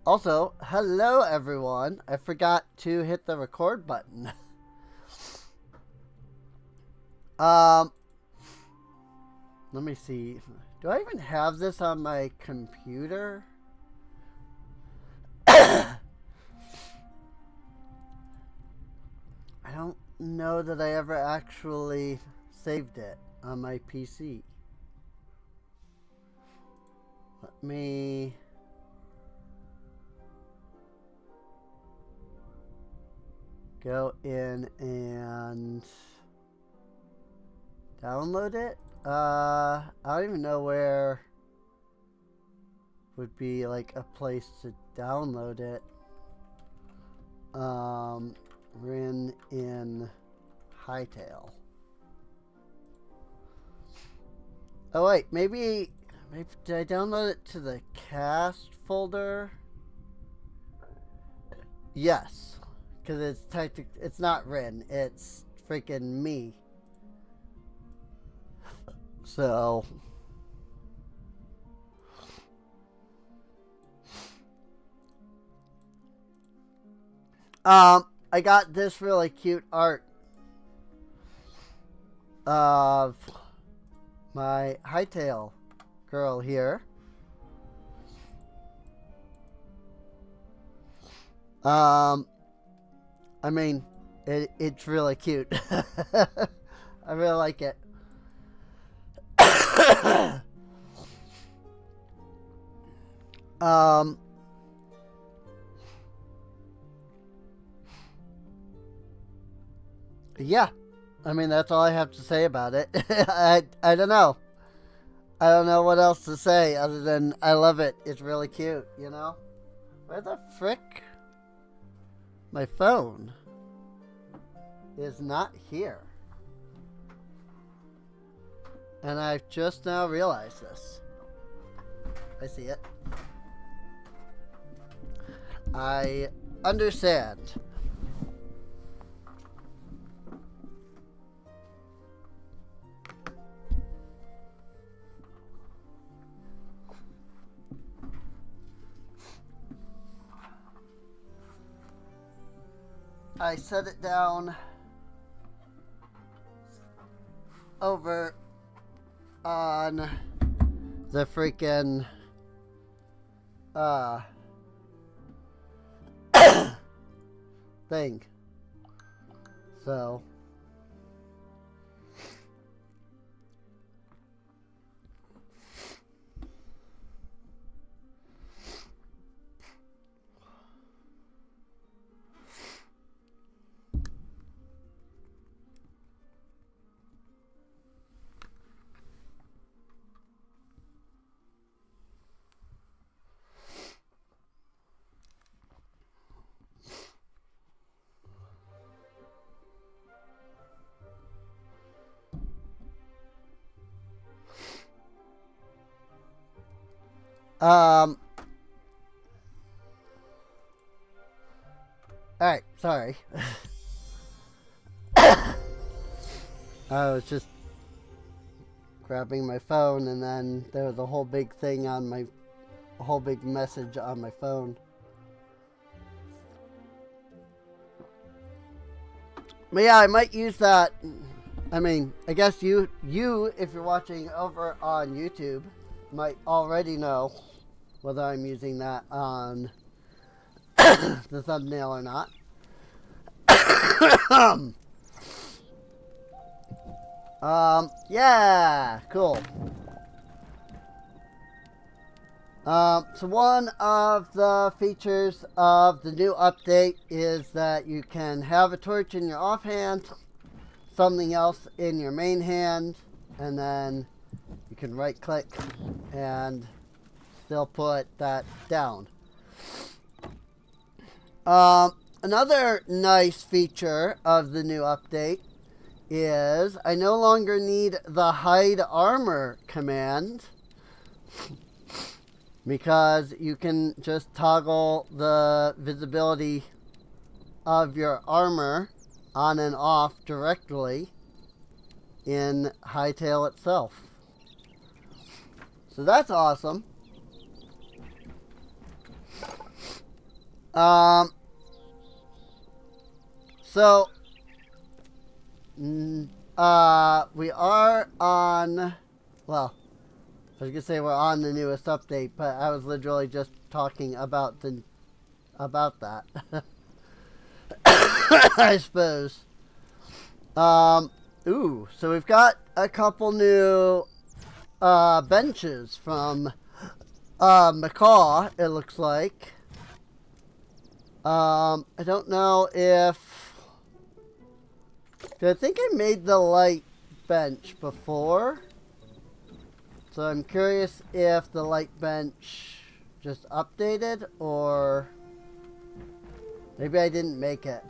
Also, hello everyone. I forgot to hit the record button. um, Let me see. Do I even have this on my computer? I don't know that I ever actually saved it on my PC. Let me go in and download it. I don't even know where would be like a place to download it. Rin in Hytale. Oh wait, maybe did I download it to the cast folder? Yes, because it's not Rin, it's freaking me. So I got this really cute art of my Hytale girl here. I mean, it's really cute. I really like it. um, yeah. I mean, that's all I have to say about it. I don't know. I don't know what else to say other than I love it. It's really cute, you know? Where the frick? My phone is not here. And I've just now realized this. I see it. I understand. I set it down over on the freaking thing. So all right, sorry. I was just grabbing my phone and then there was a whole big thing on my a whole big message on my phone. But yeah, I might use that. I mean, I guess you if you're watching over on YouTube might already know whether I'm using that on the thumbnail or not. Yeah, cool. So one of the features of the new update is that you can have a torch in your offhand, something else in your main hand, and then you can right click and still put that down. Another nice feature of the new update is I no longer need the hide armor command because you can just toggle the visibility of your armor on and off directly in Hytale itself. So that's awesome. Um, so, we are on, well, I was gonna say we're on the newest update, but I was literally just talking about that. I suppose. Ooh, so we've got a couple new benches from Macaw, it looks like. I don't know if... I think I made the light bench before. So I'm curious if the light bench just updated, or maybe I didn't make it.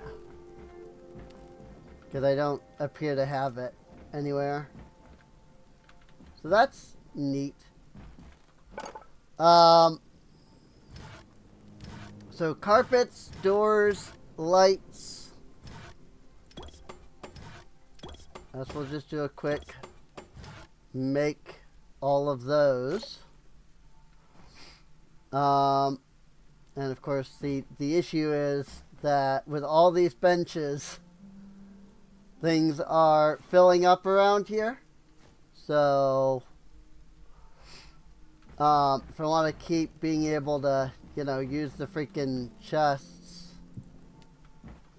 Because I don't appear to have it anywhere. So that's neat. So carpets, doors, lights. I guess we'll just do a quick make all of those. And of course the issue is that with all these benches, things are filling up around here. So if I want to keep being able to, you know, use the freaking chests,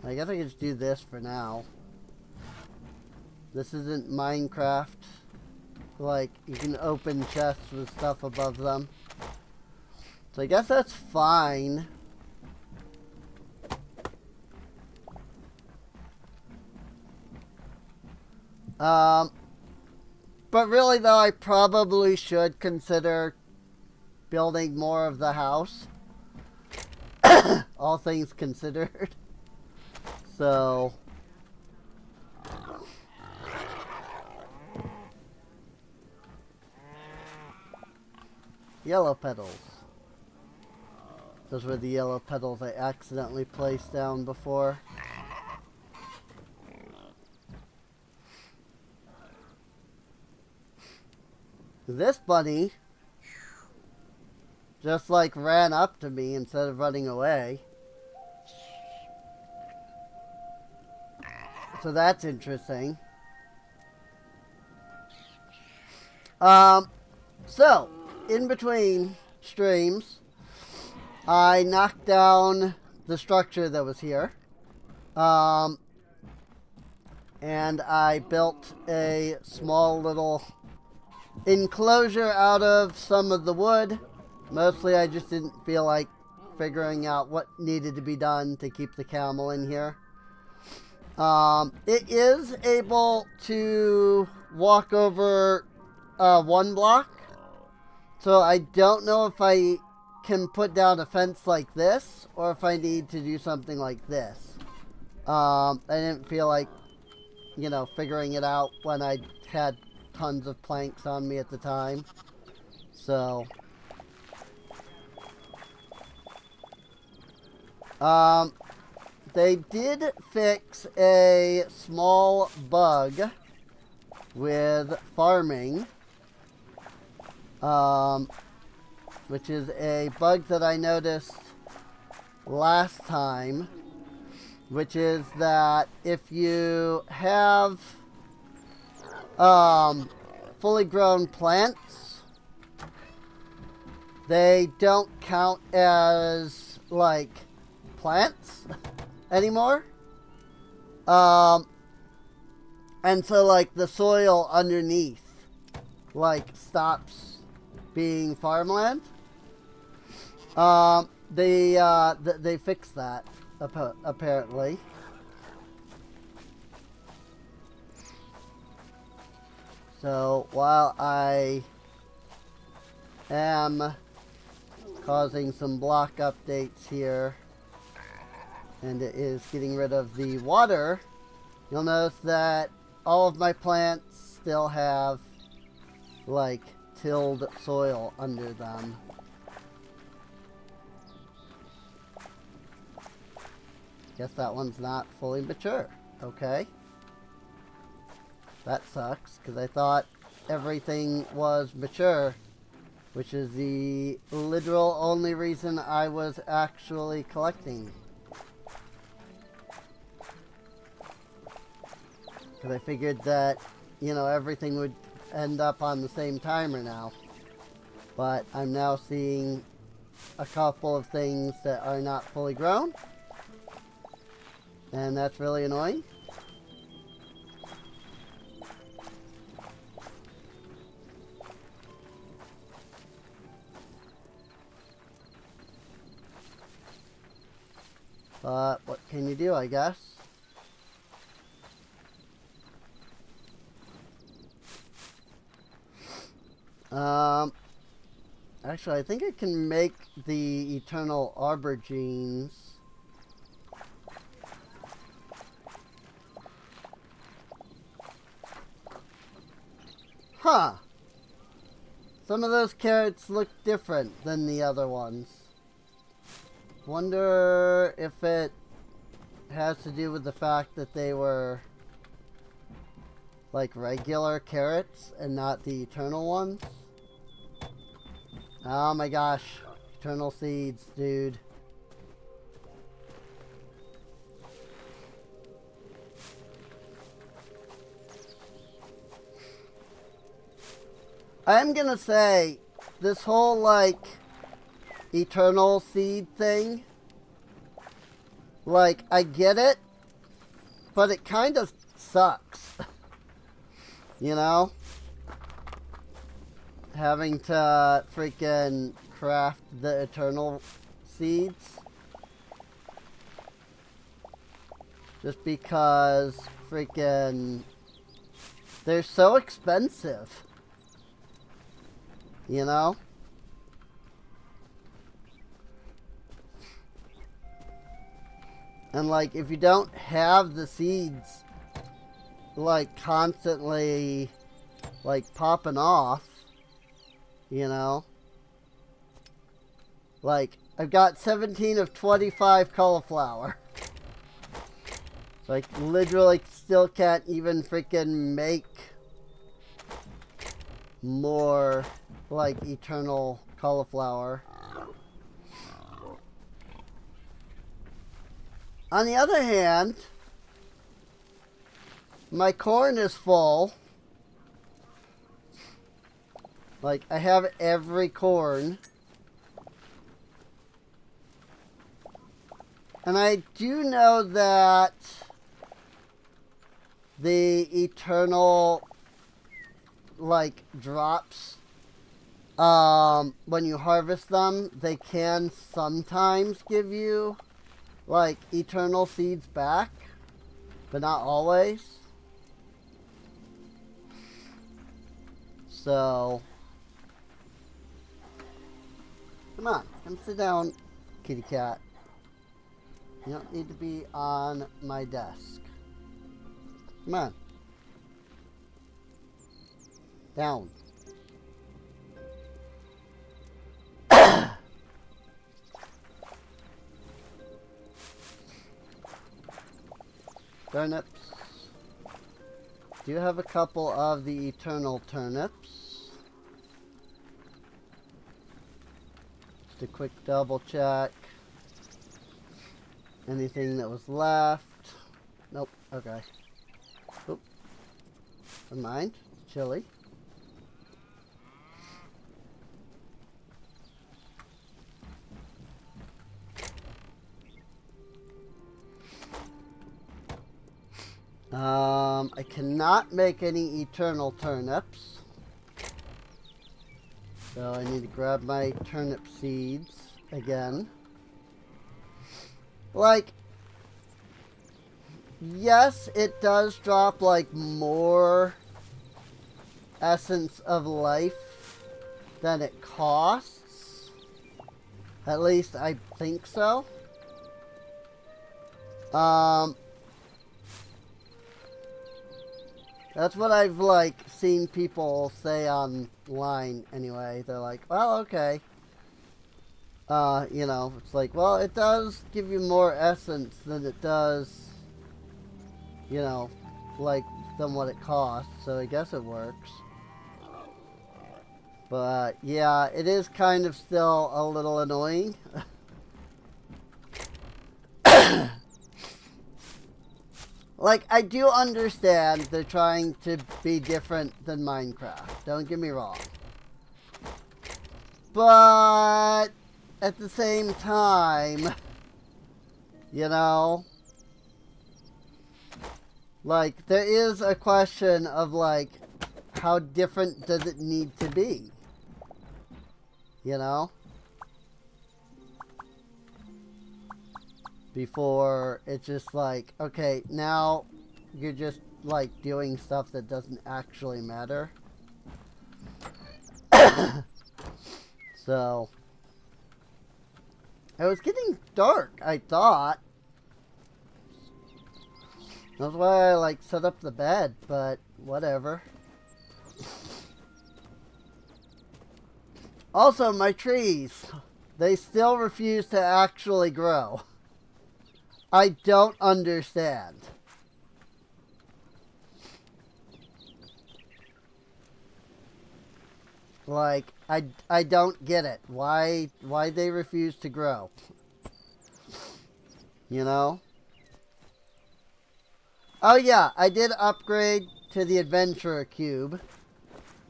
I guess I can just do this for now. This isn't Minecraft. Like, you can open chests with stuff above them. So I guess that's fine. But really though, I probably should consider building more of the house. All things considered. So... yellow petals. Those were the yellow petals I accidentally placed down before. This bunny just like ran up to me instead of running away. So that's interesting. So in between streams, I knocked down the structure that was here. And I built a small little enclosure out of some of the wood. Mostly I just didn't feel like figuring out what needed to be done to keep the camel in here. It is able to walk over one block. So I don't know if I can put down a fence like this or if I need to do something like this. I didn't feel like, you know, figuring it out when I had tons of planks on me at the time. So they did fix a small bug with farming, which is a bug that I noticed last time, which is that if you have fully grown plants, they don't count as like plants anymore. And so like the soil underneath like stops being farmland. They fixed that apparently. So while I am causing some block updates here, and it is getting rid of the water, you'll notice that all of my plants still have like tilled soil under them. Guess that one's not fully mature. Okay. That sucks, because I thought everything was mature which is the literal only reason I was actually collecting. Because I figured that, you know, everything would end up on the same timer now. But I'm now seeing a couple of things that are not fully grown. And that's really annoying. But what can you do, I guess? Actually, I think I can make the eternal aubergines. Huh. Some of those carrots look different than the other ones. Wonder if it has to do with the fact that they were like regular carrots and not the eternal ones. Oh my gosh. Eternal seeds, dude. I'm gonna say, this whole, like, eternal seed thing, like, I get it, but it kind of sucks. You know? Having to freaking craft the eternal seeds. Just because freaking they're so expensive. You know? And like, if you don't have the seeds like constantly like popping off, you know, like I've got 17 of 25 cauliflower. So I literally still can't even freaking make more like eternal cauliflower. On the other hand, my corn is full. Like, I have every corn. And I do know that the eternal, like, drops, when you harvest them, they can sometimes give you, like, eternal seeds back, but not always. So, come on, come sit down, kitty cat. You don't need to be on my desk. Come on. Down. Turnips. Do have a couple of the eternal turnips. Just a quick double check. Anything that was left? Nope. Okay. Oop. Never mind. Chili. I cannot make any eternal turnips. So I need to grab my turnip seeds again. Like, yes, it does drop like more essence of life than it costs. At least I think so. That's what I've like seen people say online anyway. They're like, well, okay. You know, it's like, well, it does give you more essence than it does, you know, like, than what it costs, so I guess it works. But yeah, it is kind of still a little annoying. Like, I do understand they're trying to be different than Minecraft. Don't get me wrong. But at the same time, you know, like, there is a question of, like, how different does it need to be? You know? Before it's just like, okay, now you're just, like, doing stuff that doesn't actually matter. So, it was getting dark, I thought. That's why I, like, set up the bed, but whatever. Also, my trees, they still refuse to actually grow. I don't understand. Like, I don't get it. Why they refuse to grow. You know? Oh yeah, I did upgrade to the Adventurer Cube.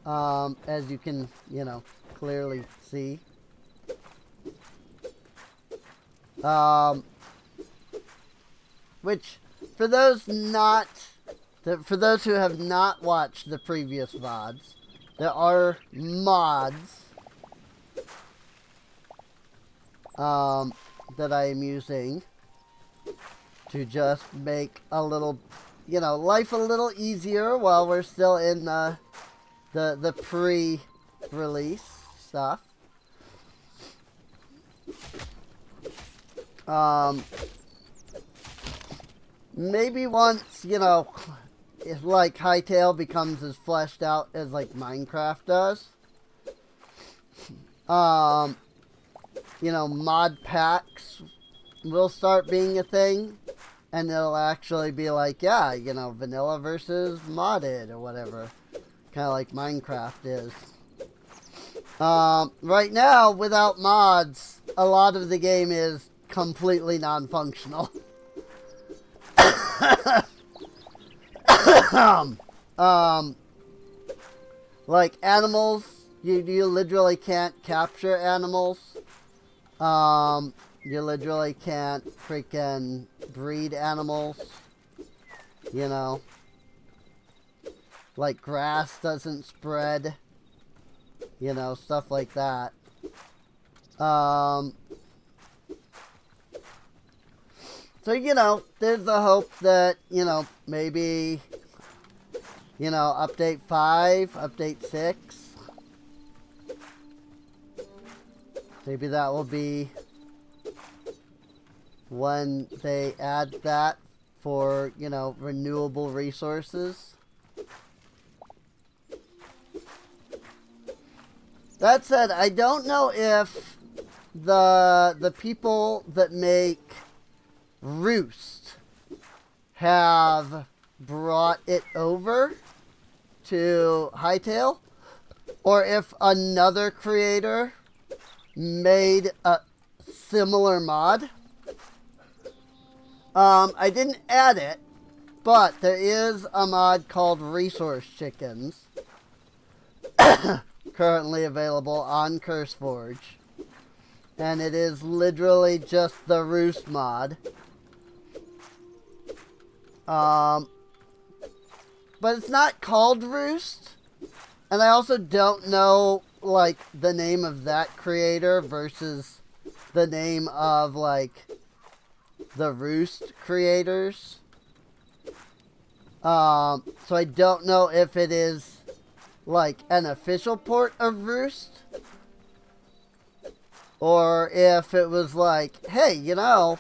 As you can, you know, clearly see. Which, for those who have not watched the previous VODs, there are mods that I am using to just make a little, you know, life a little easier while we're still in the pre-release stuff. Maybe once, you know, if like Hytale becomes as fleshed out as like Minecraft does, you know, mod packs will start being a thing, and it'll actually be like, yeah, you know, vanilla versus modded or whatever, kind of like Minecraft is. Right now, without mods, a lot of the game is completely non-functional. Like animals, you literally can't capture animals. You literally can't freaking breed animals. You know, like grass doesn't spread. You know, stuff like that. So, you know, there's the hope that, you know, maybe, you know, update 5, update 6. Maybe that will be when they add that for, you know, renewable resources. That said, I don't know if the people that make Roost have brought it over to Hytale, or if another creator made a similar mod. I didn't add it, but there is a mod called Resource Chickens currently available on CurseForge, and it is literally just the Roost mod. But it's not called Roost, and I also don't know, like, the name of that creator versus the name of, like, the Roost creators. So I don't know if it is, like, an official port of Roost, or if it was like, hey, you know,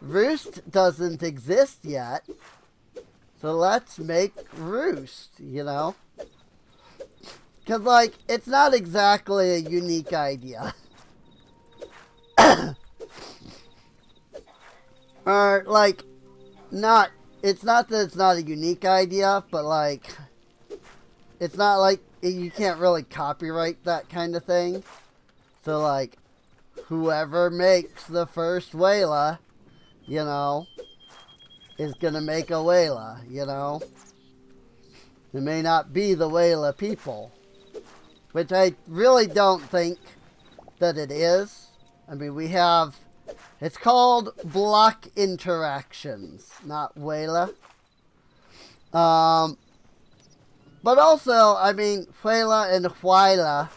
Roost doesn't exist yet, so let's make Roost, you know? Because, like, it's not exactly a unique idea. Or, like, it's not that it's not a unique idea, but, like, it's not like you can't really copyright that kind of thing. So, like, whoever makes the first Wayla, you know, is gonna make a Wayla, you know. It may not be the Wayla people, which I really don't think that it is. I mean, we have, it's called block interactions, not Wayla. But also, I mean, Wayla and Hyla,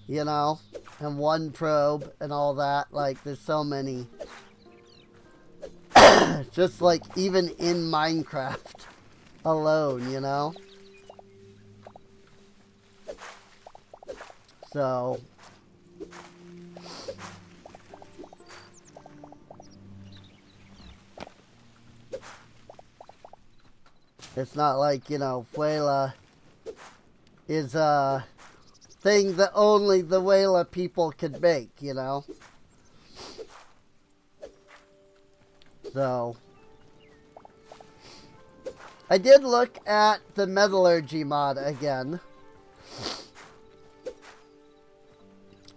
you know, and one probe and all that. Like, there's so many. Just like even in Minecraft alone, you know. So it's not like, you know, Wayla is a thing that only the Wayla people could make, you know. So I did look at the metallurgy mod again.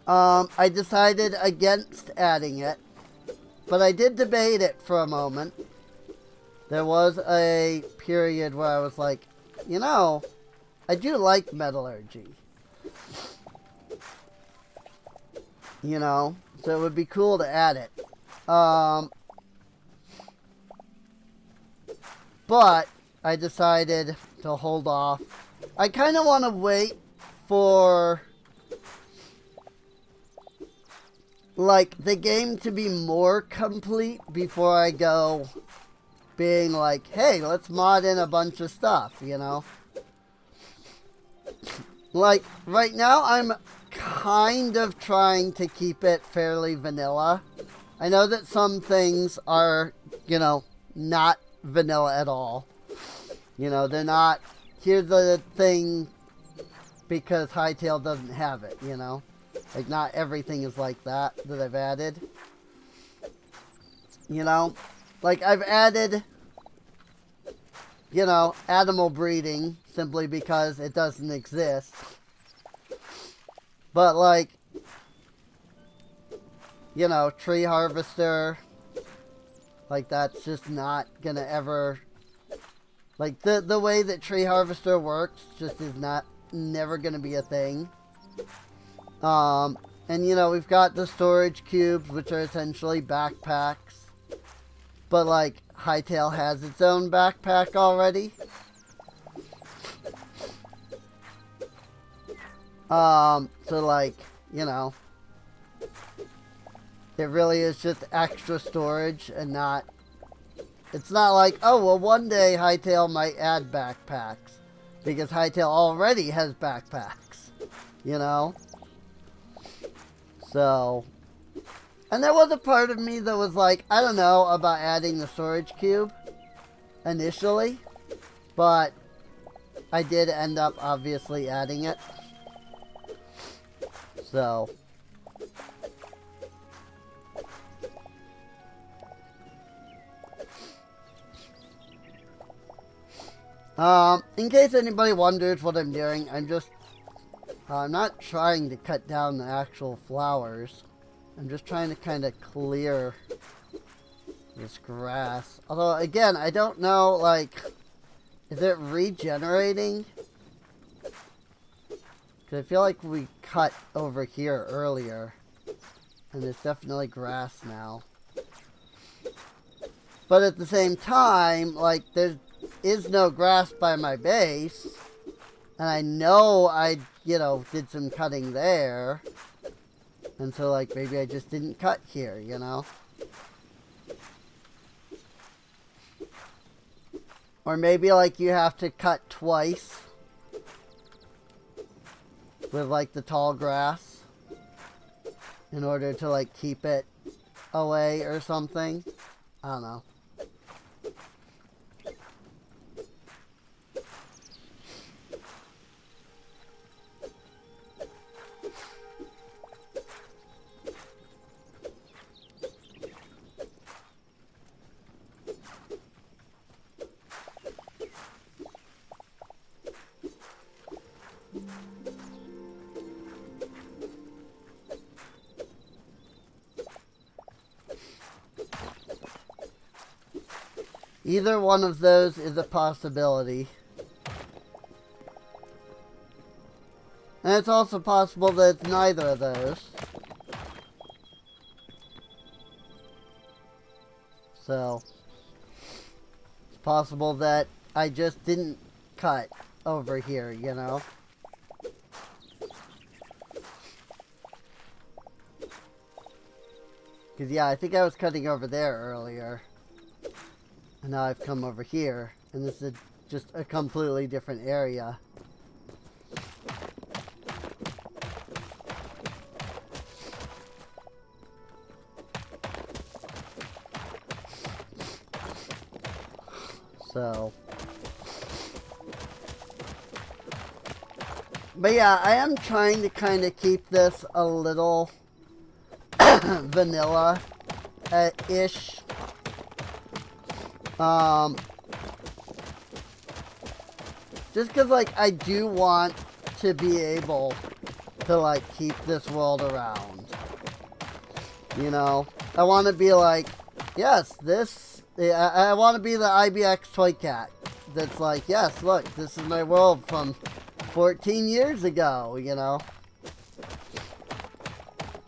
I decided against adding it, but I did debate it for a moment. There was a period where I was like, you know, I do like metallurgy. You know, so it would be cool to add it. But I decided to hold off. I kind of want to wait for, like, the game to be more complete before I go being like, hey, let's mod in a bunch of stuff, you know? Like, right now I'm kind of trying to keep it fairly vanilla. I know that some things are, you know, not vanilla at all. You know, they're not, here's the thing because Hytale doesn't have it, you know? Like, not everything is like that I've added. You know? Like, I've added, you know, animal breeding simply because it doesn't exist. But, like, you know, tree harvester, like, that's just not gonna ever, like, the way that tree harvester works just is never gonna be a thing. And, you know, we've got the storage cubes, which are essentially backpacks. But, like, Hytale has its own backpack already. So, like, you know, it really is just extra storage and not, it's not like, oh, well, one day Hytale might add backpacks. Because Hytale already has backpacks, you know? So, and there was a part of me that was like, I don't know about adding the storage cube initially, but I did end up obviously adding it. So, in case anybody wonders what I'm doing, I'm not trying to cut down the actual flowers. I'm just trying to kind of clear this grass. Although, again, I don't know, like, is it regenerating? Because I feel like we cut over here earlier. And there's definitely grass now. But at the same time, like, there is no grass by my base. And I know I, you know, did some cutting there. And so, like, maybe I just didn't cut here, you know? Or maybe, like, you have to cut twice. With, like, the tall grass. In order to, like, keep it away or something. I don't know. Either one of those is a possibility. And it's also possible that it's neither of those. So, it's possible that I just didn't cut over here, you know? Because, yeah, I think I was cutting over there earlier. And now I've come over here. And this is just a completely different area. So, but yeah, I am trying to kind of keep this a little vanilla-ish. Just because, like, I do want to be able to, like, keep this world around. You know? I want to be like, yes, this... I want to be the IBX toy cat that's like, yes, look, this is my world from 14 years ago, you know?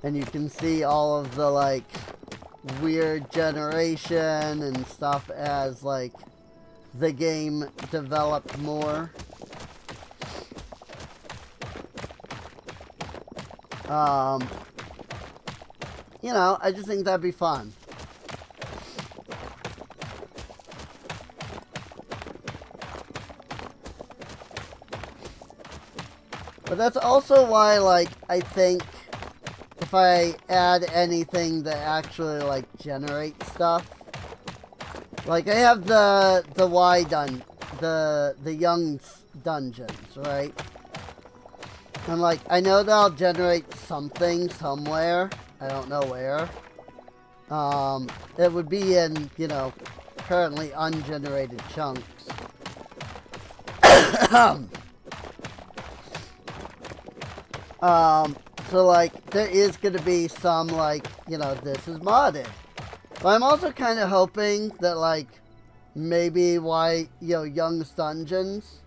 And you can see all of the, like, weird generation and stuff as, like, the game developed more. You know, I just think that'd be fun. But that's also why, like, I think if I add anything that actually, like, generates stuff. Like, I have the Young's dungeons, right? And, like, I know that I'll generate something somewhere. I don't know where. It would be in, you know, currently ungenerated chunks. So, like, there is going to be some, like, you know, this is modded. But I'm also kind of hoping that, like, maybe Young's Dungeons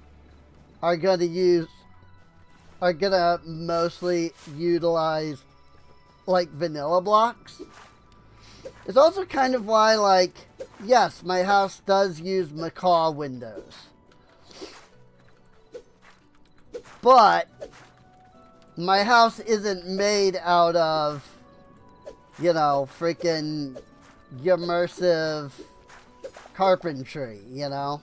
are going to mostly utilize, like, vanilla blocks. It's also kind of why, like, yes, my house does use macaw windows. But my house isn't made out of, you know, freaking immersive carpentry, you know?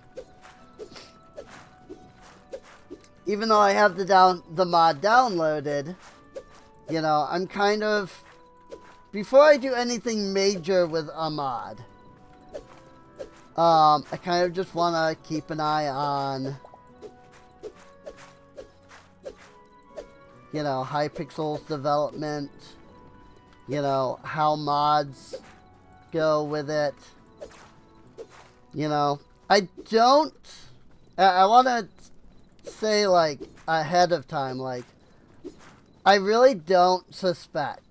Even though I have the mod downloaded, you know, I'm kind of, before I do anything major with a mod, I kind of just want to keep an eye on, you know, Hypixel's development, you know, how mods go with it. You know, I want to say, like, ahead of time, like, I really don't suspect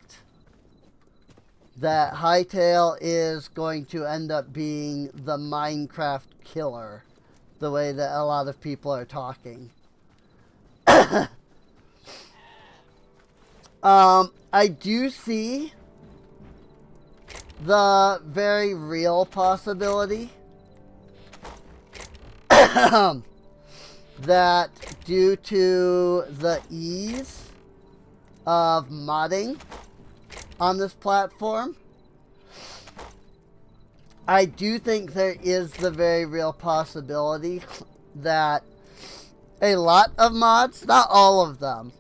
that Hytale is going to end up being the Minecraft killer, the way that a lot of people are talking. I do see the very real possibility that due to the ease of modding on this platform, I do think there is the very real possibility that a lot of mods, not all of them,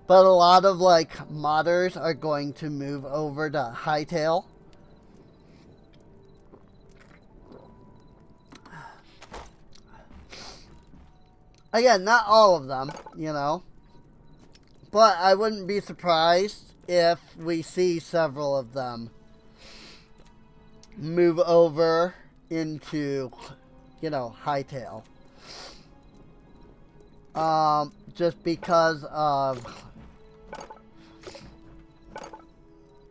but a lot of, like, modders are going to move over to Hytale. Again, not all of them, you know. But I wouldn't be surprised if we see several of them move over into, you know, Hytale. Just because of,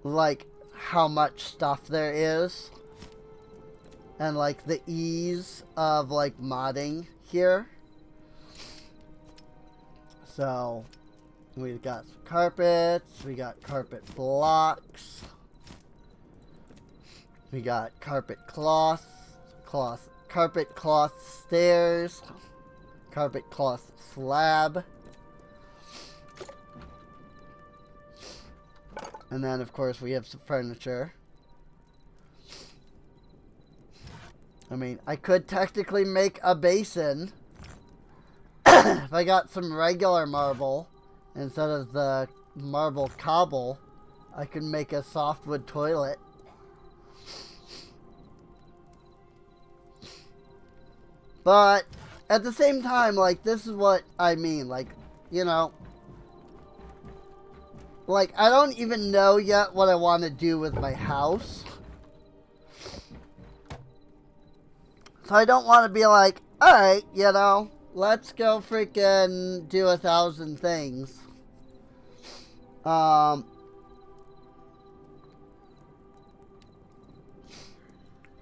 like, how much stuff there is. and like the ease of like modding here. So we've got some carpets, we got carpet blocks, we got carpet cloth, carpet cloth stairs, carpet cloth slab, and then of course we have some furniture. I mean, I could technically make a basin if I got some regular marble instead of the marble cobble. I could make a softwood toilet. But at the same time, like, this is what I mean. Like, you know, like, I don't even know yet what I want to do with my house. So I don't want to be like, alright, you know, let's go freaking do 1,000 things.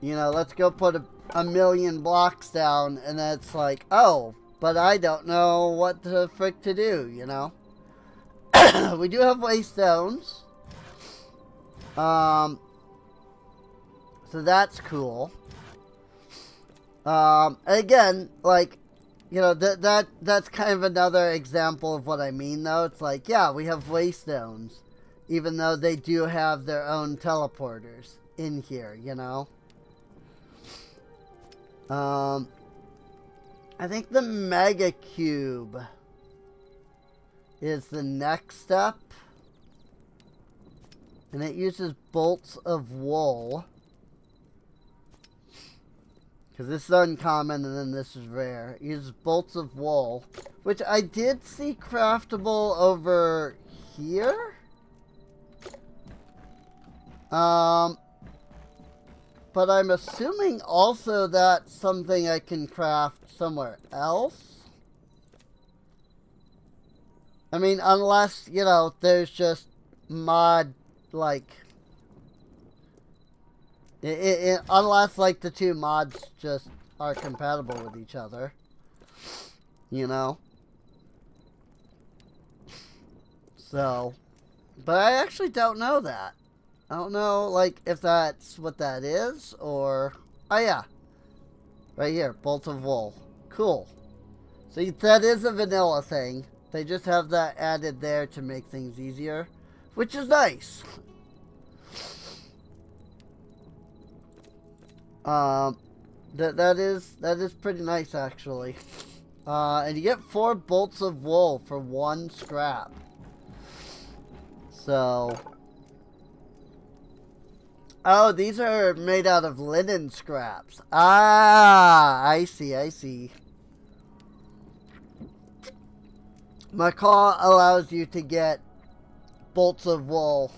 You know, let's go put a million blocks down, and then it's like, oh, but I don't know what the frick to do, you know? We do have waystones. So that's cool. Again, like, you know, that's kind of another example of what I mean, though. It's like, yeah, we have waystones, even though they do have their own teleporters in here, you know? I think the Mega Cube is the next step, and it uses bolts of wool. Because this is uncommon, and then this is rare. It uses bolts of wool, which I did see craftable over here. But I'm assuming also that's something I can craft somewhere else. I mean, unless, you know, there's just mod, like... unless, like, the two mods just are compatible with each other. You know? So. But I actually don't know that. I don't know, like, if that's what that is, or... Oh, yeah. Right here. Bolt of wool. Cool. So that is a vanilla thing. They just have that added there to make things easier. Which is nice. That is pretty nice, actually. And you get 4 bolts of wool for 1 scrap. So... Oh, these are made out of linen scraps. Ah, I see. Macaw allows you to get bolts of wool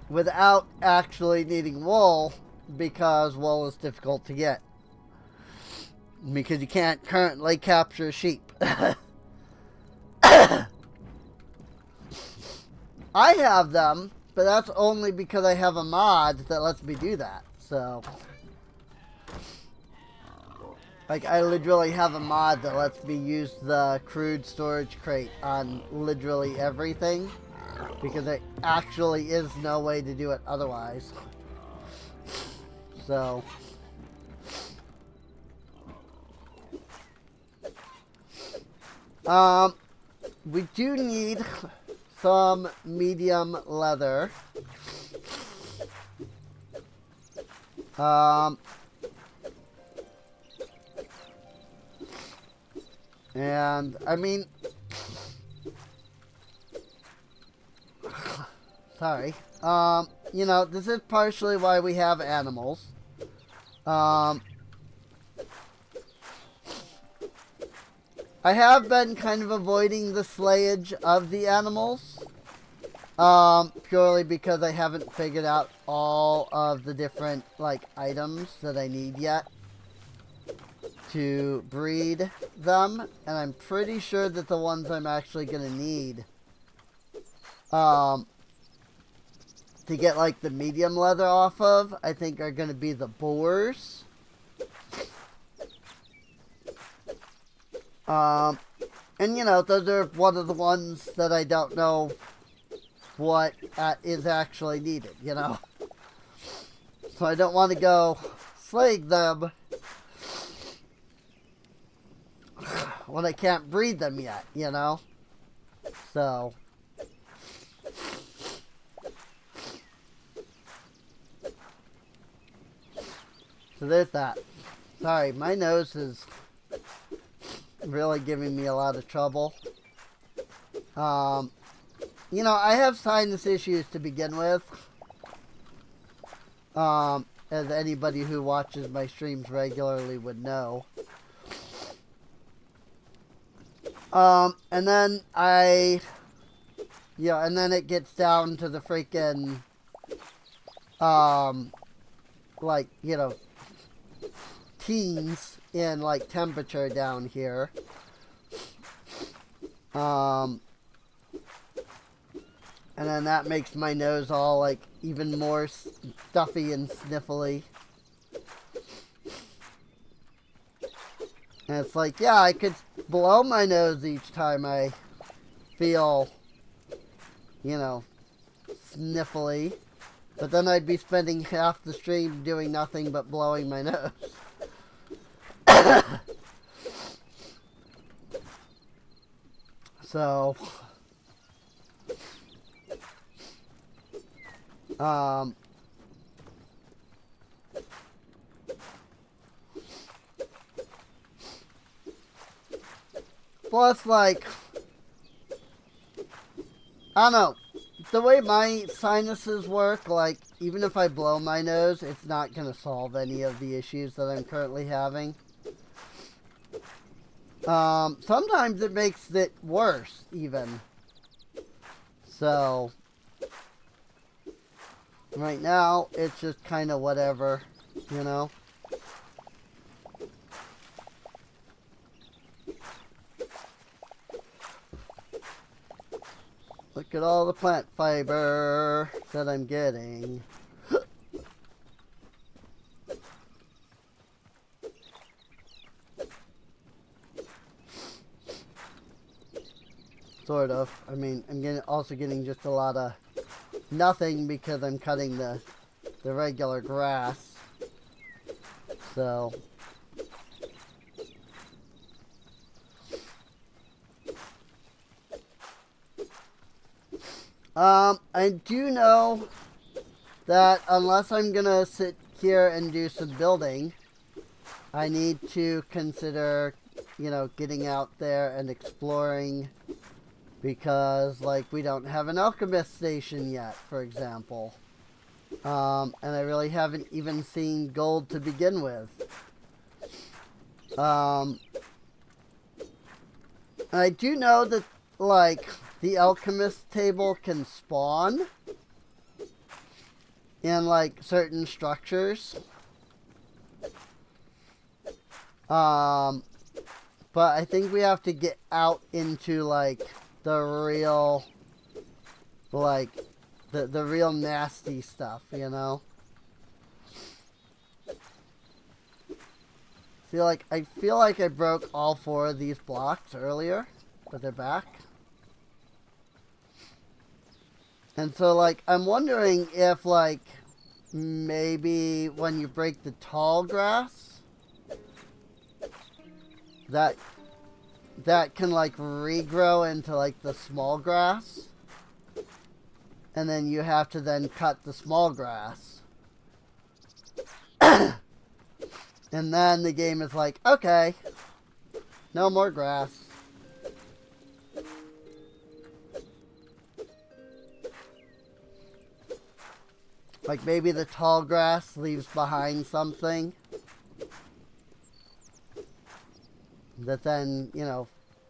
without actually needing wool, because wool is difficult to get. Because you can't currently capture sheep. I have them, but that's only because I have a mod that lets me do that. So, like, I literally have a mod that lets me use the crude storage crate on literally everything, because there actually is no way to do it otherwise. So, we do need some medium leather. And I mean, sorry. You know, this is partially why we have animals. I have been kind of avoiding the slayage of the animals. Purely because I haven't figured out all of the different, like, items that I need yet to breed them. And I'm pretty sure that the ones I'm actually going to need, to get like the medium leather off of, I think are going to be the boars. And you know, those are one of the ones that I don't know what is actually needed, you know. So I don't want to go slaying them when I can't breed them yet, you know. So there's that. Sorry, my nose is really giving me a lot of trouble. You know, I have sinus issues to begin with. As anybody who watches my streams regularly would know. And then and then it gets down to the freaking, like, you know, teens in, like, temperature down here. And then that makes my nose all, like, even more stuffy and sniffly. And it's like, yeah, I could blow my nose each time I feel, you know, sniffly. But then I'd be spending half the stream doing nothing but blowing my nose. So, plus, like, I don't know, the way my sinuses work, like, even if I blow my nose, it's not going to solve any of the issues that I'm currently having. Sometimes it makes it worse, even. So, right now, it's just kind of whatever, you know? Look at all the plant fiber that I'm getting. Sort of. I mean, I'm also getting just a lot of nothing because I'm cutting the regular grass. So, I do know that unless I'm gonna sit here and do some building, I need to consider, you know, getting out there and exploring, because, like, we don't have an alchemist station yet, for example. And I really haven't even seen gold to begin with. I do know that, like, the alchemist table can spawn in, like, certain structures. But I think we have to get out into, like, the real, like, the real nasty stuff, you know? I feel like I broke all 4 of these blocks earlier, but they're back. And so, like, I'm wondering if, like, maybe when you break the tall grass, that can, like, regrow into, like, the small grass. And then you have to then cut the small grass. And then the game is like, okay, no more grass. Like, maybe the tall grass leaves behind something that then, you know,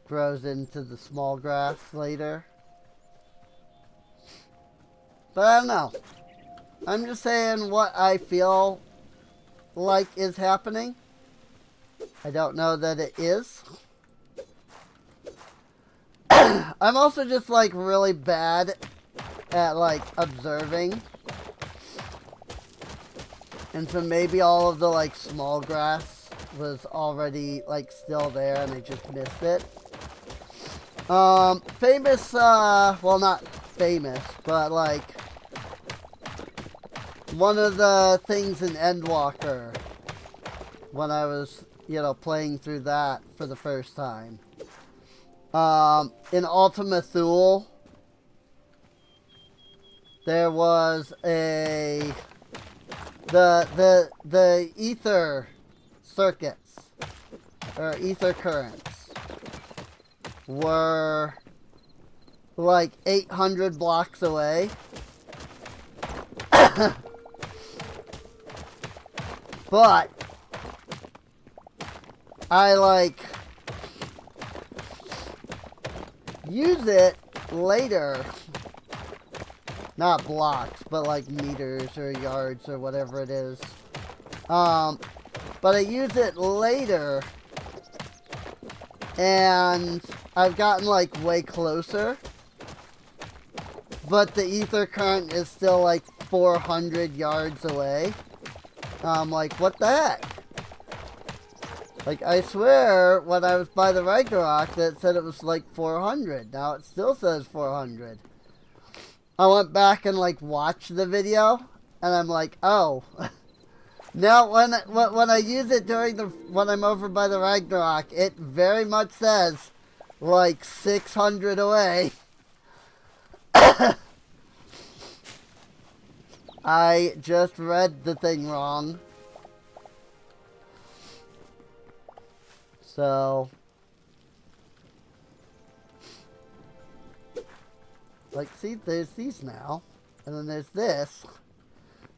grows into the small grass later. But I don't know. I'm just saying what I feel like is happening. I don't know that it is. I'm also just, like, really bad at, like, observing. And so maybe all of the, like, small grass was already, like, still there and I just missed it. Famous, well, not famous, but, like, one of the things in Endwalker, when I was, you know, playing through that for the first time. In Ultima Thule, there was the ether circuits, or ether currents, were like 800 blocks away. But I, like, use it later. Not blocks, but like meters or yards or whatever it is. But I use it later. And I've gotten, like, way closer. But the ether current is still, like, 400 yards away. I'm like, what the heck? Like, I swear, when I was by the Ragnarok, that said it was, like, 400. Now it still says 400. I went back and, like, watched the video, and I'm like, oh. Now, when I use it when I'm over by the Ragnarok, it very much says, like, 600 away. I just read the thing wrong. So, like, see, there's these now, and then there's this,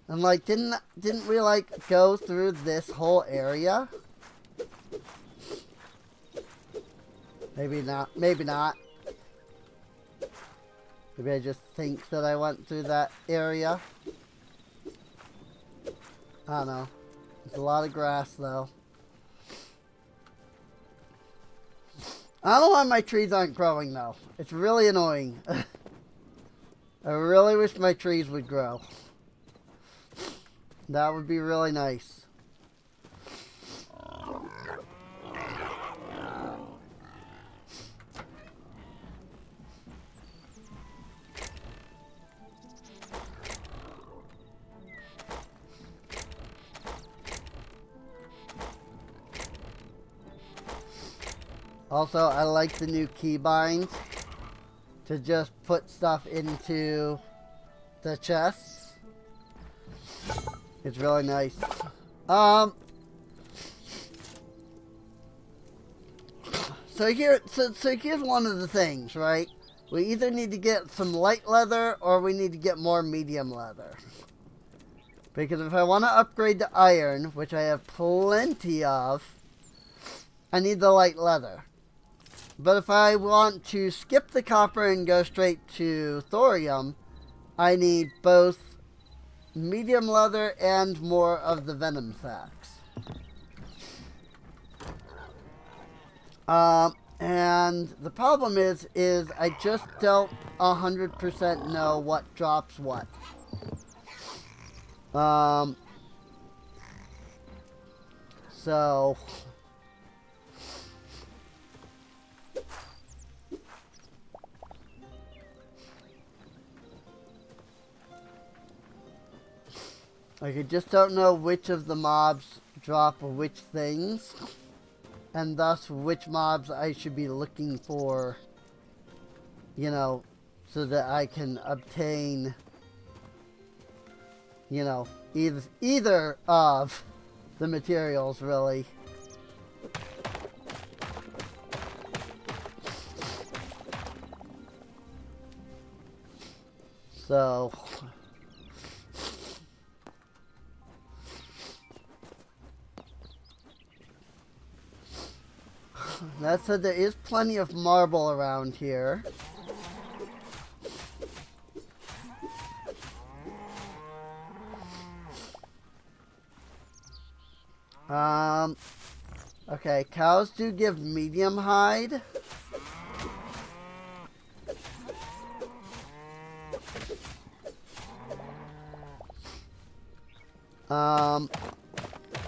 and, like, didn't we, like, go through this whole area? Maybe not. Maybe not. Maybe I just think that I went through that area. I don't know. There's a lot of grass, though. I don't know why my trees aren't growing, though. It's really annoying. I really wish my trees would grow. That would be really nice. Also, I like the new keybinds to just put stuff into the chests. It's really nice. So here's one of the things, right? We either need to get some light leather or we need to get more medium leather. Because if I want to upgrade to iron, which I have plenty of, I need the light leather. But if I want to skip the copper and go straight to thorium, I need both medium leather and more of the venom sacks. And the problem is I just don't 100% know what drops what. So like, I just don't know which of the mobs drop which things, and thus which mobs I should be looking for, you know, so that I can obtain, you know, either of the materials, really. So that said, there is plenty of marble around here. Okay, cows do give medium hide.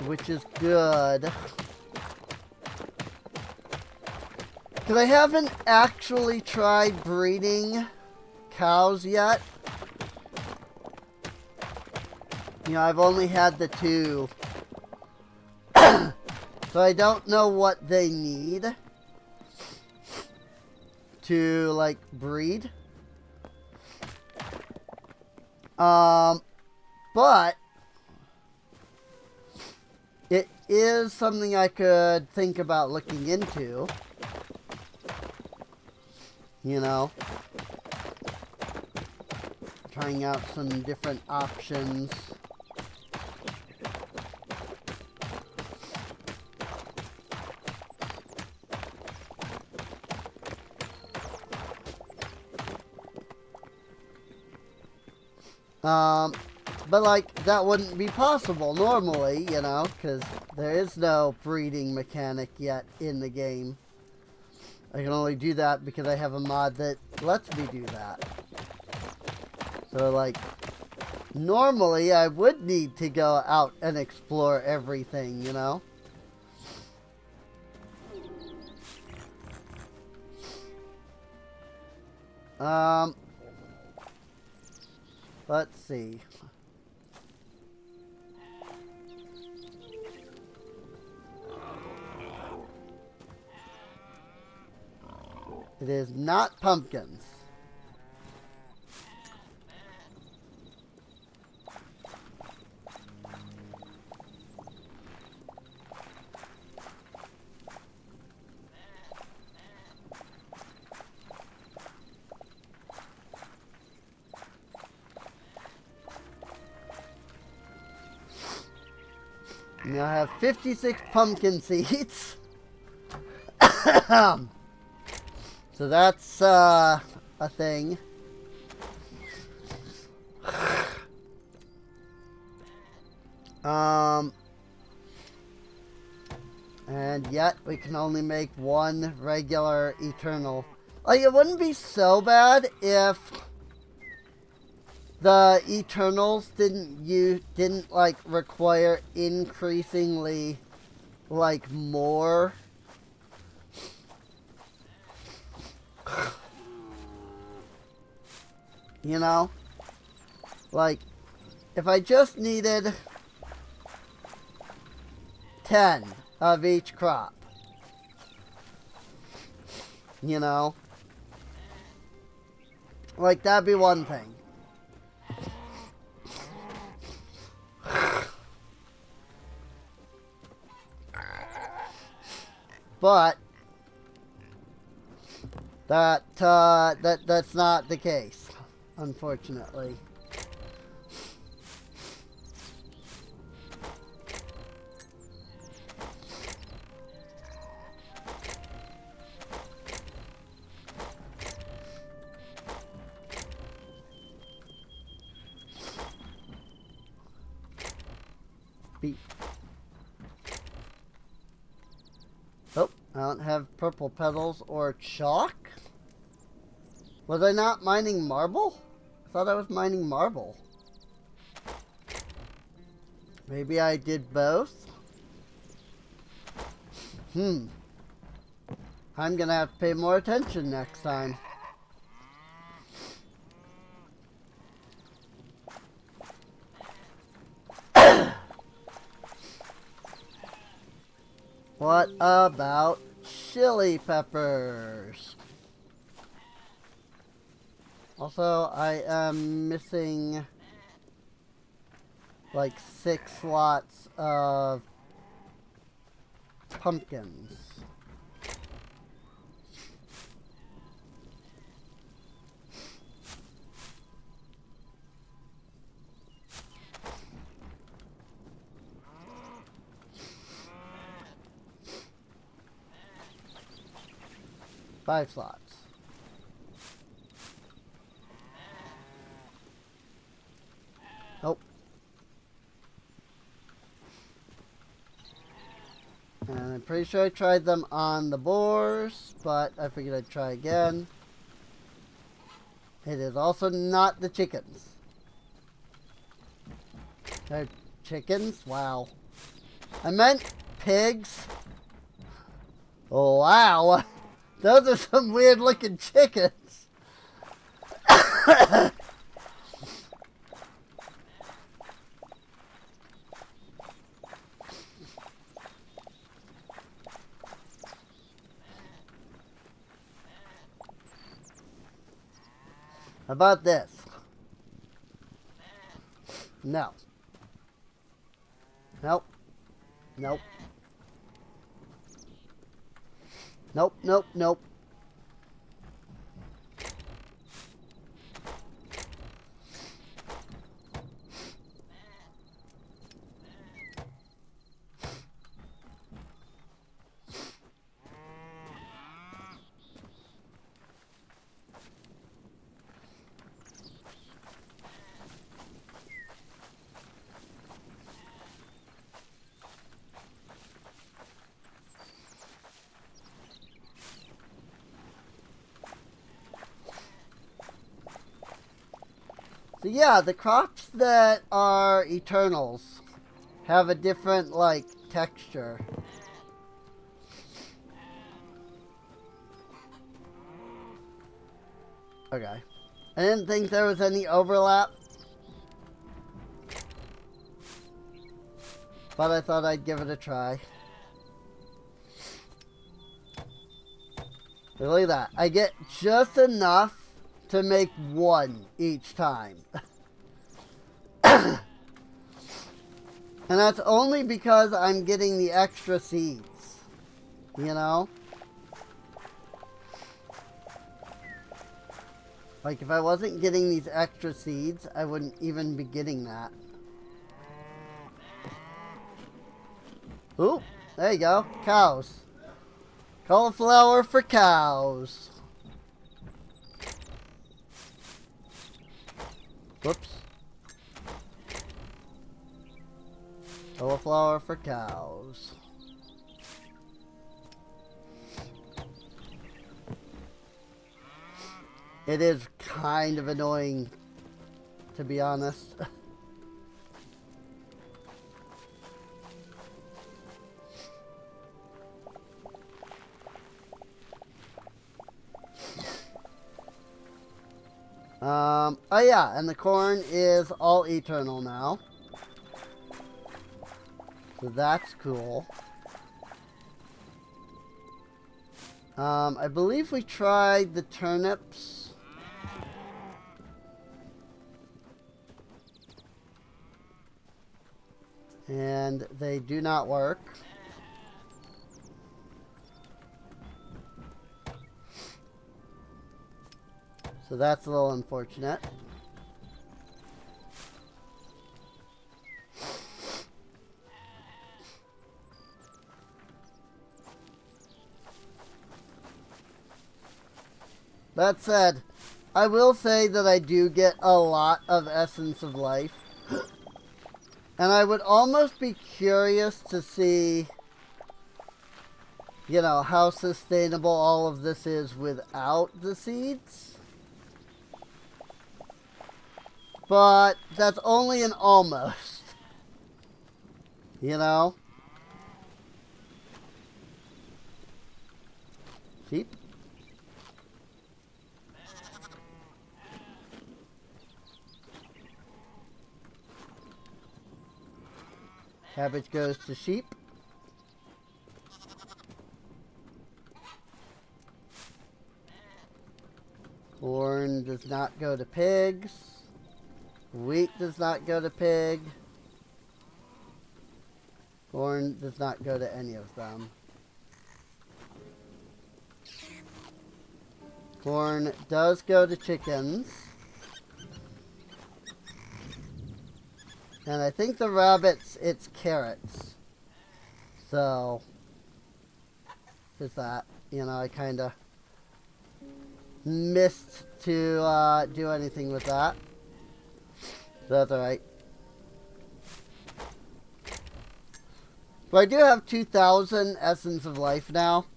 which is good. Because I haven't actually tried breeding cows yet. You know, I've only had the 2. So I don't know what they need to, like, breed. But it is something I could think about looking into. You know, trying out some different options. But like, that wouldn't be possible normally, you know, because there is no breeding mechanic yet in the game. I can only do that because I have a mod that lets me do that. So like, normally I would need to go out and explore everything, you know? Let's see. It is not pumpkins. Now I have 56 pumpkin seeds. So that's a thing. And yet we can only make 1 regular eternal. Like, it wouldn't be so bad if the Eternals didn't like require increasingly like more. You know? Like, if I just needed 10 of each crop. You know? Like, that'd be one thing. But that's not the case, unfortunately. Beef. Oh, I don't have purple petals or chalk. Was I not mining marble? I thought I was mining marble. Maybe I did both? I'm gonna have to pay more attention next time. What about chili peppers? Also, I am missing like 6 slots of pumpkins. Five slots. Nope. And I'm pretty sure I tried them on the boars, but I figured I'd try again. It is also not the chickens. They're chickens? Wow. I meant pigs. Oh, wow. Those are some weird looking chickens. How about this? No. Nope. Nope. Nope, nope, nope. So yeah, the crops that are Eternals have a different, like, texture. Okay. I didn't think there was any overlap, but I thought I'd give it a try. Look at that. I get just enough to make one each time. And that's only because I'm getting the extra seeds. You know? Like, if I wasn't getting these extra seeds, I wouldn't even be getting that. Ooh, there you go. Cows. Cauliflower for cows. Whoops. Cauliflower for cows. It is kind of annoying, to be honest. Oh yeah, and the corn is all eternal now. So that's cool. I believe we tried the turnips. And they do not work. So that's a little unfortunate. That said, I will say that I do get a lot of Essence of Life. And I would almost be curious to see, you know, how sustainable all of this is without the seeds. But that's only an almost. You know? Sheep. Cabbage goes to sheep. Corn does not go to pigs. Wheat does not go to pig. Corn does not go to any of them. Corn does go to chickens. And I think the rabbits, it's carrots. So, there's that. You know, I kind of missed to do anything with that. That's alright. But I do have 2,000 Essence of Life now.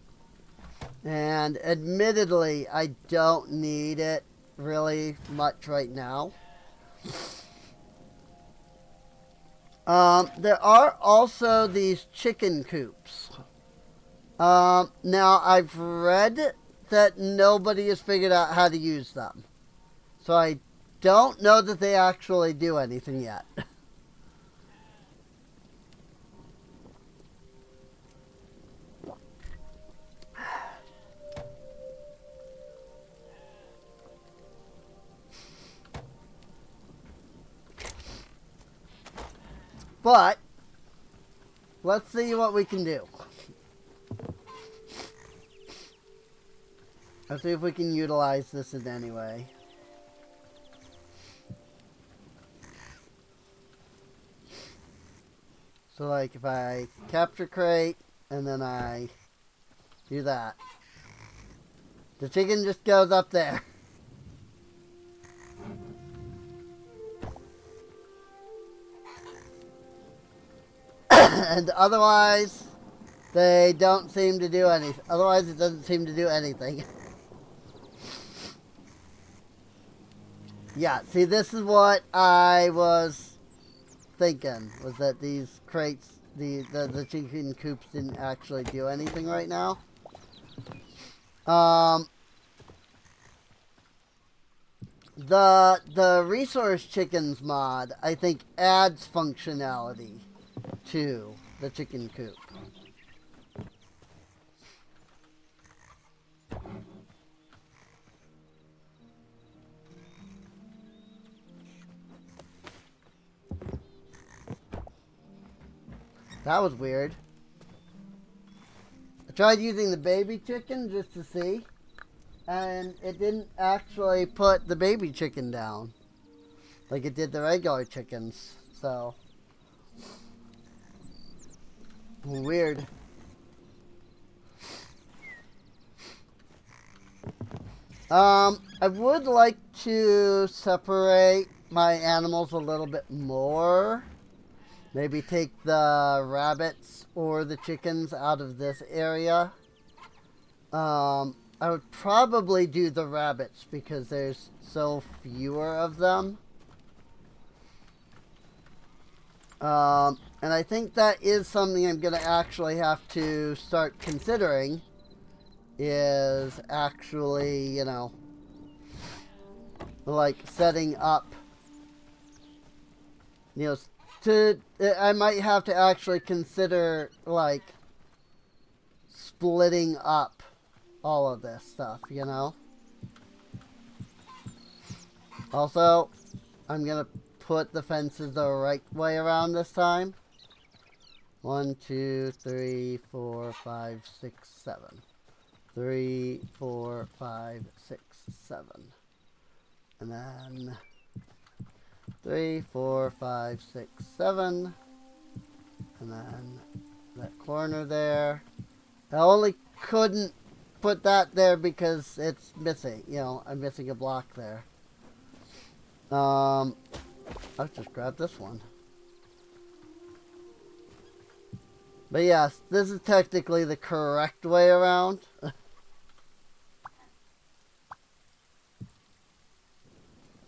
And admittedly, I don't need it really much right now. There are also these chicken coops. Now, I've read that nobody has figured out how to use them. So I don't know that they actually do anything yet. But let's see what we can do. Let's see if we can utilize this in any way. So like if I capture crate and then I do that, the chicken just goes up there. And otherwise, they don't seem to do anything. Otherwise, it doesn't seem to do anything. Yeah, see, this is what I was thinking, was that these crates, the chicken coops didn't actually do anything right now. The resource chickens mod, I think, adds functionality to the chicken coop. That was weird. I tried using the baby chicken just to see, and it didn't actually put the baby chicken down like it did the regular chickens. So weird. I would like to separate my animals a little bit more. Maybe take the rabbits or the chickens out of this area. I would probably do the rabbits because there's so fewer of them. And I think that is something I'm going to actually have to start considering, is actually, you know, like setting up, you know, I might have to actually consider, like, splitting up all of this stuff, you know? Also, I'm gonna put the fences the right way around this time. 1, 2, 3, 4, 5, 6, 7. 3, 4, 5, 6, 7. And then 3, 4, 5, 6, 7. And then that corner there. I only couldn't put that there because it's missing. You know, I'm missing a block there. I'll just grab this one. But yes, this is technically the correct way around.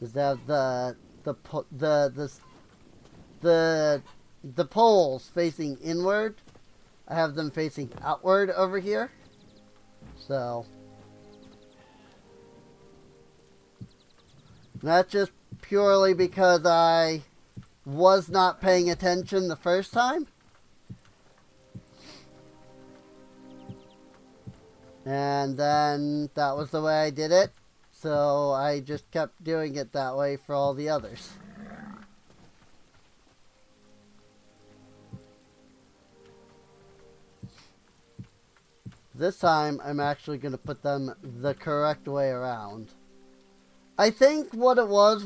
Is that the poles facing inward? I have them facing outward over here. So that's just purely because I was not paying attention the first time. And then that was the way I did it. So I just kept doing it that way for all the others. This time I'm actually going to put them the correct way around. I think what it was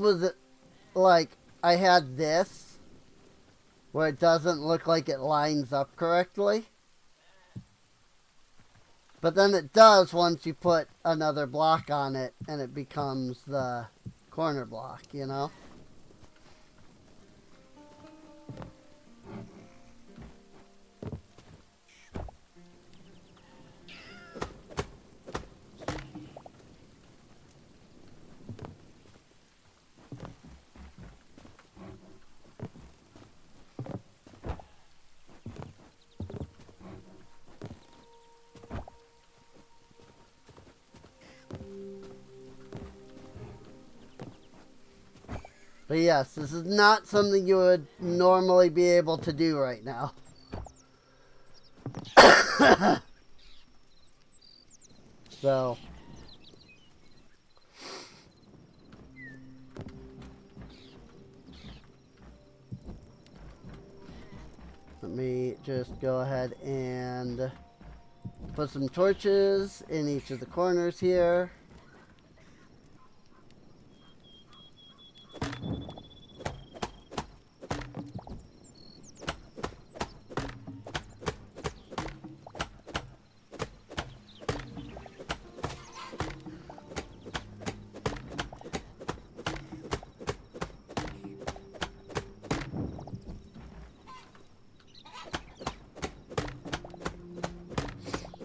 like I had this where it doesn't look like it lines up correctly. But then it does once you put another block on it and it becomes the corner block, you know? But yes, this is not something you would normally be able to do right now. So, let me just go ahead and put some torches in each of the corners here.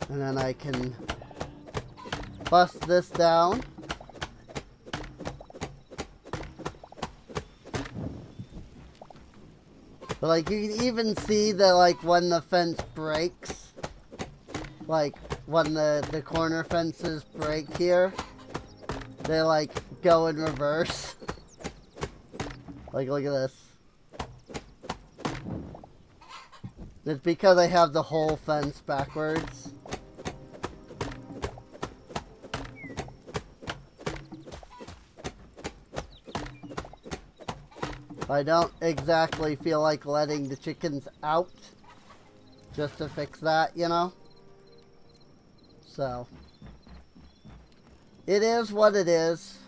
And then I can bust this down. But like you can even see that like when the fence breaks, like when the corner fences break here, they like go in reverse. Like look at this. It's because I have the whole fence backwards. I don't exactly feel like letting the chickens out just to fix that, you know? So, it is what it is.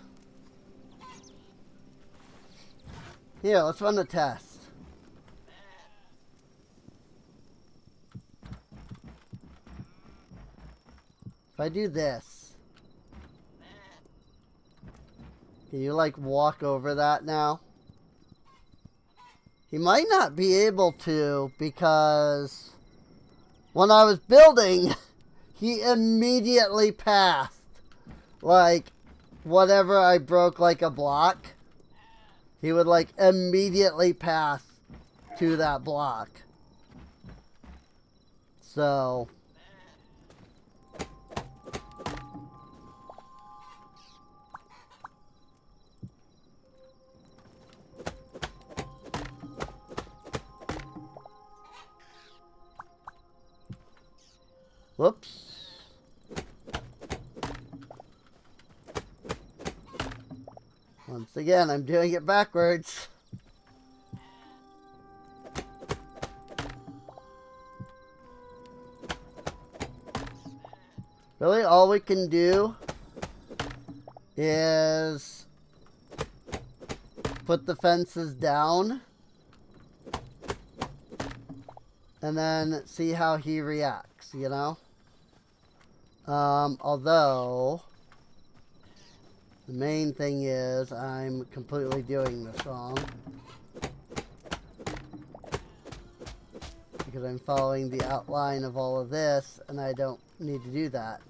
Here, let's run a test. If I do this, can you like walk over that now? He might not be able to because when I was building, he immediately passed. Like, whatever I broke like a block, he would like immediately pass to that block. So, whoops. Once again, I'm doing it backwards. Really, all we can do is put the fences down and then see how he reacts, you know? Although the main thing is I'm completely doing this wrong because I'm following the outline of all of this and I don't need to do that.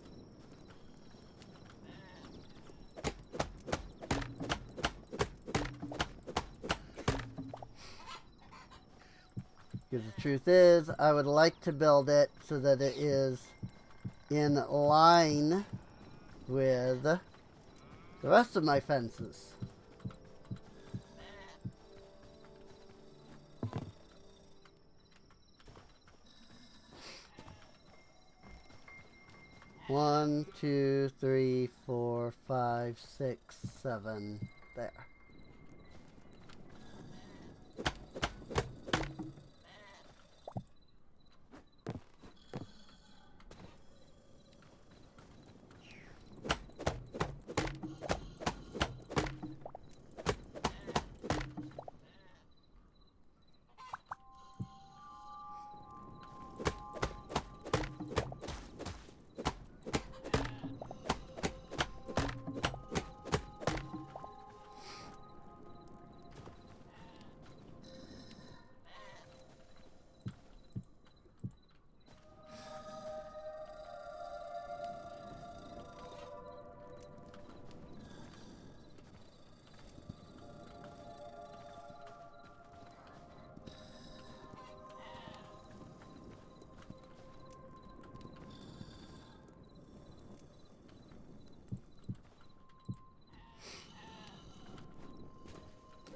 Because the truth is, I would like to build it so that it is in line with the rest of my fences. One, two, three, 4, 5, 6, 7. There.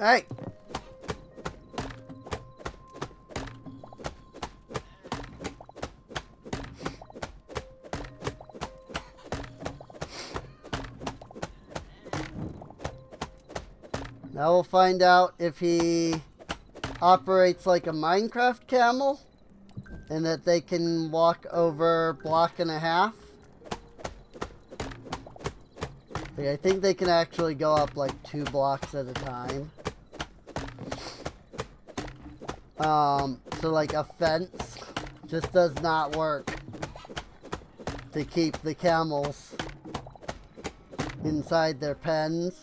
Hey! Now we'll find out if he operates like a Minecraft camel and that they can walk over block and a half. I think they can actually go up like 2 blocks at a time. So like a fence just does not work to keep the camels inside their pens.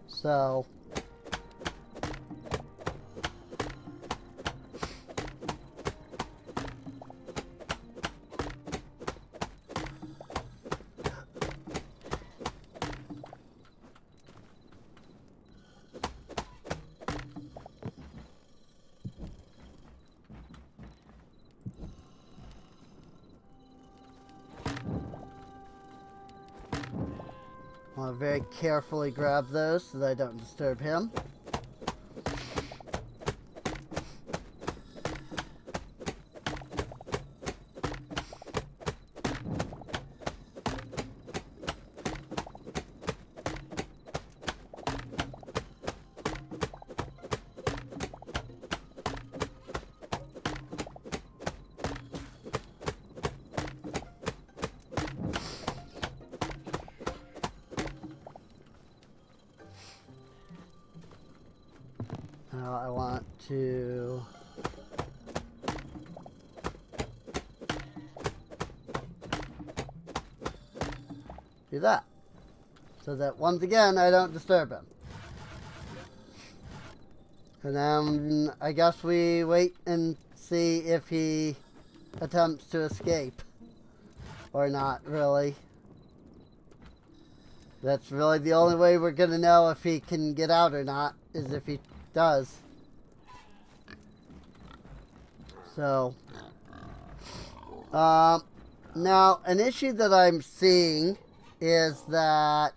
So I want to very carefully grab those so that I don't disturb him. Now I want to do that so that once again I don't disturb him. And then I guess we wait and see if he attempts to escape or not, really. That's really the only way we're gonna know if he can get out or not, is if he does. So now an issue that I'm seeing is that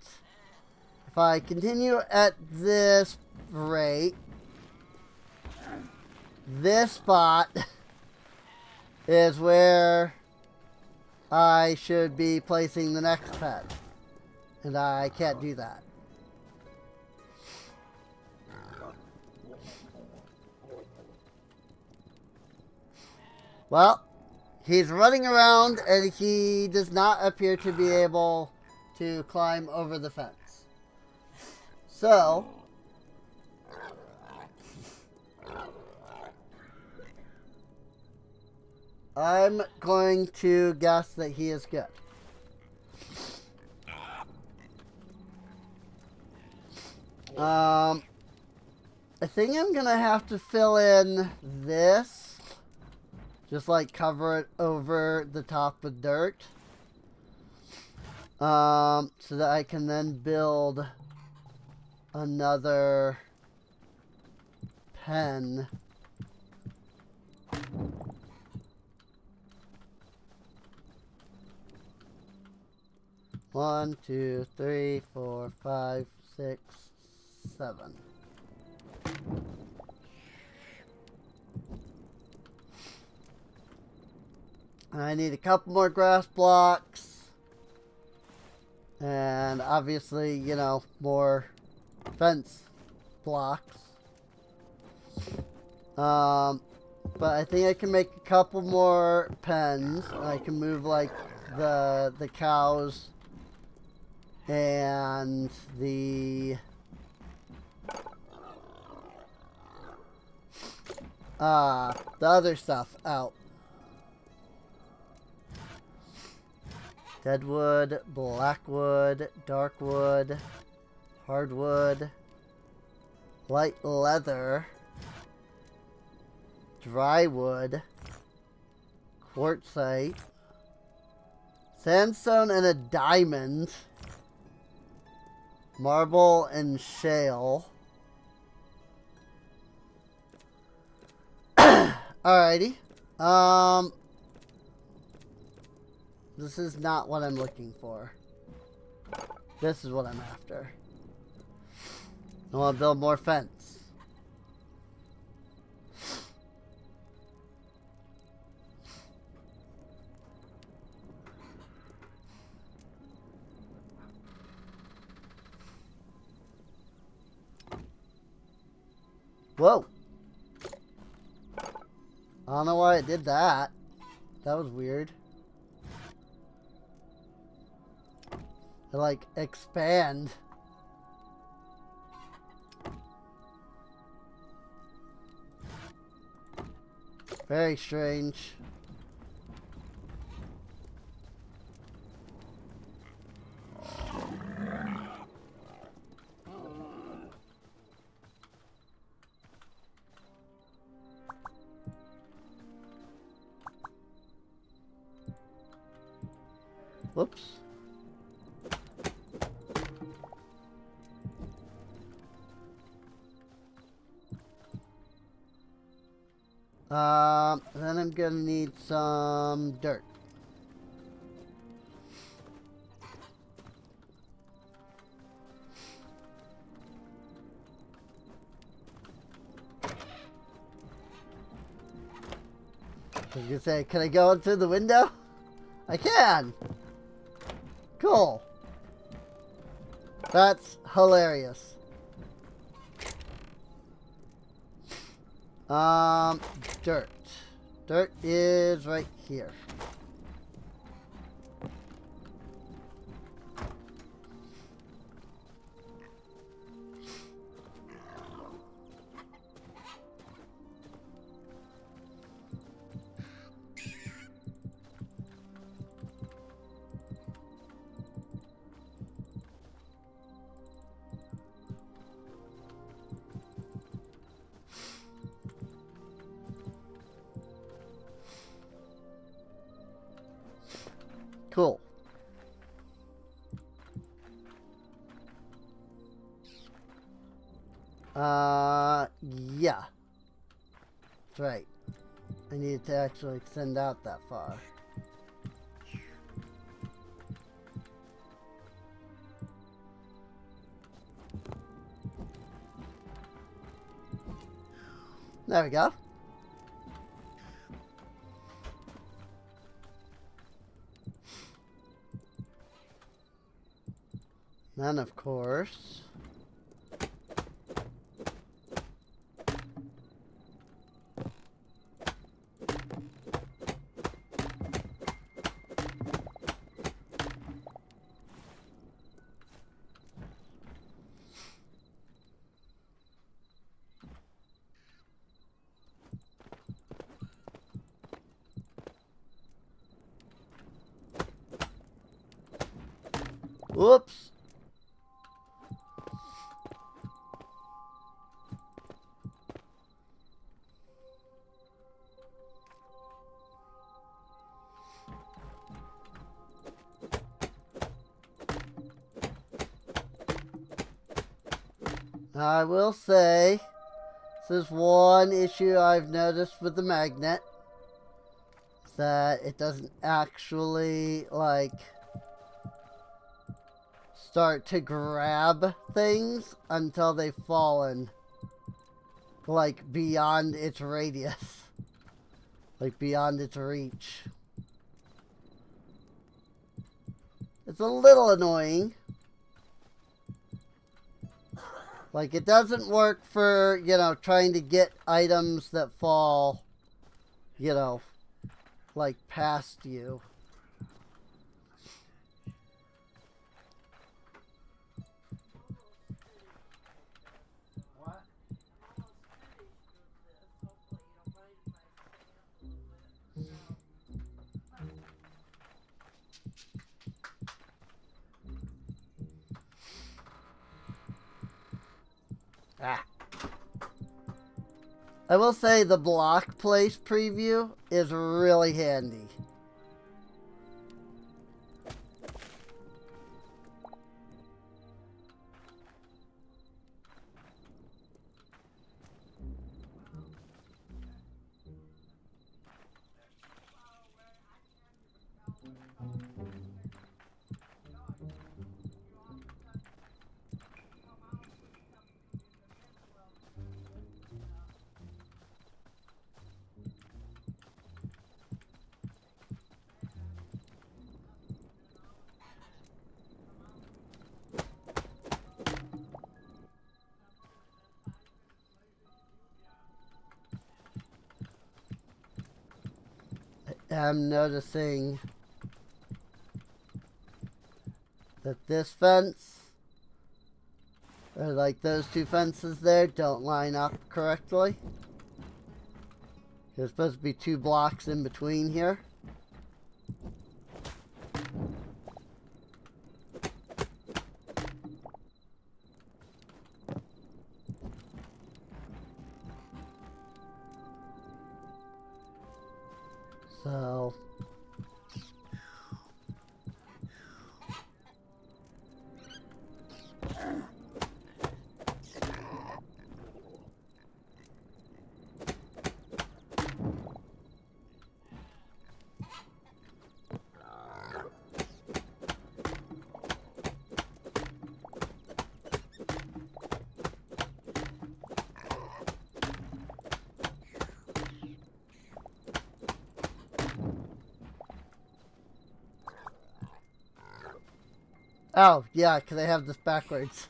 if I continue at this rate, this spot is where I should be placing the next pet, and I can't do that. Well, he's running around and he does not appear to be able to climb over the fence. So, I'm going to guess that he is good. I think I'm going to have to fill in this. Just like cover it over the top with dirt. So that I can then build another pen. One, two, three, 4, 5, 6, 7. I need a couple more grass blocks. And obviously, you know, more fence blocks. But I think I can make a couple more pens. I can move like the cows and the other stuff out. Deadwood, blackwood, darkwood, hardwood, light leather, drywood, quartzite, sandstone and a diamond, marble and shale. Alrighty. This is not what I'm looking for. This is what I'm after. I want to build more fence. Whoa. I don't know why it did that. That was weird. It like expand. Very strange. Whoops. Then I'm gonna need some dirt. I was gonna say, can I go in through the window? I can! Cool. That's hilarious. Dirt. Dirt is right here. Cool. Yeah. That's right. I need to actually extend out that far. There we go. Then, of course, whoops. I will say, this is one issue I've noticed with the magnet, is that it doesn't actually, like, start to grab things until they've fallen, like, beyond its radius, like, beyond its reach. It's a little annoying. Like, it doesn't work for, you know, trying to get items that fall, you know, like, past you. Ah. I will say the block place preview is really handy. am noticing that this fence, or like those two fences there, don't line up correctly. There's supposed to be 2 blocks in between here. So oh, yeah, because I have this backwards.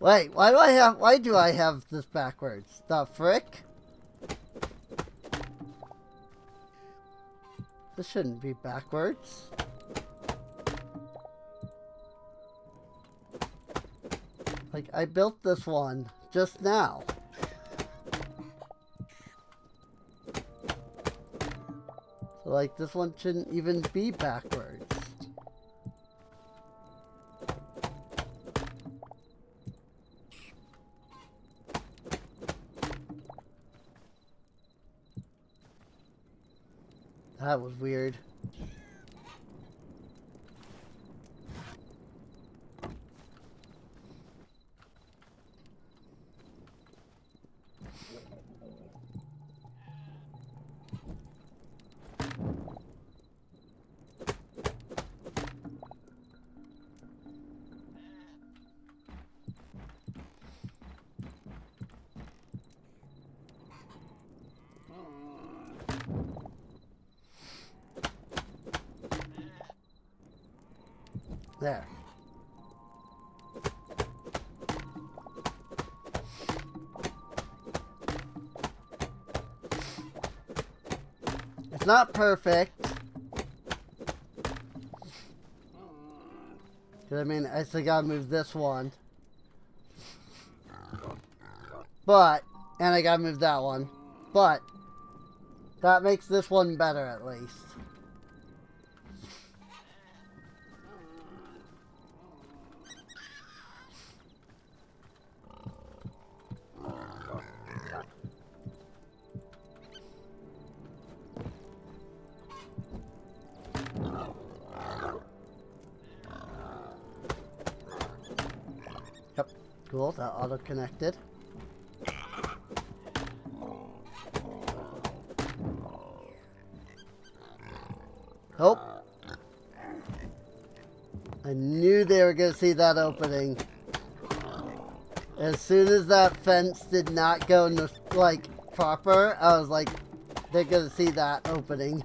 Wait, why do I have this backwards? The frick? This shouldn't be backwards. Like, I built this one just now. So, like, this one shouldn't even be backwards. That was weird. There. It's not perfect. Cause I mean, I still gotta move this one. But, and I gotta move that one. But, that makes this one better at least. Yep, cool, that auto-connected. Oh. I knew they were going to see that opening. As soon as that fence did not go like proper, I was like, they're going to see that opening.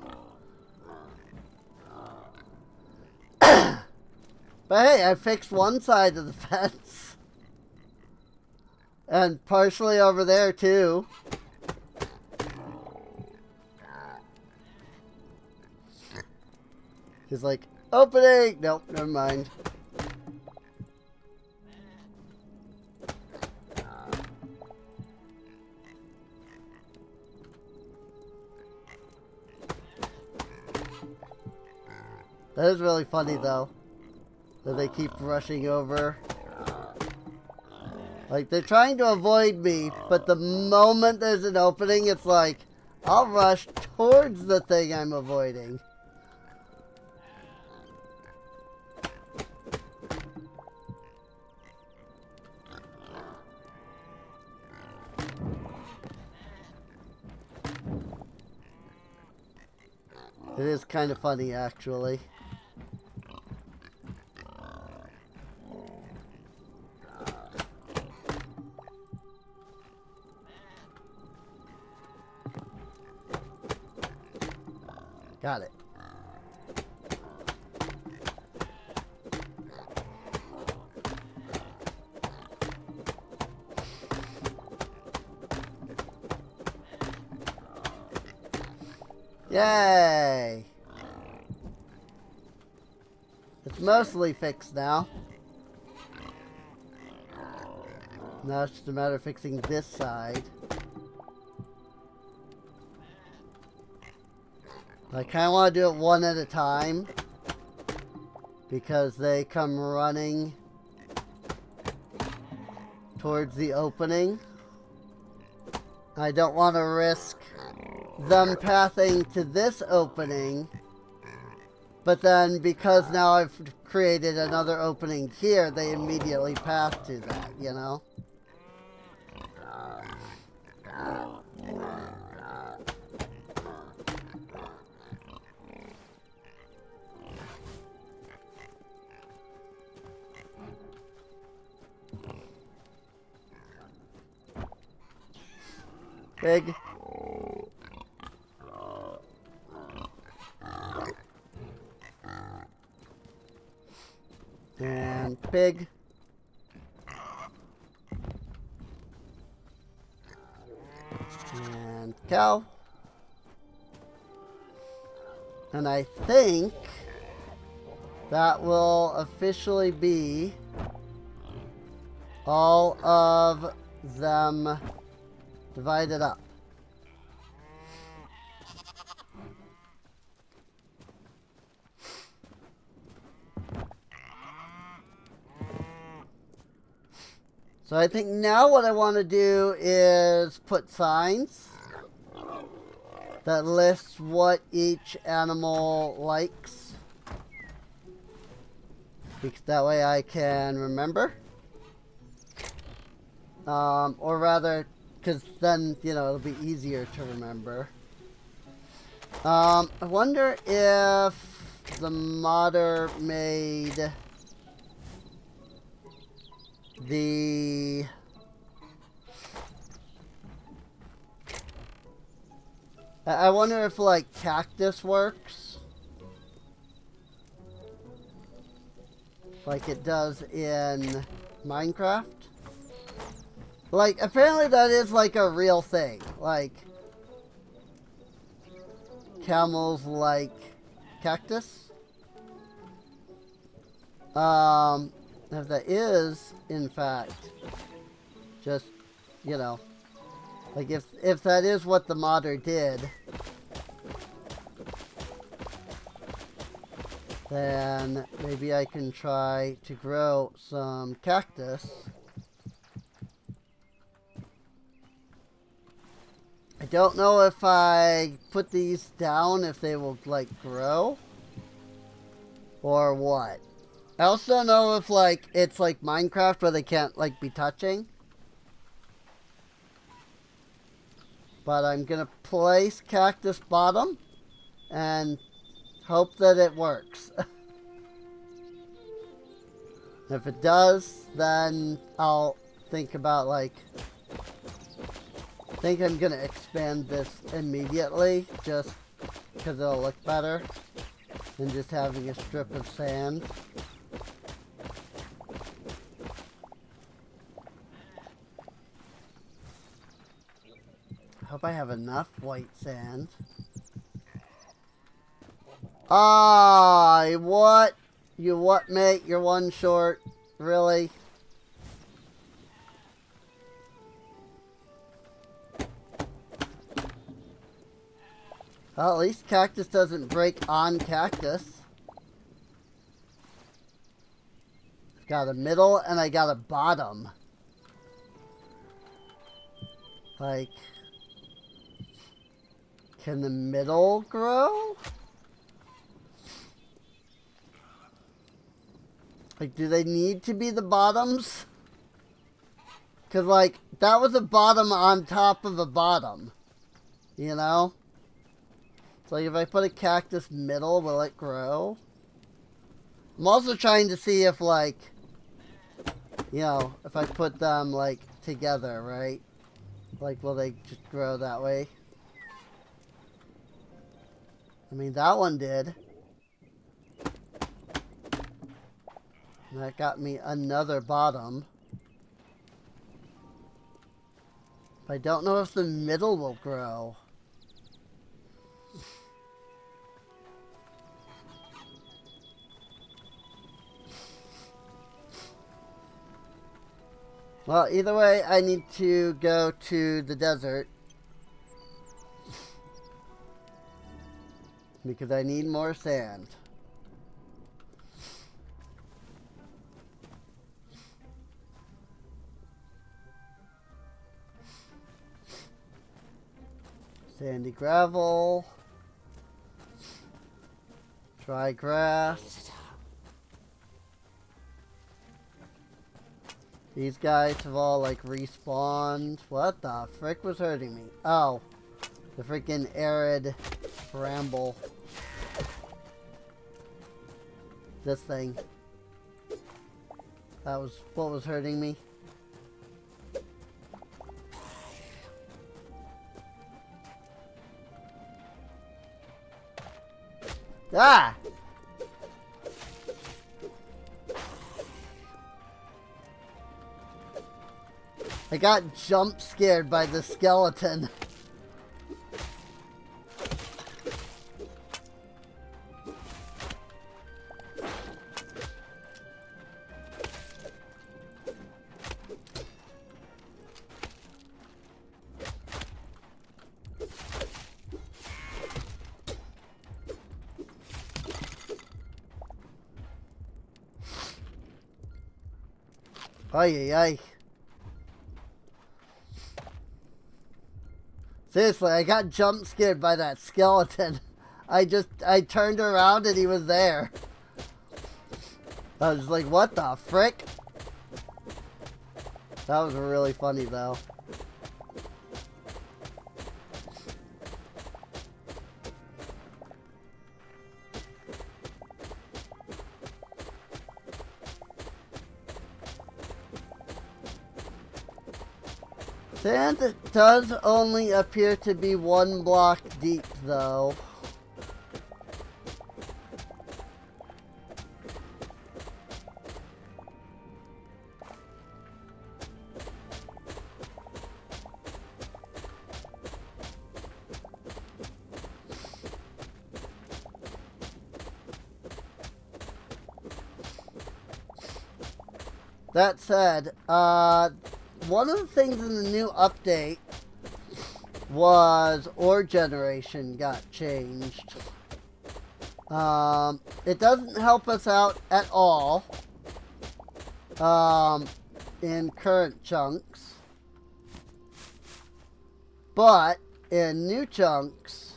But hey, I fixed one side of the fence. And partially over there too. He's like, opening! Nope, never mind. That is really funny though, that they keep rushing over. Like, they're trying to avoid me, but the moment there's an opening, it's like, I'll rush towards the thing I'm avoiding. It is kind of funny, actually. Got it. Yay! It's mostly fixed now. Now it's just a matter of fixing this side. I kind of want to do it one at a time because they come running towards the opening. I don't want to risk them pathing to this opening, but then because now I've created another opening here, they immediately path to that, you know? Big. And pig. And cow. And I think that will officially be all of them divided up. So I think now what I want to do is put signs that lists what each animal likes. Because that way I can remember. Or rather, because then, you know, it'll be easier to remember. I wonder if the modder made the I wonder if like cactus works like it does in Minecraft. Like apparently that is like a real thing. Like camels like cactus. If that is, in fact, just, you know, like if that is what the modder did, then maybe I can try to grow some cactus. I don't know if I put these down if they will, like, grow or what. I also don't know if, like, it's like Minecraft where they can't, like, be touching. But I'm gonna place cactus bottom and hope that it works. If it does, then I'll think about, like, I think I'm gonna expand this immediately just because it'll look better than just having a strip of sand. Hope I have enough white sand. Ah, what? You what, mate? You're one short. Really? Well, at least cactus doesn't break on cactus. I've got a middle and I got a bottom. Like... Can the middle grow? Like, do they need to be the bottoms? Because, like, that was a bottom on top of a bottom. You know? So, like, if I put a cactus middle, will it grow? I'm also trying to see if, like, you know, if I put them, like, together, right? Like, will they just grow that way? I mean, that one did. And that got me another bottom. I don't know if the middle will grow. Well, either way, I need to go to the desert. Because I need more sand. Sandy gravel. Dry grass. These guys have all like respawned. What the frick was hurting me? Oh, the freaking arid bramble. This thing. That was what was hurting me. Ah! I got jump scared by the skeleton. Ay, ay, ay. Seriously, I got jump scared by that skeleton. I turned around and he was there. I was like, what the frick? That was really funny though. Sand does only appear to be 1 block deep, though. That said, one of the things in the new update was ore generation got changed. It doesn't help us out at all in current chunks, but in new chunks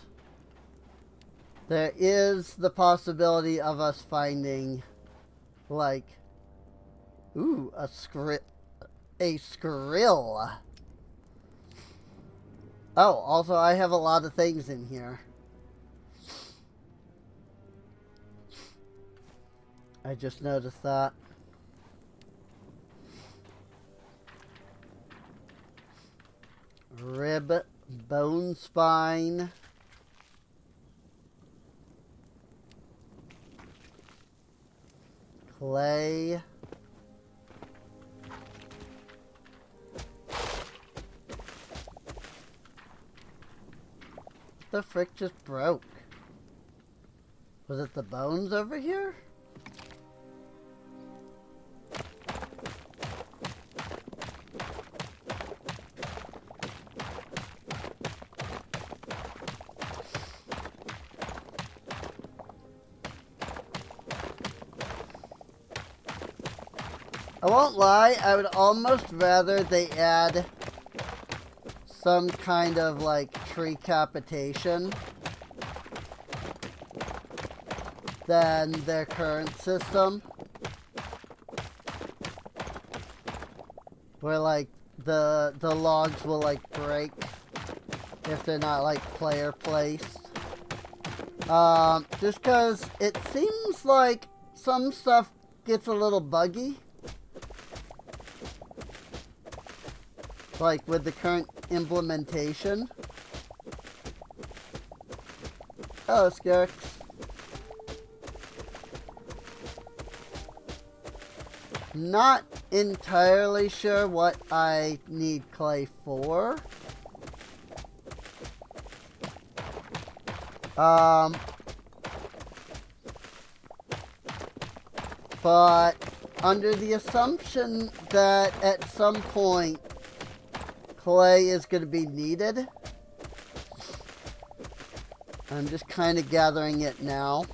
there is the possibility of us finding like a skrill. Oh, also I have a lot of things in here. I just noticed that. Rib, bone spine. Clay. The frick just broke? Was it the bones over here? I won't lie, I would almost rather they add some kind of like tree capitation than their current system, where like the logs will like break if they're not like player placed. Just because it seems like some stuff gets a little buggy, like with the current implementation. Oh, Skirks. Not entirely sure what I need clay for. But under the assumption that at some point clay is going to be needed. I'm just kind of gathering it now.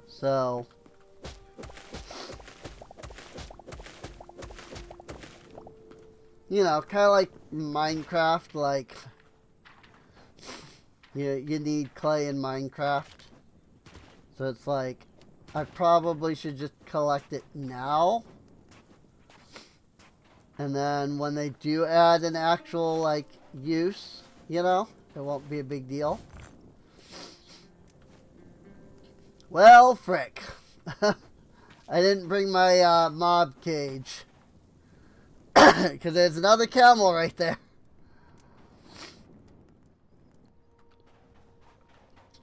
So, you know, kind of like Minecraft, like, you need clay in Minecraft. So it's like, I probably should just collect it now. And then when they do add an actual, like, use, you know, it won't be a big deal. Well, frick. I didn't bring my mob cage. Because there's another camel right there.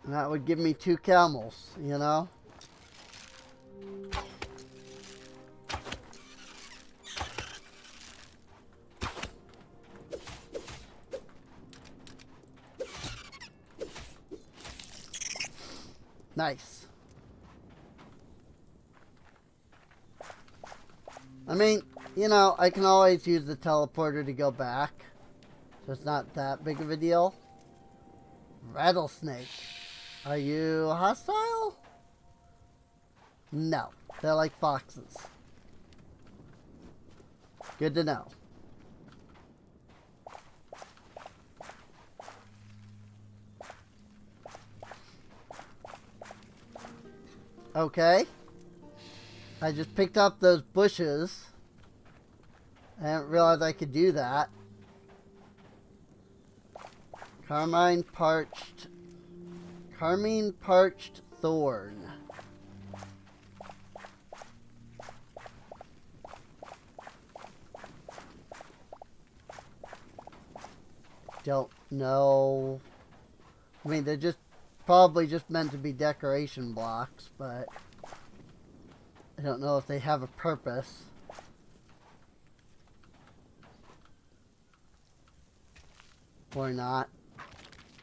And that would give me 2 camels, you know? Nice. I mean, you know, I can always use the teleporter to go back. So it's not that big of a deal. Rattlesnake. Are you hostile? No. They're like foxes. Good to know. Okay. I just picked up those bushes. I didn't realize I could do that. Carmine parched thorn. Don't know. I mean, they're just probably just meant to be decoration blocks, but I don't know if they have a purpose. Or not.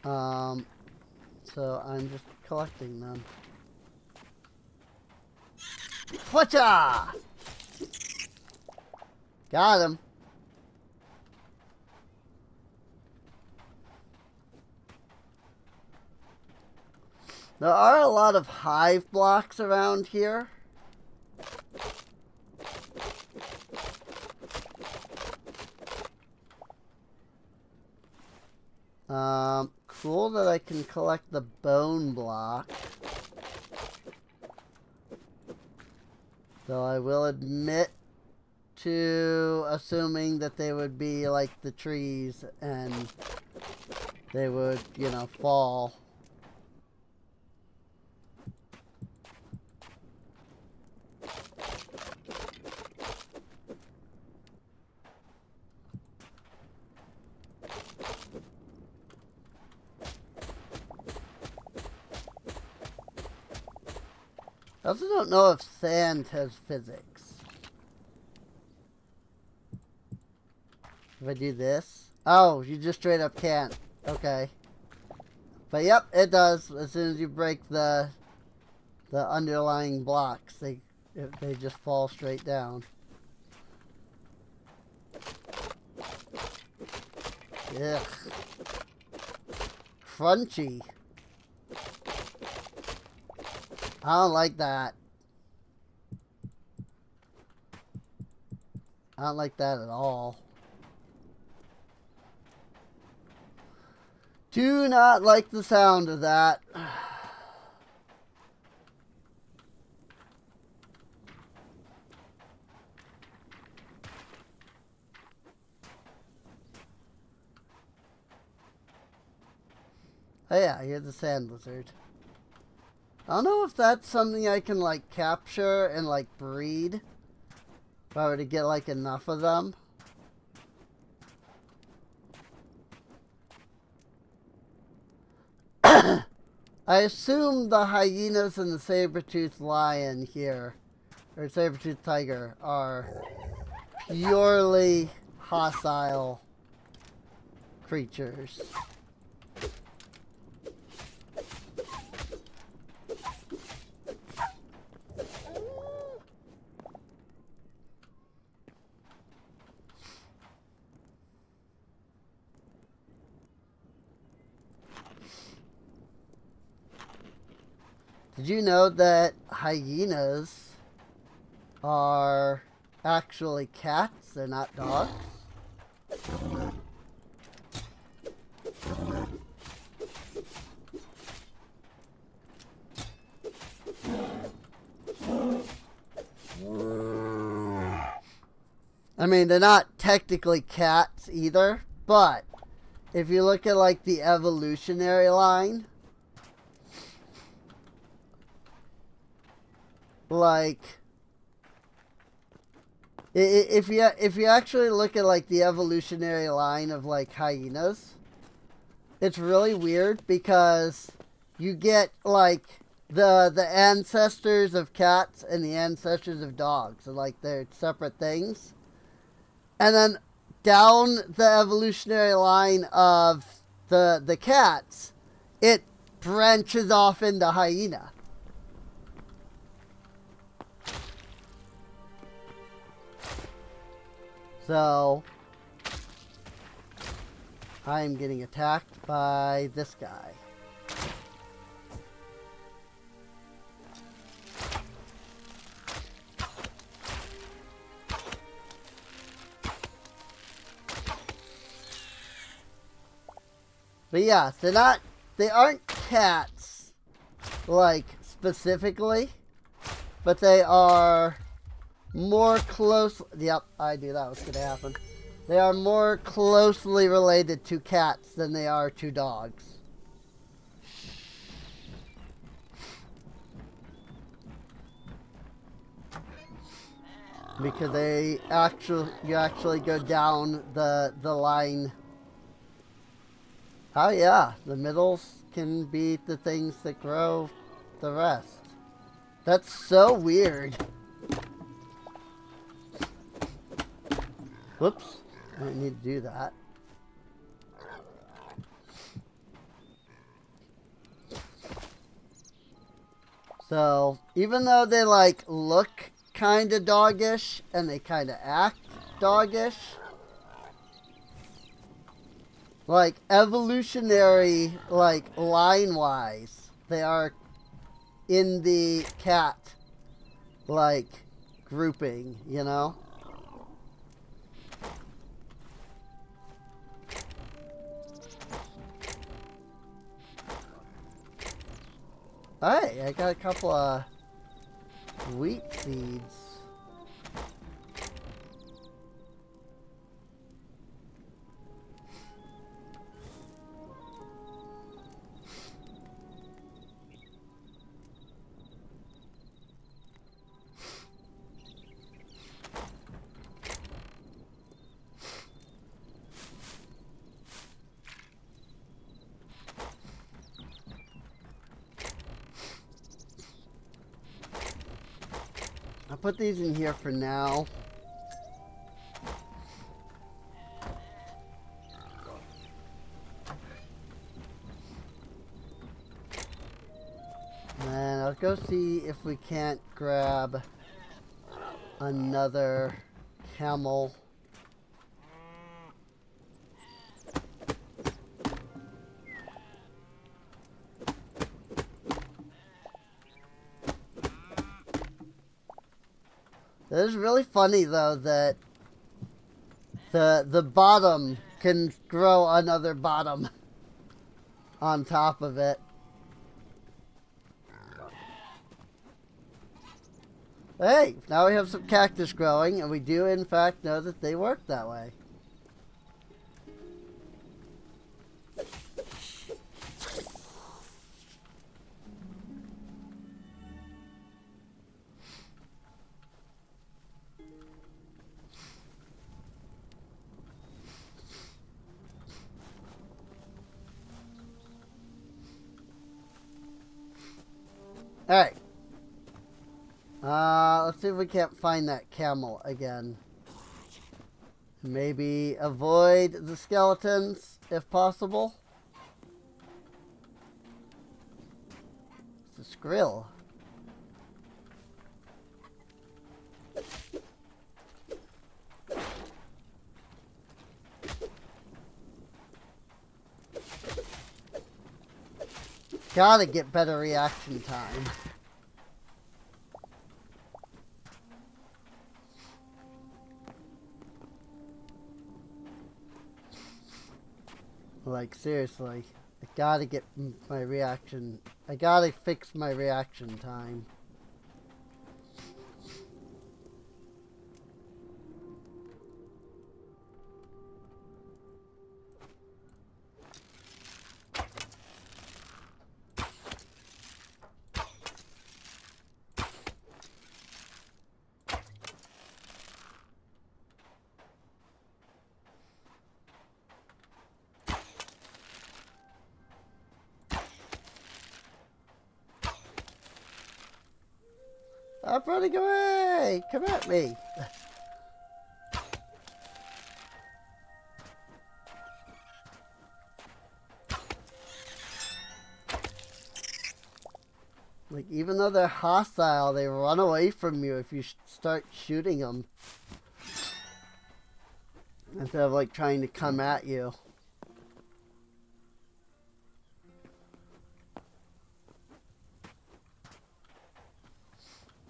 So I'm just collecting them. Whatcha! Got him. There are a lot of hive blocks around here. Cool that I can collect the bone block. Though I will admit to assuming that they would be like the trees and they would, you know, fall. I also don't know if sand has physics. If I do this... Oh, you just straight up can't. Okay. But yep, it does. As soon as you break the underlying blocks, they just fall straight down. Ugh. Crunchy. I don't like that. I don't like that at all. Do not like the sound of that. Oh yeah, here's the sand lizard. I don't know if that's something I can like capture and like breed. If I were to get like enough of them. I assume the hyenas and the saber-toothed lion here, or saber-toothed tiger, are purely hostile creatures. Did you know that hyenas are actually cats? They're not dogs. I mean, they're not technically cats either, but if you look at like the evolutionary line, like if you actually look at like the evolutionary line of like hyenas, it's really weird because you get like the ancestors of cats and the ancestors of dogs, and like they're separate things. And then down the evolutionary line of the cats, it branches off into hyena. So I'm getting attacked by this guy. But yeah, they aren't cats, like, specifically, but they are more close, yep, I knew that was going to happen. They are more closely related to cats than they are to dogs. Because you actually go down the line. Oh yeah, the middles can be the things that grow the rest. That's so weird. Whoops, I didn't need to do that. So, even though they like look kind of doggish and they kind of act doggish, like evolutionary, like line-wise, they are in the cat, like, grouping, you know? Hey, I got a couple of wheat seeds. I'll put these in here for now. And I'll go see if we can't grab another camel. It is really funny though that the bottom can grow another bottom on top of it. Hey, now we have some cactus growing, and we do in fact know that they work that way. Alright. Let's see if we can't find that camel again. Maybe avoid the skeletons, if possible. It's a skrill. Gotta get better reaction time. Like, seriously. I gotta get my reaction. I gotta fix my reaction time. I'm running away! Come at me! Like, even though they're hostile, they run away from you if you start shooting them. Instead of, like, trying to come at you.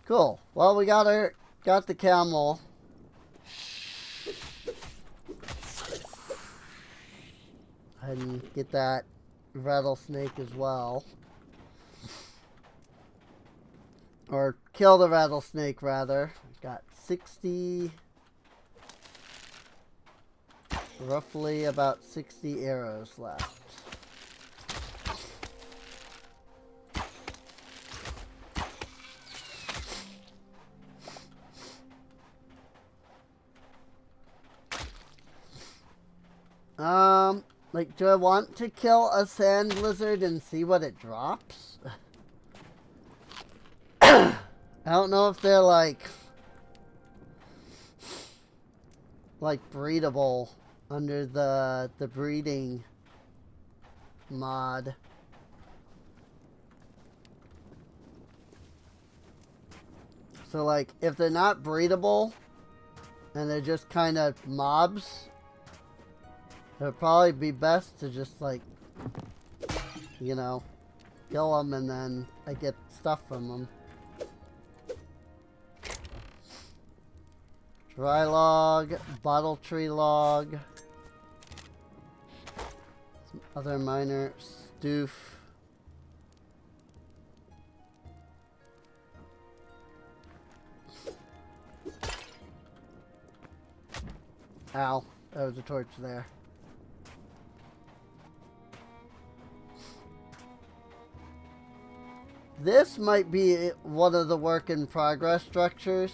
Cool. Well, we got the camel. And get that rattlesnake as well. Or kill the rattlesnake, rather. Got 60... roughly about 60 arrows left. Like, do I want to kill a sand lizard and see what it drops? I don't know if they're like breedable under the breeding mod. So like, if they're not breedable and they're just kind of mobs, it would probably be best to just, like, you know, kill them and then I get stuff from them. Dry log, bottle tree log, some other minor stoof. Ow, there was a torch there. This might be one of the work in progress structures.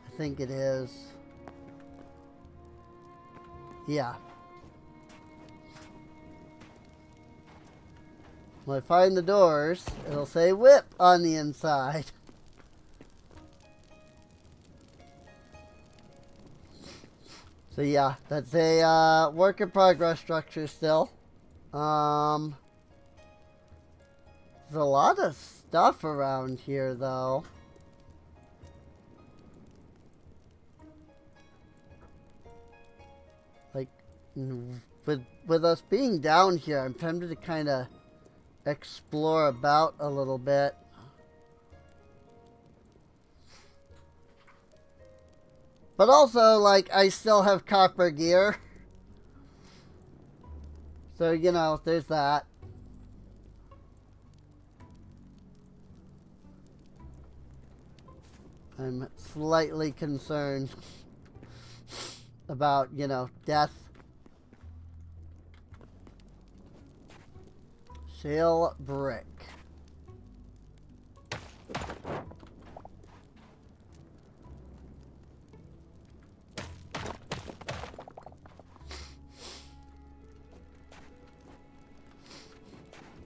I think it is. Yeah. When I find the doors, it'll say whip on the inside. So yeah, that's a work in progress structure still. There's a lot of stuff around here, though. Like, with us being down here, I'm tempted to kind of explore about a little bit. But also, like, I still have copper gear. So, you know, there's that. I'm slightly concerned about, you know, death. Shale brick.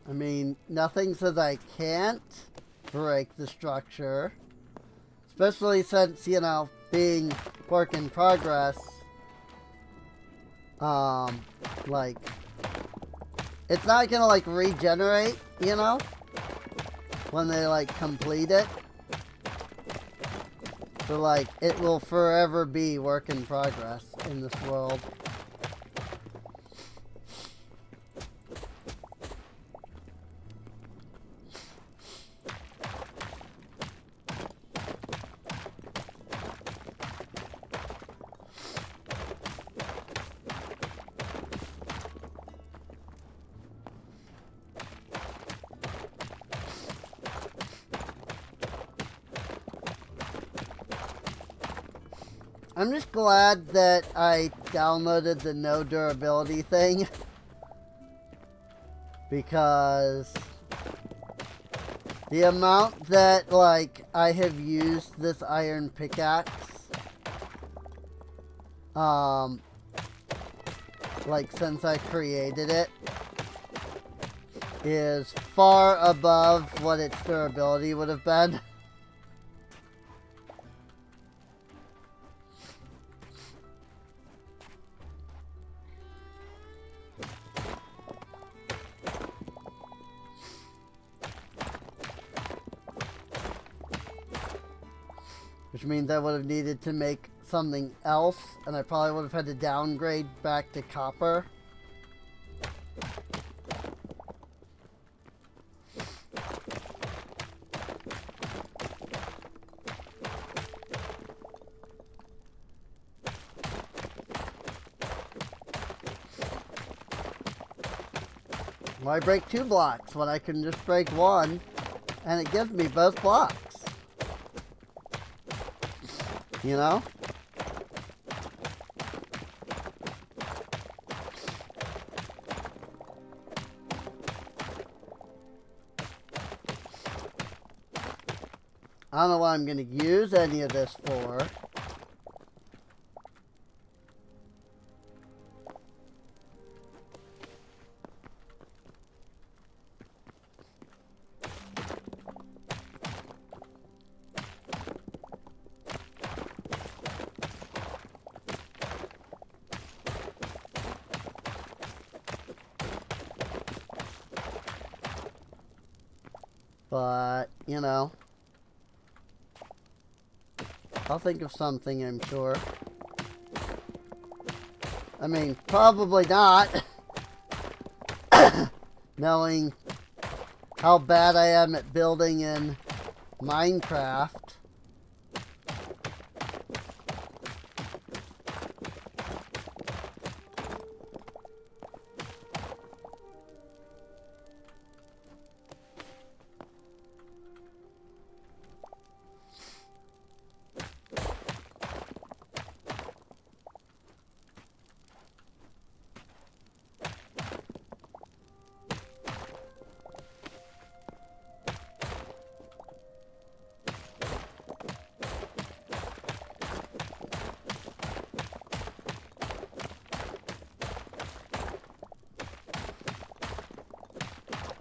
I mean, nothing says I can't break the structure. Especially since, you know, being work in progress, like, it's not gonna, like, regenerate, you know, when they, like, complete it. So, like, it will forever be work in progress in this world. I'm just glad that I downloaded the no durability thing. Because the amount that, like, I have used this iron pickaxe, like, since I created it, is far above what its durability would have been. Which means I would have needed to make something else, and I probably would have had to downgrade back to copper. Why break 2 blocks when I can just break 1 and it gives me both blocks? You know? I don't know what I'm going to use any of this for. But, you know, I'll think of something, I'm sure. I mean, probably not. Knowing how bad I am at building in Minecraft.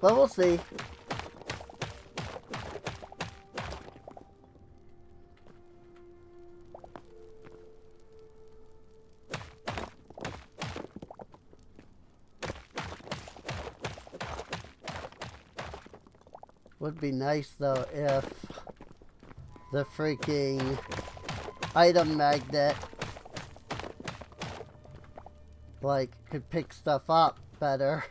But we'll see. Would be nice though if the freaking item magnet like could pick stuff up better.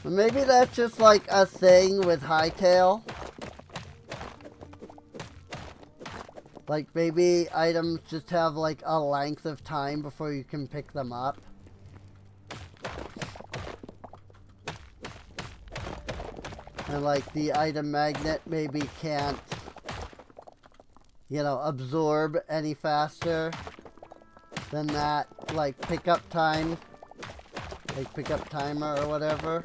Maybe that's just like a thing with Hytale. Like maybe items just have like a length of time before you can pick them up. And like the item magnet maybe can't, you know, absorb any faster than that like pickup time. Like pickup timer or whatever.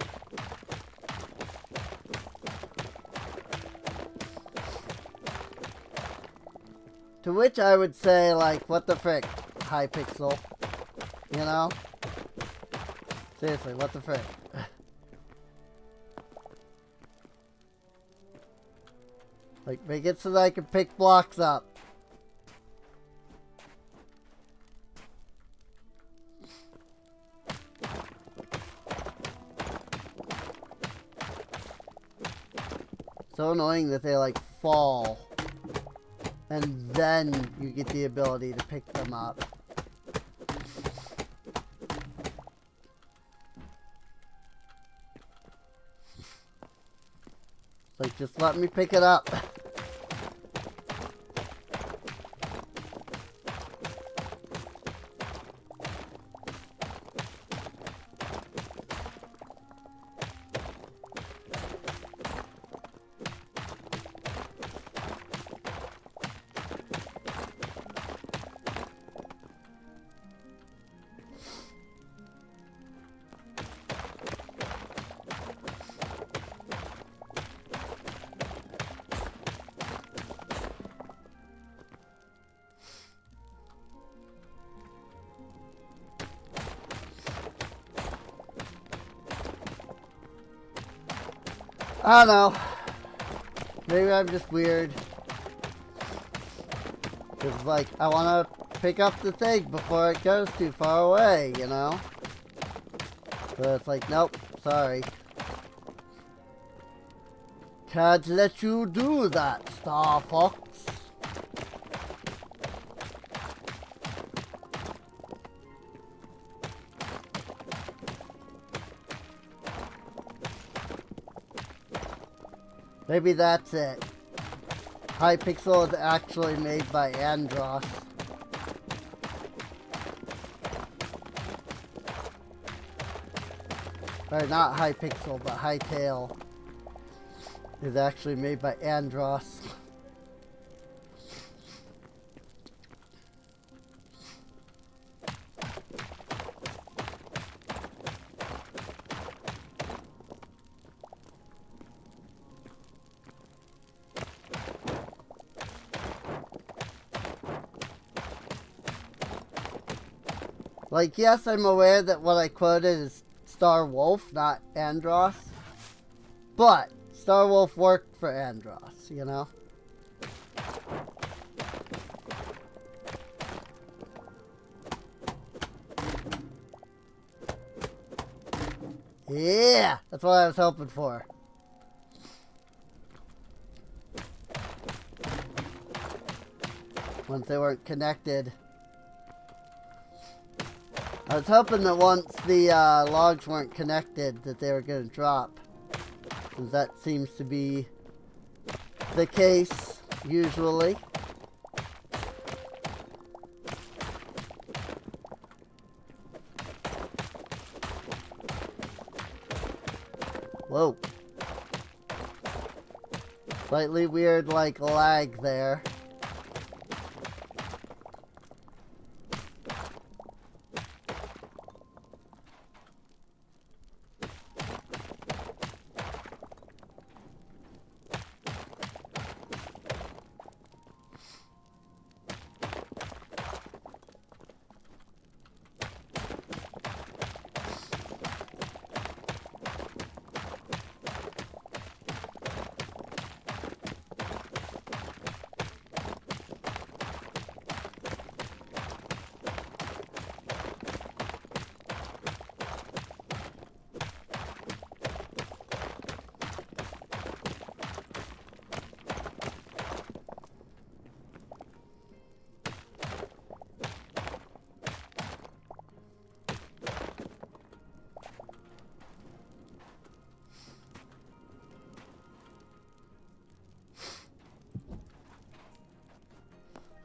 To which I would say, like, what the frick, Hypixel, you know? Seriously, what the frick? Like, make it so that I can pick blocks up. So annoying that they, like, fall. And then you get the ability to pick them up. Like, just let me pick it up. I don't know. Maybe I'm just weird. It's like, I want to pick up the thing before it goes too far away, you know? But it's like, nope, sorry. Can't let you do that, Star Fox. Maybe that's it. Hypixel is actually made by Andros. Or not Hypixel, but Hytale is actually made by Andros. Like, yes, I'm aware that what I quoted is Star Wolf, not Andros. But Star Wolf worked for Andros, you know? Yeah, that's what I was hoping for. Once they weren't connected. I was hoping that once the logs weren't connected that they were going to drop. Because that seems to be the case, usually. Whoa. Slightly weird, like, lag there.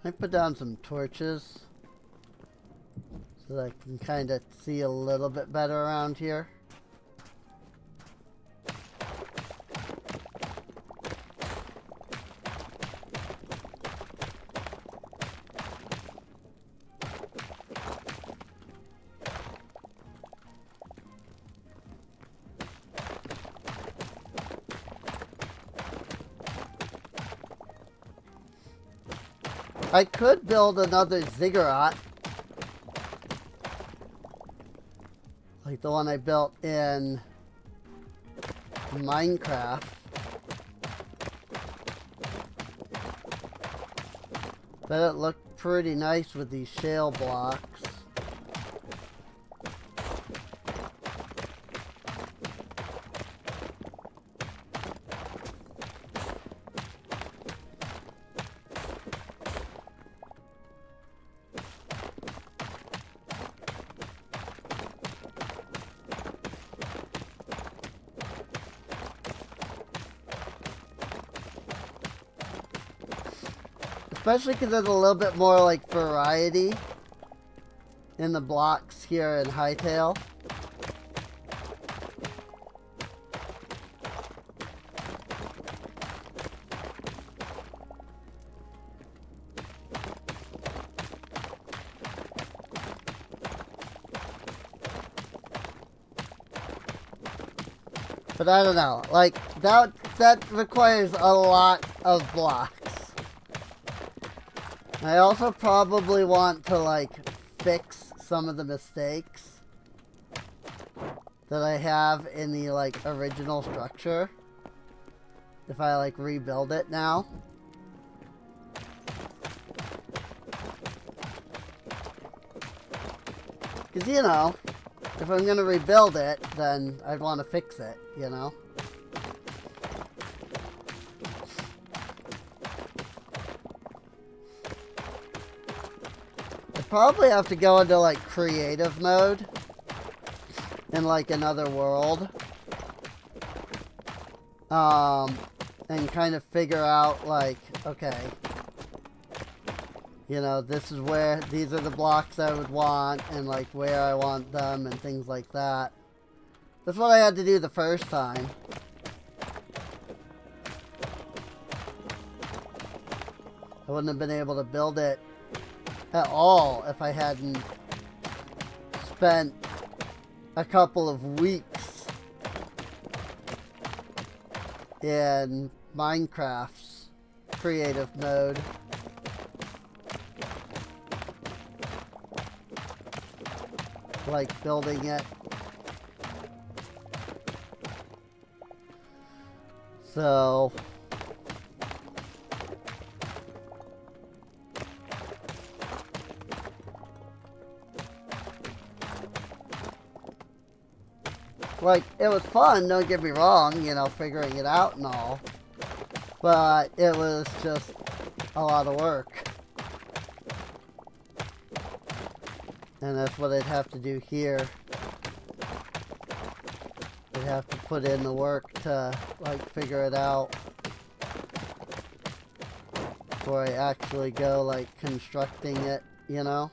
I put down some torches so that I can kind of see a little bit better around here. I could build another ziggurat, like the one I built in Minecraft. Bet it looked pretty nice with these shale blocks. Especially because there's a little bit more like variety in the blocks here in Hytale. But I don't know, like that requires a lot of blocks. I also probably want to like fix some of the mistakes that I have in the like original structure. if I like rebuild it now. Because, you know, if I'm going to rebuild it, then I'd want to fix it, you know? I probably have to go into, like, creative mode in, like, another world. And kind of figure out, like, okay, you know, this is where, these are the blocks I would want, and, like, where I want them, and things like that. That's what I had to do the first time. I wouldn't have been able to build it at all if I hadn't spent a couple of weeks in Minecraft's creative mode. Like building it. So like, it was fun, don't get me wrong, you know, figuring it out and all. But it was just a lot of work. And that's what I'd have to do here. I'd have to put in the work to, like, figure it out before I actually go, like, constructing it, you know?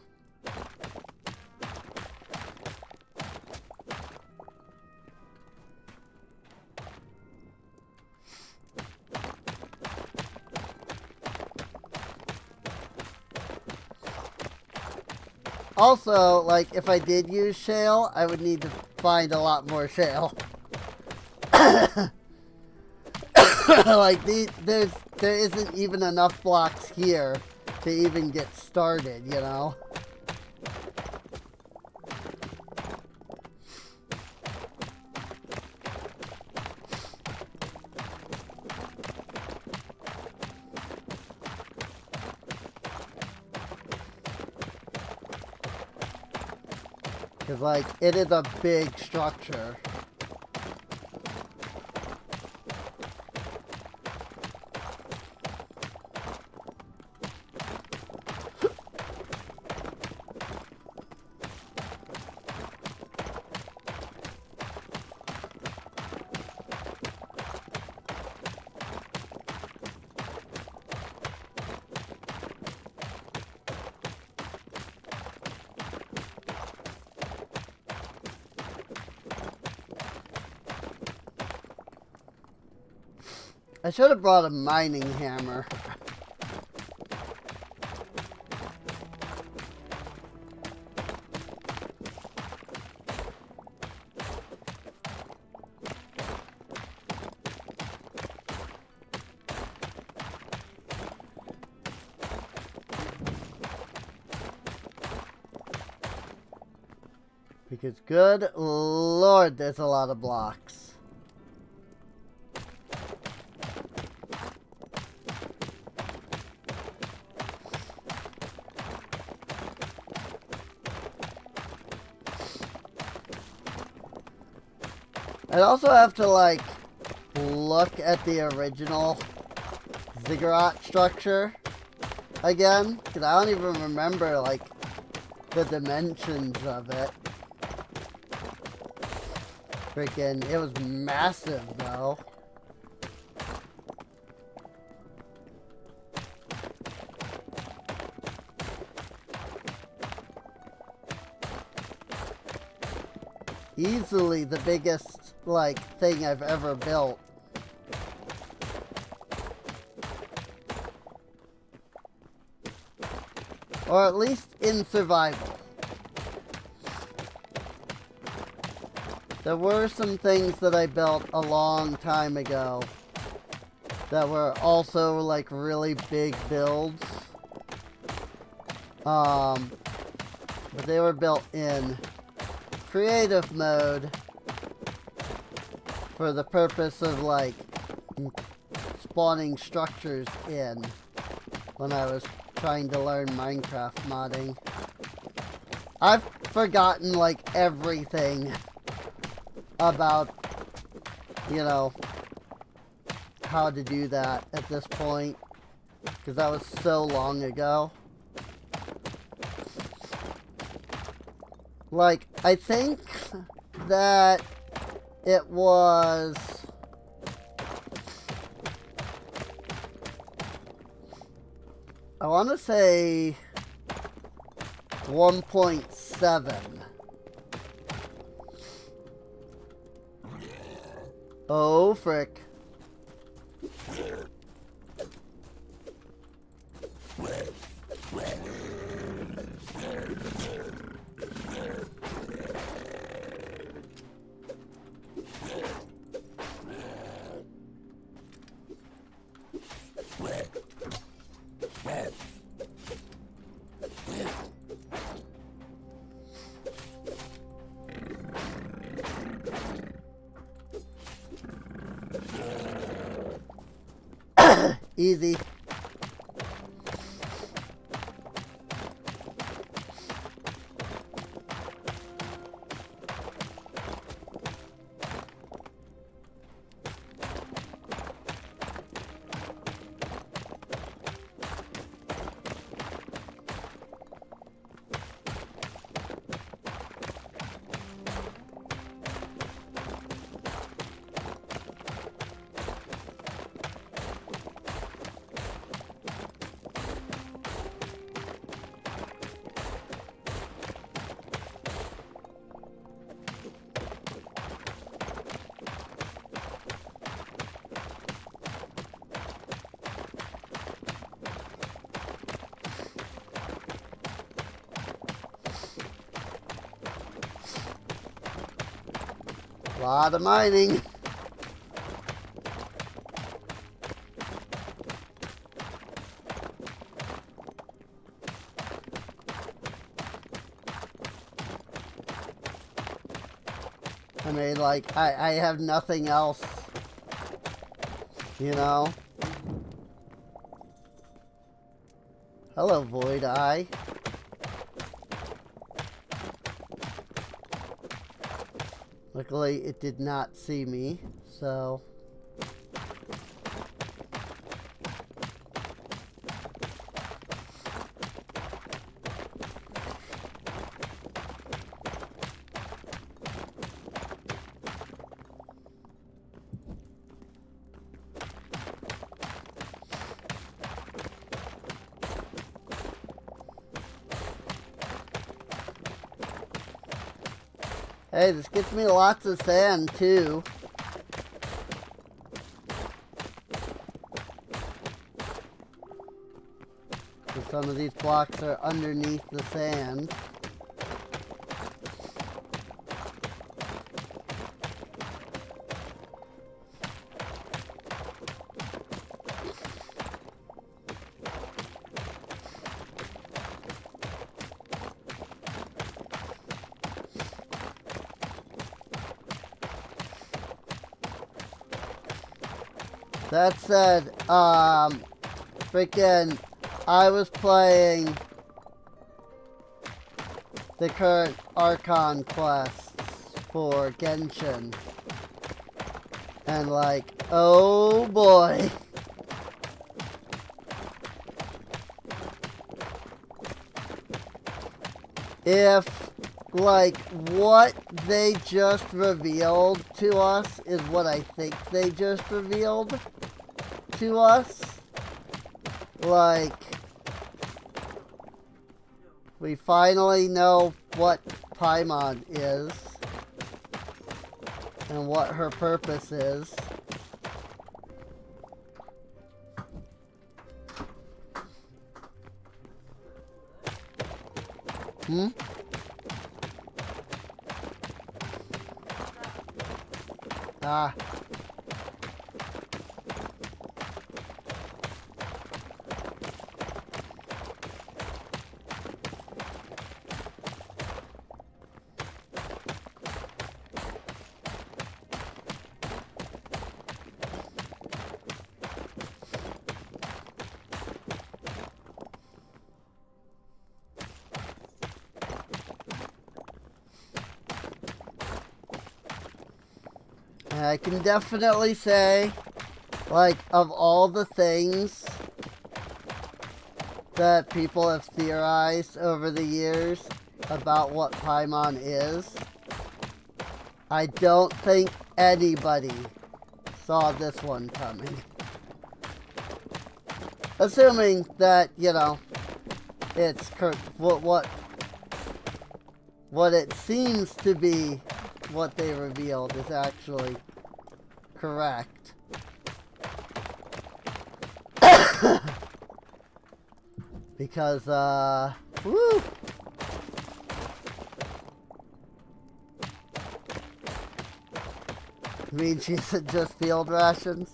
Also, like, if I did use shale, I would need to find a lot more shale. Like, there isn't even enough blocks here to even get started, you know? Because, like, it is a big structure. I should have brought a mining hammer. Because good Lord, there's a lot of blocks. I'd also have to, like, look at the original ziggurat structure again, because I don't even remember, like, the dimensions of it. Freaking, it was massive, though. Easily the biggest, like, thing I've ever built. Or at least in survival. There were some things that I built a long time ago that were also, like, really big builds. But they were built in creative mode for the purpose of, like, spawning structures in when I was trying to learn Minecraft modding. I've forgotten like everything about, you know, how to do that at this point, because that was so long ago. Like, I think that it was... I want to say 1.7. Oh, frick. Easy. Lot of mining. I mean, like, I have nothing else, you know? Hello, Void Eye. Luckily, it did not see me, so... Hey, this gets me lots of sand, too. So some of these blocks are underneath the sand. That said, freaking, I was playing the current Archon quests for Genshin. And like, oh boy. If, like, what they just revealed to us is what I think they just revealed to us, like, we finally know what Paimon is and what her purpose is. Ah. And I can definitely say, like, of all the things that people have theorized over the years about what Paimon is, I don't think anybody saw this one coming. Assuming that, you know, it's what it seems to be what they revealed is actually correct. Because, woo! You mean she isn't just field rations?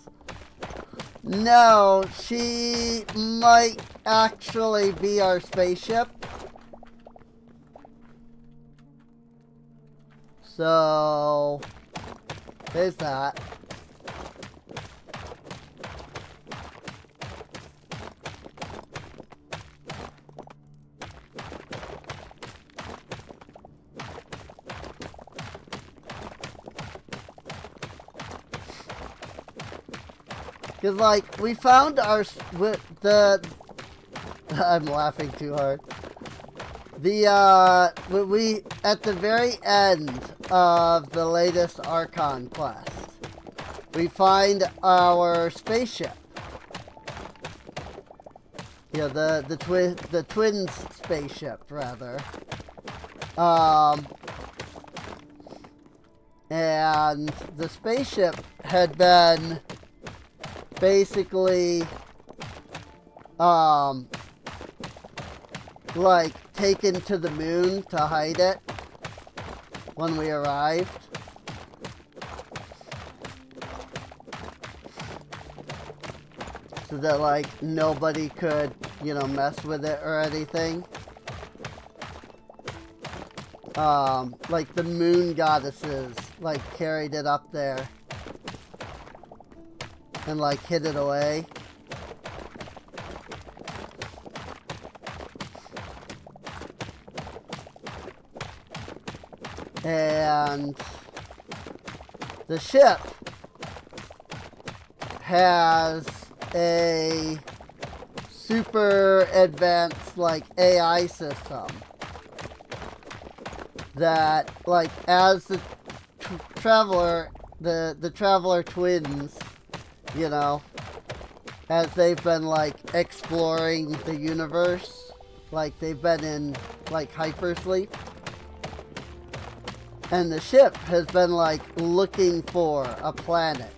No, she might actually be our spaceship. So, there's that. Because, like, we found our, I'm laughing too hard. We, at the very end of the latest Archon quest, we find our spaceship. Yeah, the twins spaceship, rather. And the spaceship had been basically, like, taken to the moon to hide it when we arrived. So that, like, nobody could, you know, mess with it or anything. Like, the moon goddesses, like, carried it up there and, like, hid it away. And the ship has a super advanced, like, AI system that, like, as the traveler, the traveler twins, you know, as they've been, like, exploring the universe, like, they've been in, like, hypersleep. And the ship has been, like, looking for a planet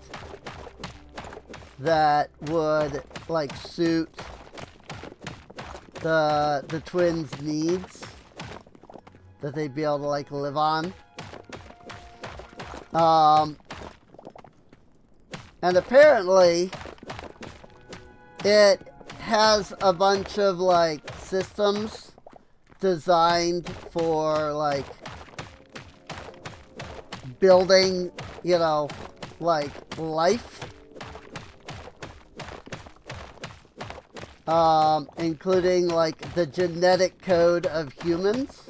that would, like, suit the twins' needs, that they'd be able to, like, live on. And apparently it has a bunch of, like, systems designed for, like, building, you know, like, life. Including, like, the genetic code of humans.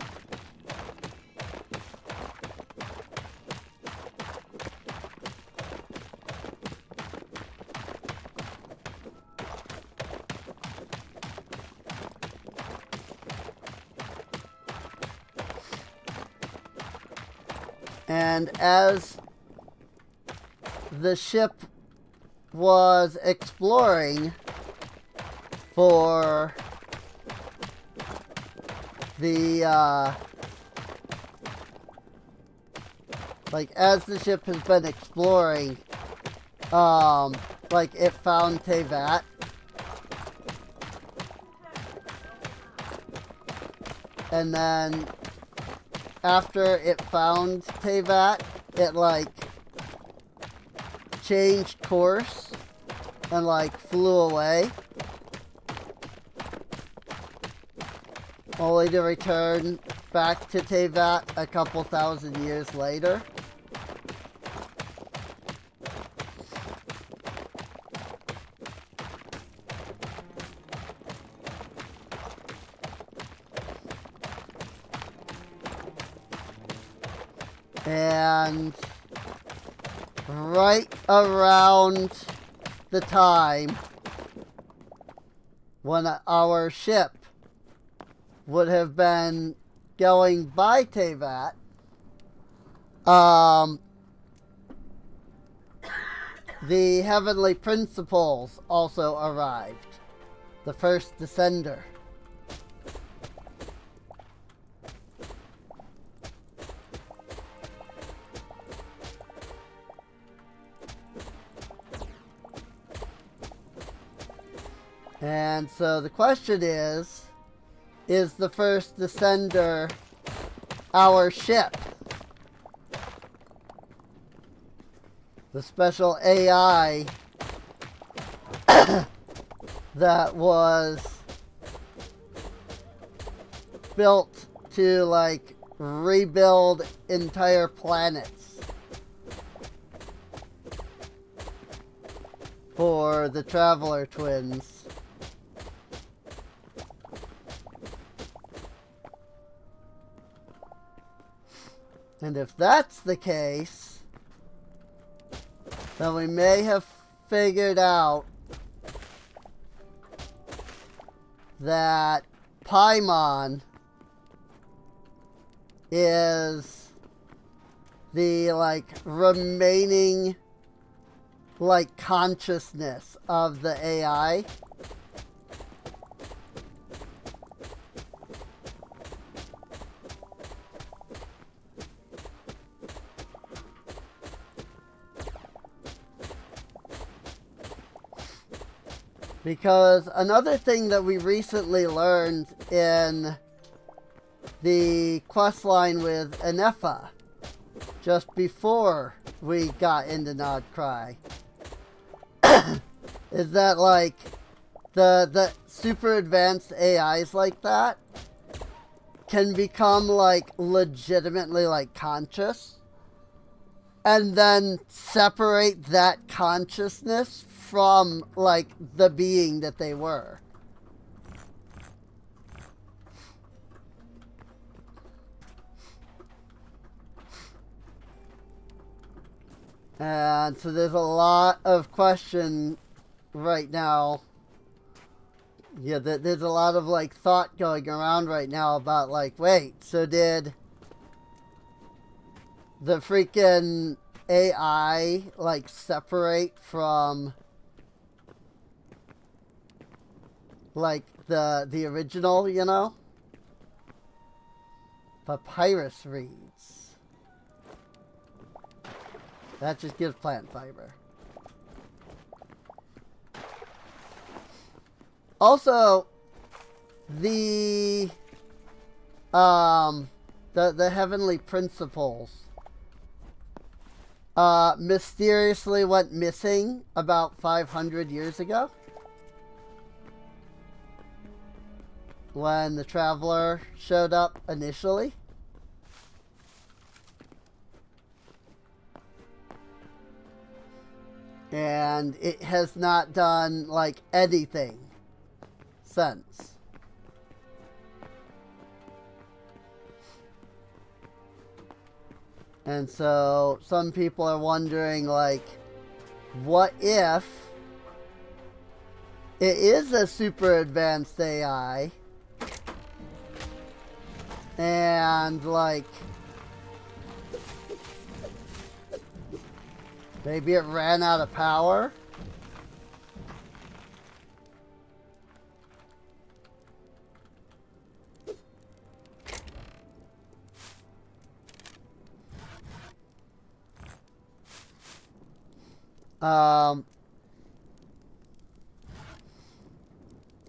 And as the ship was exploring for the, like, as the ship has been exploring, like, it found Tevat. And then after it found Tevat, it, like, changed course and, like, flew away, only to return back to Tevat a couple thousand years later. And right around the time when our ship would have been going by Tevat, the heavenly principles also arrived. The first descender. And so the question is the first descender our ship? The special AI that was built to, like, rebuild entire planets for the Traveler twins. And if that's the case, then we may have figured out that Paimon is the, like, remaining, like, consciousness of the AI. Because another thing that we recently learned in the quest line with Anefa, just before we got into Nodcry, is that, like, the super advanced AIs like that can become, like, legitimately, like, conscious, and then separate that consciousness from, like, the being that they were. And so there's a lot of question right now. Yeah, there's a lot of, like, thought going around right now about, like, wait, so did the freaking AI, like, separate from, like, the original, you know? Papyrus reeds. That just gives plant fiber. Also, the heavenly principles mysteriously went missing about 500 years ago, when the Traveler showed up initially. And it has not done, like, anything since. And so some people are wondering, like, what if it is a super advanced AI and, like, maybe it ran out of power?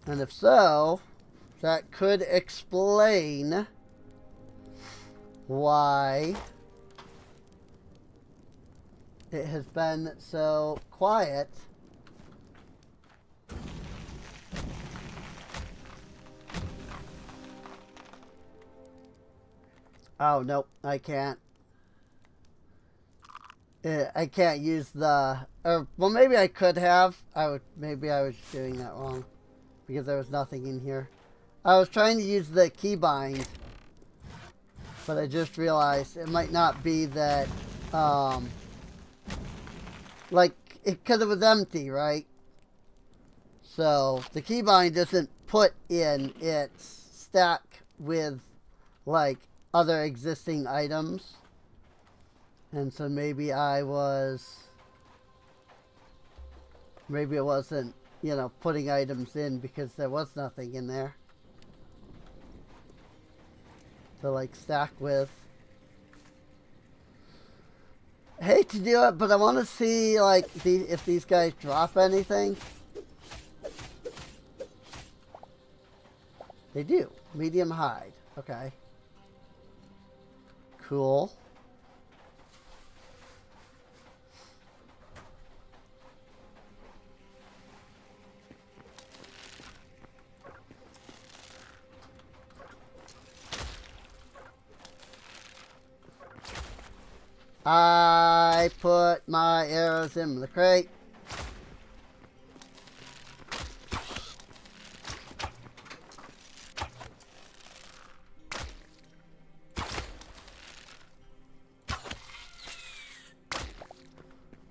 And if so, that could explain why it has been so quiet Oh, nope, I can't. I can't use the... well, maybe I could have. Maybe I was doing that wrong. Because there was nothing in here. I was trying to use the keybind. But I just realized it might not be that... like, because it was empty, right? So the keybind isn't put in, it's stacked with like other existing items. And so maybe I wasn't, you know, putting items in because there was nothing in there to like stack with. I hate to do it, but I want to see like if these guys drop anything. They do. Medium hide. Okay. Cool. I put my arrows in the crate.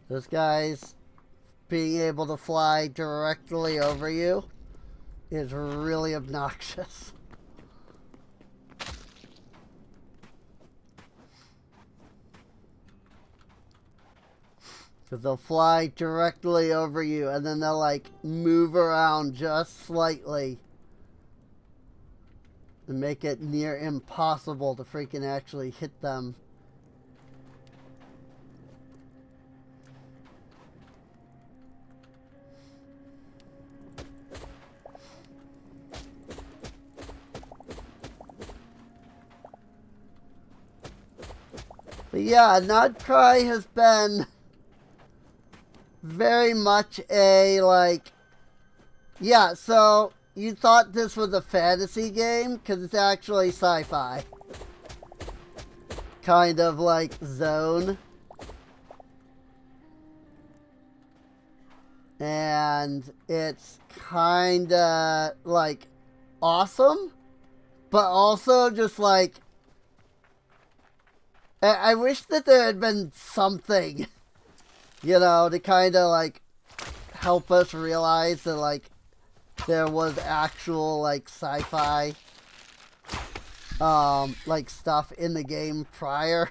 Those guys being able to fly directly over you is really obnoxious. Because they'll fly directly over you and then they'll like move around just slightly and make it near impossible to freaking actually hit them. But yeah, Nodcry has been very much a, like, yeah, so you thought this was a fantasy game because it's actually sci-fi. Kind of like zone. And it's kind of, like, awesome, but also just, like, I wish that there had been something, you know, to kind of, like, help us realize that, like, there was actual, like, sci-fi, like, stuff in the game prior.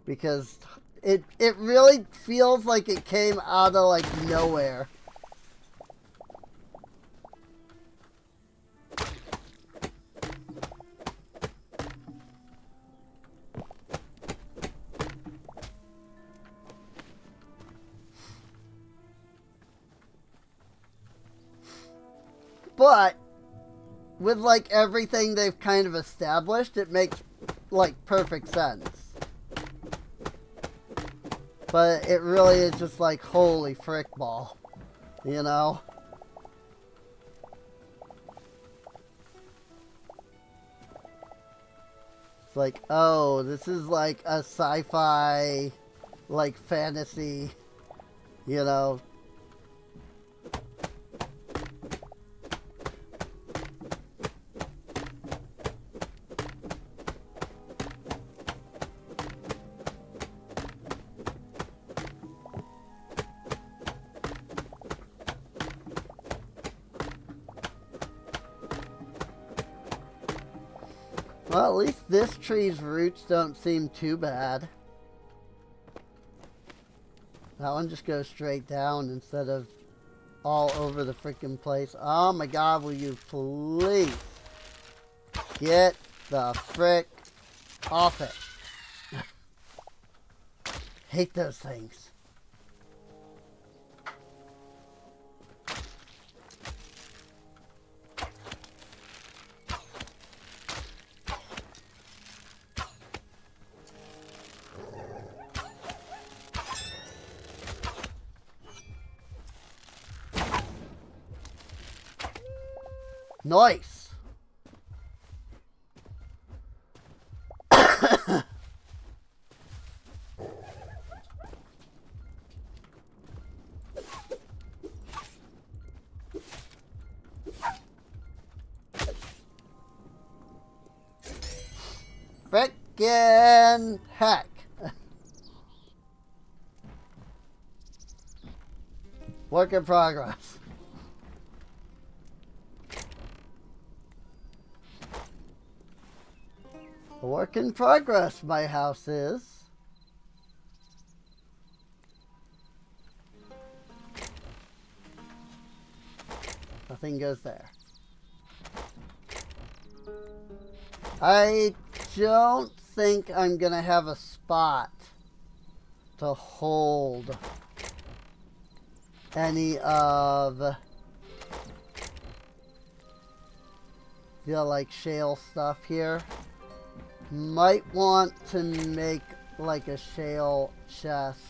Because it really feels like it came out of, like, nowhere. But with like everything they've kind of established, it makes like perfect sense. But it really is just like, holy frick ball, you know? It's like, oh, this is like a sci-fi, like fantasy, you know? Well, at least this tree's roots don't seem too bad. That one just goes straight down instead of all over the freaking place. Oh my god, will you please get the frick off it. Hate those things. Nice. Frickin' heck. Work in progress. A work in progress, my house is. Nothing goes there. I don't think I'm gonna have a spot to hold any of the like shale stuff here. Might want to make like a shale chest.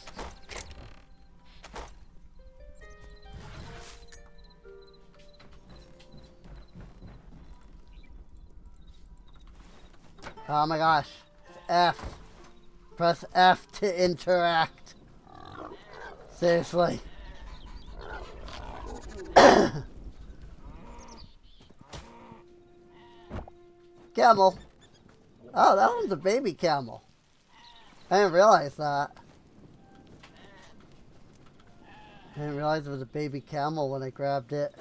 Oh my gosh. F. Press F to interact. Seriously. Camel. Oh, that one's a baby camel. I didn't realize that. I didn't realize it was a baby camel when I grabbed it.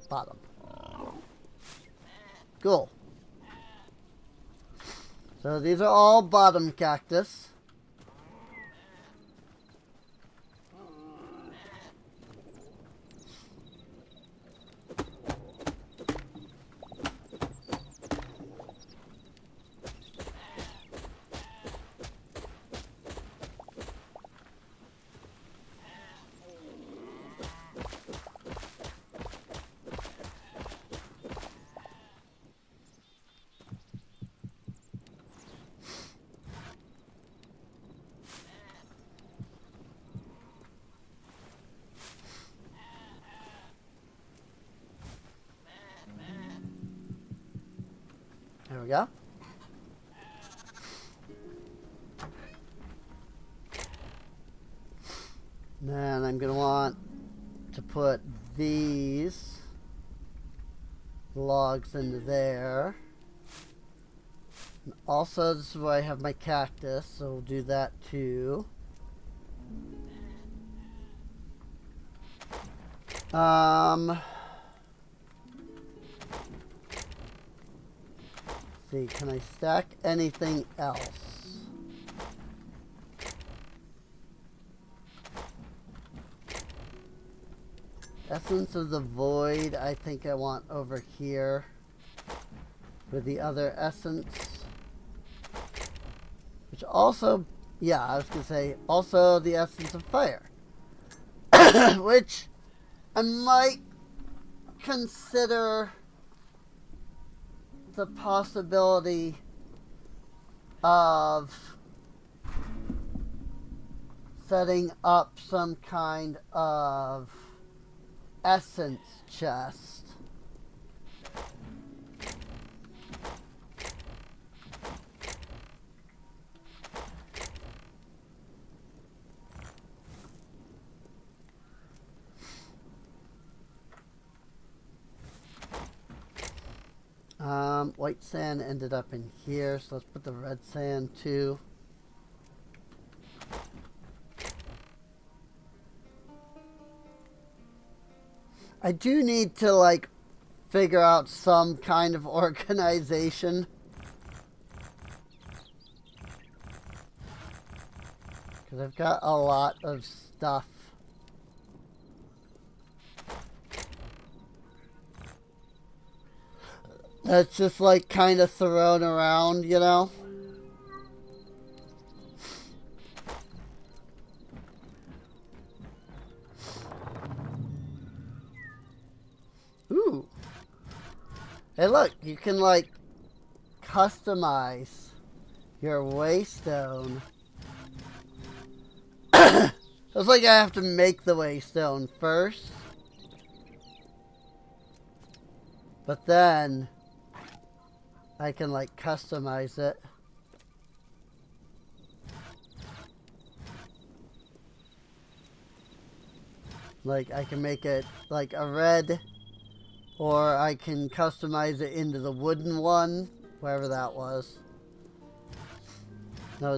Bottom. Cool. So these are all bottom cactus. There we go. Then I'm going to want to put these logs into there. And also, this is where I have my cactus, so we'll do that too. See, can I stack anything else? Essence of the Void, I think I want over here with the other essence. Which also, yeah, I was going to say, also the Essence of Fire. Which I might consider the possibility of setting up some kind of essence chest. White sand ended up in here, so let's put the red sand too. I do need to like figure out some kind of organization. Because I've got a lot of stuff. That's just like kind of thrown around, you know? Ooh. Hey look, you can like customize your waystone. It's like I have to make the waystone first. But then I can like customize it. Like I can make it like a red Or I can customize it into the wooden one, wherever that was. That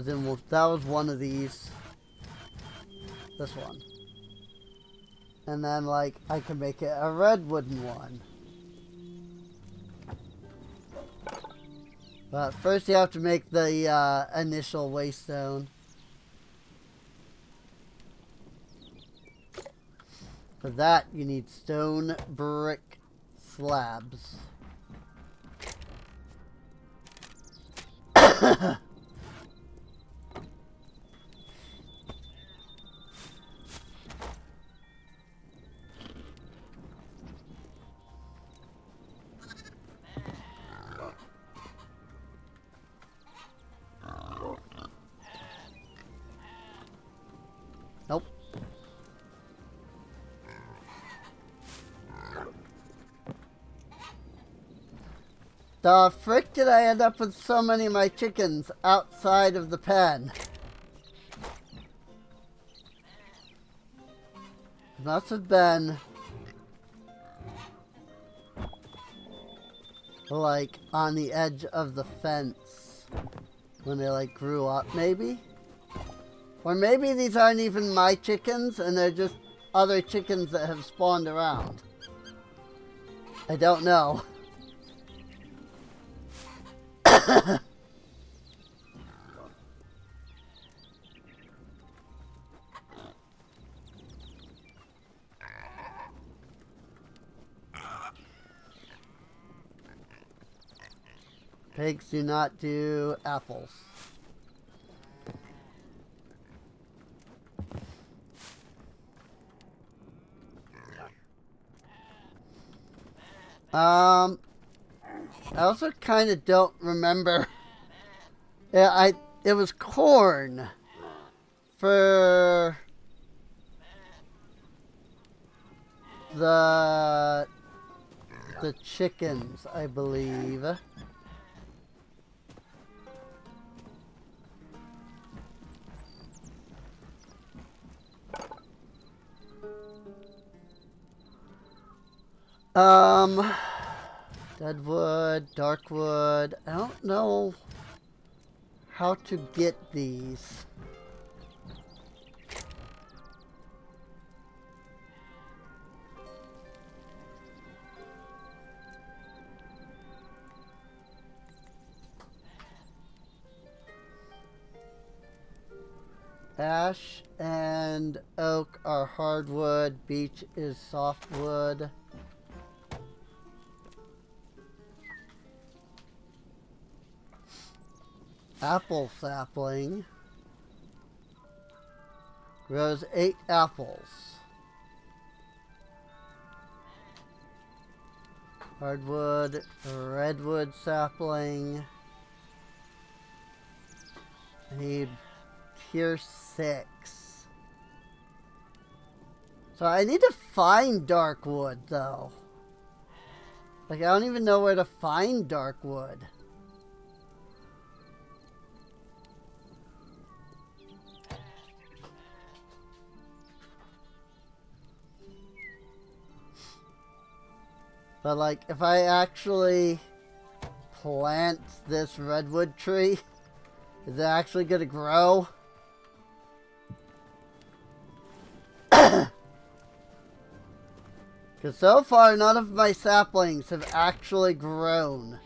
was one of these. This one. And then, like, I can make it a red wooden one. But first you have to make the initial waystone. For that, you need stone brick slabs. Nope. The frick did I end up with so many of my chickens outside of the pen? It must have been like on the edge of the fence when they like grew up, maybe? Or maybe these aren't even my chickens and they're just other chickens that have spawned around. I don't know. Pigs do not do apples. I also kind of don't remember. Yeah, it was corn for the chickens, I believe. Deadwood, darkwood. I don't know how to get these. Ash and oak are hardwood. Beech is softwood. Apple sapling grows 8 apples. Hardwood, redwood sapling. I need tier 6. So I need to find dark wood though. Like I don't even know where to find dark wood. But like, if I actually plant this redwood tree, is it actually gonna grow? Because so far, none of my saplings have actually grown.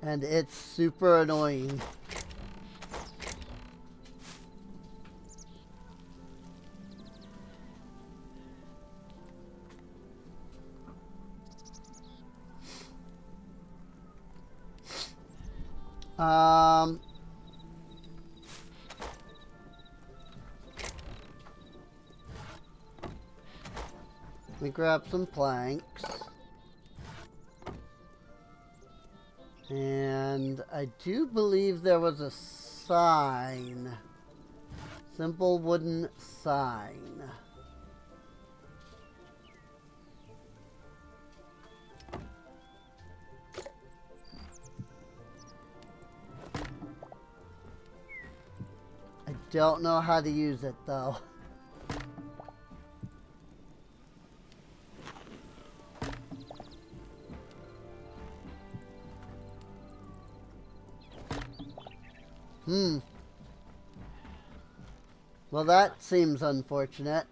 And it's super annoying. Let me grab some planks. And I do believe there was a sign. Simple wooden sign. I don't know how to use it though. Hmm. Well, that seems unfortunate.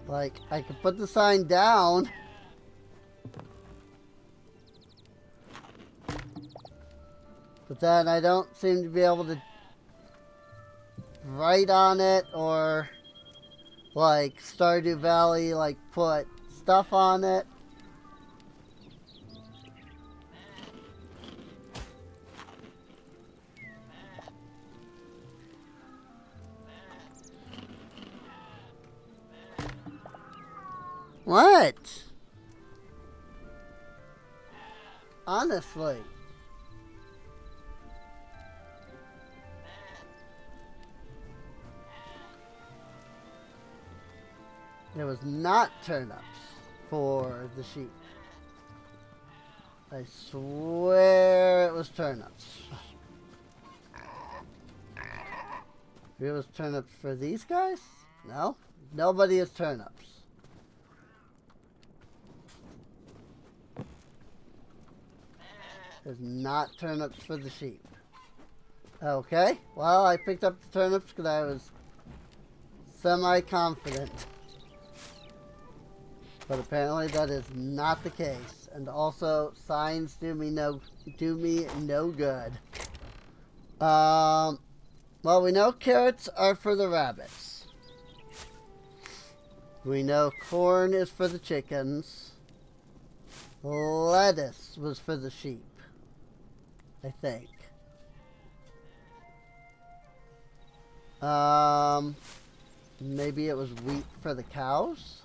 Like, I could put the sign down. But then I don't seem to be able to write on it or, like, Stardew Valley, like, put stuff on it. What? Honestly. It was not turnips for the sheep. I swear it was turnips. It was turnips for these guys? No? Nobody is turnips. It's not turnips for the sheep. Okay, well, I picked up the turnips because I was semi-confident. But apparently that is not the case. And also, signs do me no good. Well, we know carrots are for the rabbits. We know corn is for the chickens. Lettuce was for the sheep, I think. Maybe it was wheat for the cows?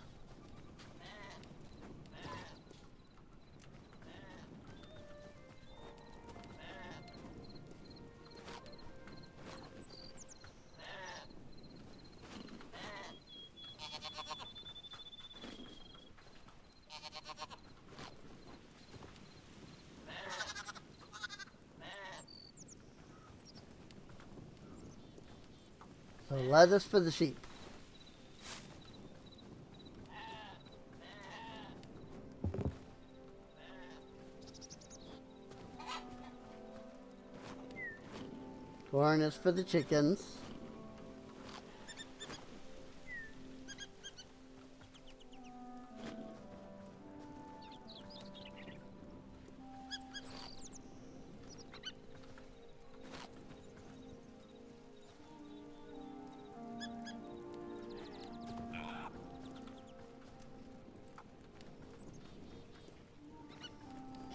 So lettuce for the sheep. Corn is for the chickens.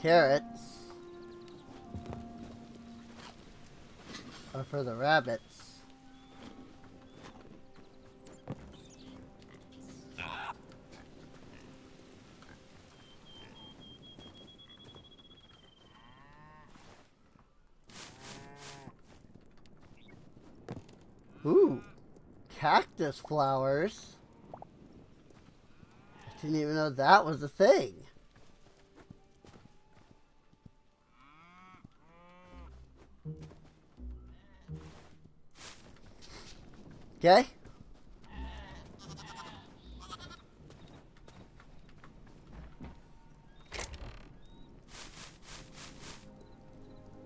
Carrots are for the rabbits. Ooh, cactus flowers. I didn't even know that was a thing. Okay.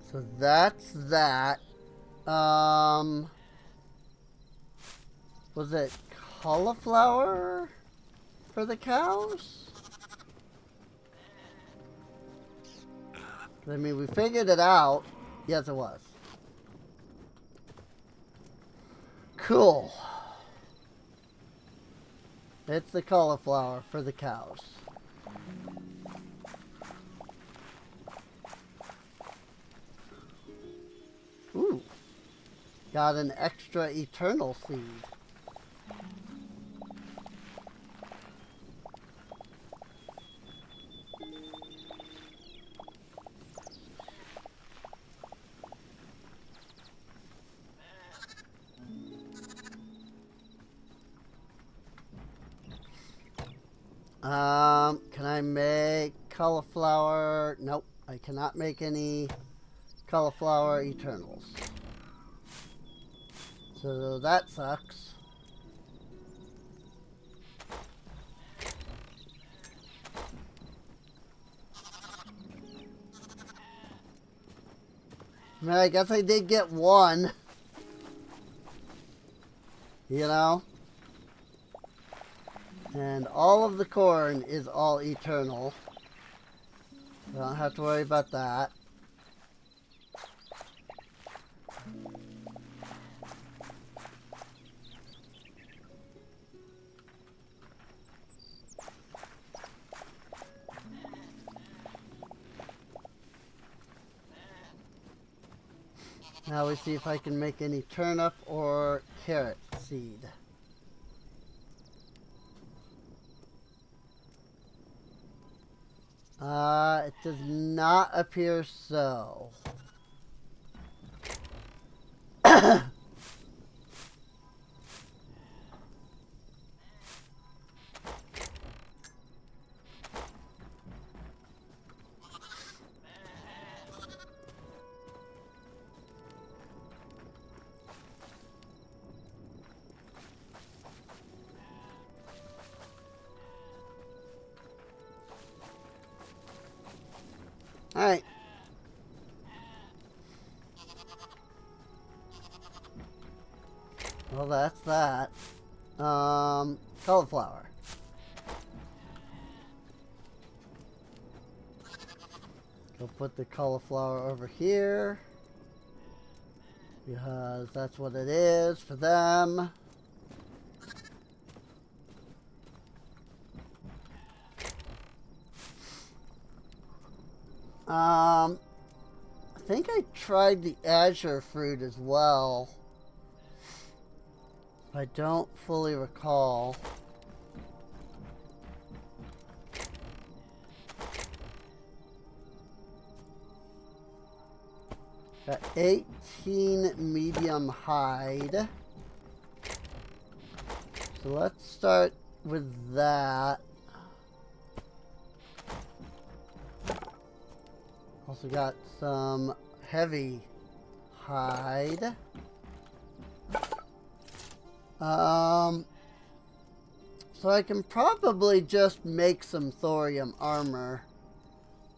So that's that. Was it cauliflower for the cows? I mean, we figured it out. Yes, it was. Cool. It's the cauliflower for the cows. Ooh. Got an extra eternal seed. Can I make cauliflower? Nope, I cannot make any cauliflower eternals. So that sucks. I mean, I guess I did get one. You know? And all of the corn is all eternal. I don't have to worry about that. Now we see if I can make any turnip or carrot seed. It does not appear so. Alright. Well, that's that. Cauliflower. We'll put the cauliflower over here, because that's what it is for them. I think I tried the azure fruit as well. I don't fully recall. Got 18 medium hide. So let's start with that. Also got some heavy hide. So I can probably just make some thorium armor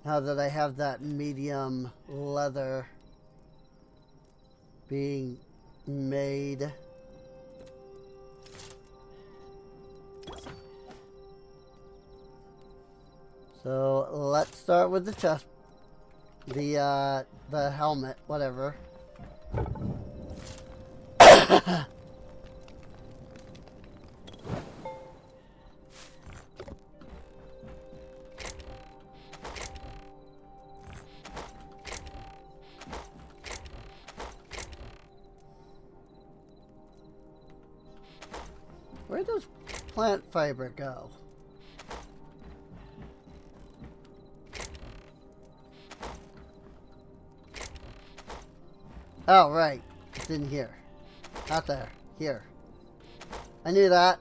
now that I have that medium leather being made. So let's start with the chest, the helmet, whatever. Where does plant fiber go? Oh, right. It's in here. Not there. Here. I knew that.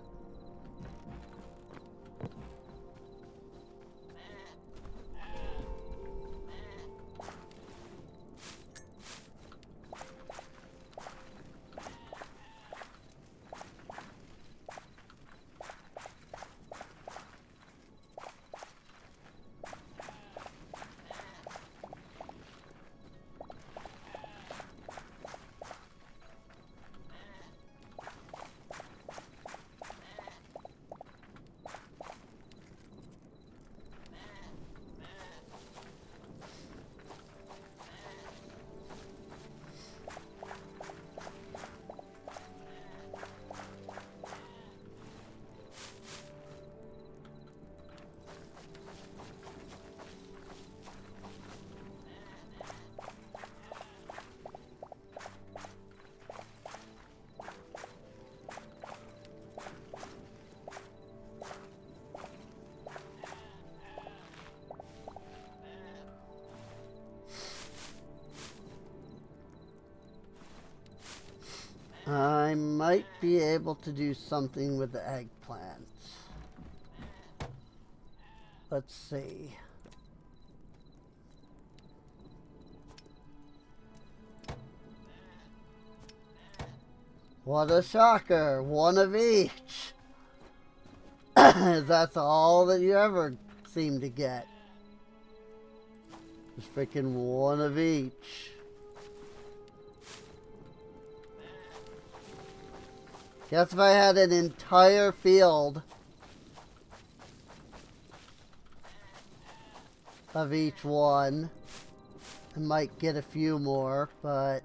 I might be able to do something with the eggplant. Let's see. What a shocker. One of each. That's all that you ever seem to get. Just freaking one of each. Guess if I had an entire field of each one, I might get a few more, but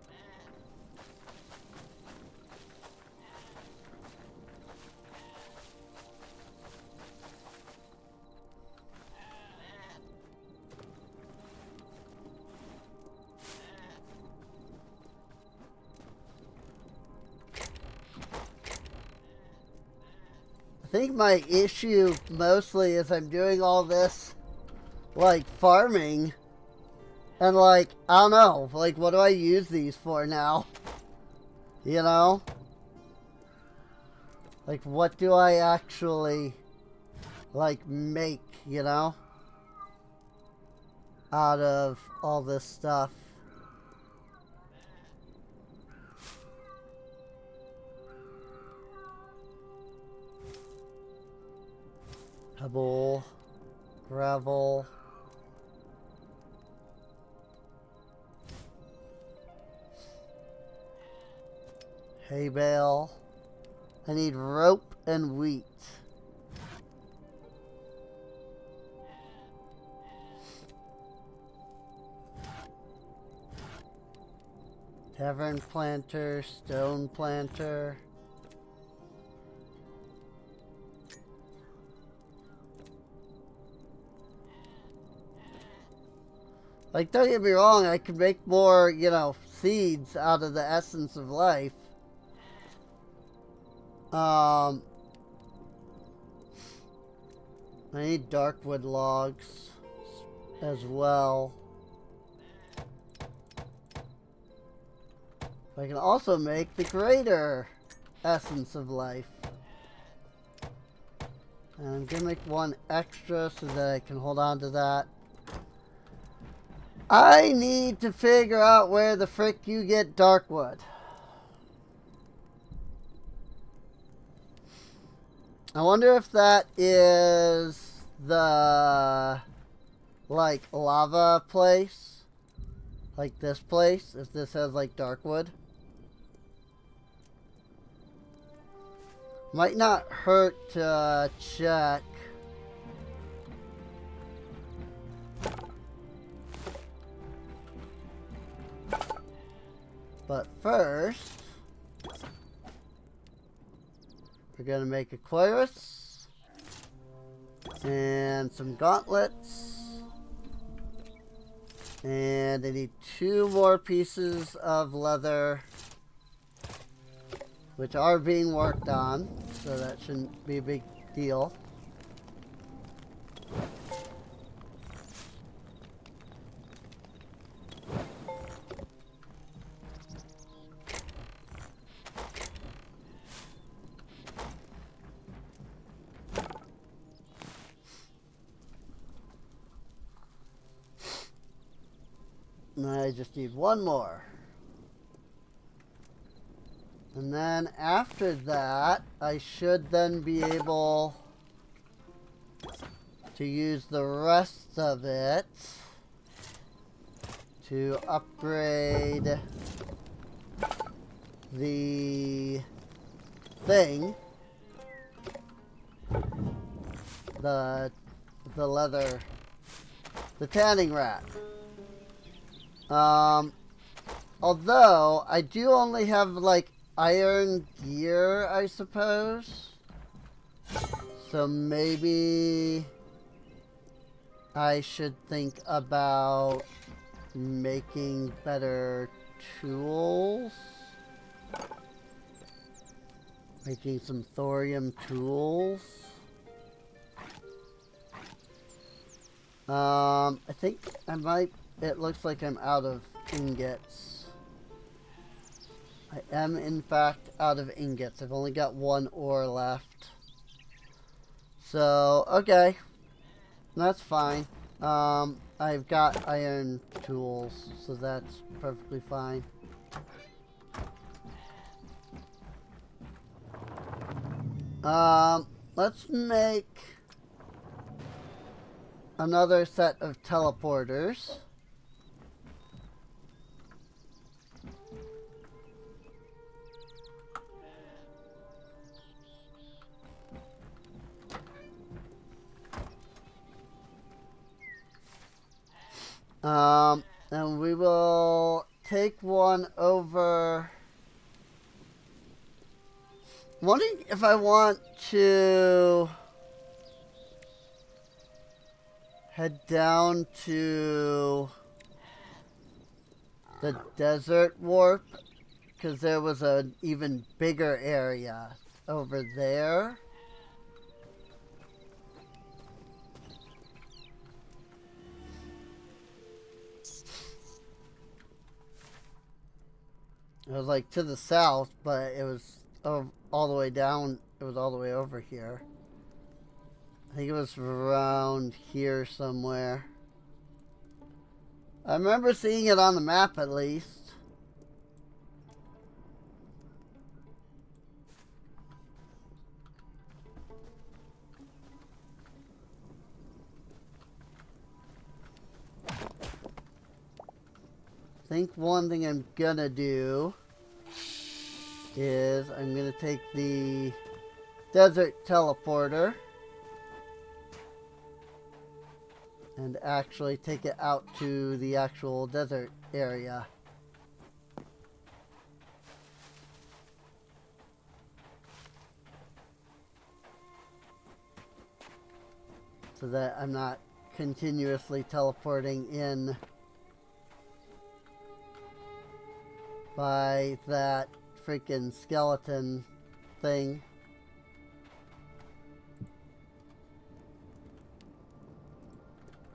I think my issue mostly is I'm doing all this like farming and like I don't know, like what do I use these for now? You know? Like what do I actually like make, you know? Out of all this stuff. Pebble, gravel, hay bale. I need rope and wheat. Tavern planter, stone planter. Like, don't get me wrong, I could make more, you know, seeds out of the essence of life. I need darkwood logs as well. I can also make the greater essence of life. And I'm gonna make one extra so that I can hold on to that. I need to figure out where the frick you get darkwood. I wonder if that is the like lava place, like this place, if this has like darkwood. Might not hurt to check. But first, we're gonna make a cuirass and some gauntlets, and I need 2 more pieces of leather, which are being worked on, so that shouldn't be a big deal. And I just need 1 more. And then after that, I should then be able to use the rest of it to upgrade the thing, the leather, the tanning rack. Although I do only have like iron gear, I suppose. So maybe I should think about making better tools. Making some thorium tools. I think I might, it looks like I'm out of ingots. I am in fact out of ingots. I've only got 1 ore left. So, okay. That's fine. I've got iron tools, so that's perfectly fine. Let's make another set of teleporters. And we will take one over. I'm wondering if I want to head down to the desert warp, because there was an even bigger area over there. It was like to the south, but it was all the way down. It was all the way over here. I think it was around here somewhere. I remember seeing it on the map at least. I think one thing I'm gonna do is I'm gonna take the desert teleporter and actually take it out to the actual desert area. So that I'm not continuously teleporting in by that freaking skeleton thing.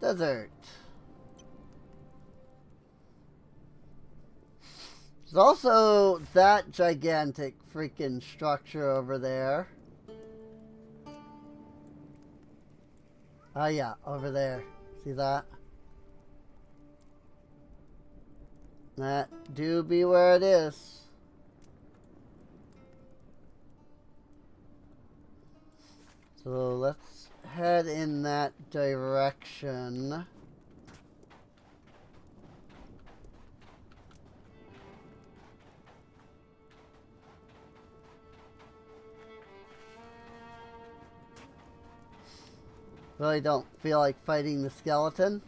Desert. There's also that gigantic freaking structure over there. Oh yeah, over there. See that? That do be where it is. So let's head in that direction. Really don't feel like fighting the skeleton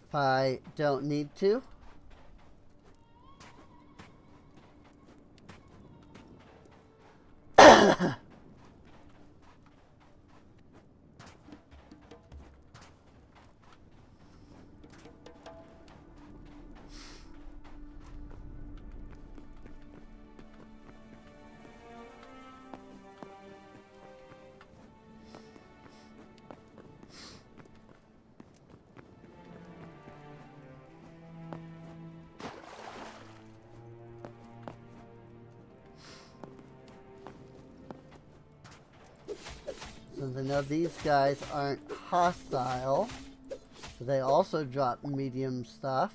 if I don't need to. Since I know these guys aren't hostile, so they also drop medium stuff.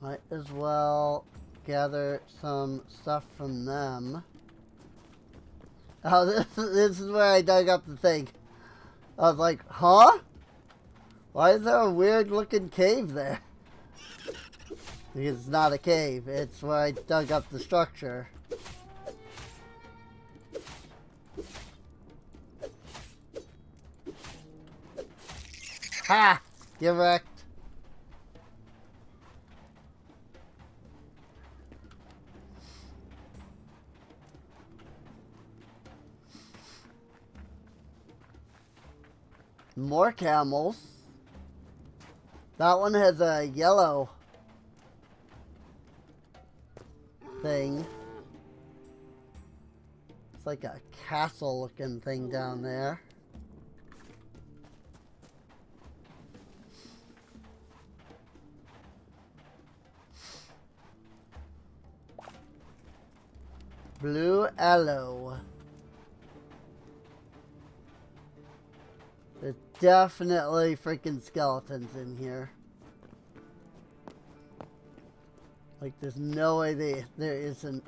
Might as well gather some stuff from them. Oh, this is where I dug up the thing. I was like, huh? Why is there a weird looking cave there? Because it's not a cave, it's where I dug up the structure. Ha! Get wrecked. More camels. That one has a yellow thing. It's like a castle looking thing down there. Blue aloe. There's definitely freaking skeletons in here. Like, there's no way there isn't.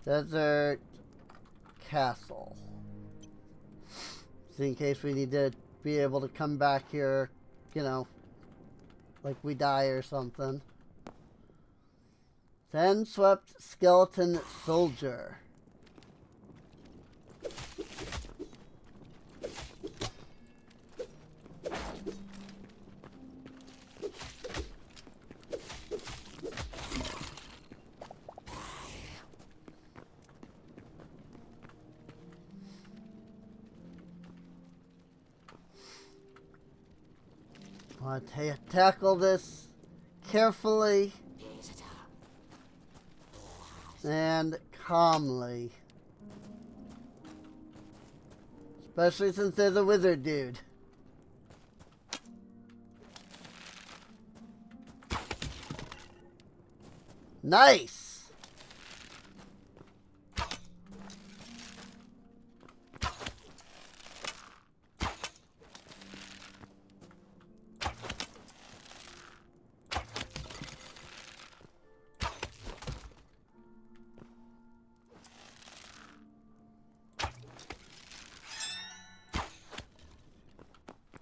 Desert Castle. So in case we need to be able to come back here, you know, like we die or something. Sandswept Skeleton Soldier. I want to tackle this carefully and calmly. Especially since there's a wizard dude. Nice!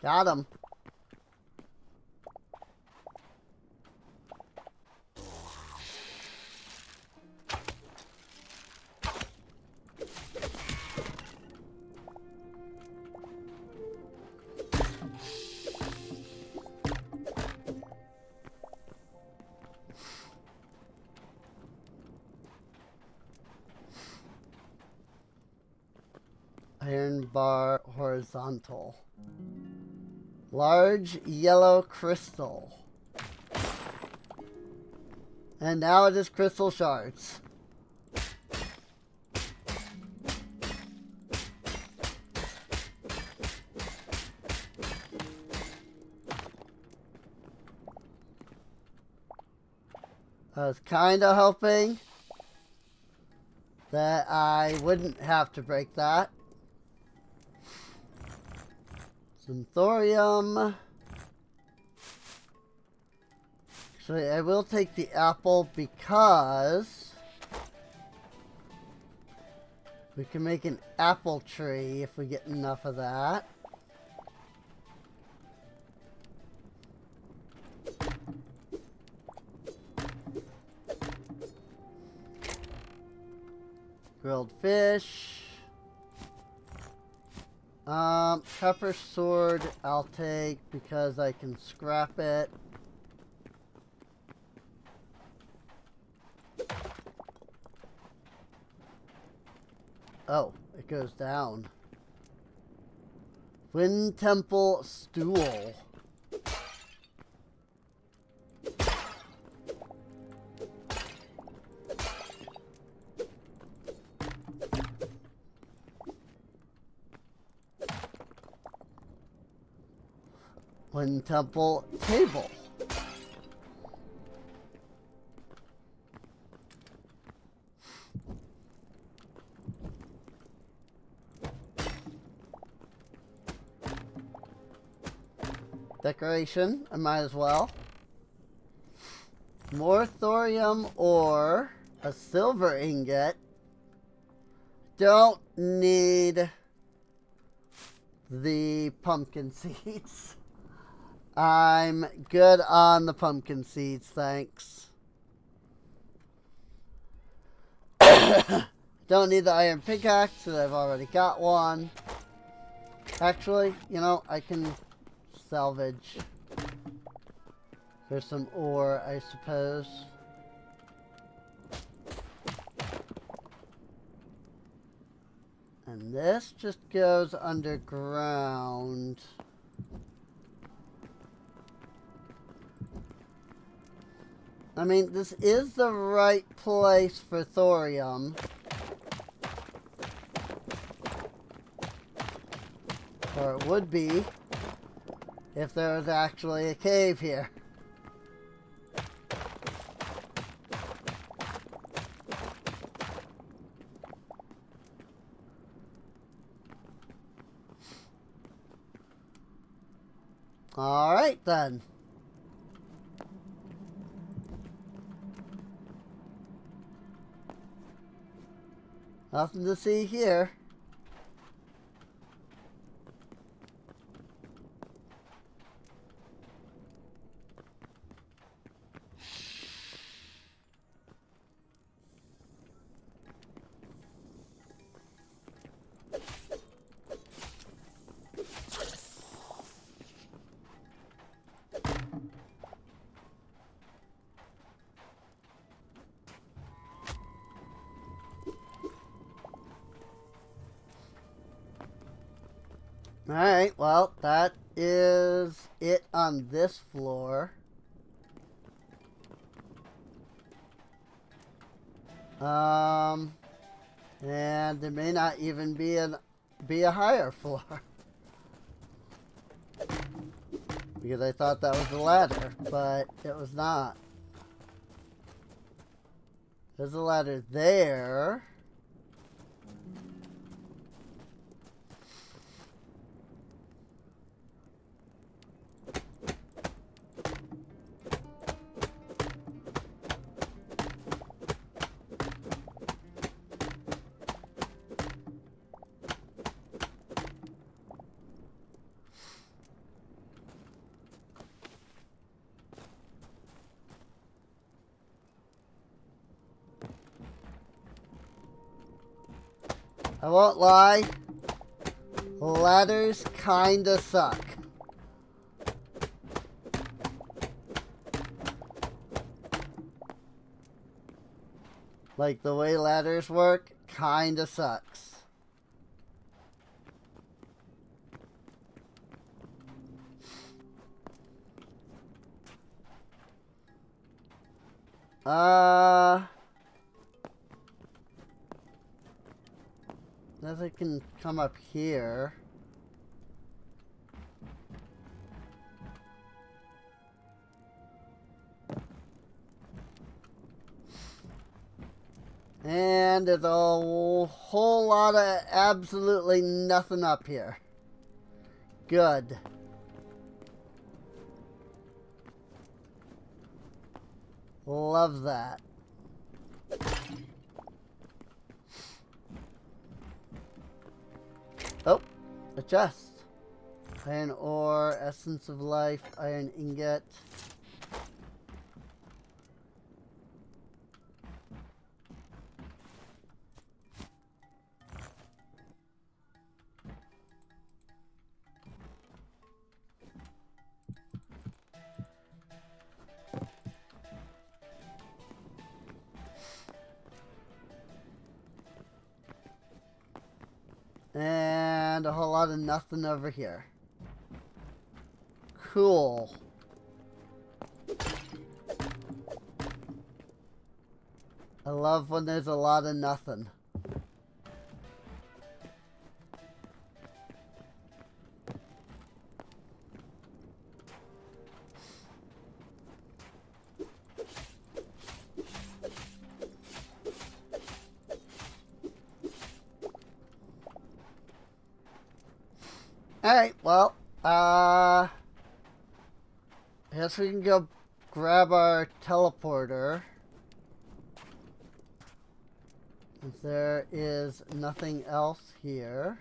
Got him. Iron bar horizontal. Large yellow crystal. And now it is crystal shards. I was kind of hoping that I wouldn't have to break that. Some thorium. Actually, I will take the apple because we can make an apple tree if we get enough of that. Grilled fish. Copper sword I'll take because I can scrap it. Oh, it goes down. Wind Temple Stool. Wind Temple Table. Decoration, I might as well. More thorium or a silver ingot. Don't need the pumpkin seeds. I'm good on the pumpkin seeds, thanks. Don't need the iron pickaxe because I've already got one. Actually, you know, I can salvage for some ore, I suppose. And this just goes underground. I mean, this is the right place for thorium. Or it would be if there was actually a cave here. All right, then. Nothing to see here. Alright, well, that is it on this floor. And there may not even be a higher floor. Because I thought that was a ladder, but it was not. There's a ladder there. I won't lie, ladders kinda suck. Like, the way ladders work kinda sucks. Nothing can come up here. And there's a whole lot of absolutely nothing up here. Good. Love that. Oh, a chest. Iron ore, essence of life, iron ingot. And a whole lot of nothing over here. Cool. I love when there's a lot of nothing. Alright, well, I guess we can go grab our teleporter. Since there is nothing else here.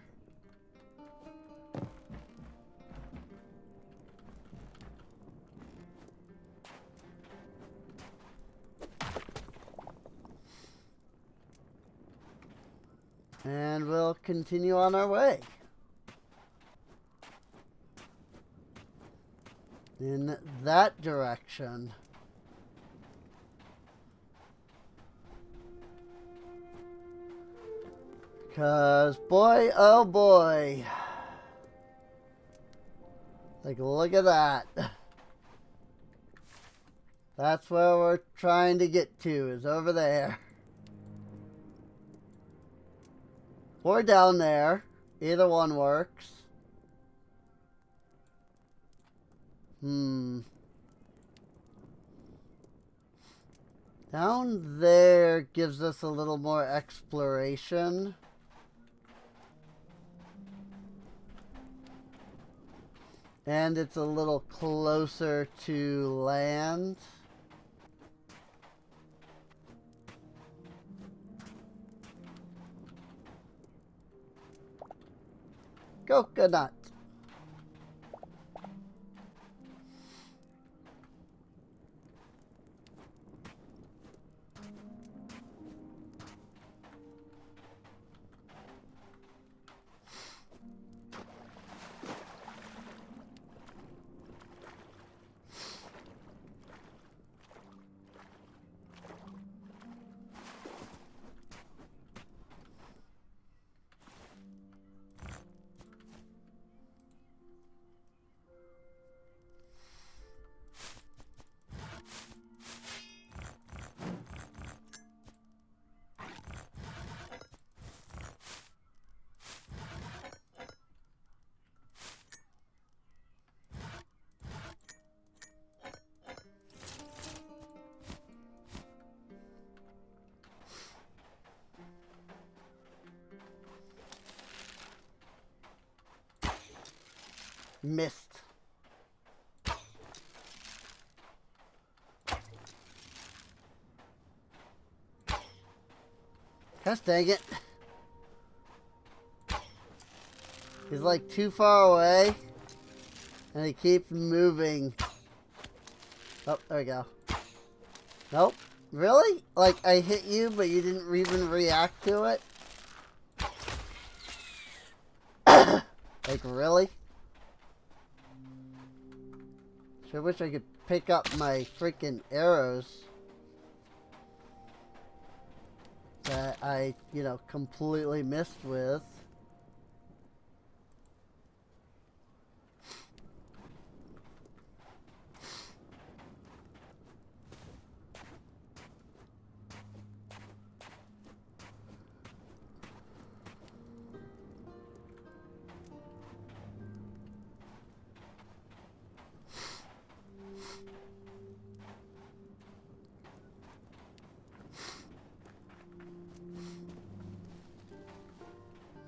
And we'll continue on our way. In that direction. Because, boy, oh boy. Like, look at that. That's where we're trying to get to, is over there. Or down there. Either one works. Down there gives us a little more exploration. And it's a little closer to land. Coconut. Missed. Gosh dang it. He's like too far away. And he keeps moving. Oh, there we go. Nope. Really? Like, I hit you, but you didn't even react to it? Like, really? Sure wish I could pick up my freaking arrows that I, you know, completely missed with.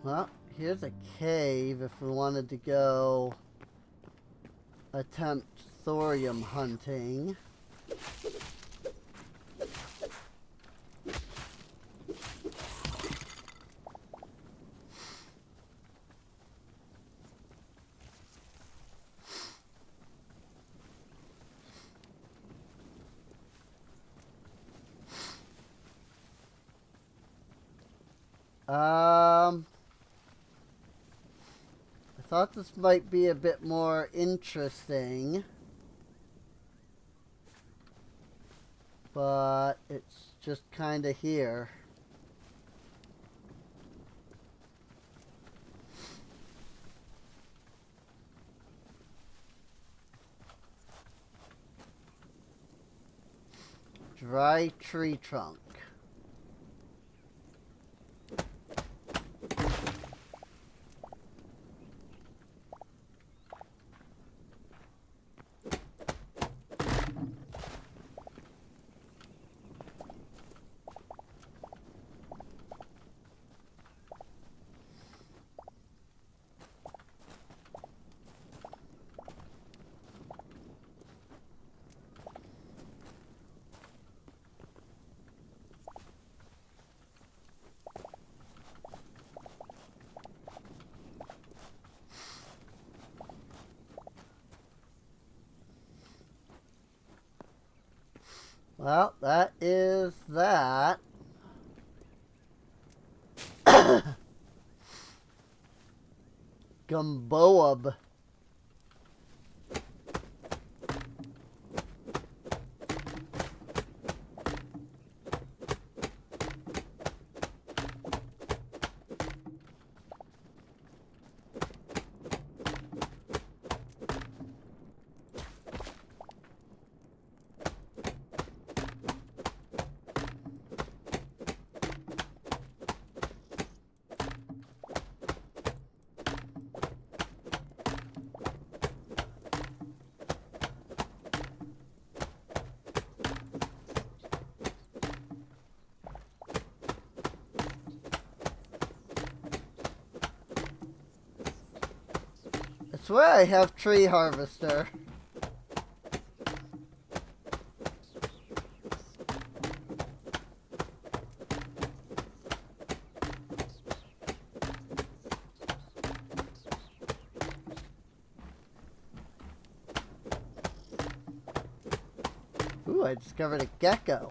Well, here's a cave if we wanted to go attempt thorium hunting. I thought this might be a bit more interesting, but it's just kind of here. Dry tree trunk. Well, that is that. Gumboab. I swear I have tree harvester. Ooh, I discovered a gecko.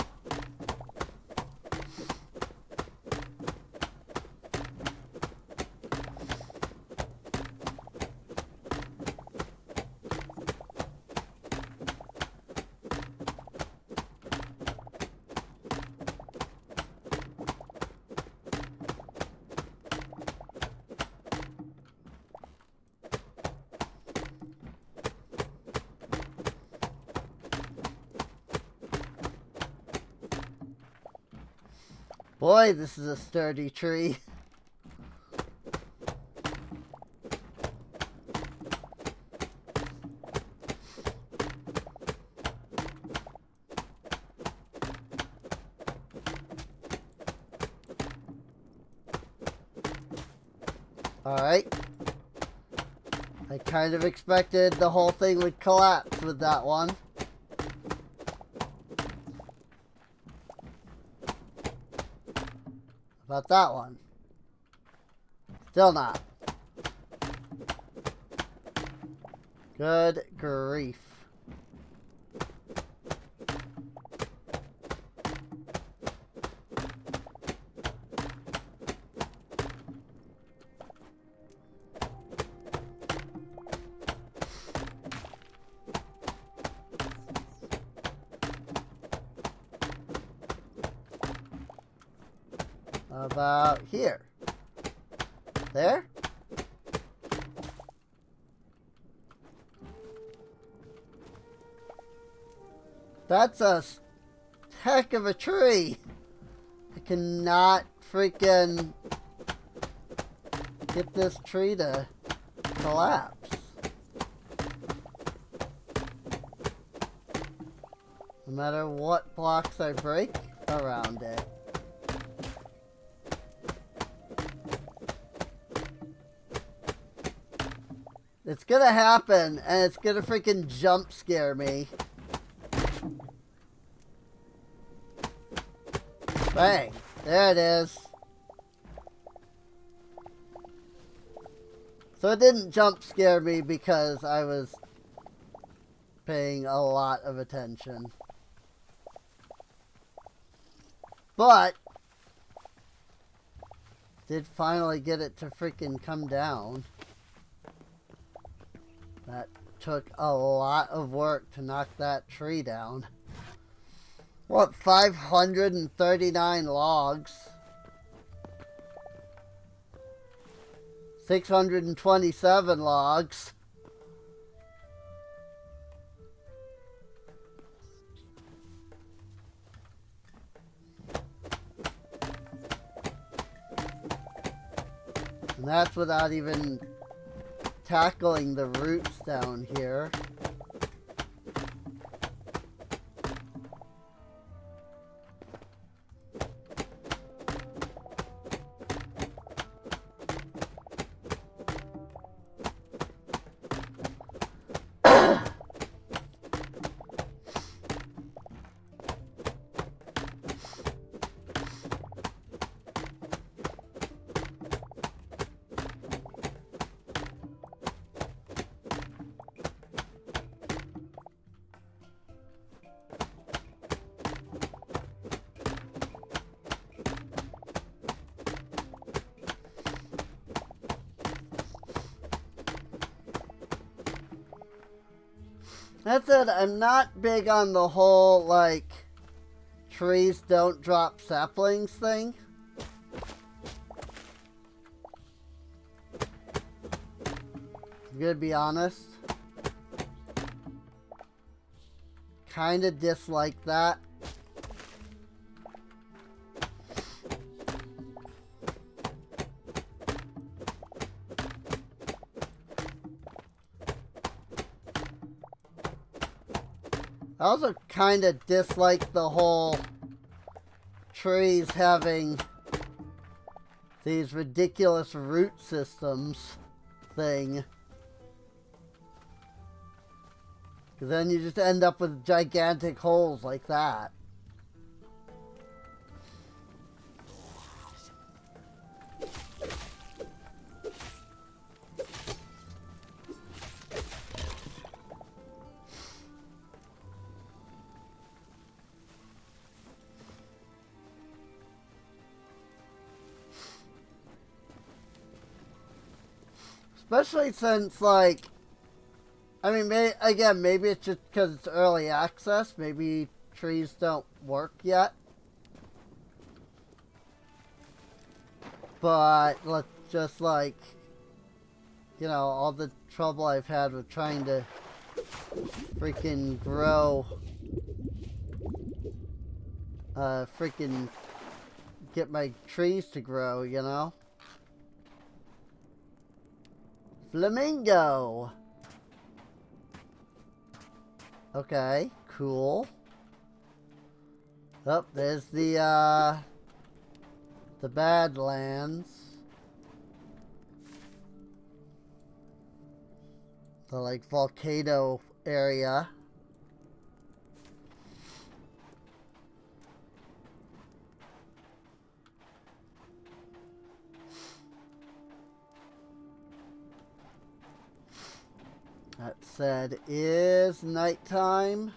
Boy, this is a sturdy tree. Alright. I kind of expected the whole thing would collapse with that one. About that one. Still not. Good grief. About here. There? That's a heck of a tree. I cannot freaking get this tree to collapse. No matter what blocks I break around it. It's gonna happen, and it's gonna freaking jump scare me. Bang. There it is. So it didn't jump scare me because I was paying a lot of attention. But did finally get it to freaking come down. That took a lot of work to knock that tree down. What, 539 logs? 627 logs. And that's without even tackling the roots down here. That's it. I'm not big on the whole, like, trees don't drop saplings thing. I'm gonna be honest. Kinda dislike that. I also kind of dislike the whole trees having these ridiculous root systems thing. Because then you just end up with gigantic holes like that. Especially since, like, I mean, again, maybe it's just because it's early access. Maybe trees don't work yet. But let's just, like, you know, all the trouble I've had with trying to freaking grow, freaking get my trees to grow, you know? Flamingo! Okay, cool. Oh, there's the Badlands. The, like, volcano area. That said, it is nighttime.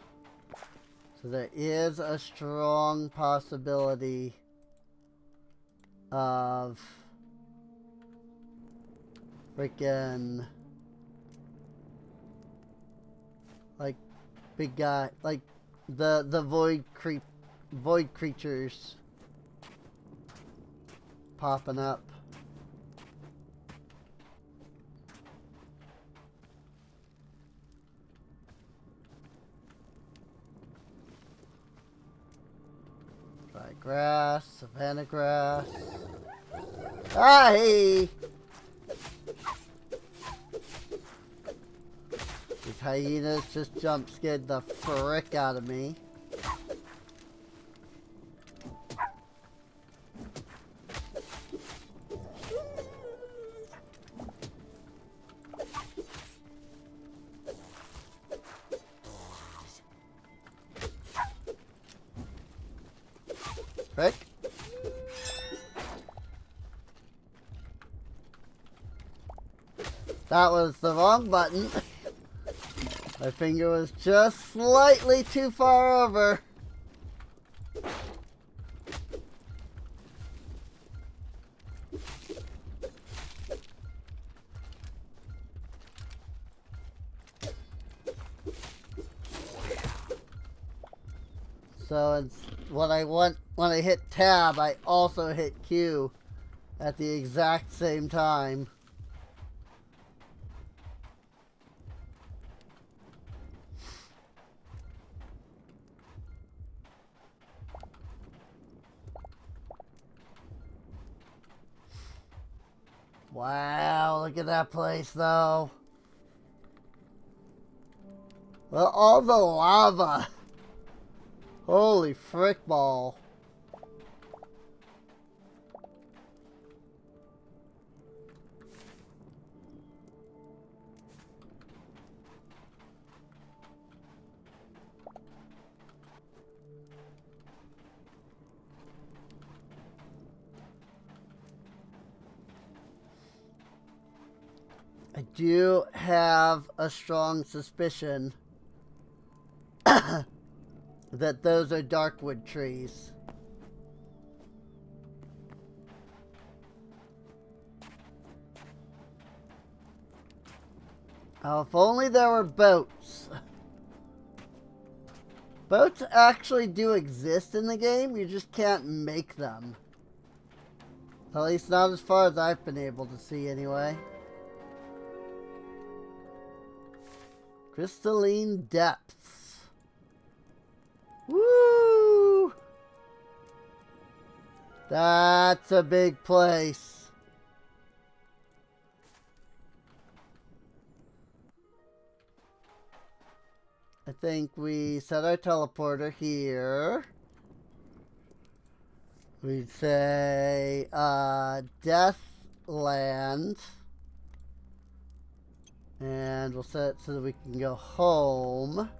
So there is a strong possibility of freaking, like, big guy, like the void creatures popping up. Dry grass, savanna grass. Ah, hey! These hyenas just jump scared the frick out of me. Frick. That was the wrong button. My finger was just slightly too far over. So it's when I hit tab, I also hit Q at the exact same time. Wow, look at that place though. Well, all the lava. Holy frick ball. I do have a strong suspicion that those are darkwood trees. Oh, if only there were boats. Boats actually do exist in the game, you just can't make them. At least not as far as I've been able to see anyway. Crystalline depths. Woo! That's a big place. I think we set our teleporter here. We'd say, Deathland. And we'll set it so that we can go home.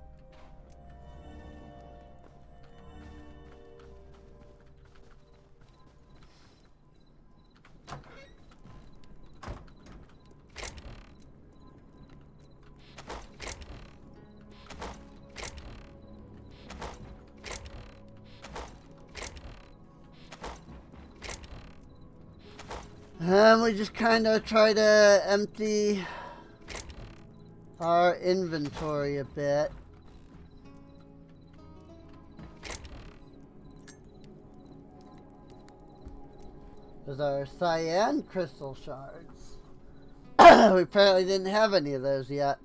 And we just kind of try to empty our inventory a bit. There's our cyan crystal shards. We apparently didn't have any of those yet.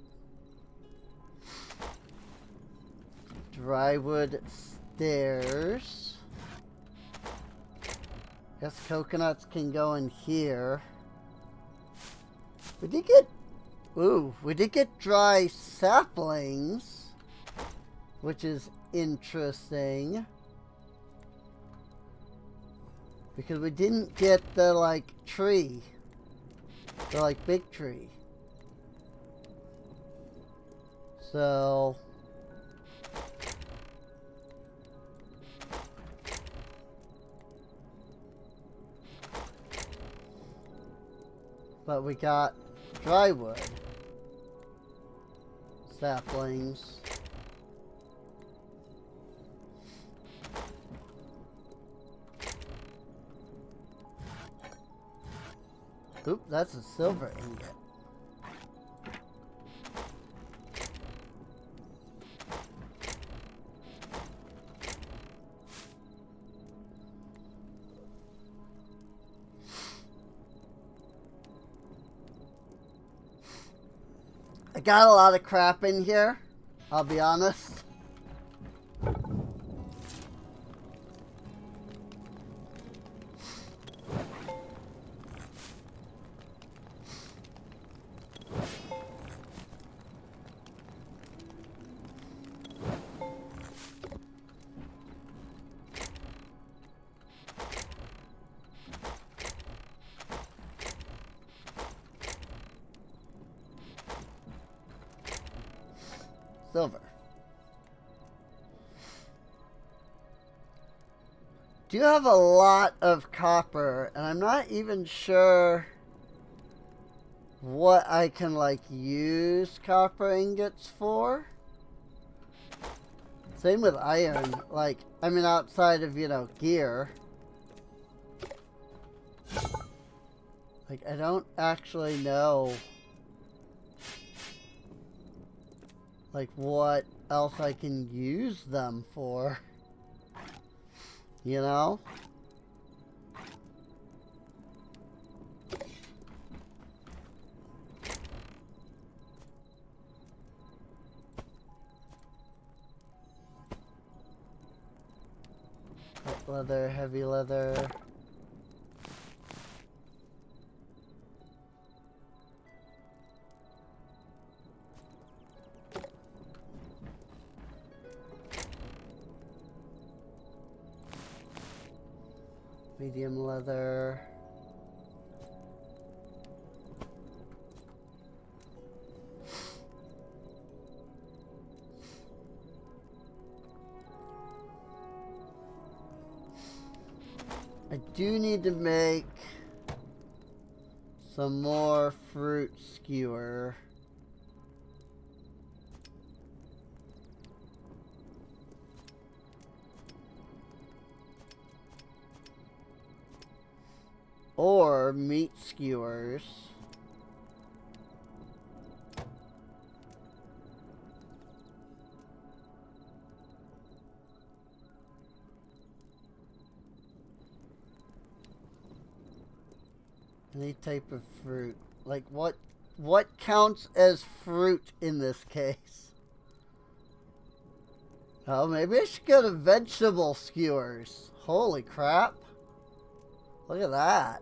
Drywood stairs. Guess coconuts can go in here. We did get dry saplings, which is interesting. Because we didn't get the, like, tree. The, like, big tree. So... but we got dry wood. Saplings. Oop, that's a silver ingot. I got a lot of crap in here, I'll be honest. Silver. Do have a lot of copper, and I'm not even sure what I can, like, use copper ingots for. Same with iron. Like, I mean, outside of, you know, gear. Like, I don't actually know, like, what else I can use them for. You know? Light leather, heavy leather. Medium leather. I do need to make some more fruit skewer. Or meat skewers. Any type of fruit. Like what counts as fruit in this case? Oh, maybe I should go to vegetable skewers. Holy crap. Look at that.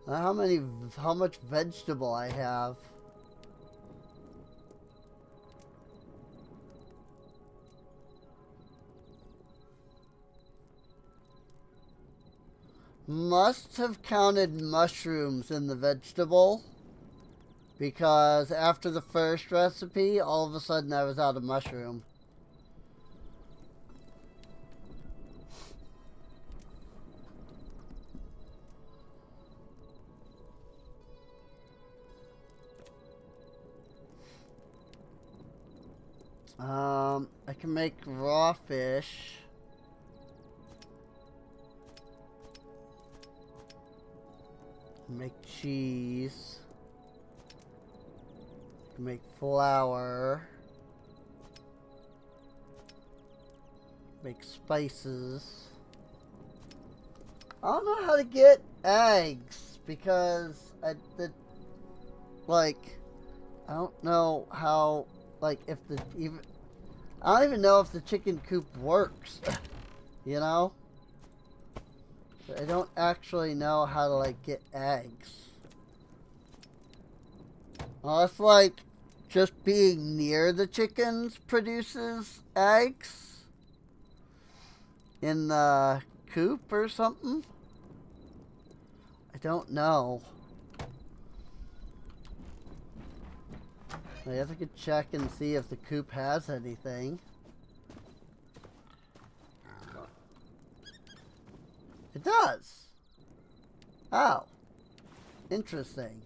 How much vegetable I have. Must have counted mushrooms in the vegetable, because after the first recipe, all of a sudden I was out of mushroom. I can make raw fish. Make cheese. Make flour. Make spices. I don't know how to get eggs because I don't know how, like, if the even I don't even know if the chicken coop works. You know? I don't actually know how to, like, get eggs. Unless, like, just being near the chickens produces eggs in the coop or something. I don't know. I guess I could check and see if the coop has anything. It does. Oh. Interesting.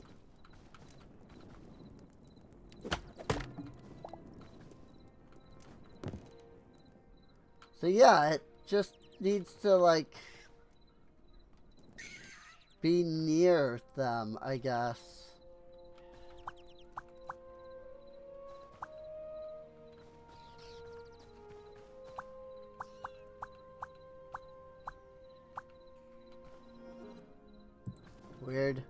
So yeah, it just needs to, like, be near them, I guess. Weird.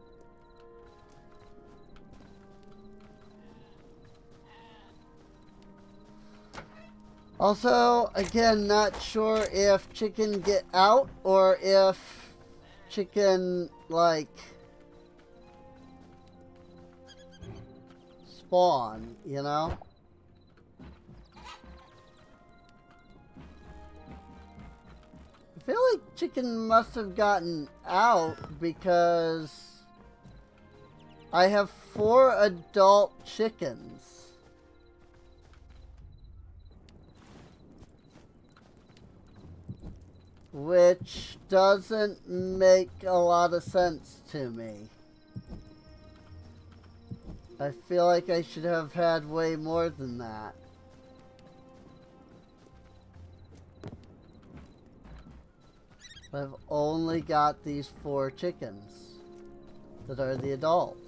Also, again, not sure if chicken get out or if chicken, like, spawn, you know? I feel like chicken must have gotten out because I have 4 adult chickens. Which doesn't make a lot of sense to me. I feel like I should have had way more than that. I've only got these 4 chickens that are the adults.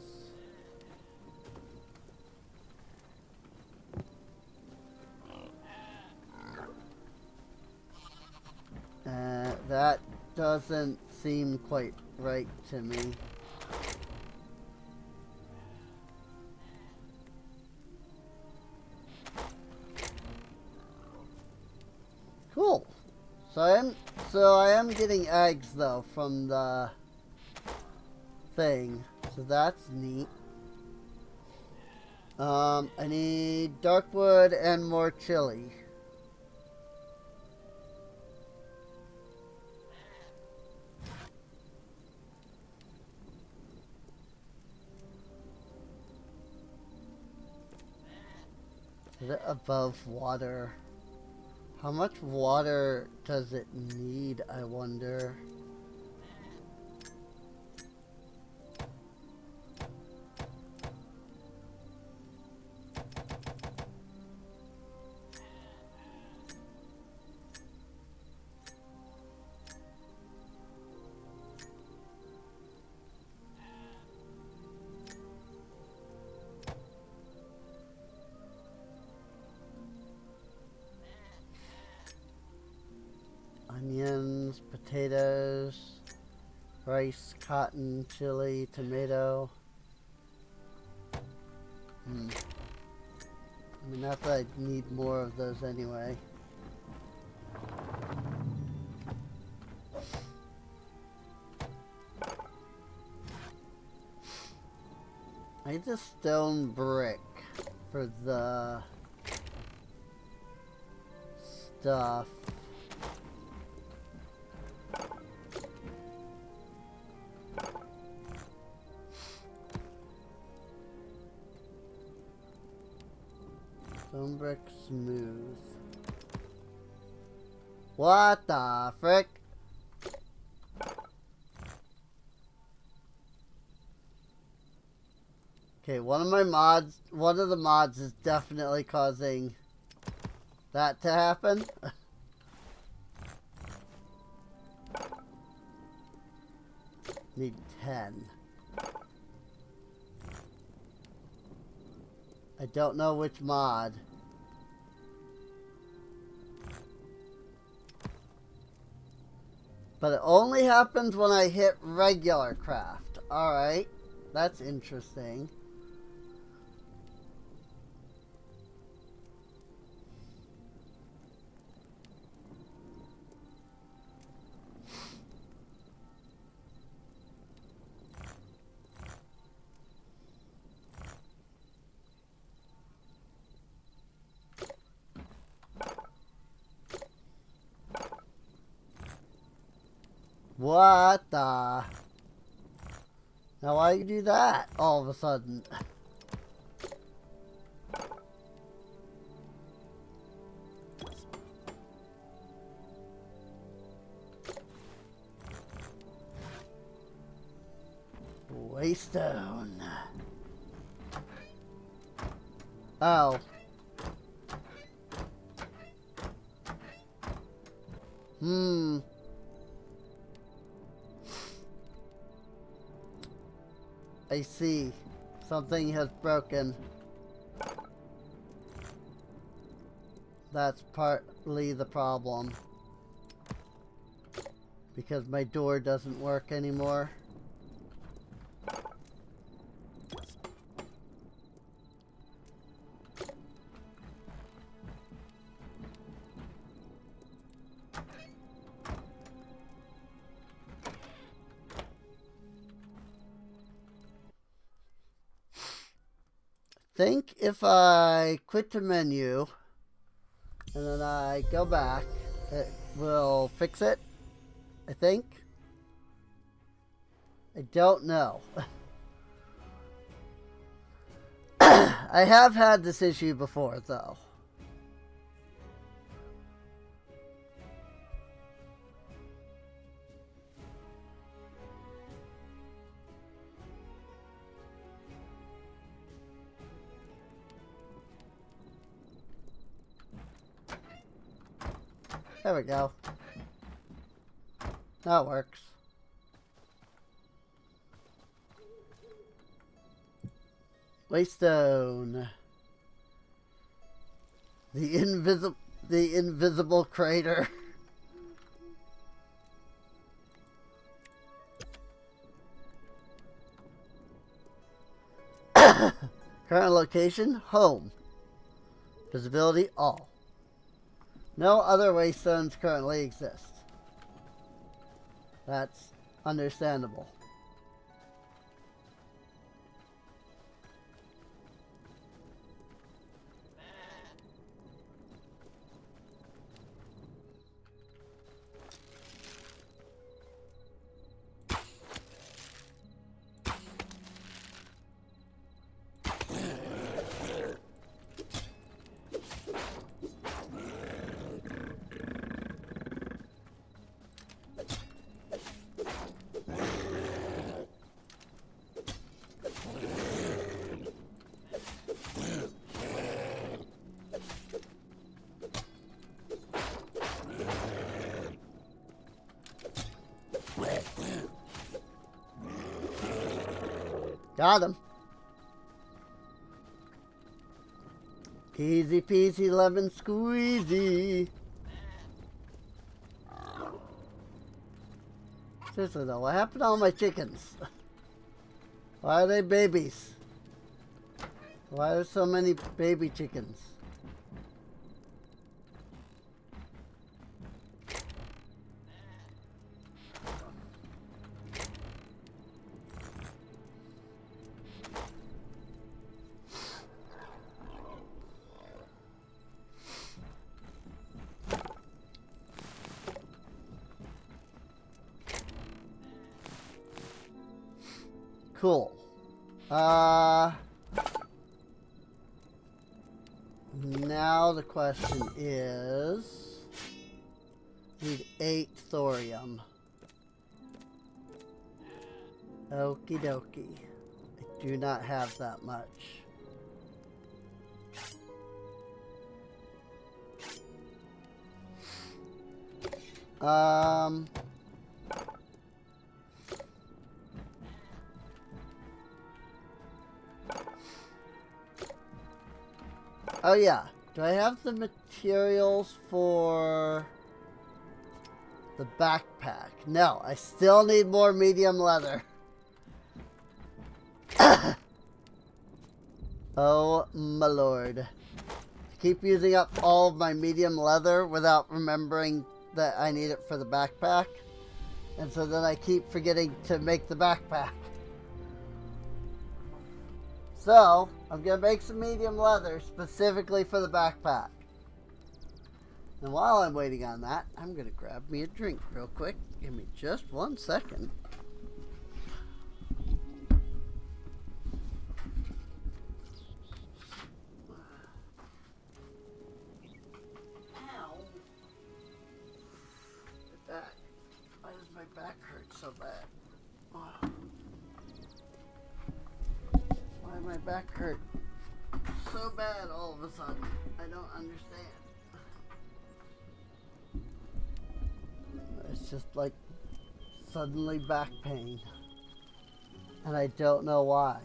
That doesn't seem quite right to me. Cool. So I am getting eggs though from the thing. So that's neat. I need dark wood and more chili. Is it above water? How much water does it need, I wonder? Onions, potatoes, rice, cotton, chili, tomato. I mean, not that I need more of those anyway. I need a stone brick for the stuff. Stone brick smooth. What the frick? Okay, one of the mods is definitely causing that to happen. Need 10. I don't know which mod. But it only happens when I hit regular craft. Alright. That's interesting. What the? Now why do you do that all of a sudden? Waystone. Oh. I see. Something has broken. That's partly the problem. Because my door doesn't work anymore. Think if I quit the menu and then I go back, it will fix it, I think. I don't know. I have had this issue before though. There we go. That works. Waystone. The invisible crater. Current location, home. Visibility, all. No other waystones currently exist. That's understandable. Got him. Easy peasy lemon squeezy. Seriously though, what happened to all my chickens? Why are they babies? Why are there so many baby chickens? Cool. Now the question is, need 8 thorium. Okie dokie. I do not have that much. Oh yeah. Do I have the materials for the backpack? No, I still need more medium leather. Oh my lord. Keep using up all of my medium leather without remembering that I need it for the backpack. And so then I keep forgetting to make the backpack. So, I'm going to make some medium leather specifically for the backpack. And while I'm waiting on that, I'm going to grab me a drink real quick. Give me just 1 second. Ow. My back. Why does my back hurt so bad? Oh. Why my back hurt so bad all of a sudden? I don't understand. It's just like suddenly back pain. And I don't know why.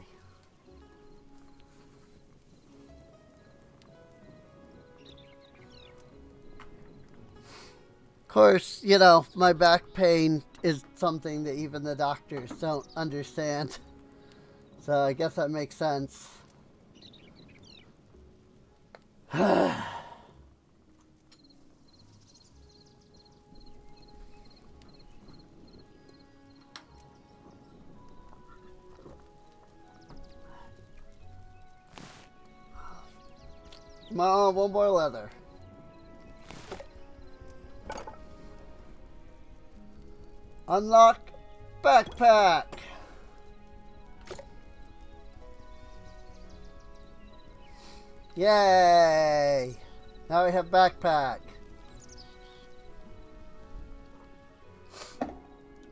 Of course, you know, my back pain is something that even the doctors don't understand. So I guess that makes sense. Come on, one more leather. Unlock backpack. Yay! Now we have backpack.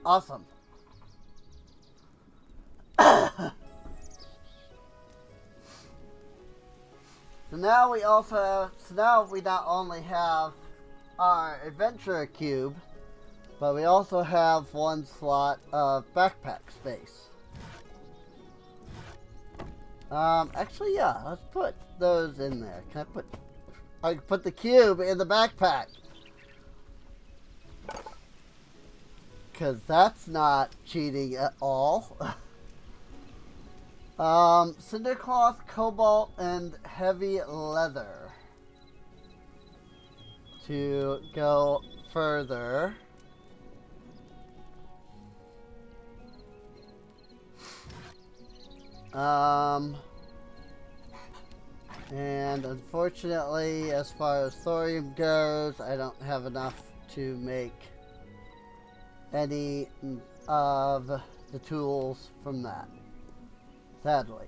Awesome. So now we also have, so now we not only have our adventurer cube, but we also have 1 slot of backpack space. Actually, yeah, let's put those in there. I can put the cube in the backpack. Because that's not cheating at all. Cinder cloth, cobalt, and heavy leather. To go further. And unfortunately, as far as thorium goes, I don't have enough to make any of the tools from that. Sadly.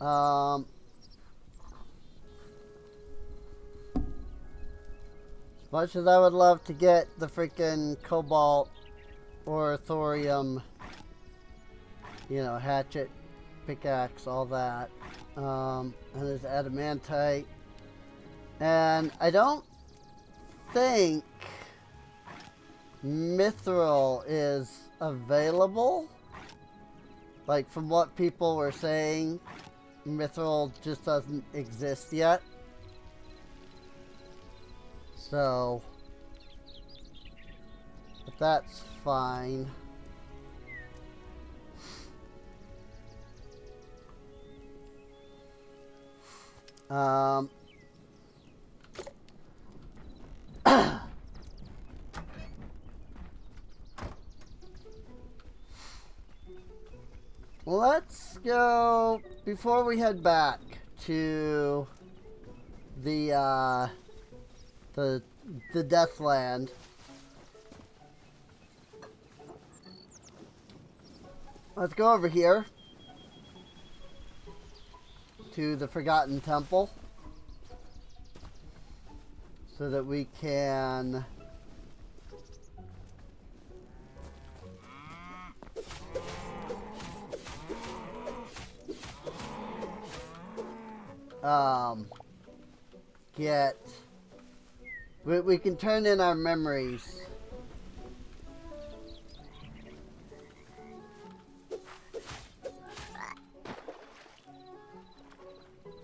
As much as I would love to get the freaking cobalt or thorium, you know, hatchet, pickaxe, all that. And there's adamantite. And I don't think mithril is available. Like, from what people were saying, mithril just doesn't exist yet. So, but that's fine. Let's go, before we head back to the Deathland. Let's go over here to the Forgotten Temple so that we can get, we can turn in our memories.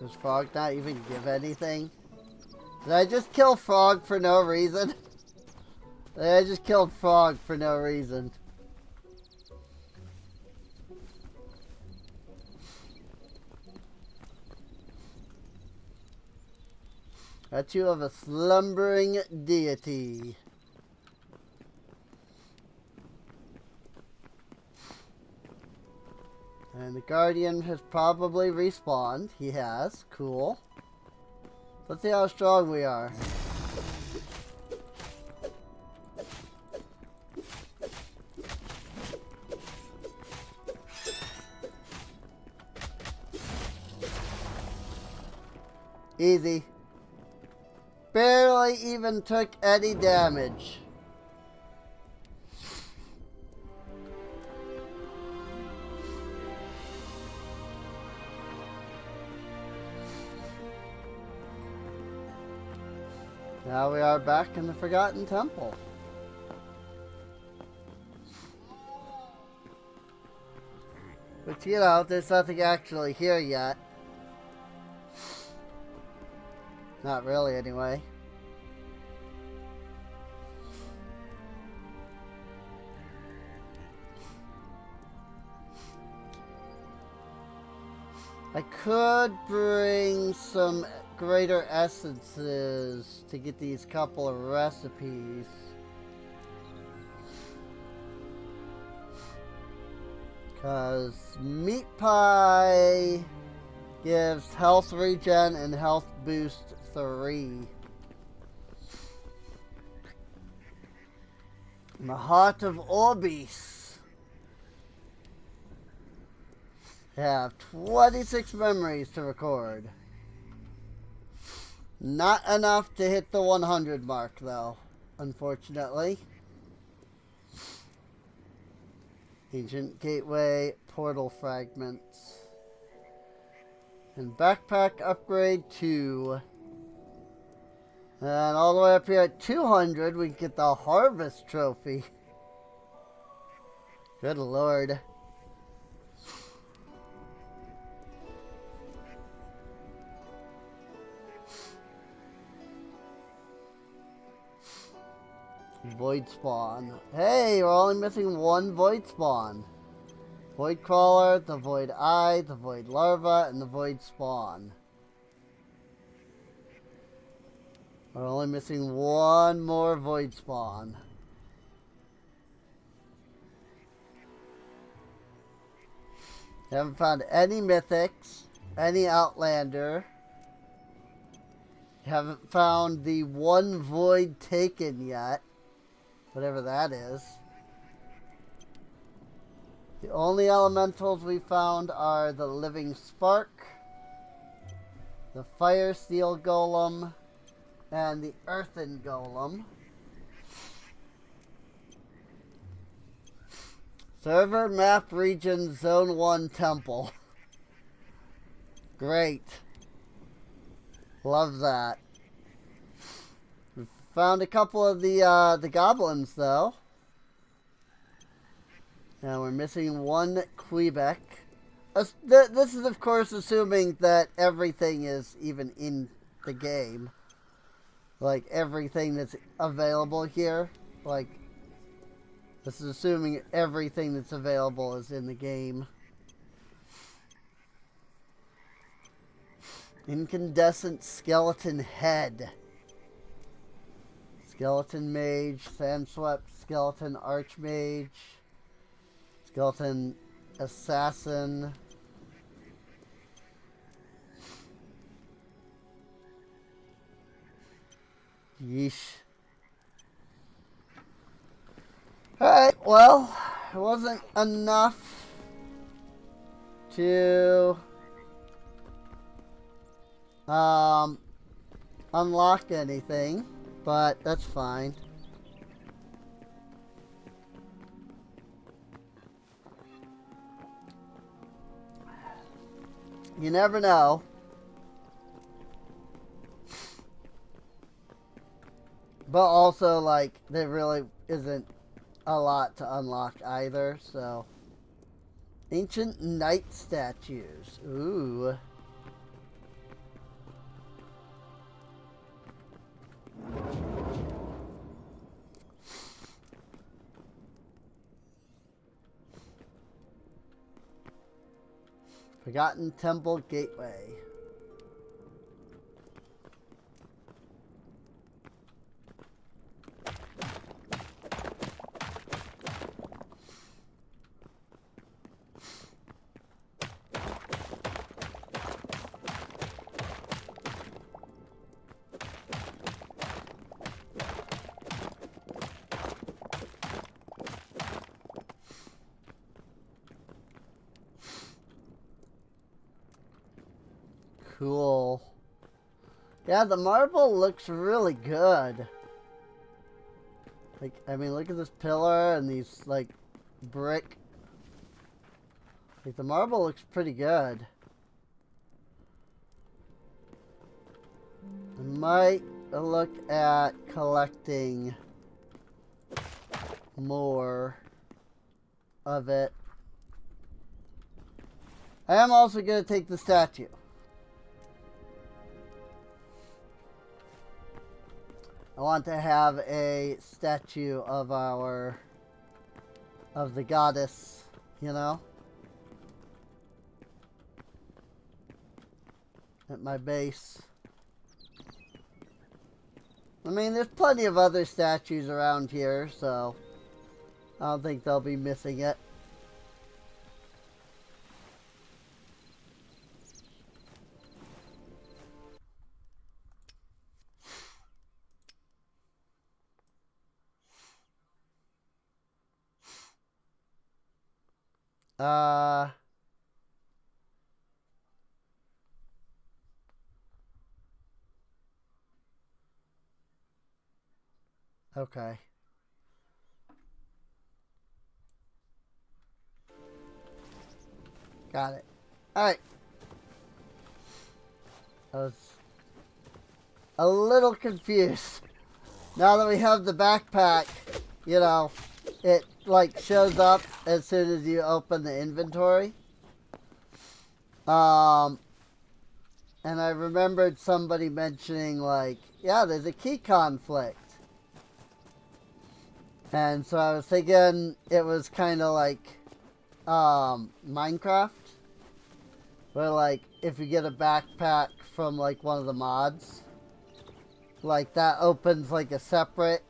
Does Frog not even give anything? Did I just kill Frog for no reason? I just killed Frog for no reason. Statue of a slumbering deity. And the Guardian has probably respawned. He has. Cool. Let's see how strong we are. Easy. Barely even took any damage. Now we are back in the Forgotten Temple. But you know, there's nothing actually here yet. Not really, anyway. I could bring some greater essences to get these couple of recipes. Because meat pie gives health regen and health boost 3. And the Heart of Orbis. I have 26 memories to record. Not enough to hit the 100 mark, though, unfortunately. Ancient Gateway, Portal Fragments. And Backpack Upgrade 2. And all the way up here at 200, we can get the Harvest Trophy. Good lord. Void Spawn. Hey, we're only missing one Void Spawn. Void Crawler, the Void Eye, the Void Larva, and the Void Spawn. We're only missing one more Void Spawn. Haven't found any Mythics, any Outlander. Haven't found the one Void Taken yet. Whatever that is. The only elementals we found are the Living Spark, the Fire Steel Golem, and the Earthen Golem. Server Map Region Zone 1 Temple. Great. Love that. Found a couple of the goblins, though. Now we're missing one Quebec. This is, of course, assuming that everything is even in the game. Like, everything that's available here. Like, this is assuming everything that's available is in the game. Incandescent Skeleton Head. Skeleton Mage, Sandswept Skeleton Archmage, Skeleton Assassin, yeesh. Alright, well, it wasn't enough to unlock anything. But that's fine. You never know. But also, like, there really isn't a lot to unlock either, so. Ancient Knight Statues. Ooh. Forgotten Temple Gateway. Cool. Yeah, the marble looks really good. Like, I mean, look at this pillar and these, like, brick. Like, the marble looks pretty good. I might look at collecting more of it. I am also going to take the statue. I want to have a statue of the goddess, you know, at my base. I mean, there's plenty of other statues around here, so I don't think they'll be missing it. Okay. Got it. Alright. I was a little confused. Now that we have the backpack, you know, it like shows up as soon as you open the inventory. And I remembered somebody mentioning like, yeah, there's a key conflict. And so I was thinking it was kind of like Minecraft, where like if you get a backpack from like one of the mods, like that opens like a separate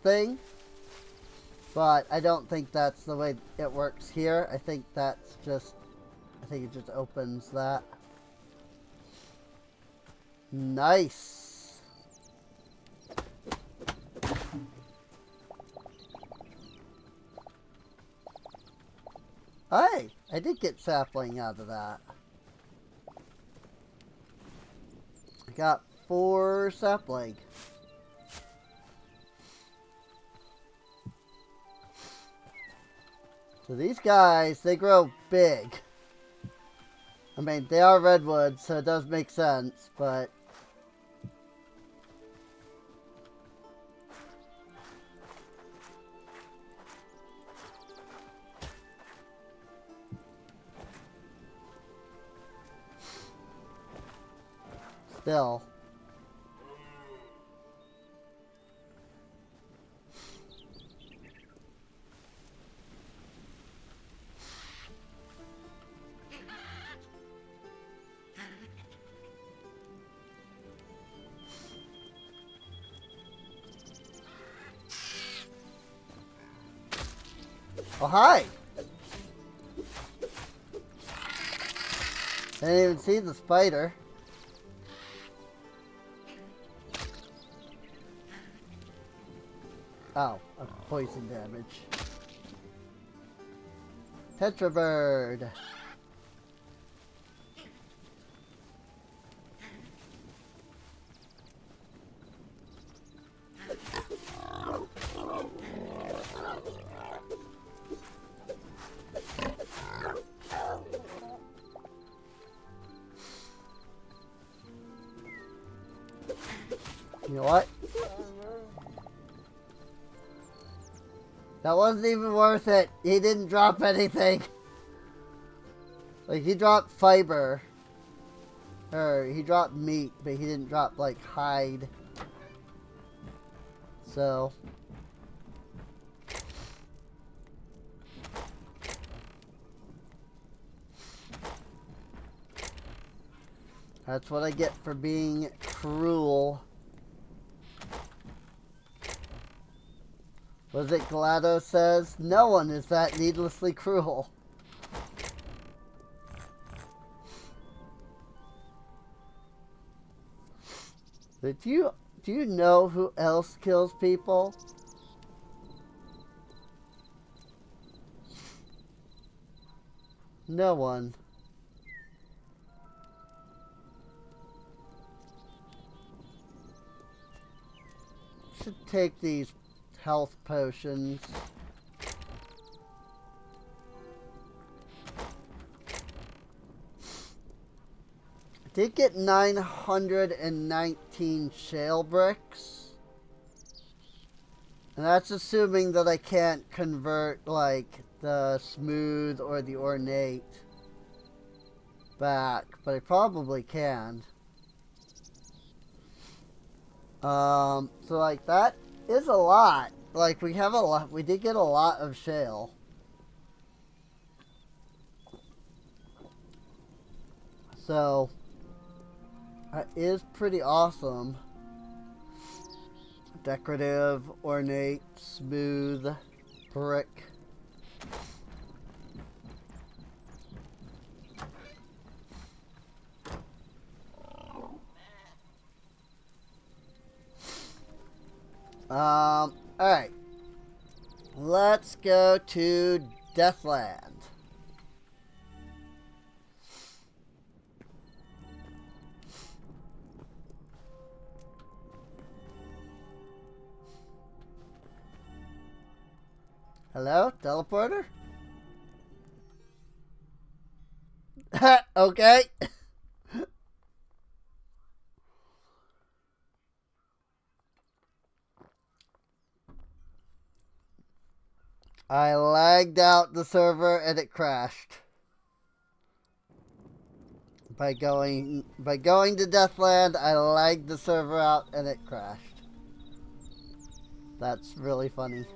thing. But I don't think that's the way it works here. I think it just opens that. Nice. Hey, I did get sapling out of that. I got 4 sapling. So these guys, they grow big. I mean, they are redwoods, so it does make sense, but still. Oh, hi! I didn't even see the spider. Oh, poison damage. Tetra bird. You know what? That wasn't even worth it. He didn't drop anything. Like, he dropped fiber. Or, he dropped meat, but he didn't drop, like, hide. So that's what I get for being cruel. Was it GLaDOS says? No one is that needlessly cruel. But do you know who else kills people? No one. Should take these health potions. I did get 919 shale bricks. And that's assuming that I can't convert like the smooth or the ornate back, but I probably can. So like that is a lot. Like we have a lot, we did get a lot of shale. So that is pretty awesome. Decorative, ornate, smooth, brick. Alright. Let's go to Deathland. Hello, teleporter? Okay. I lagged out the server and it crashed. By going to Deathland, I lagged the server out and it crashed. That's really funny.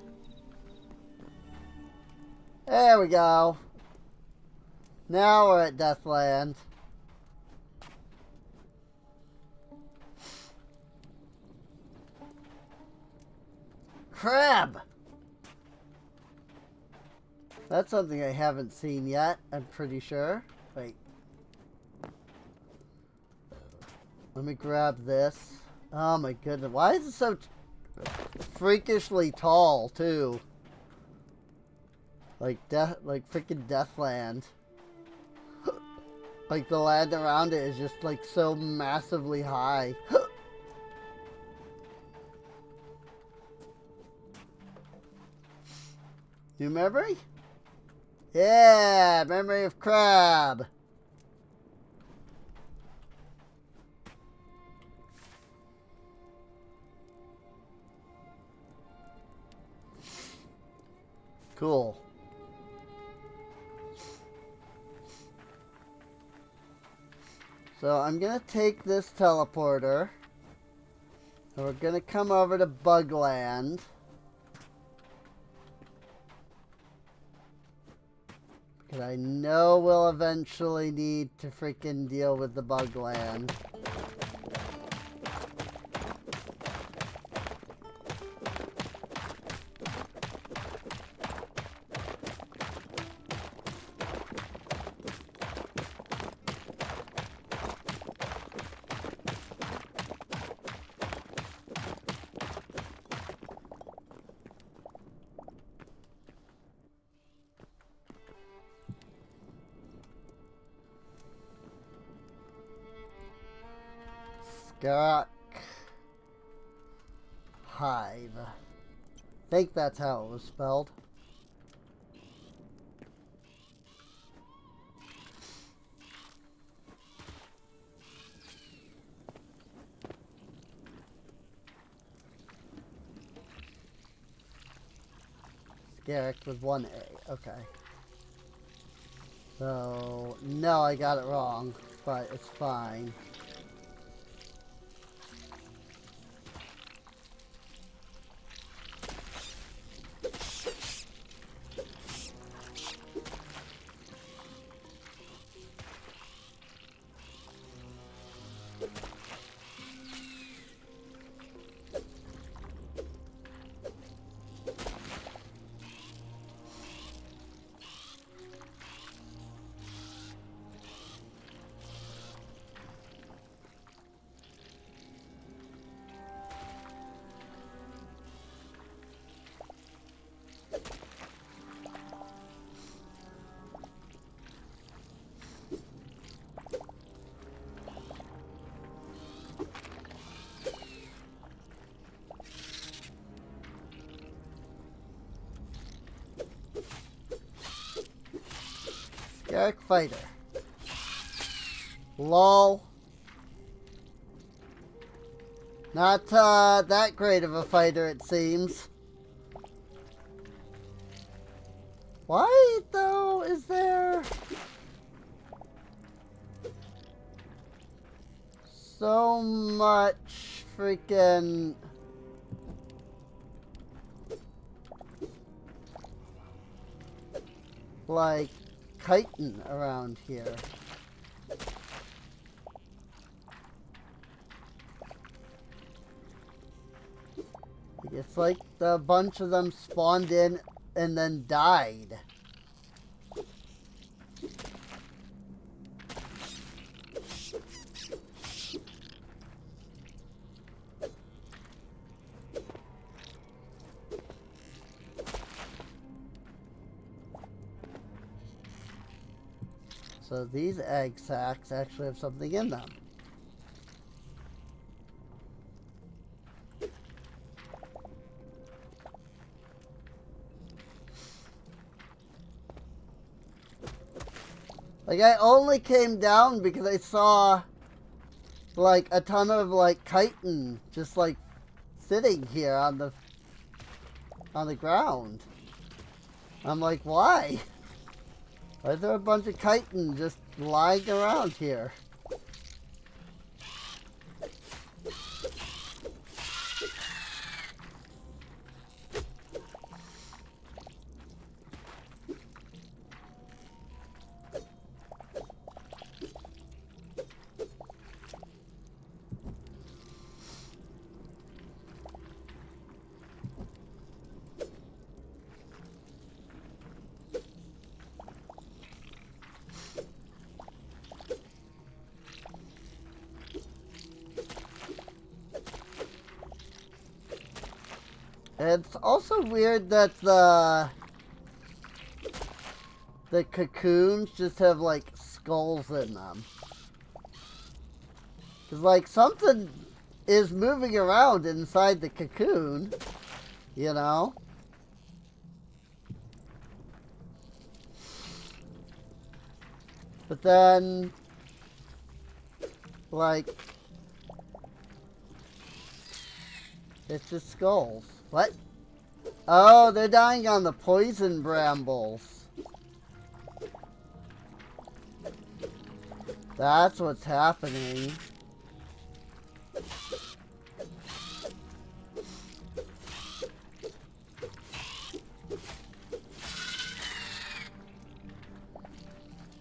There we go. Now we're at Deathland. Crab! That's something I haven't seen yet, I'm pretty sure. Wait. Let me grab this. Oh my goodness. Why is it so freakishly tall, too? Like freaking Deathland. Like the land around it is just like so massively high. New memory? Yeah, memory of crab. Cool. So I'm going to take this teleporter. And we're going to come over to Bugland. Because I know we'll eventually need to freaking deal with the Bugland. Scarrock Hive. I think that's how it was spelled. Scarrock with one A. Okay. So, no, I got it wrong, but it's fine. Garrick fighter. Lol. Not that great of a fighter, it seems. Why, though, is there so much freaking like chitin around here? It's like a bunch of them spawned in and then died. So these egg sacs actually have something in them. Like, I only came down because I saw, like, a ton of, like, chitin just, like, sitting here on the ground. I'm like, why? Why is there a bunch of chitin just lying around here? It's also weird that the cocoons just have, like, skulls in them. Because, like, something is moving around inside the cocoon, you know? But then, like, it's just skulls. What? Oh, they're dying on the poison brambles. That's what's happening.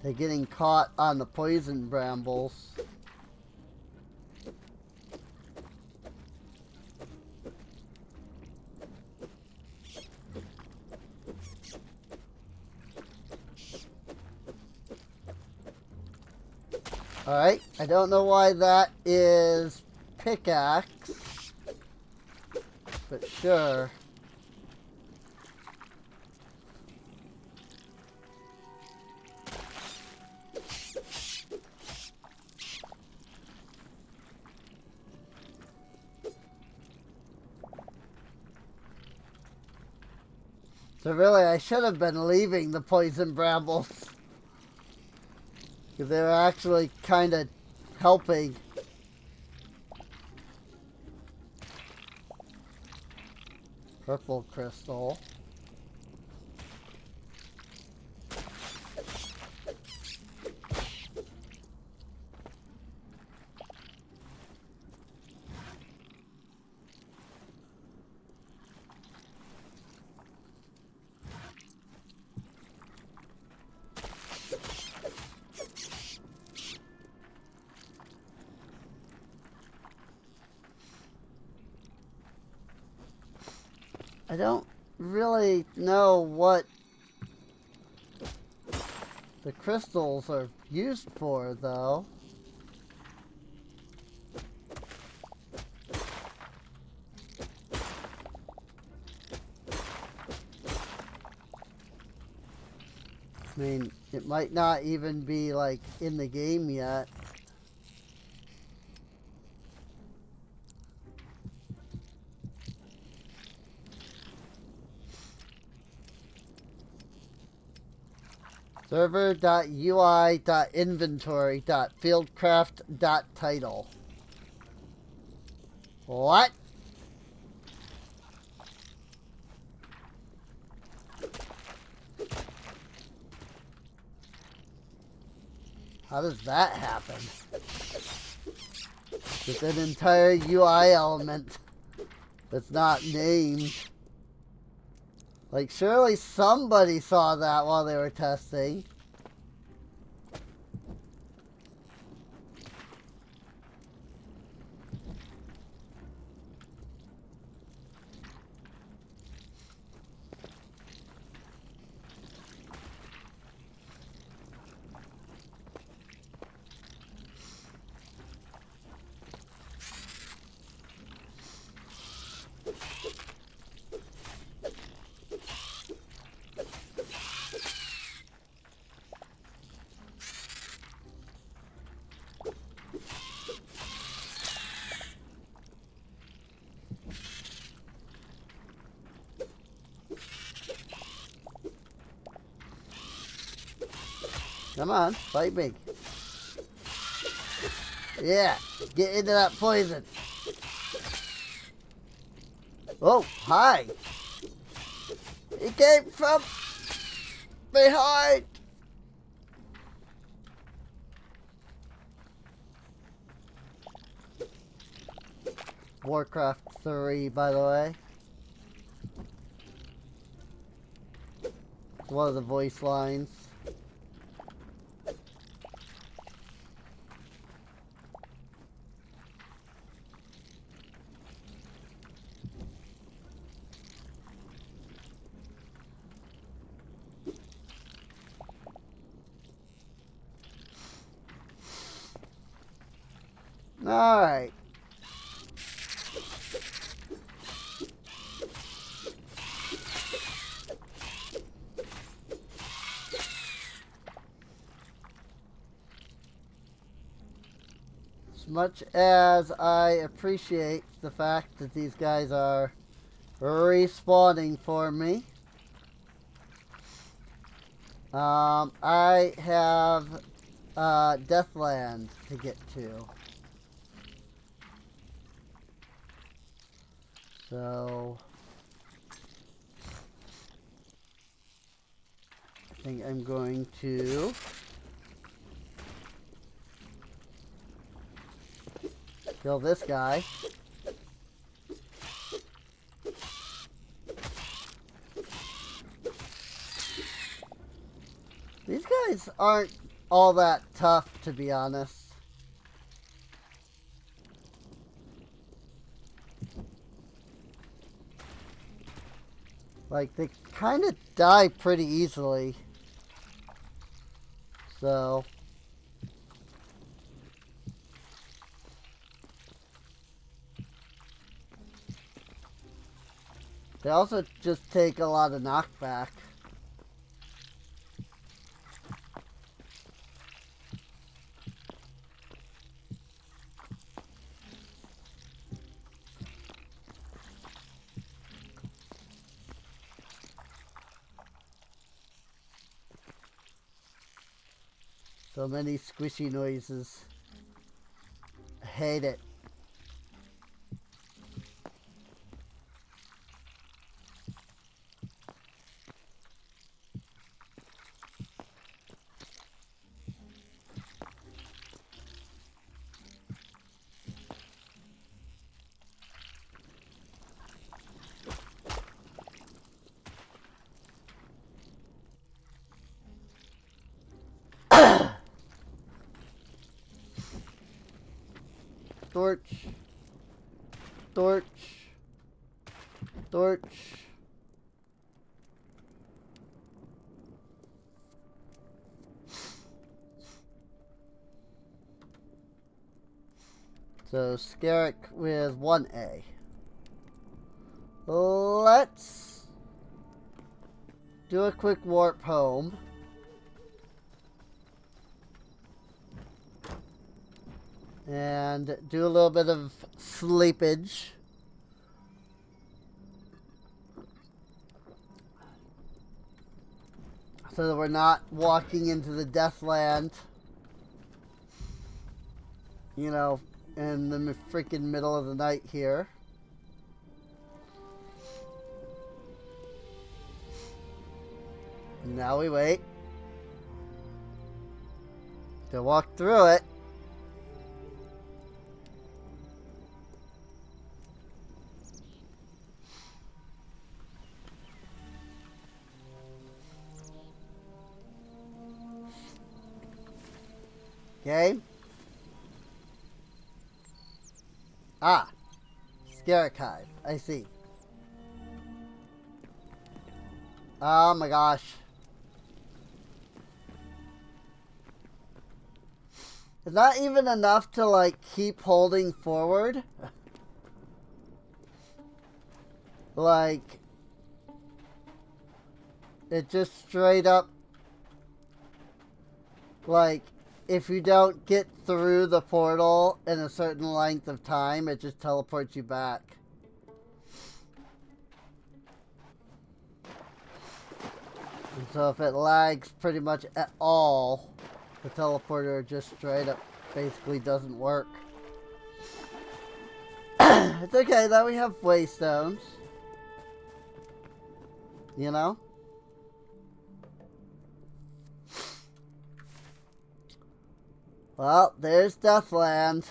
They're getting caught on the poison brambles. Alright, I don't know why that is pickaxe, but sure. So really, I should have been leaving the poison brambles. Because they were actually kind of helping. Purple crystal. I don't really know what the crystals are used for, though. I mean, it might not even be, like, in the game yet. Server.ui.inventory.fieldcraft.title. What? How does that happen? With an entire UI element that's not named. Like, surely somebody saw that while they were testing. Come on, fight me. Yeah, get into that poison. Oh, hi. He came from behind. Warcraft 3, by the way. One of the voice lines. Alright. As much as I appreciate the fact that these guys are respawning for me, I have Deathland to get to. So I think I'm going to kill this guy. These guys aren't all that tough, to be honest. Like, they kind of die pretty easily. So they also just take a lot of knockback. So many squishy noises. I hate it. Torch. Torch. Torch. So Scarrick with 1A. Let's do a quick warp home. And do a little bit of sleepage. so that we're not walking into the Deathland, you know, in the freaking middle of the night here. Now we wait to walk through it. Okay. Ah, Scare Archive. I see. Oh my gosh. It's not even enough to like keep holding forward. Like, it just straight up, like, if you don't get through the portal in a certain length of time, it just teleports you back. And so if it lags pretty much at all, the teleporter just straight up basically doesn't work. It's okay though, we have waystones. You know? Well, there's Deathland.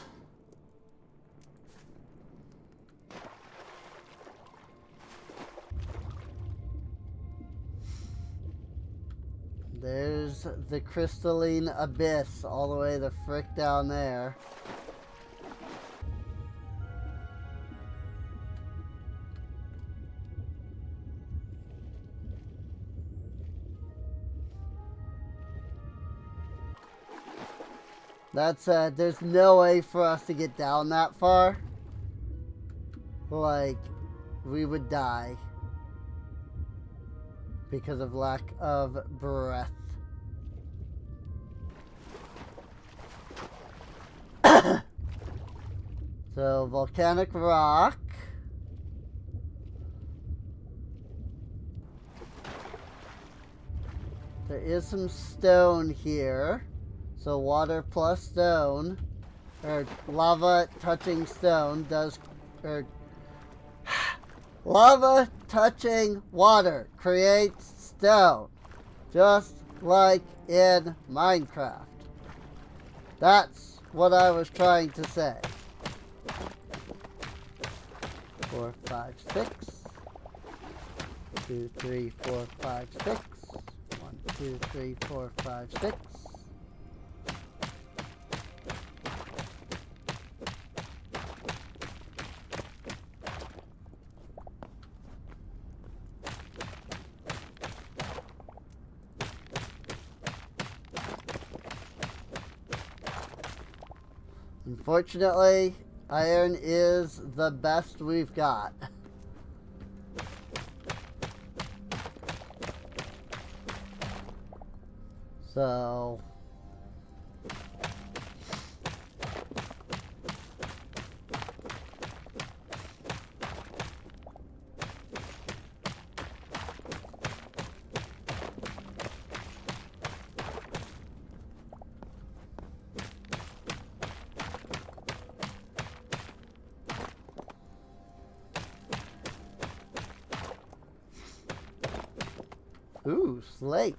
There's the crystalline abyss all the way the frick down there. That said, there's no way for us to get down that far. Like, we would die because of lack of breath. So, volcanic rock. There is some stone here. So water plus stone, or lava touching stone does, or lava touching water creates stone, just like in Minecraft. That's what I was trying to say. 4, 5, 6. 2, 3, 4, 5, 6. 1, 2, 3, 4, 5, 6. Unfortunately, iron is the best we've got. So, ooh, slate.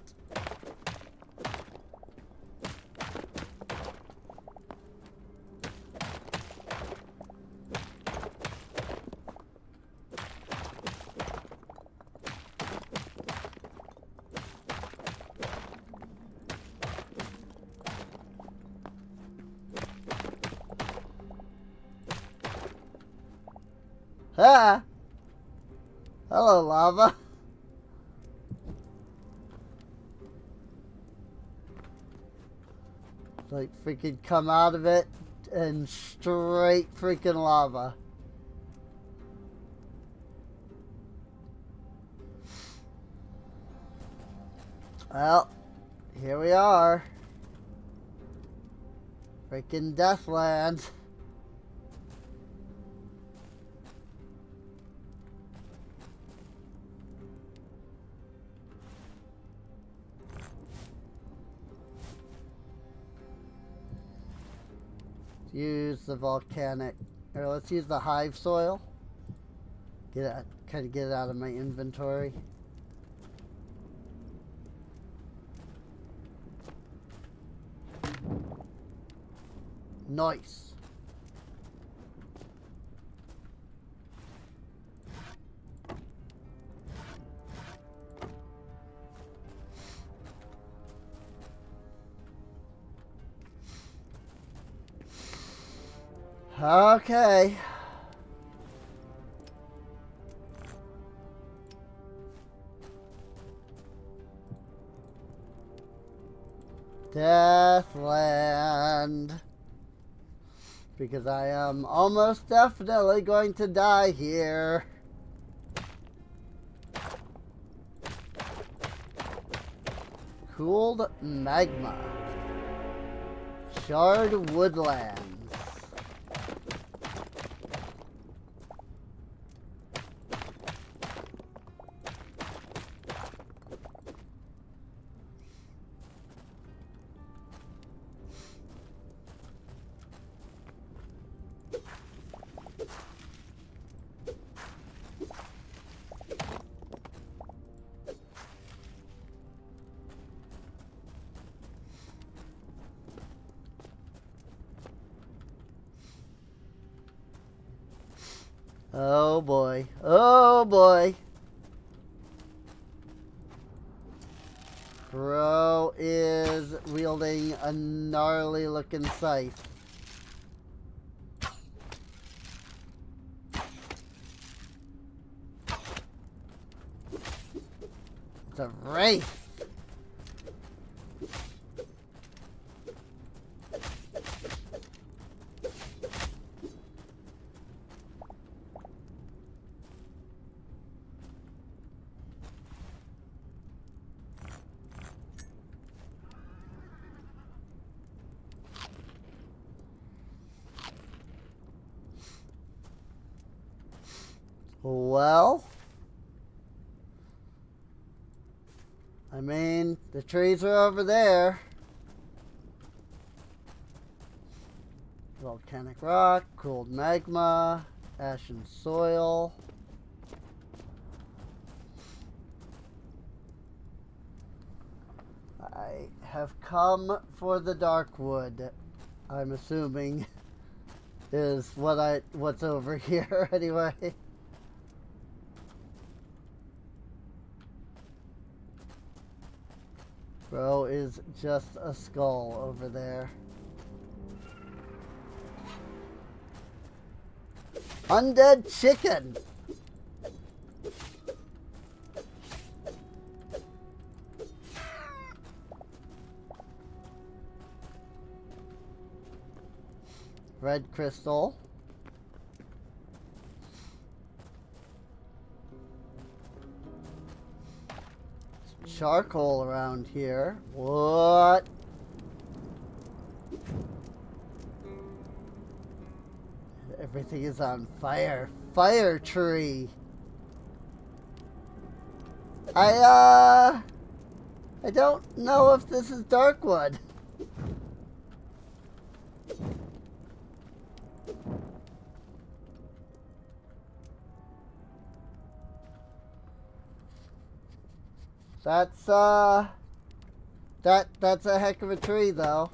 Ah! Hello, lava. Like freaking come out of it and straight freaking lava. Well, here we are. Freaking Deathland. Use the volcanic, or let's use the hive soil. Kind of get it out of my inventory. Nice. Okay. Deathland. Because I am almost definitely going to die here. Cooled magma. Charred woodlands. Oh boy. Oh boy. Bro is wielding a gnarly looking scythe. It's a wraith. Well, I mean, the trees are over there. Volcanic rock, cooled magma, ashen soil. I have come for the dark wood, I'm assuming is what's over here anyway. Bro is just a skull over there. Undead chicken! Red crystal. Charcoal around here. What? Everything is on fire. Fire tree. I don't know if this is darkwood. That's that's a heck of a tree though.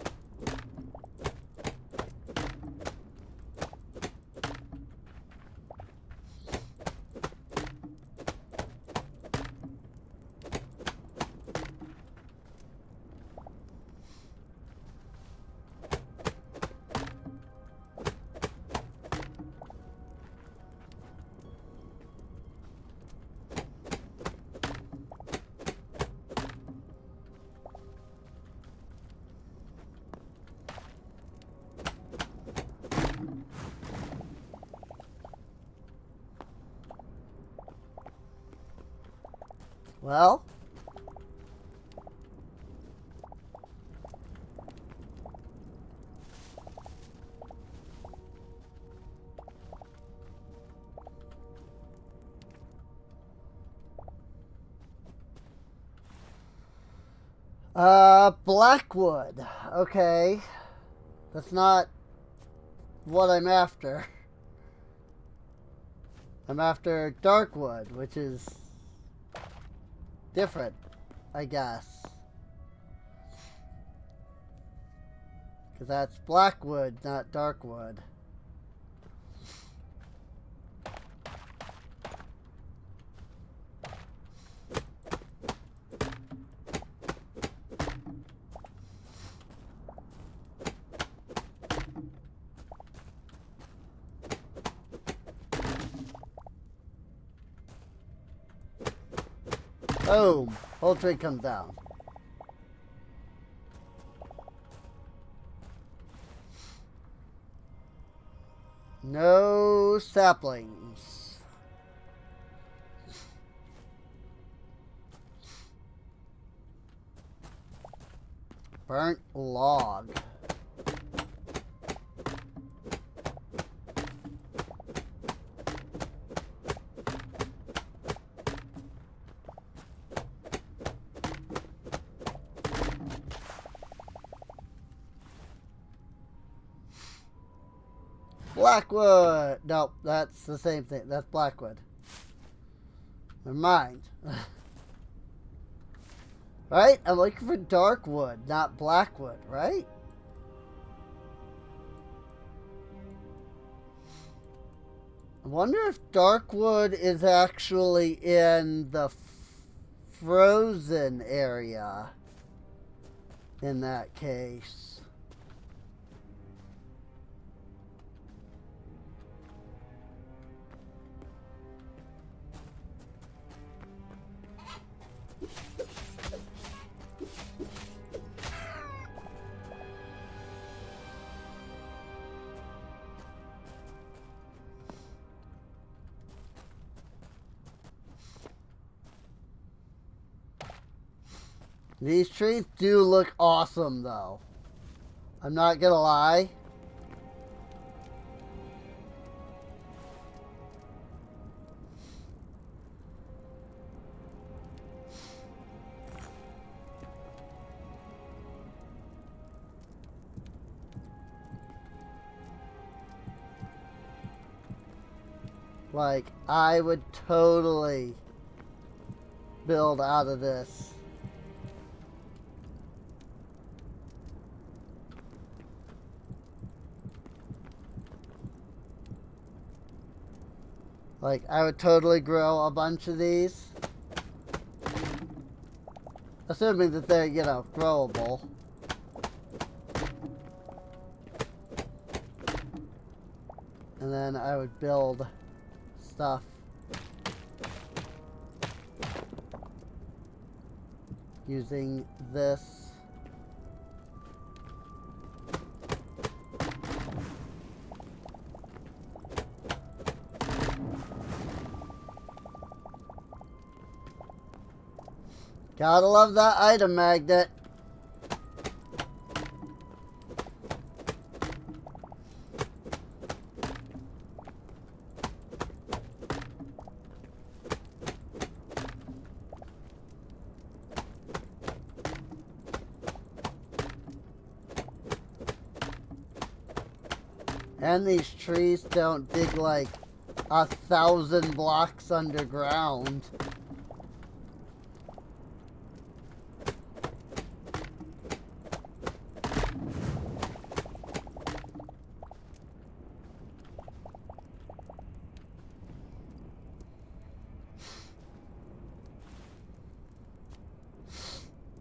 Well, Blackwood. Okay. That's not what I'm after. I'm after dark wood, which is different, I guess. Because that's black wood, not dark wood. Boom! Whole tree comes down. No saplings. Burnt log. Blackwood! Nope, that's the same thing. That's blackwood. Never mind. Right? I'm looking for dark wood, not blackwood, right? I wonder if dark wood is actually in the frozen area in that case. These trees do look awesome, though. I'm not gonna lie. Like, I would totally build out of this. Like, I would totally grow a bunch of these. Assuming that they're, you know, growable. And then I would build stuff. Using this. Gotta love that item magnet. And these trees don't dig like 1,000 blocks underground.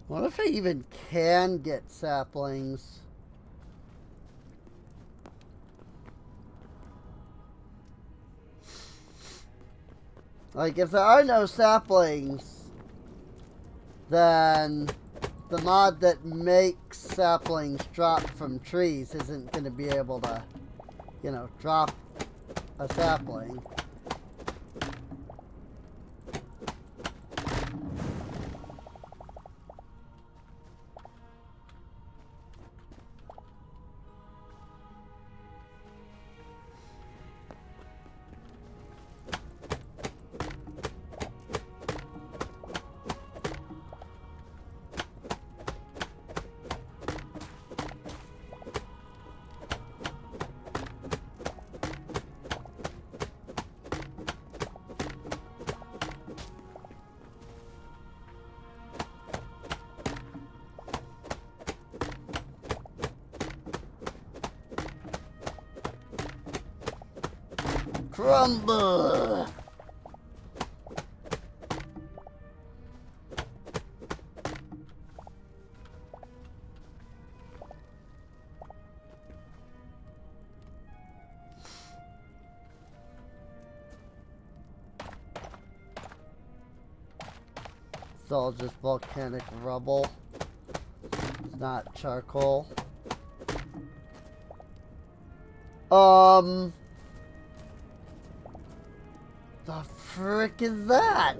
What if I even can get saplings? Like, if there are no saplings, then the mod that makes saplings drop from trees isn't going to be able to, you know, drop a sapling. Crumble! It's all just volcanic rubble. It's not charcoal. The frick is that?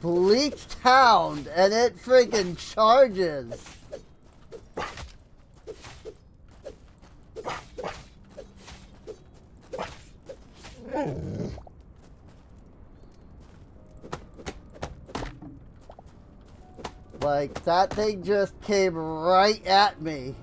Bleached Hound, and it freaking charges. Like, that thing just came right at me.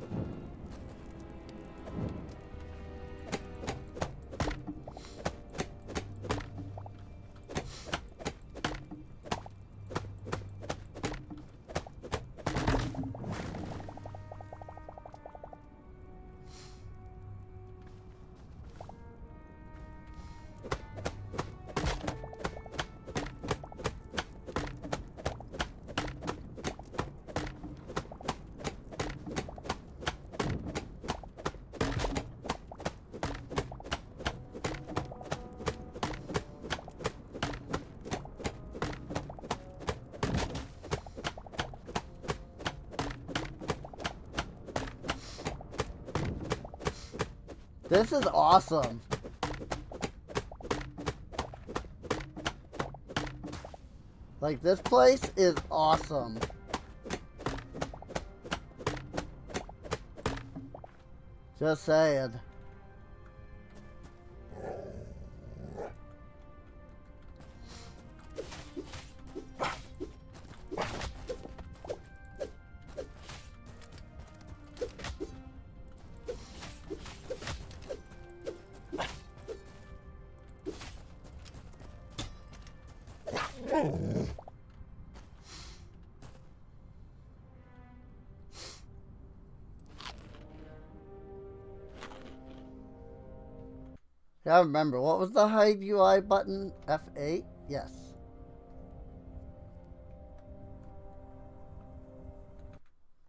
This is awesome. Like, this place is awesome. Just saying. I remember, what was the hide UI button? F8? Yes.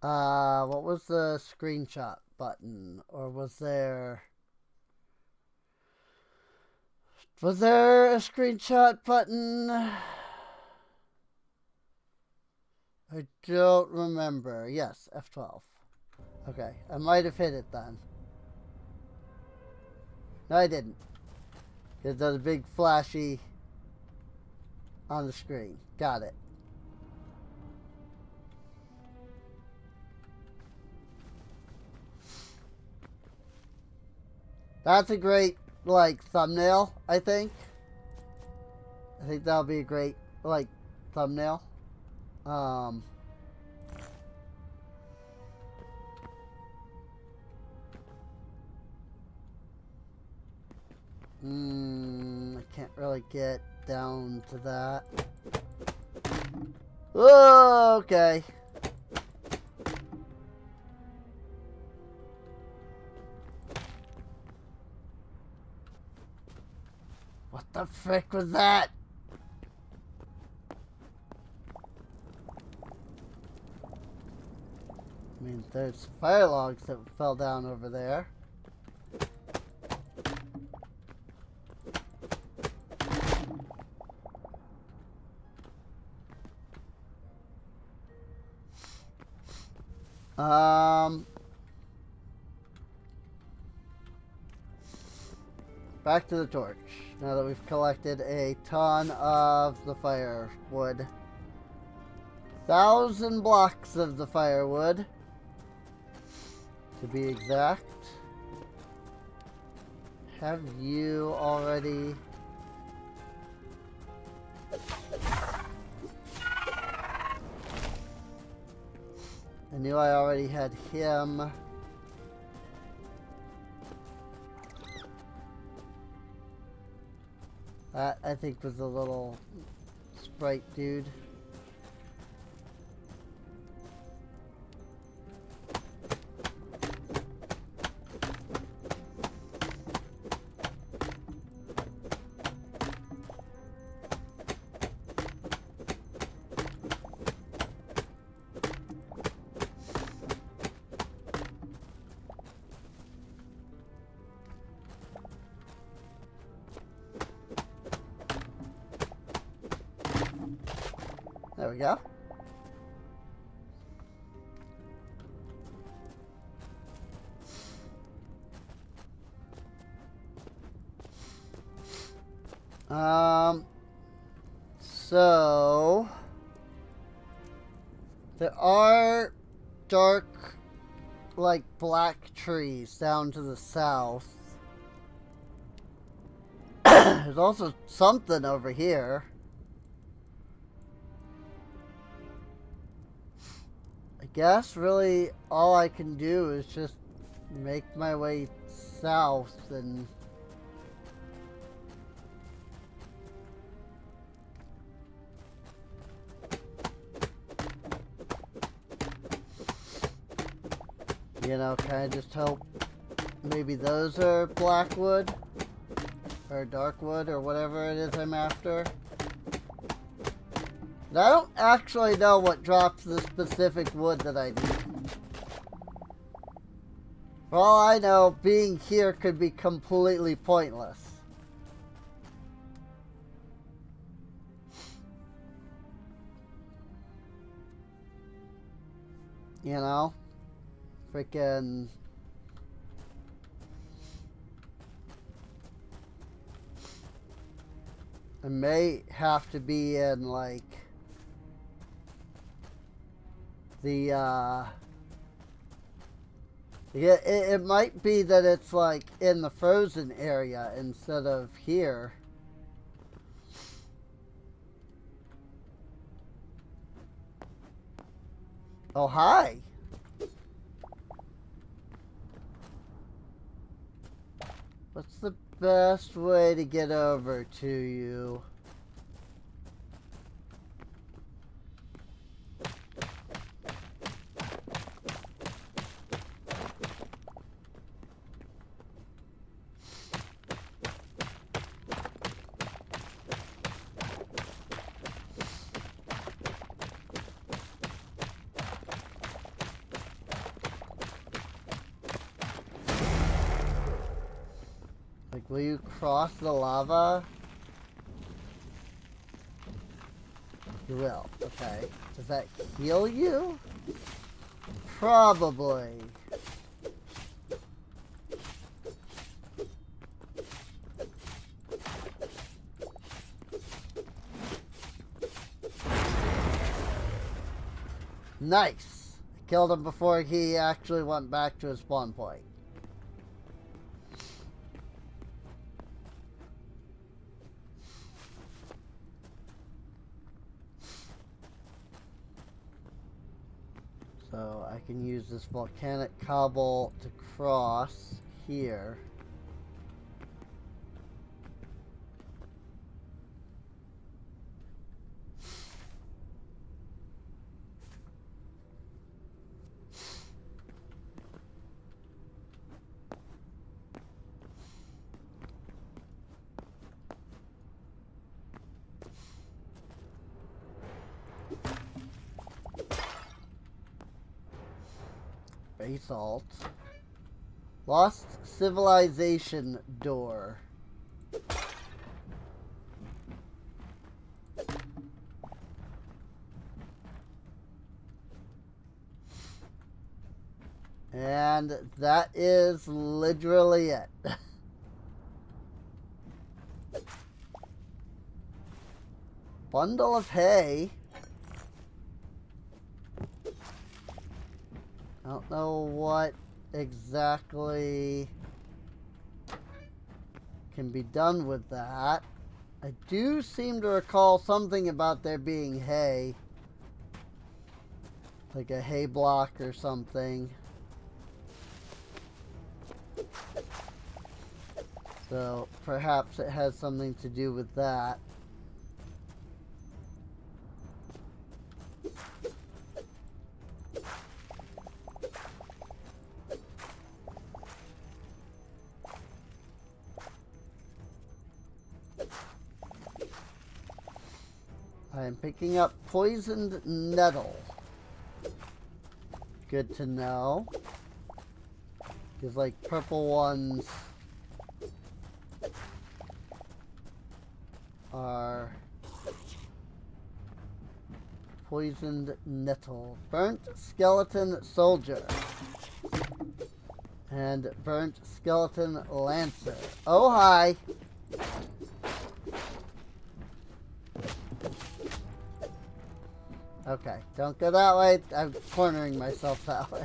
What was the screenshot button? Or was there a screenshot button? I don't remember. Yes, F12. Okay, I might have hit it then. No, I didn't. It does a big flashy on the screen. Got it. That's a great, like, thumbnail, I think. I think that'll be a great, like, thumbnail. I can't really get down to that. Oh, okay. What the frick was that? I mean, there's fire logs that fell down over there. Back to the torch. Now that we've collected a ton of the firewood. 1,000 blocks of the firewood, to be exact. Have you already... I knew I already had him. That, I think, was a little sprite dude. we go. So there are dark, like, black trees down to the south. There's also something over here. I guess really all I can do is just make my way south and you know, kind of just hope maybe those are black wood or dark wood or whatever it is I'm after. And I don't actually know what drops the specific wood that I need. For all I know, being here could be completely pointless. You know? Freaking... I may have to be in, like, the, yeah, it might be that it's, like, in the frozen area instead of here. Oh, hi. What's the best way to get over to you? Like, will you cross the lava? You will. Okay. Does that heal you? Probably. Nice. I killed him before he actually went back to his spawn point. So I can use this volcanic cobble to cross here. Basalt. Lost Civilization door. And that is literally it. Bundle of hay. I don't know what exactly can be done with that. I do seem to recall something about there being hay. Like a hay block or something. So perhaps it has something to do with that. I am picking up poisoned nettle. Good to know. Because, like, purple ones are poisoned nettle, burnt skeleton soldier, and burnt skeleton lancer. Oh, hi. Okay, don't go that way. I'm cornering myself that way.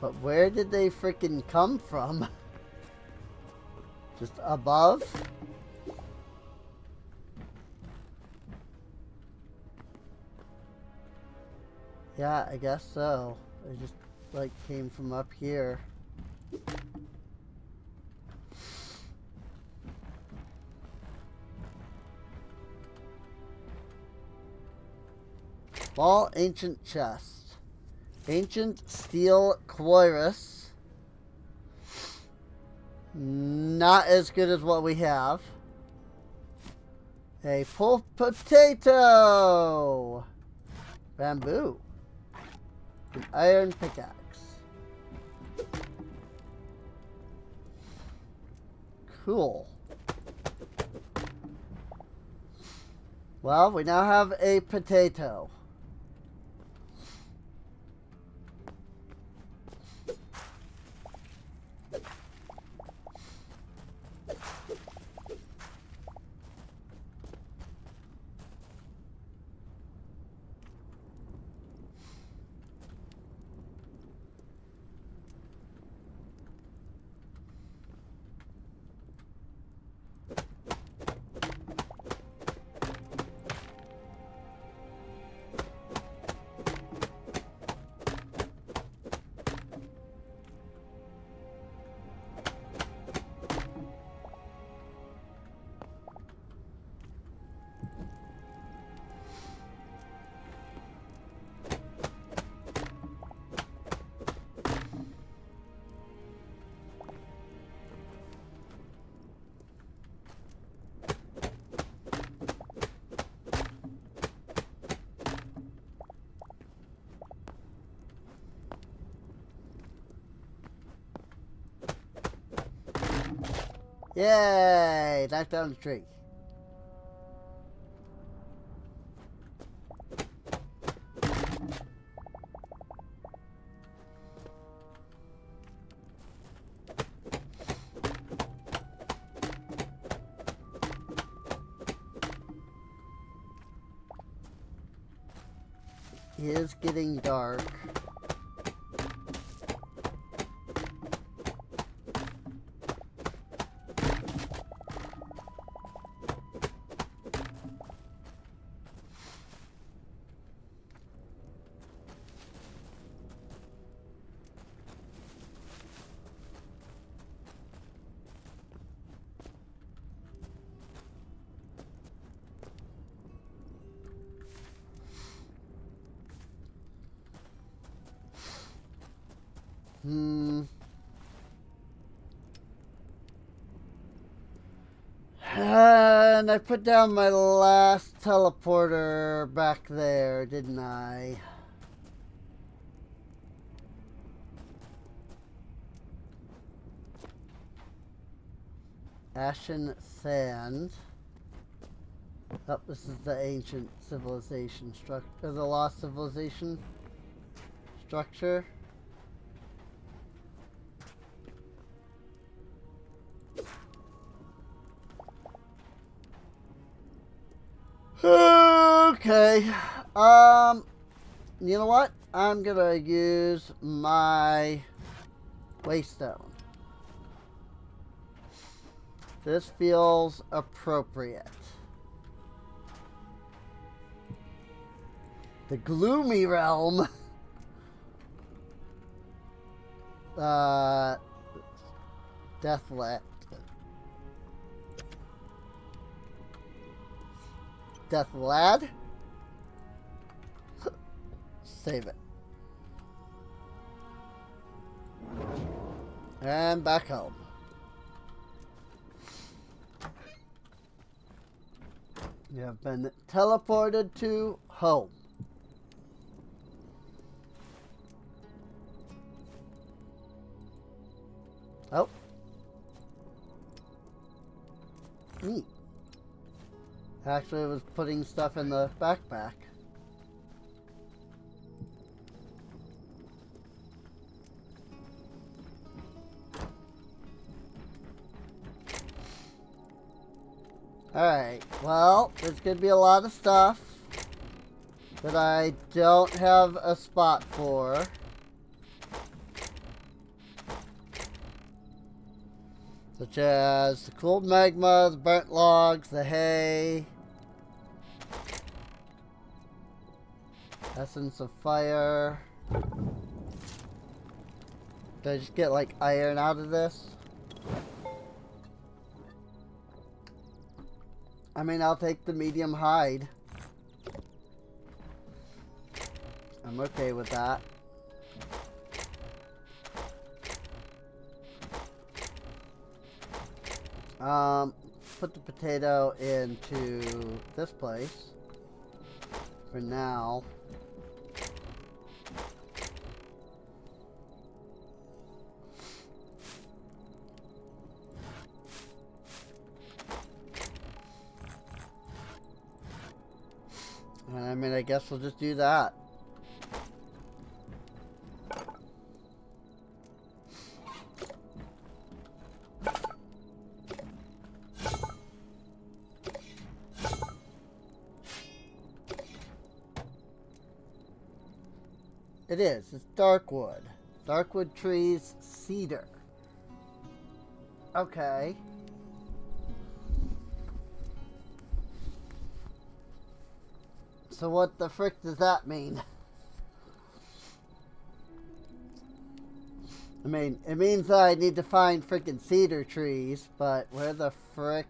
But where did they freaking come from? Just above? Yeah, I guess so. They just, like, came from up here. Small ancient chest. Ancient steel cuirass. Not as good as what we have. A full potato. Bamboo. An iron pickaxe. Cool. Well, we now have a potato. Yay! Knock down the tree. It is getting dark. And I put down my last teleporter back there, didn't I? Ashen sand. Oh, this is the ancient civilization structure, the lost civilization structure. Okay. You know what? I'm gonna use my waystone. This feels appropriate. The gloomy realm. Deathlet. Death Lad? Save it. And back home. You have been teleported to home. Oh. Neat. Actually, I was putting stuff in the backpack. Alright, well, there's going to be a lot of stuff that I don't have a spot for. Such as the cooled magma, the burnt logs, the hay, essence of fire. Did I just get like iron out of this? I mean, I'll take the medium hide. I'm okay with that. Put the potato into this place for now. And I mean, I guess we'll just do that. It is. It's dark wood. Darkwood trees, cedar. Okay. So what the frick does that mean? I mean, it means that I need to find frickin' cedar trees, but where the frick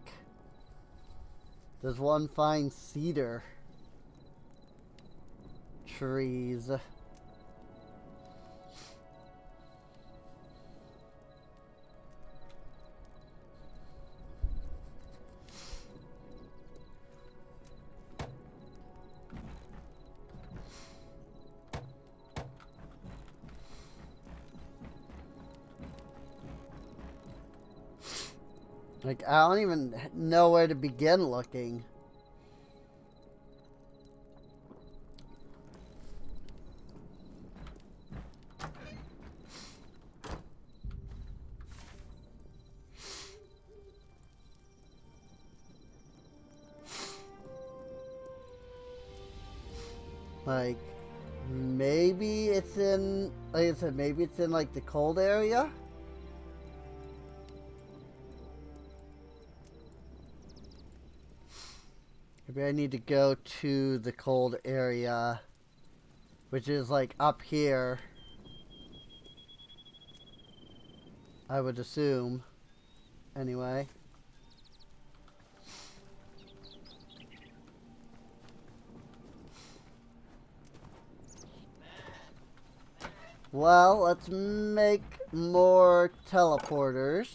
does one find cedar trees? Like, I don't even know where to begin looking. Like, maybe it's in, like I said, maybe it's in like the cold area? Maybe I need to go to the cold area, which is like up here, I would assume. Anyway. Well, let's make more teleporters.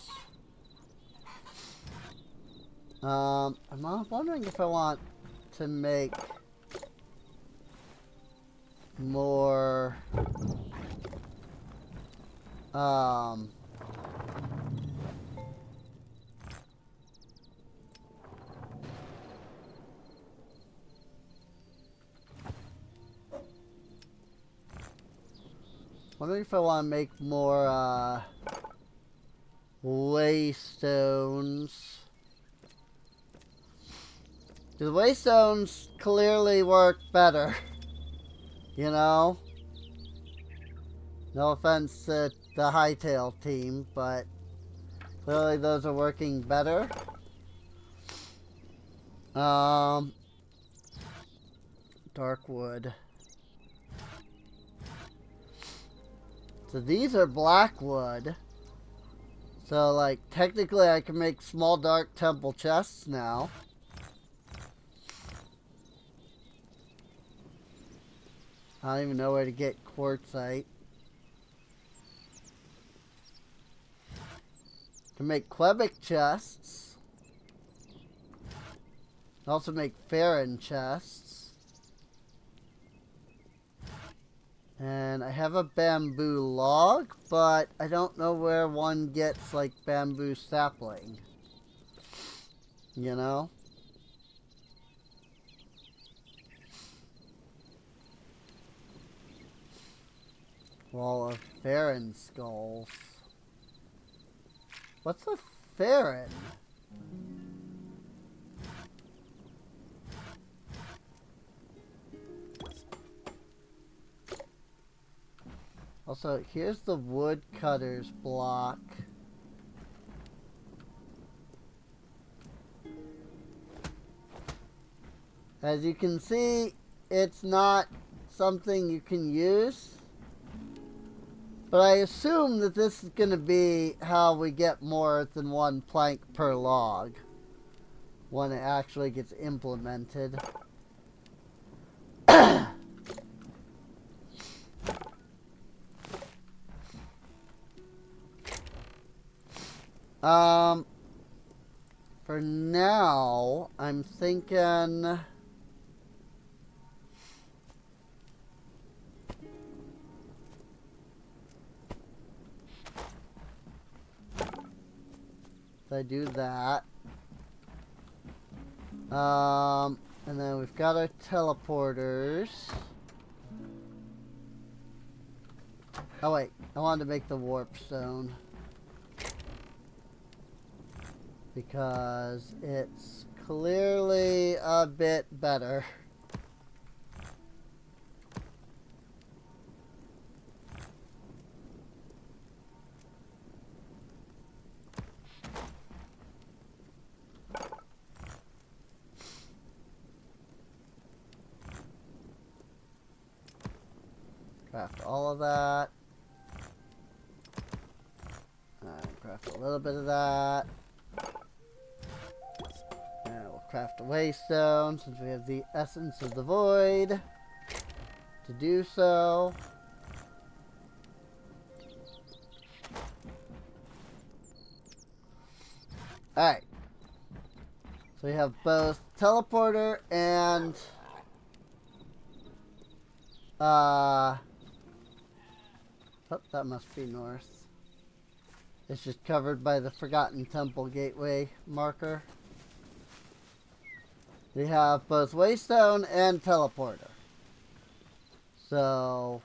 I'm wondering if I want to make more, wondering if I want to make more, waystones. The waystones clearly work better, you know? No offense to the Hytale team, but clearly those are working better. Dark wood. So these are black wood. So like technically I can make small dark temple chests now. I don't even know where to get quartzite. To make Quebec chests. Also make Farron chests. And I have a bamboo log, but I don't know where one gets like bamboo sapling. You know? Wall of Farron skulls. What's a Farron? Also, here's the woodcutter's block. As you can see, it's not something you can use. But I assume that this is going to be how we get more than one plank per log when it actually gets implemented. For now, I'm thinking... I do that. And then we've got our teleporters. Oh wait, I wanted to make the warp stone. Because it's clearly a bit better. Craft all of that. And craft a little bit of that. And we'll craft a waystone since we have the essence of the void to do so. Alright. So we have both teleporter and oh, that must be north. It's just covered by the Forgotten Temple Gateway marker. We have both waystone and teleporter. So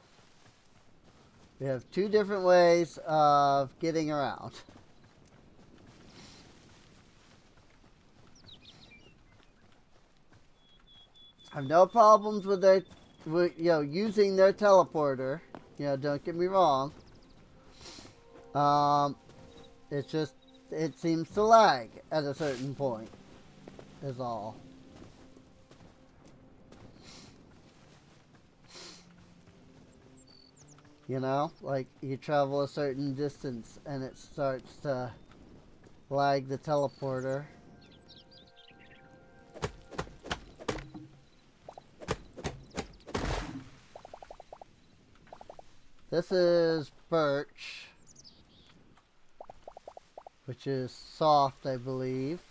we have two different ways of getting around. I have no problems with their, using their teleporter. Don't get me wrong. It's just, it seems to lag at a certain point, is all. Like you travel a certain distance and it starts to lag the teleporter. This is birch, which is soft, I believe.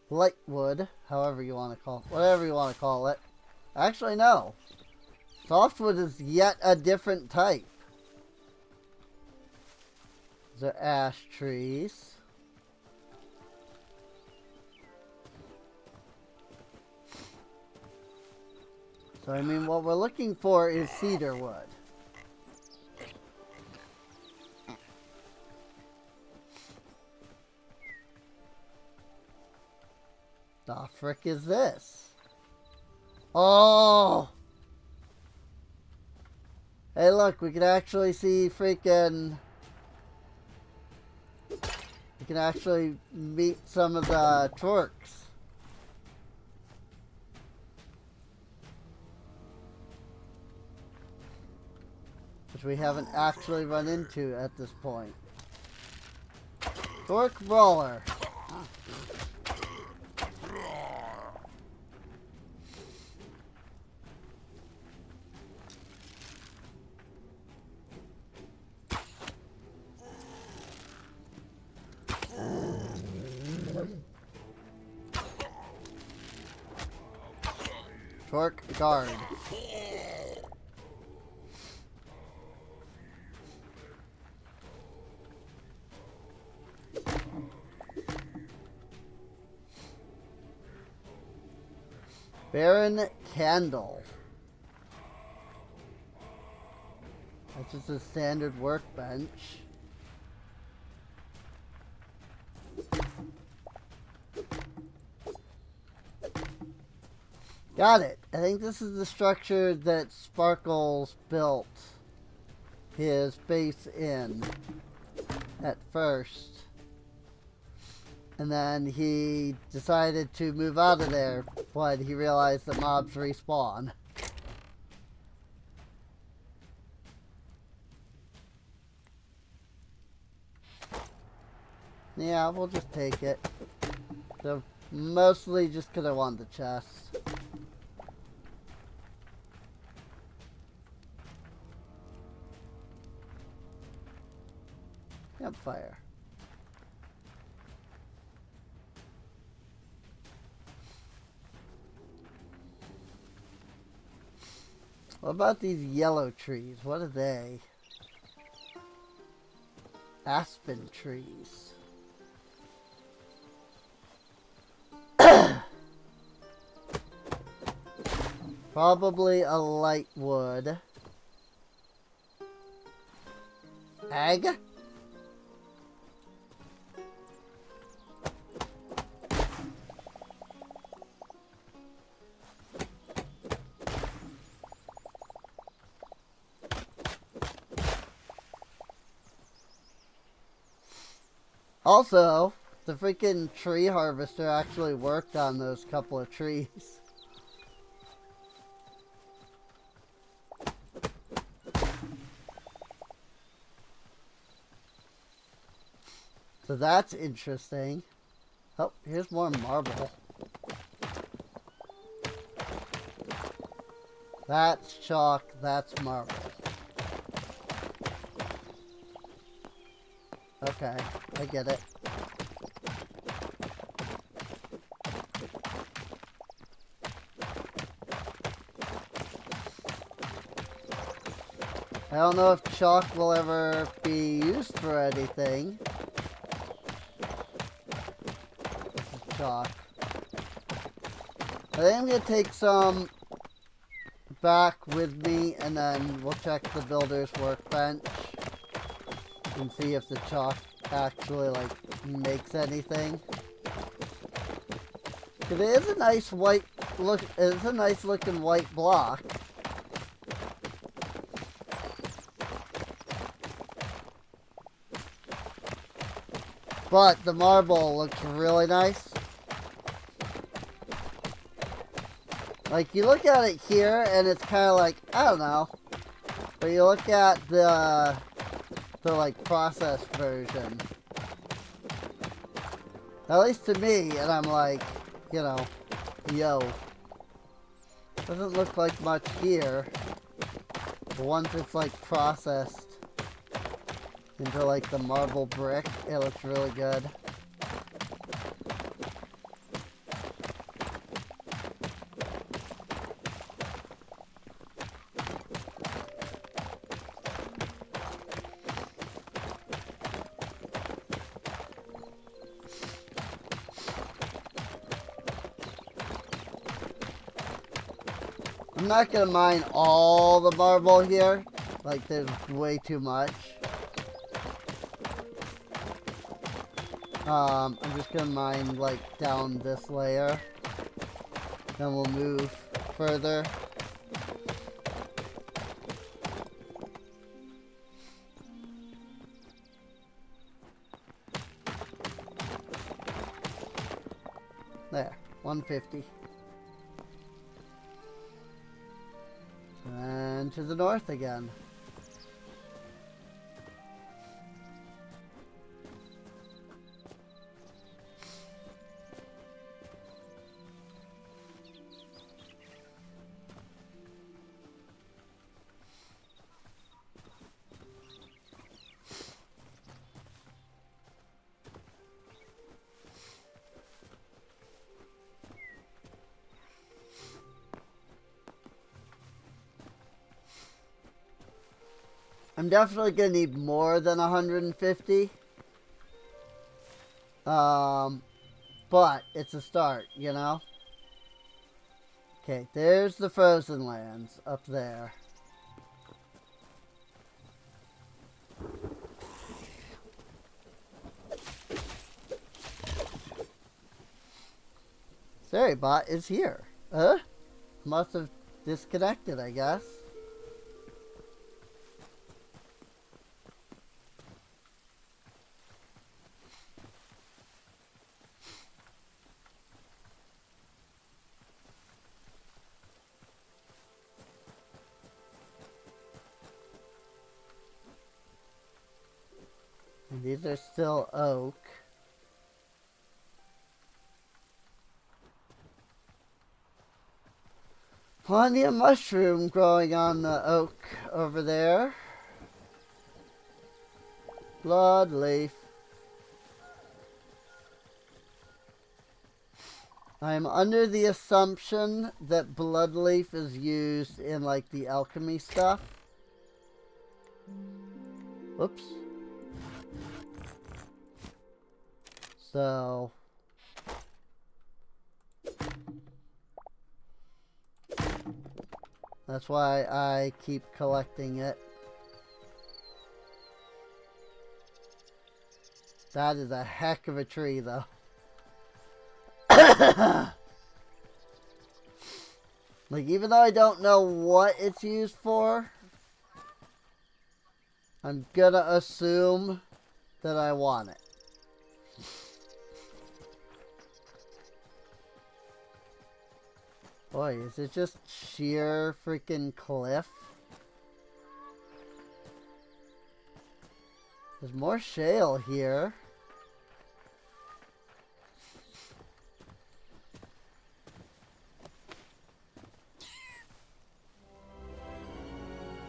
Lightwood, however you want to call it, whatever you want to call it. Actually, no. Softwood is yet a different type. These are ash trees. So, I mean, what we're looking for is cedar wood. The frick is this? Oh! Hey, look, we can actually see freaking... We can actually meet some of the twerks. Which we haven't actually run into at this point. Twerk Brawler. Short guard. Baron Candle. That's just a standard workbench. Got it. I think this is the structure that Sparkles built his base in at first. And then he decided to move out of there when he realized that mobs respawn. Yeah, we'll just take it. So mostly just because I want the chest. Campfire. What about these yellow trees? What are they? Aspen trees. Probably a light wood. Egg? Also, the freaking tree harvester actually worked on those couple of trees. So that's interesting. Oh, here's more marble. That's chalk, that's marble. Okay, I get it. I don't know if chalk will ever be used for anything. This is chalk. I think I'm going to take some back with me and then we'll check the builder's workbench and see if the chalk actually like makes anything. It is a nice white look. It's a nice looking white block. But the marble looks really nice. Like you look at it here and it's kind of like, I don't know. But you look at the like processed version. At least to me, and I'm like, you know, yo. Doesn't look like much here. But once it's like processed into like the marble brick, it looks really good. I'm not gonna mine all the marble here. Like, there's way too much. I'm just gonna mine, like, down this layer. Then we'll move further. There, 150. And to the north again. I'm definitely going to need more than 150. But it's a start, you know? Okay, there's the frozen lands up there. Bot is here. Must have disconnected, I guess. And these are still oak. Plenty of mushroom growing on the oak over there. Blood leaf. I'm under the assumption that blood leaf is used in like the alchemy stuff. Whoops. So that's why I keep collecting it. That is a heck of a tree, though. Like, even though I don't know what it's used for, I'm gonna assume that I want it. Boy, is it just sheer freaking cliff? There's more shale here.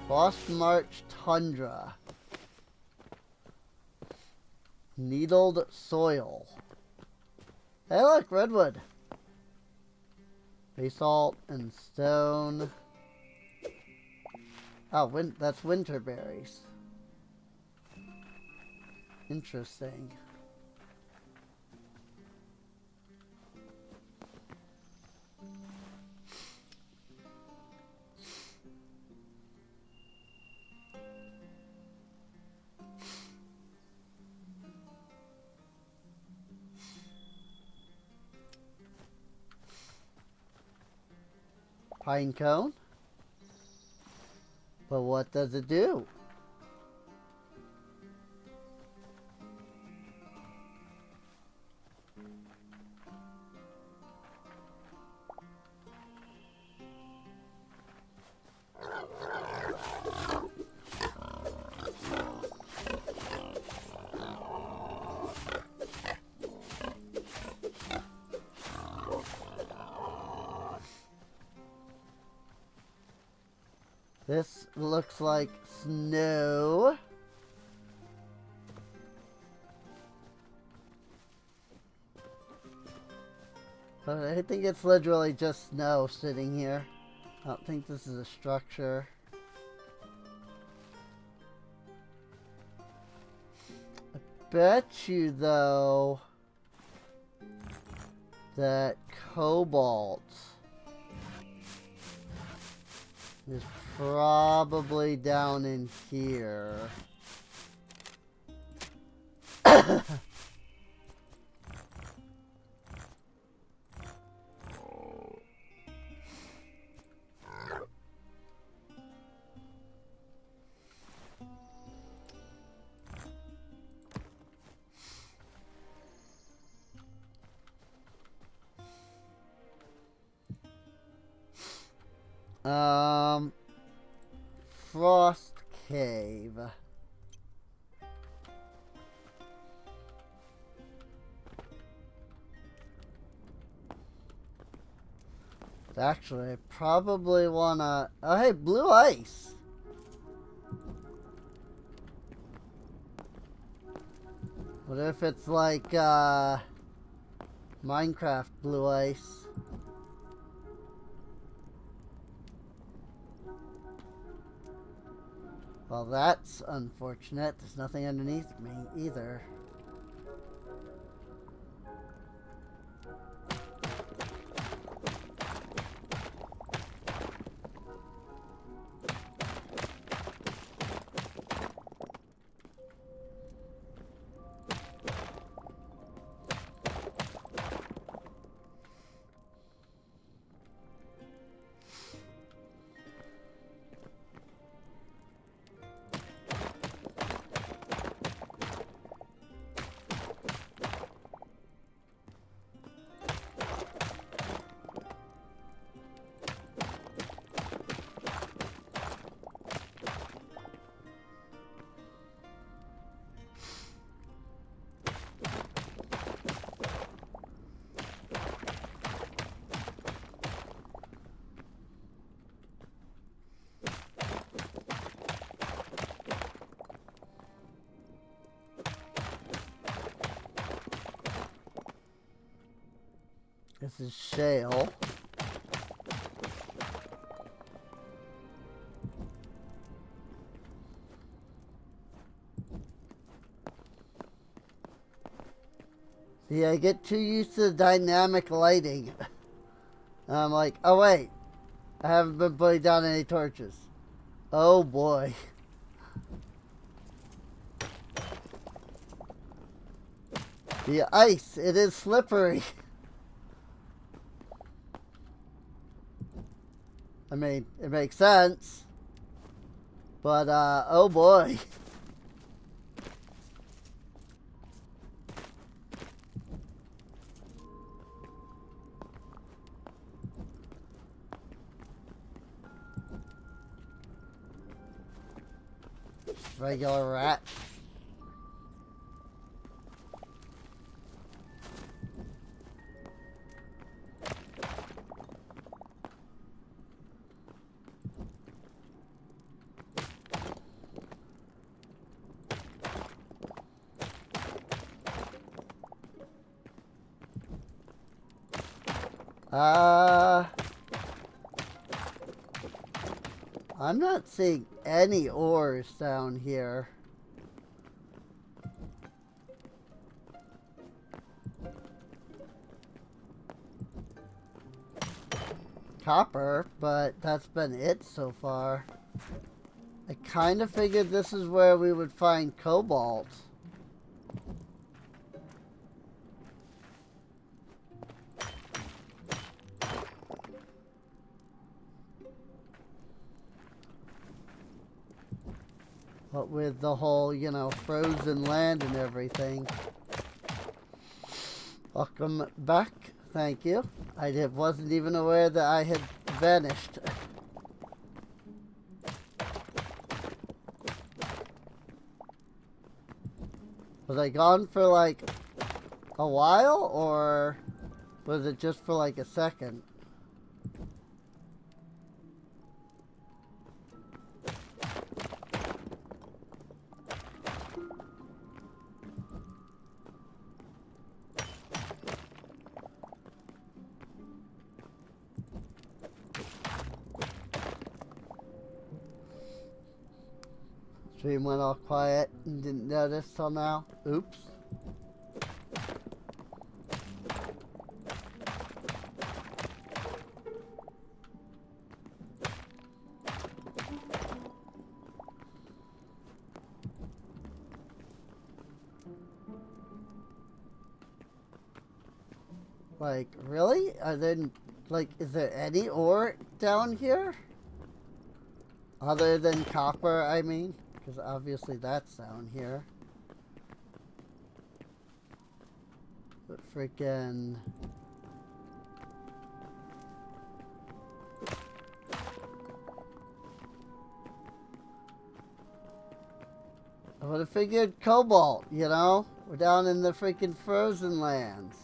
Frost March Tundra. Needled soil. Hey look, redwood. Basalt and stone. Oh, that's winter berries. Interesting. Pine cone? But what does it do? This looks like snow. But I think it's literally just snow sitting here. I don't think this is a structure. I bet you, though, that cobalt is probably down in here. Frost Cave. Actually, I probably wanna... Oh, hey, blue ice! What if it's like, Minecraft blue ice? Well, Well, that's unfortunate. There's nothing underneath me either. This is shale. See, I get too used to the dynamic lighting. And I'm like, oh wait, I haven't been putting down any torches. Oh boy. The ice, it is slippery. I mean, it makes sense. But, oh boy. Regular rat. I'm not seeing any ores down here. Copper, but that's been it so far. I kind of figured this is where we would find cobalt. But with the whole, you know, frozen land and everything. Welcome back. Thank you. I wasn't even aware that I had vanished. Was I gone for like a while, or was it just for like a second? Stream went all quiet and didn't notice till now. Oops. Like, really? Are there, like, is there any ore down here? Other than copper, I mean? Because obviously that's down here. But freaking... I would have figured cobalt, you know? We're down in the freaking frozen lands.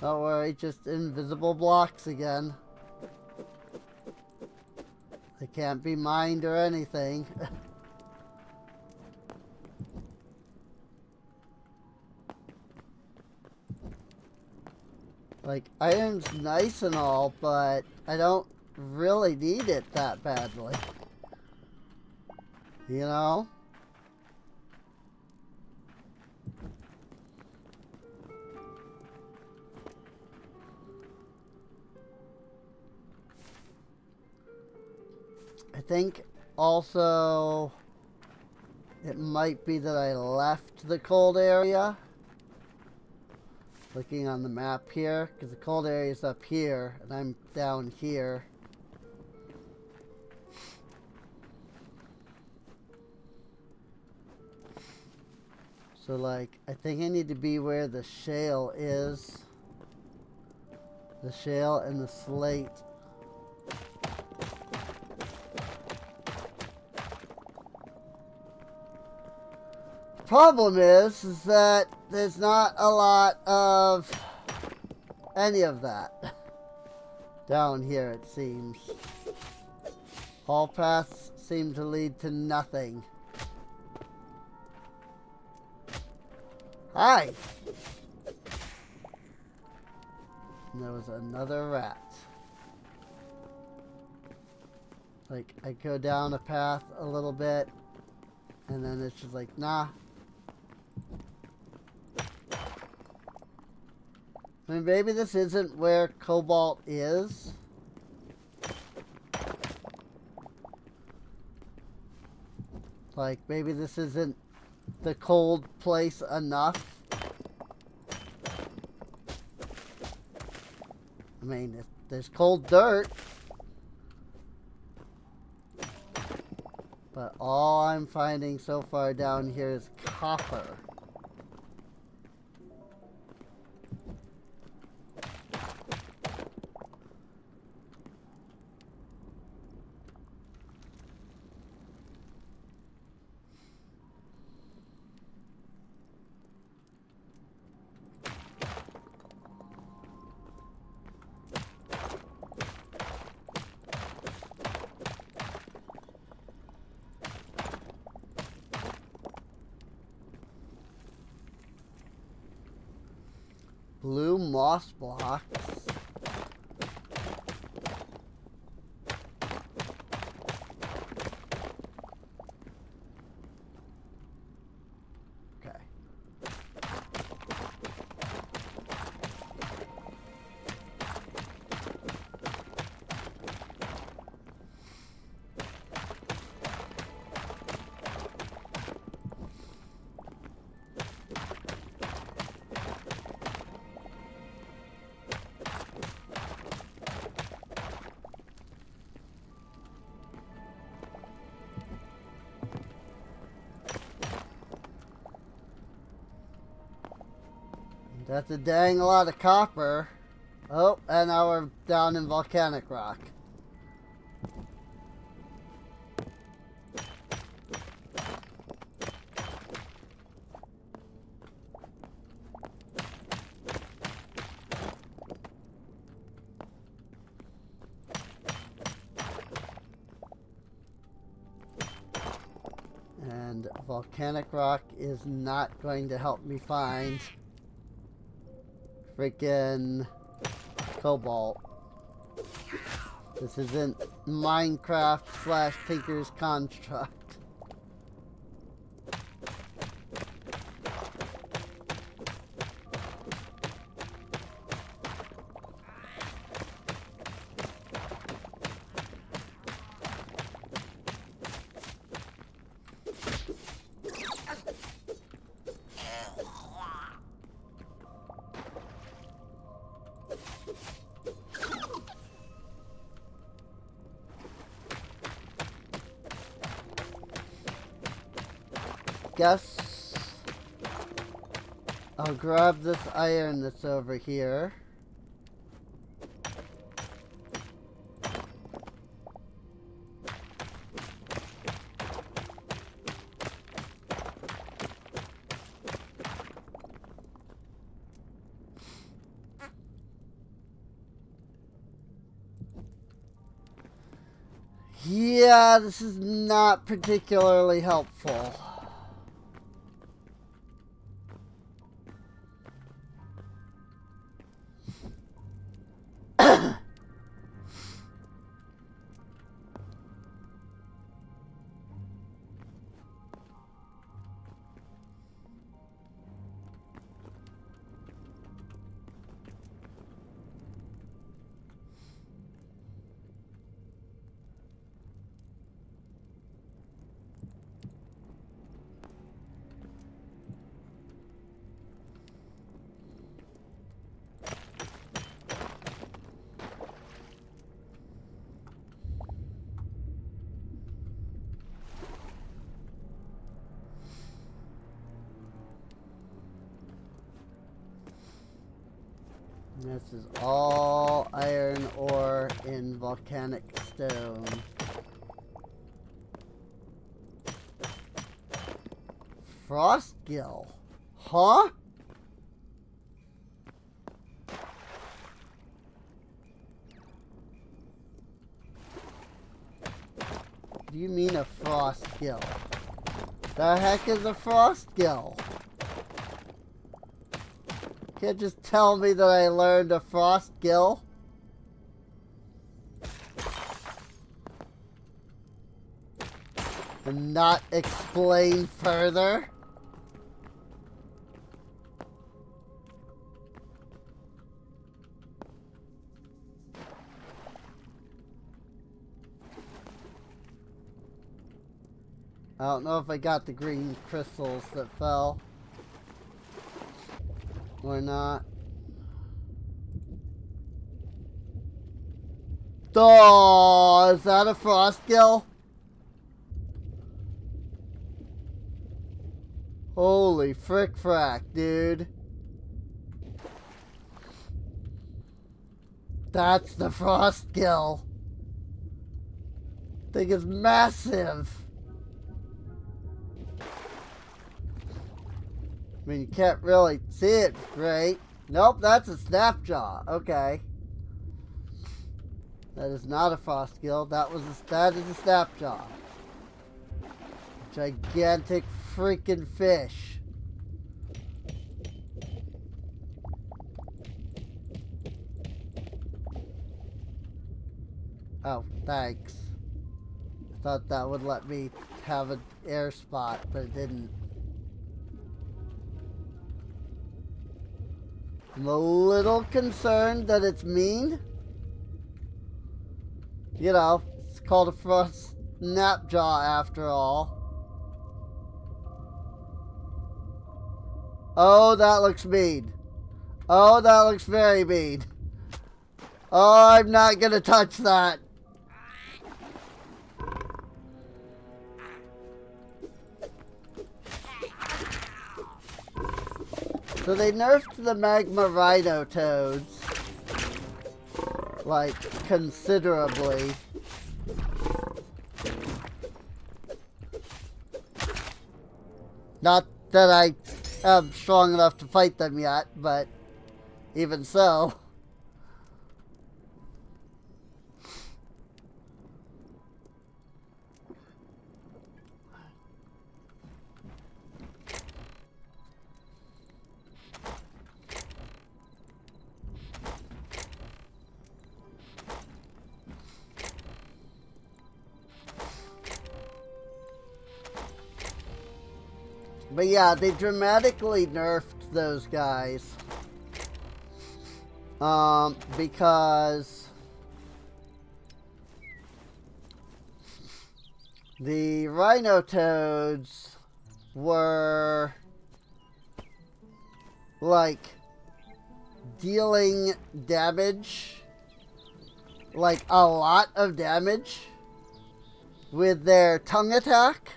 Don't worry, just invisible blocks again. They can't be mined or anything. Like, iron's nice and all, but I don't really need it that badly. You know? I think also it might be that I left the cold area. Looking on the map here, because the cold area is up here and I'm down here. So like, I think I need to be where the shale is. The shale and the slate. Problem is that there's not a lot of any of that down here, it seems. All paths seem to lead to nothing. Hi! And there was another rat. Like, I go down a path a little bit, and then it's just like, nah. I mean, maybe this isn't where cobalt is. Like, maybe this isn't the cold place enough. I mean, there's cold dirt. But all I'm finding so far down here is copper. Blue moss blocks. Okay. That's a dang lot of copper. Oh, and now we're down in volcanic rock. And volcanic rock is not going to help me find freaking cobalt. This isn't Minecraft / Tinker's Construct. Guess I'll grab this iron that's over here. Yeah, this is not particularly helpful. This is all iron ore in volcanic stone. Frostgill. Huh? What do you mean a frostgill? The heck is a frostgill? Can't just tell me that I learned a frostgill. And not explain further. I don't know if I got the green crystals that fell or not. Oh, is that a frostgill? Holy frick frack, dude. That's the frostgill. Thing is massive. I mean, you can't really see it great. Nope, that's a snapjaw. Okay. That is not a frostgill. That is a snapjaw. Gigantic freaking fish. Oh, thanks. I thought that would let me have an air spot, but it didn't. I'm a little concerned that it's mean. You know, it's called a frost snapjaw after all. Oh, that looks mean. Oh, that looks very mean. Oh, I'm not gonna touch that. So they nerfed the magma rhino toads, like, considerably. Not that I am strong enough to fight them yet, but even so. But yeah, they dramatically nerfed those guys. Because the rhino toads were like dealing damage, like a lot of damage with their tongue attack,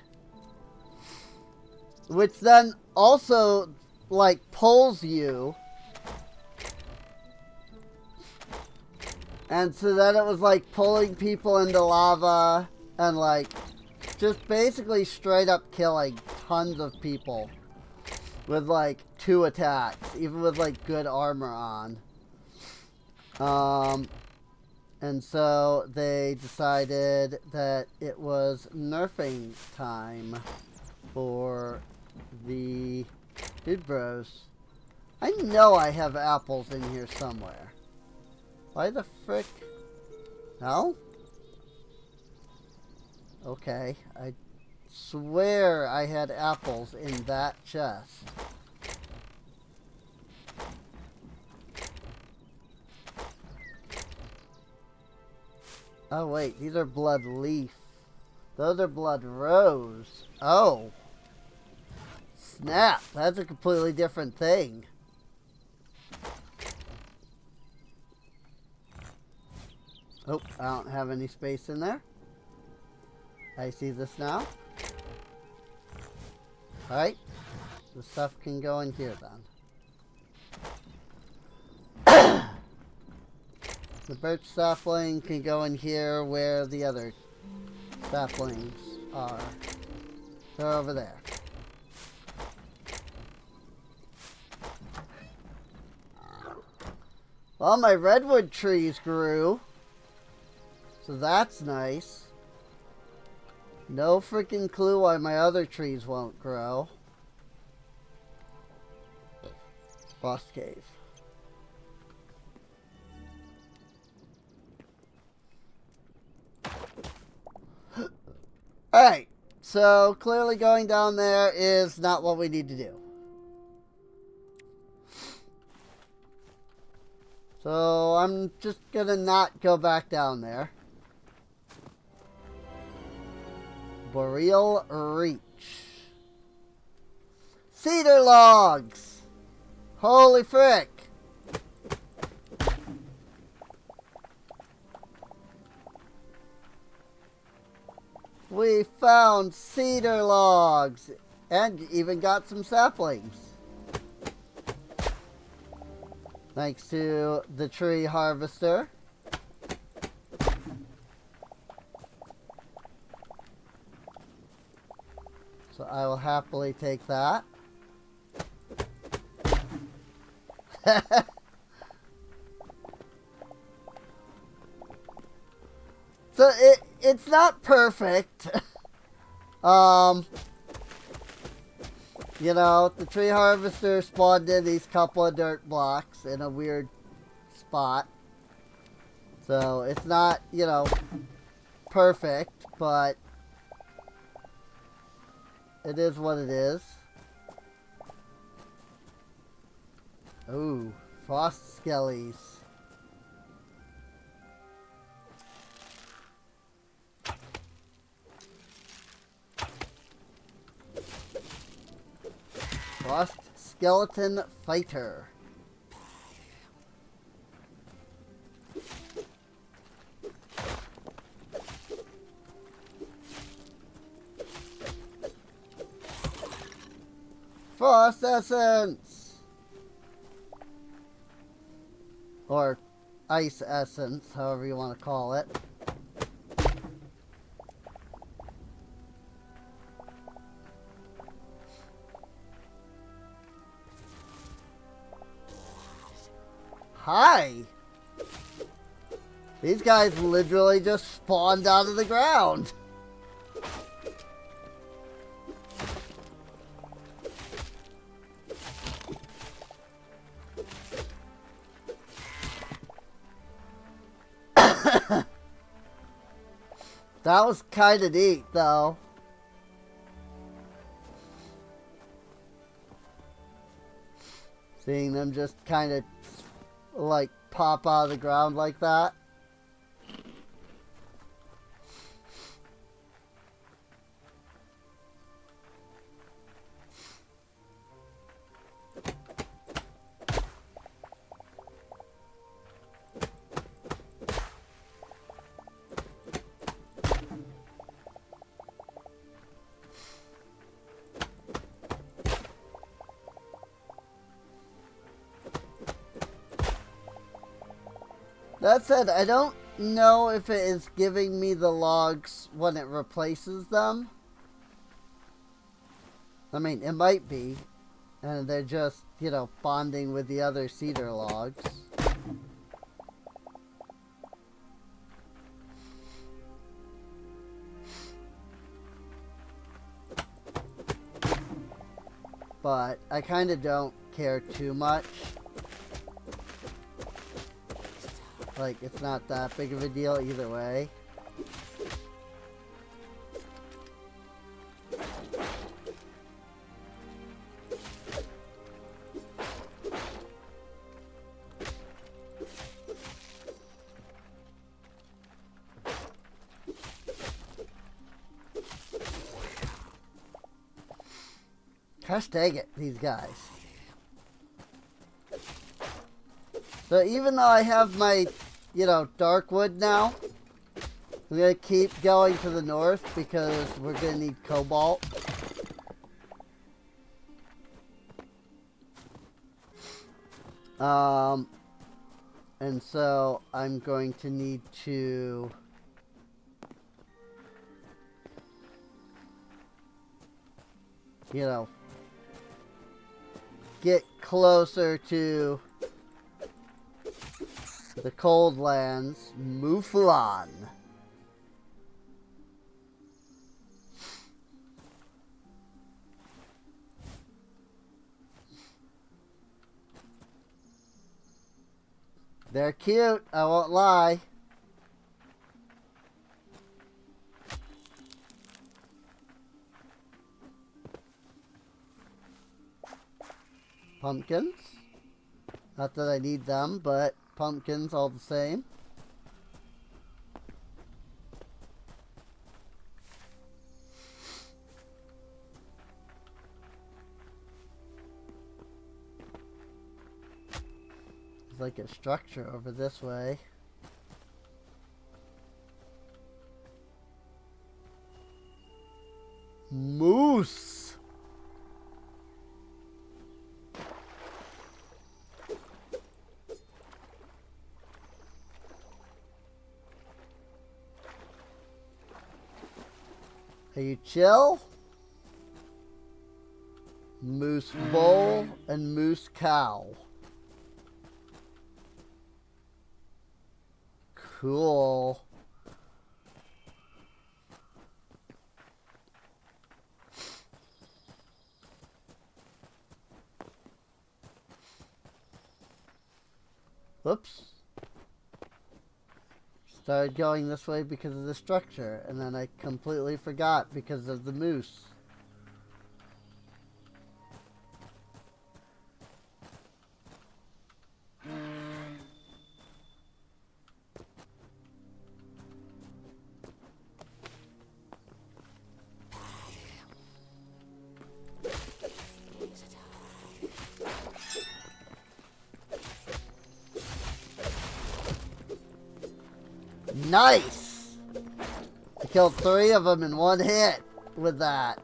which then also like pulls you. And so then it was like pulling people into lava and like just basically straight up killing tons of people with like 2 attacks, even with like good armor on. And so they decided that it was nerfing time for the Dude Bros. I know I have apples in here somewhere. Why the frick? No? Okay, I swear I had apples in that chest. Oh wait, these are blood leaf. Those are blood rose. Oh. Snap, that's a completely different thing. Oh, I don't have any space in there. I see this now. Alright. The stuff can go in here then. The birch sapling can go in here where the other saplings are. They're over there. Well, my redwood trees grew. So that's nice. No freaking clue why my other trees won't grow. Frost cave. Alright, so clearly going down there is not what we need to do. So I'm just gonna not go back down there. Boreal Reach. Cedar logs! Holy frick! We found cedar logs and even got some saplings. Thanks to the tree harvester. So I will happily take that. So it's not perfect. You know, the tree harvester spawned in these couple of dirt blocks in a weird spot. So it's not, you know, perfect, but it is what it is. Ooh, frost skellies. Frost skeleton fighter. Frost essence. Or ice essence, however you want to call it. Hi! These guys literally just spawned out of the ground. That was kind of neat, though. Seeing them just kind of like pop out of the ground like that. That said, I don't know if it is giving me the logs when it replaces them. I mean, it might be. And they're just, you know, bonding with the other cedar logs. But I kind of don't care too much. Like, it's not that big of a deal either way. Gosh dang it, these guys. So even though I have my, you know, dark wood now, I'm going to keep going to the north because we're going to need cobalt. And so I'm going to need to get closer to the cold lands. Mouflon. They're cute, I won't lie. Pumpkins. Not that I need them, but pumpkins all the same. There's like a structure over this way. Moose. Are you chill? Moose bull and moose cow. Cool. Whoops. Started going this way because of the structure, and then I completely forgot because of the moose. Nice! I killed 3 of them in one hit with that.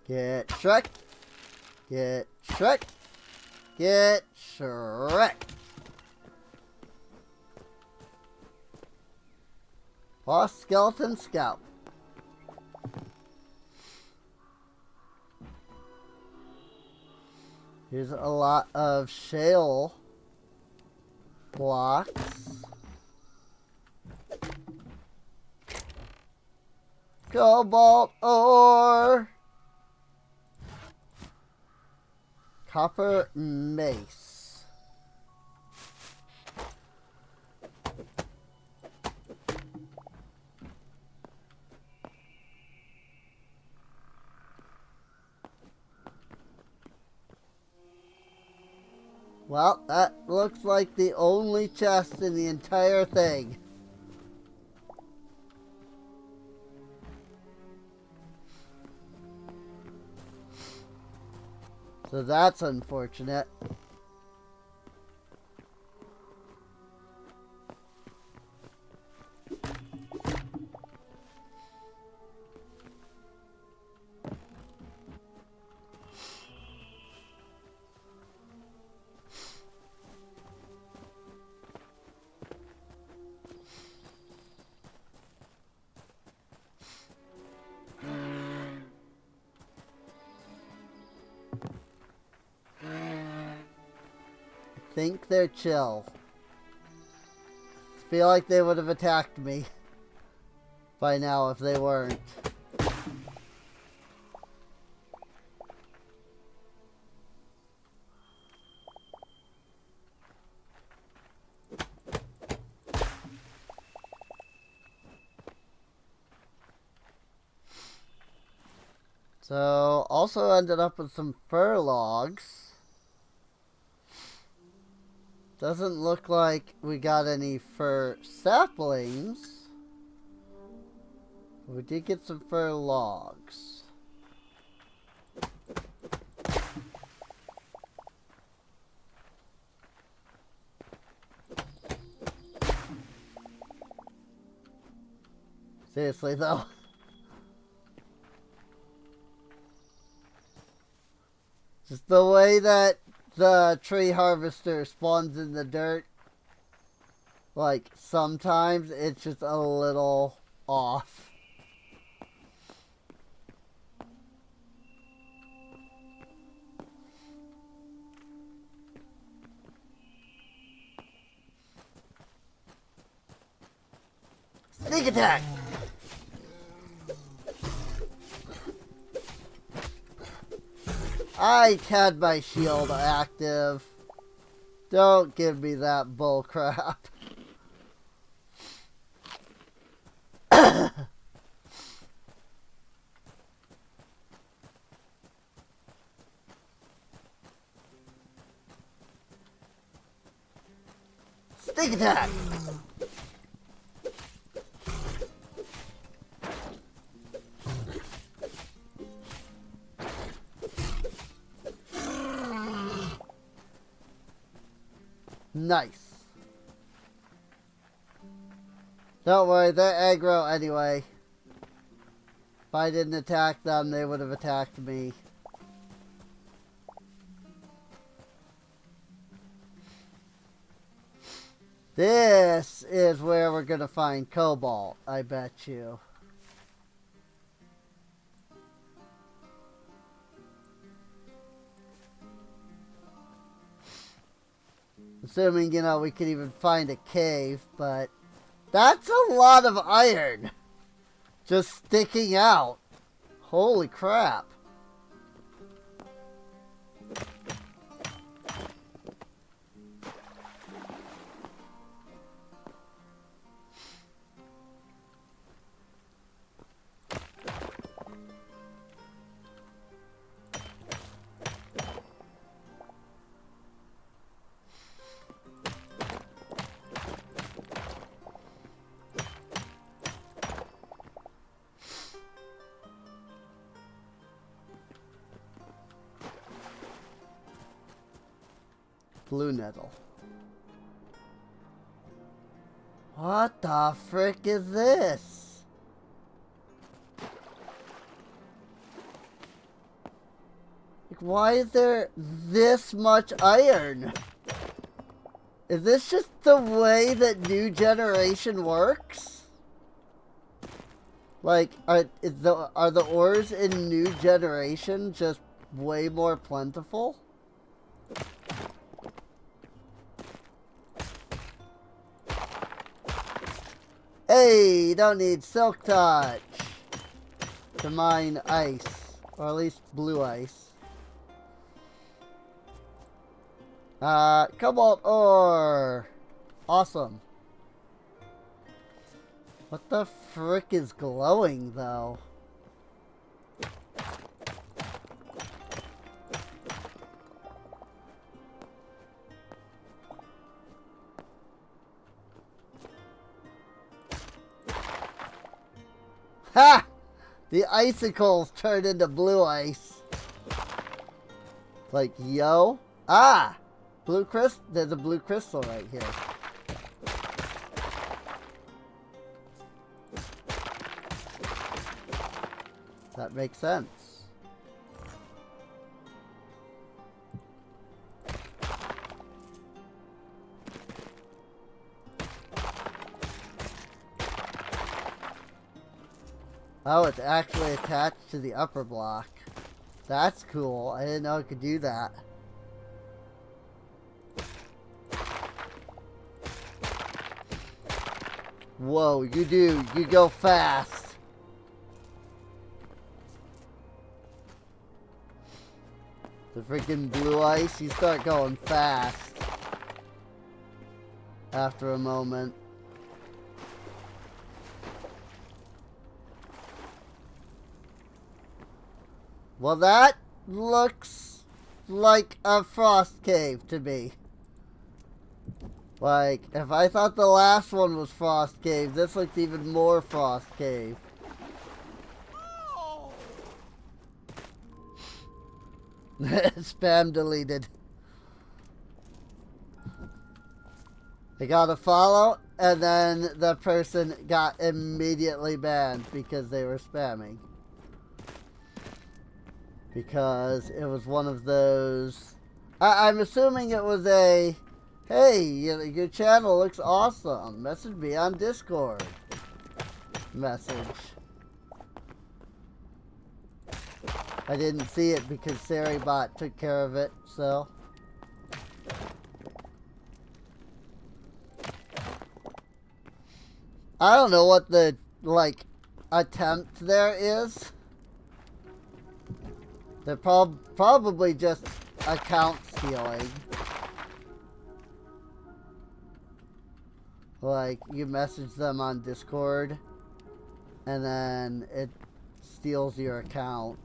Get Shrek. Get Shrek. Get Shrek. Boss Skeleton Scout. Here's a lot of shale blocks. Cobalt ore. Copper mace. Well, that looks like the only chest in the entire thing. So that's unfortunate. I think they're chill. Feel like they would have attacked me by now if they weren't. So, also ended up with some fir logs. Doesn't look like we got any fir saplings. We did get some fir logs. Seriously though. Just the way that the tree harvester spawns in the dirt, like, sometimes it's just a little off. Sneak attack! I had my shield active. Don't give me that bull crap. Sneak attack! Nice. Don't worry, they're aggro anyway. If I didn't attack them, they would have attacked me. This is where we're gonna find cobalt, I bet you. Assuming, you know, we could even find a cave, but that's a lot of iron just sticking out. Holy crap. Blue nettle. What the frick is this? Like, why is there this much iron? Is this just the way that new generation works? Like, are the ores in new generation just way more plentiful? Hey, you don't need silk touch to mine ice, or at least blue ice. Cobalt ore. Awesome. What the frick is glowing though? Ha! The icicles turned into blue ice. Like, yo. Ah! Blue crystal. There's a blue crystal right here. That makes sense. Oh, it's actually attached to the upper block. That's cool. I didn't know it could do that. Whoa, you do. You go fast. The freaking blue ice, you start going fast. After a moment. Well, that looks like a frost cave to me. Like, if I thought the last one was frost cave, this looks even more frost cave. Spam deleted. I got a follow, and then the person got immediately banned because they were spamming. because it was one of those. I'm assuming it was a, hey, your channel looks awesome. Message me on Discord. Message. I didn't see it because SariBot took care of it, so. I don't know what the, like, attempt there is. They're probably just account stealing. Like, you message them on Discord, and then it steals your account.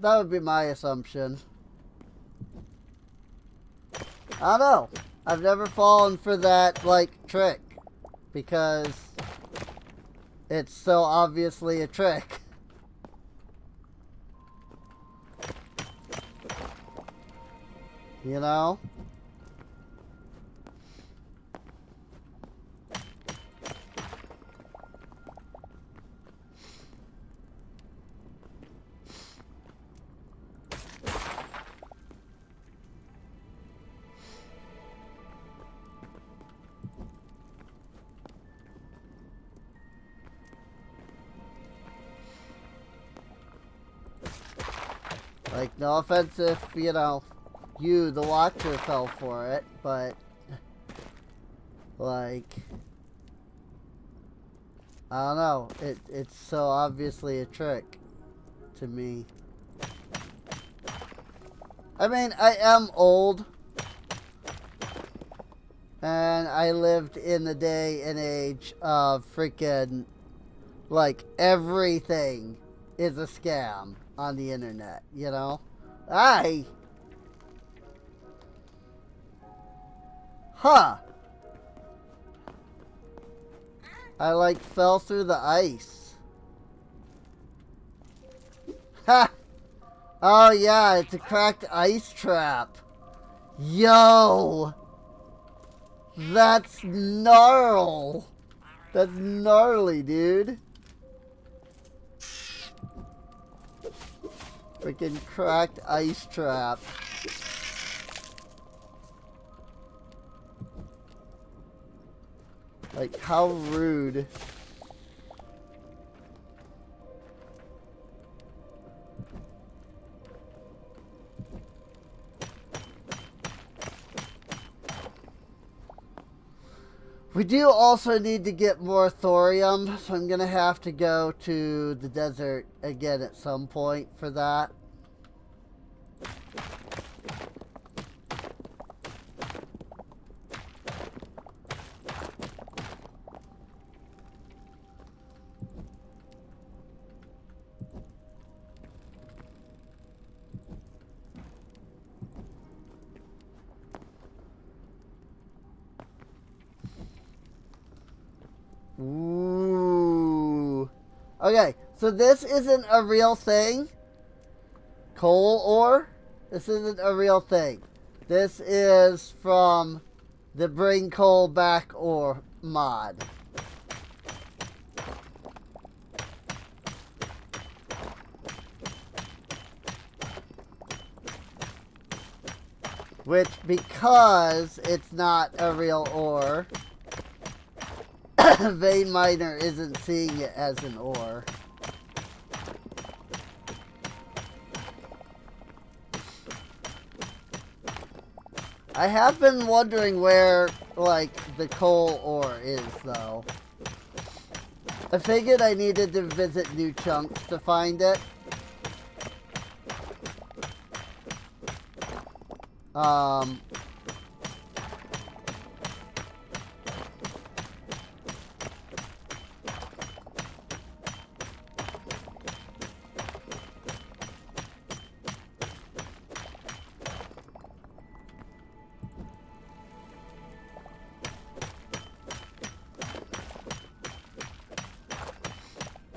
That would be my assumption. I don't know. I've never fallen for that, like, trick. Because it's so obviously a trick. You know? Like, no offense if, you know, you, the watcher, fell for it, but, like, I don't know, it's so obviously a trick to me. I mean, I am old, and I lived in the day and age of freaking, like, everything is a scam on the internet, you know? Huh. I, like, fell through the ice. Ha! Oh, yeah, it's a cracked ice trap. Yo! That's gnarl. That's gnarly, dude. Freaking cracked ice trap. Like, how rude. We do also need to get more thorium, so I'm gonna have to go to the desert again at some point for that. Ooh. Okay, so this isn't a real thing. Coal ore? This isn't a real thing. This is from the Bring Coal Back Ore mod. Which, because it's not a real ore, Vein Miner isn't seeing it as an ore. I have been wondering where, like, the coal ore is, though. I figured I needed to visit New Chunks to find it.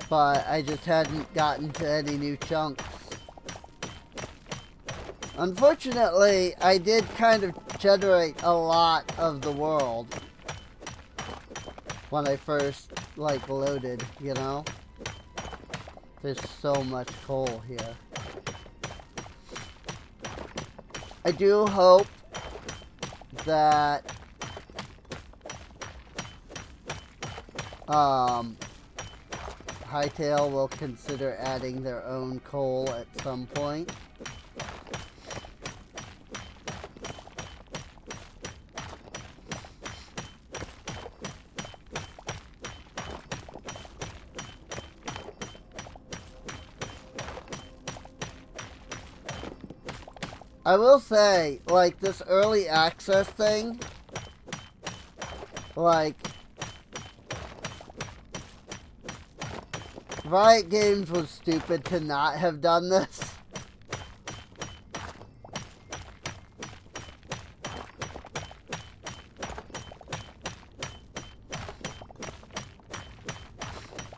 But I just hadn't gotten to any new chunks. Unfortunately, I did kind of generate a lot of the world when I first, like, loaded, you know? There's so much coal here. I do hope that Hytale will consider adding their own coal at some point. I will say, like, this early access thing, like, Riot Games was stupid to not have done this.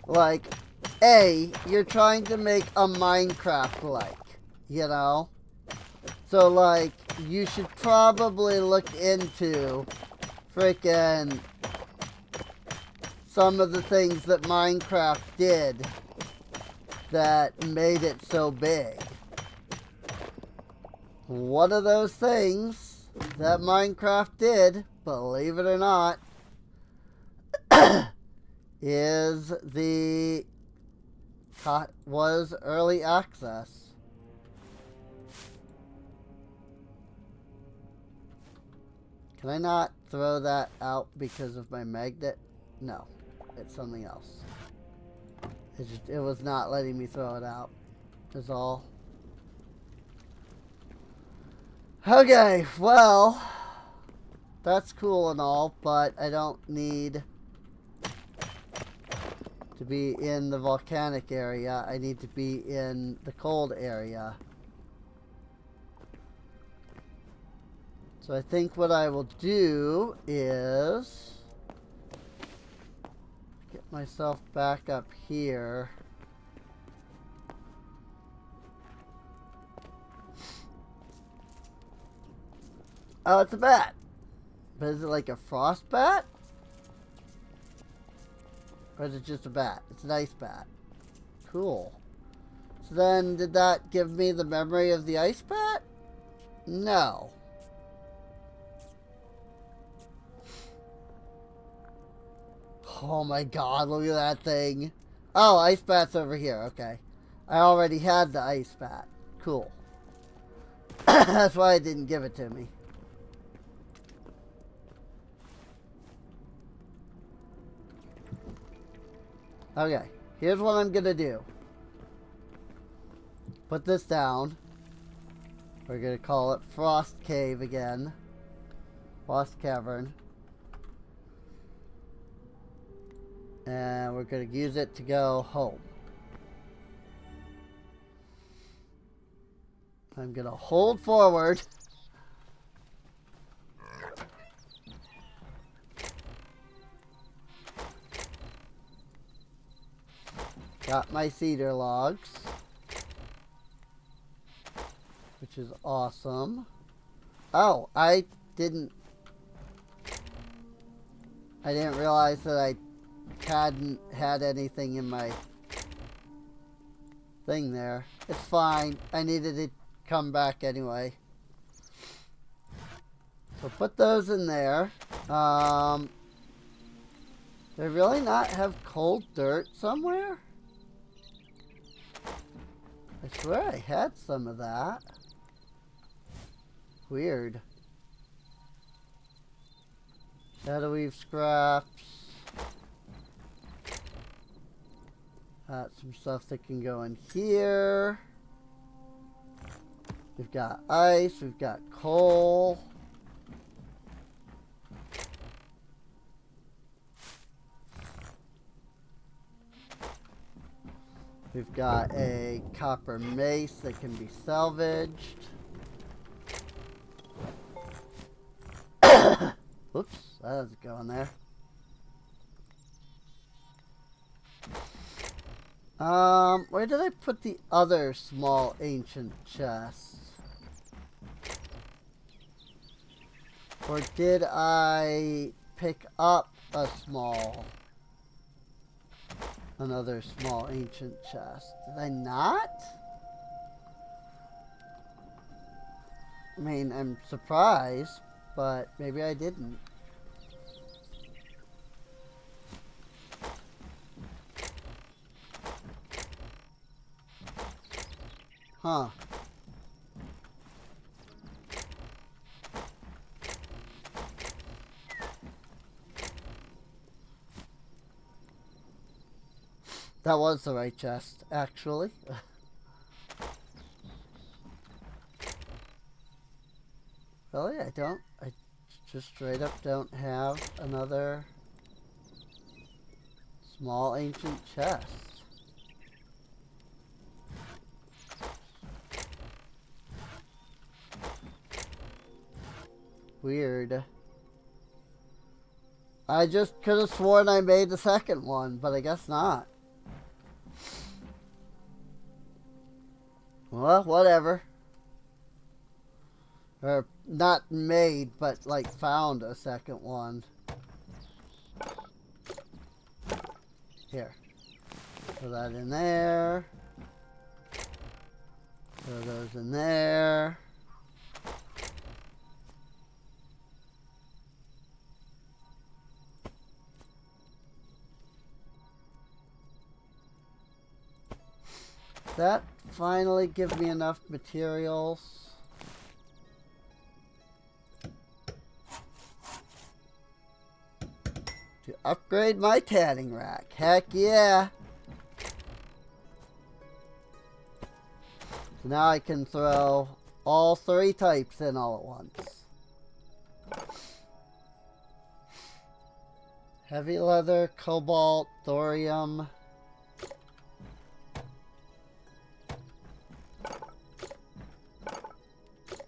Like, A, you're trying to make a Minecraft-like, you know? So, like, you should probably look into frickin' some of the things that Minecraft did that made it so big. One of those things that Minecraft did, believe it or not, was early access. Can I not throw that out because of my magnet? No, it's something else. It was not letting me throw it out, is all. Okay, well, that's cool and all, but I don't need to be in the volcanic area. I need to be in the cold area. So I think what I will do is get myself back up here. Oh, it's a bat. But is it like a frost bat? Or is it just a bat? It's an ice bat. Cool. So then, did that give me the memory of the ice bat? No. Oh my god, look at that thing. Oh, ice bat's over here. Okay. I already had the ice bat. Cool. That's why it didn't give it to me. Okay. Here's what I'm gonna do. Put this down. We're gonna call it Frost Cave again. Frost Cavern. And we're going to use it to go home. I'm going to hold forward. Got my cedar logs, which is awesome. Oh, I didn't realize that I hadn't had anything in my thing there. It's fine. I needed to come back anyway. So put those in there. Do I really not have cold dirt somewhere? I swear I had some of that. Weird. Shadow weave scraps. Some stuff that can go in here. We've got ice. We've got coal. We've got a copper mace that can be salvaged. Whoops, that doesn't go in there. Where did I put the other small ancient chests? Or did I pick up a small? another small ancient chest. Did I not? I mean, I'm surprised, but maybe I didn't. Huh. That was the right chest, actually. Really? I just straight up don't have another small ancient chest. Weird. I just could have sworn I made the second one, but I guess not. Well, whatever. Or not made, but like found a second one. Here. Put that in there. Throw those in there. That finally gives me enough materials. To upgrade my tanning rack. Heck yeah! So now I can throw all 3 types in all at once. Heavy leather, cobalt, thorium.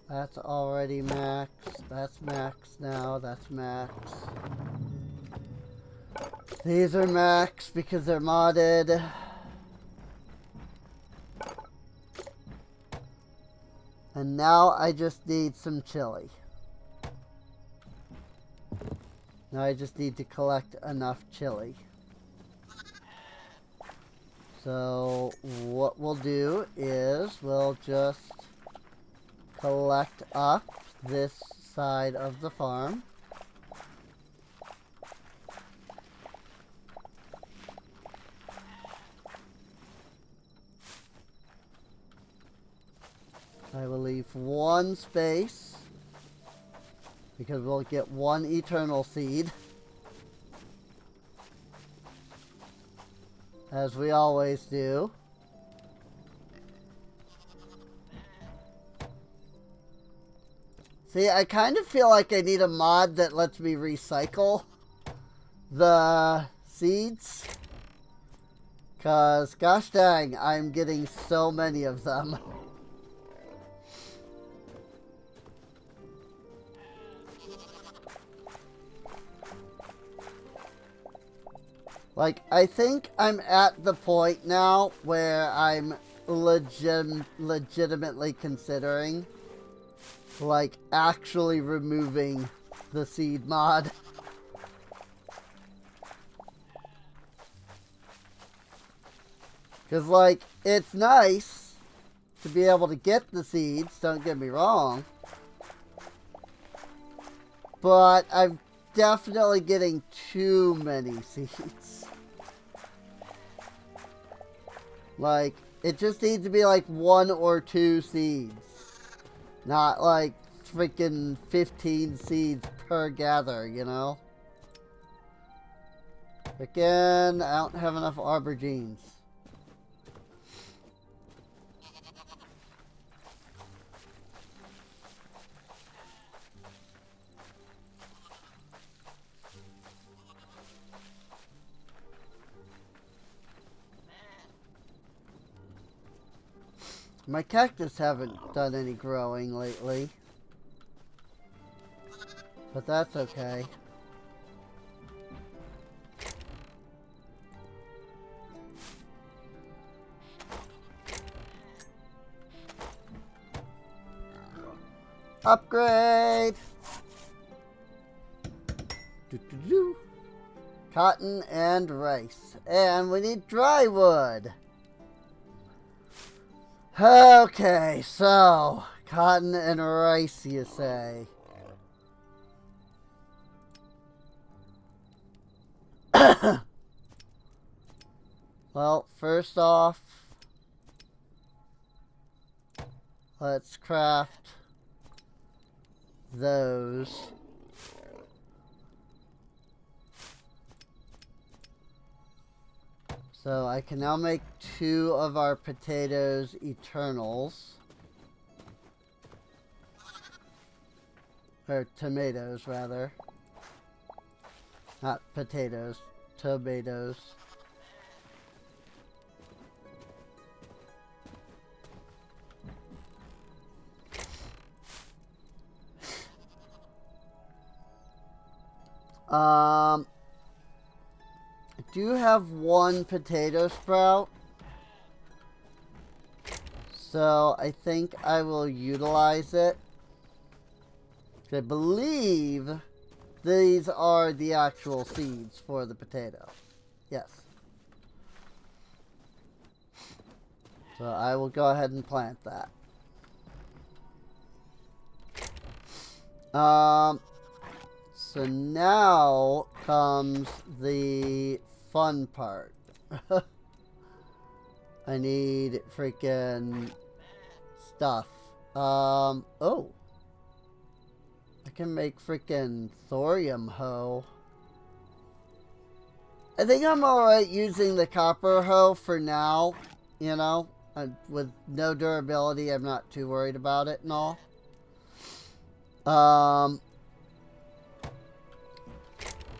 That's already max. That's max now. That's max. These are max because they're modded. And now I just need some chili. Now I just need to collect enough chili. So what we'll do is we'll just collect up this side of the farm. I will leave 1 space because we'll get 1 eternal seed, as we always do. See, I kind of feel like I need a mod that lets me recycle the seeds, because gosh dang, I'm getting so many of them. Like, I think I'm at the point now where I'm legitimately considering, like, actually removing the seed mod. Because, like, it's nice to be able to get the seeds, don't get me wrong. But I'm definitely getting too many seeds. Like, it just needs to be like 1 or 2 seeds. Not like freaking 15 seeds per gather, you know? Again, I don't have enough aubergines. My cactus haven't done any growing lately. But that's okay. Upgrade! Cotton and rice. And we need dry wood. Okay, so cotton and rice, you say. Well, first off, let's craft those. So I can now make 2 of our potatoes eternals. Or tomatoes, rather. Not potatoes, tomatoes. I do have 1 potato sprout. So I think I will utilize it. I believe these are the actual seeds for the potato. Yes. So I will go ahead and plant that. So now comes the fun part. I need freaking stuff. Oh. I can make freaking thorium hoe. I think I'm alright using the copper hoe for now. You know, with no durability, I'm not too worried about it and all.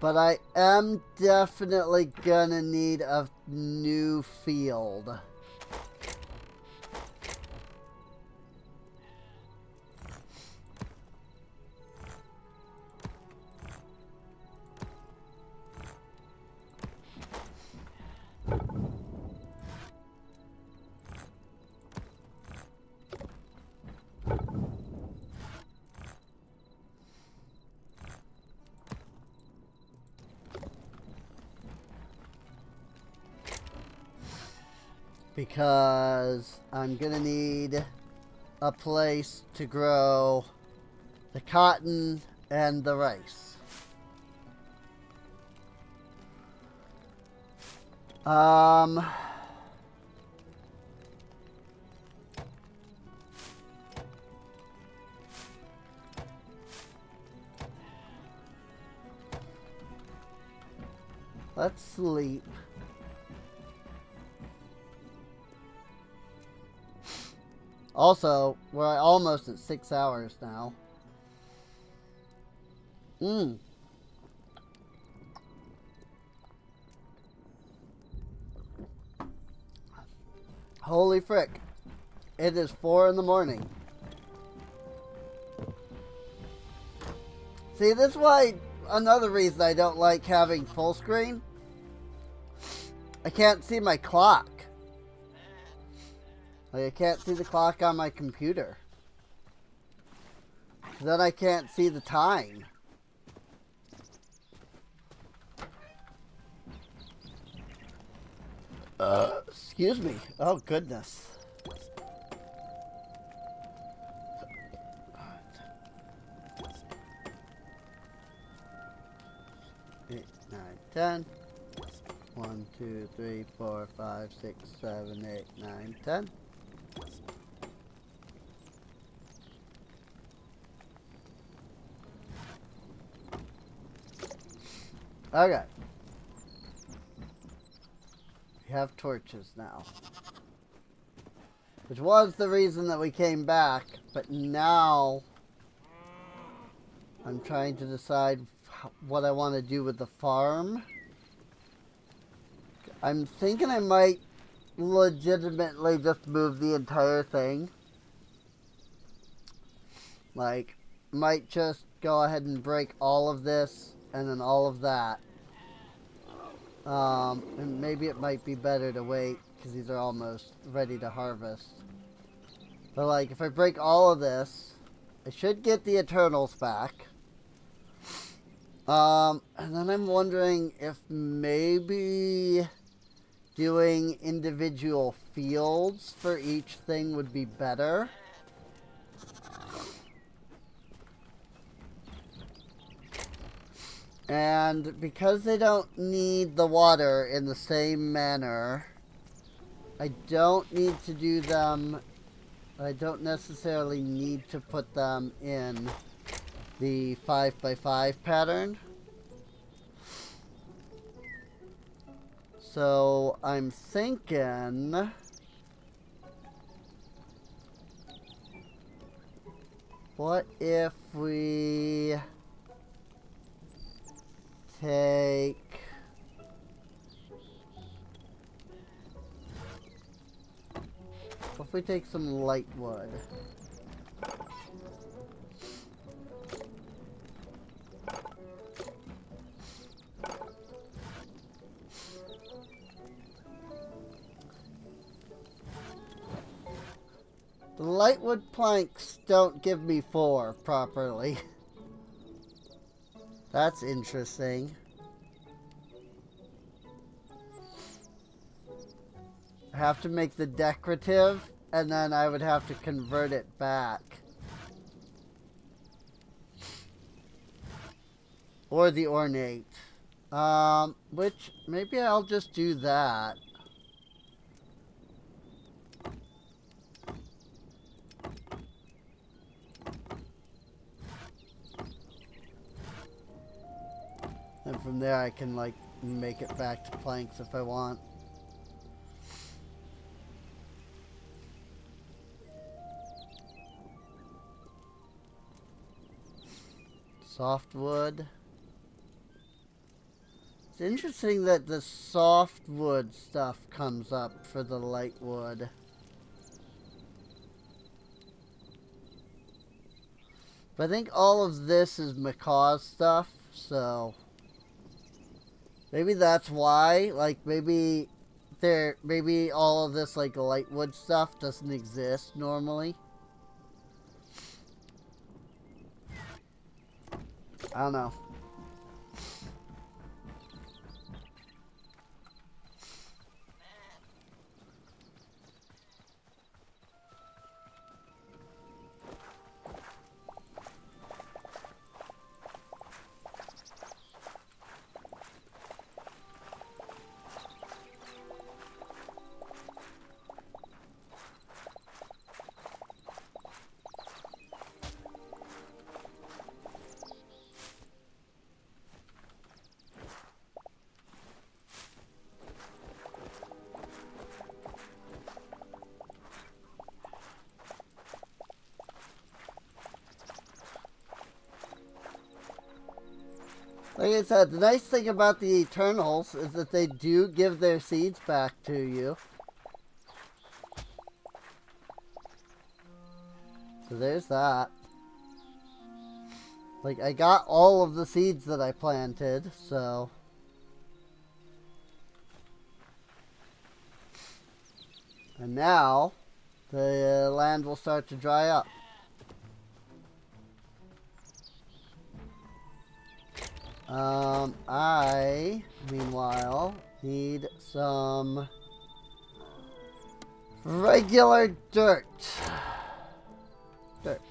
But I am definitely gonna need a new field. Because I'm gonna need a place to grow the cotton and the rice. Let's sleep. Also, we're almost at 6 hours now. Holy frick. It is 4 in the morning. See, this is why another reason I don't like having full screen. I can't see my clock. Like, I can't see the clock on my computer. Then I can't see the time. Excuse me. Oh, goodness. 8, 9, 10. 1, 2, 3, 4, 5, 6, 7, 8, 9, 10. Okay. We have torches now. Which was the reason that we came back, but now I'm trying to decide what I want to do with the farm. I'm thinking I might legitimately just move the entire thing. Like, might just go ahead and break all of this and then all of that. And maybe it might be better to wait because these are almost ready to harvest. But like, if I break all of this, I should get the Eternals back. And then I'm wondering if maybe doing individual fields for each thing would be better. And because they don't need the water in the same manner, I don't need to do them. I don't necessarily need to put them in the 5x5 pattern. So I'm thinking what if we take some light wood? The lightwood planks don't give me 4 properly. That's interesting. I have to make the decorative, and then I would have to convert it back. Or the ornate. Which, maybe I'll just do that. And from there I can, like, make it back to planks if I want. Softwood. It's interesting that the softwood stuff comes up for the light wood. But I think all of this is Macaw's stuff, so maybe that's why. Like, maybe all of this, like, lightwood stuff doesn't exist normally. I don't know. Like I said, the nice thing about the Eternals is that they do give their seeds back to you. So there's that. Like, I got all of the seeds that I planted, so... And now, the land will start to dry up. I, meanwhile, need some regular dirt. Dirt.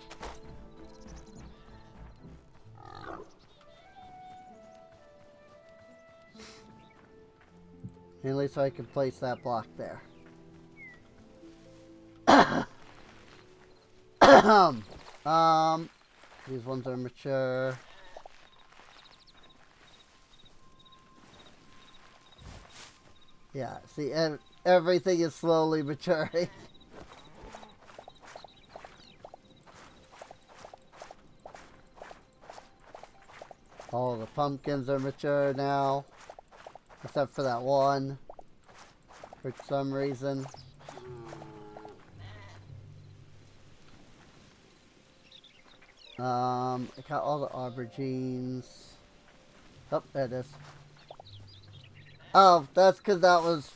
Mainly so I can place that block there. These ones are mature. Yeah, see, everything is slowly maturing. All the pumpkins are mature now. Except for that one. For some reason. I got all the aubergines. Oh, there it is. Oh, that's because that was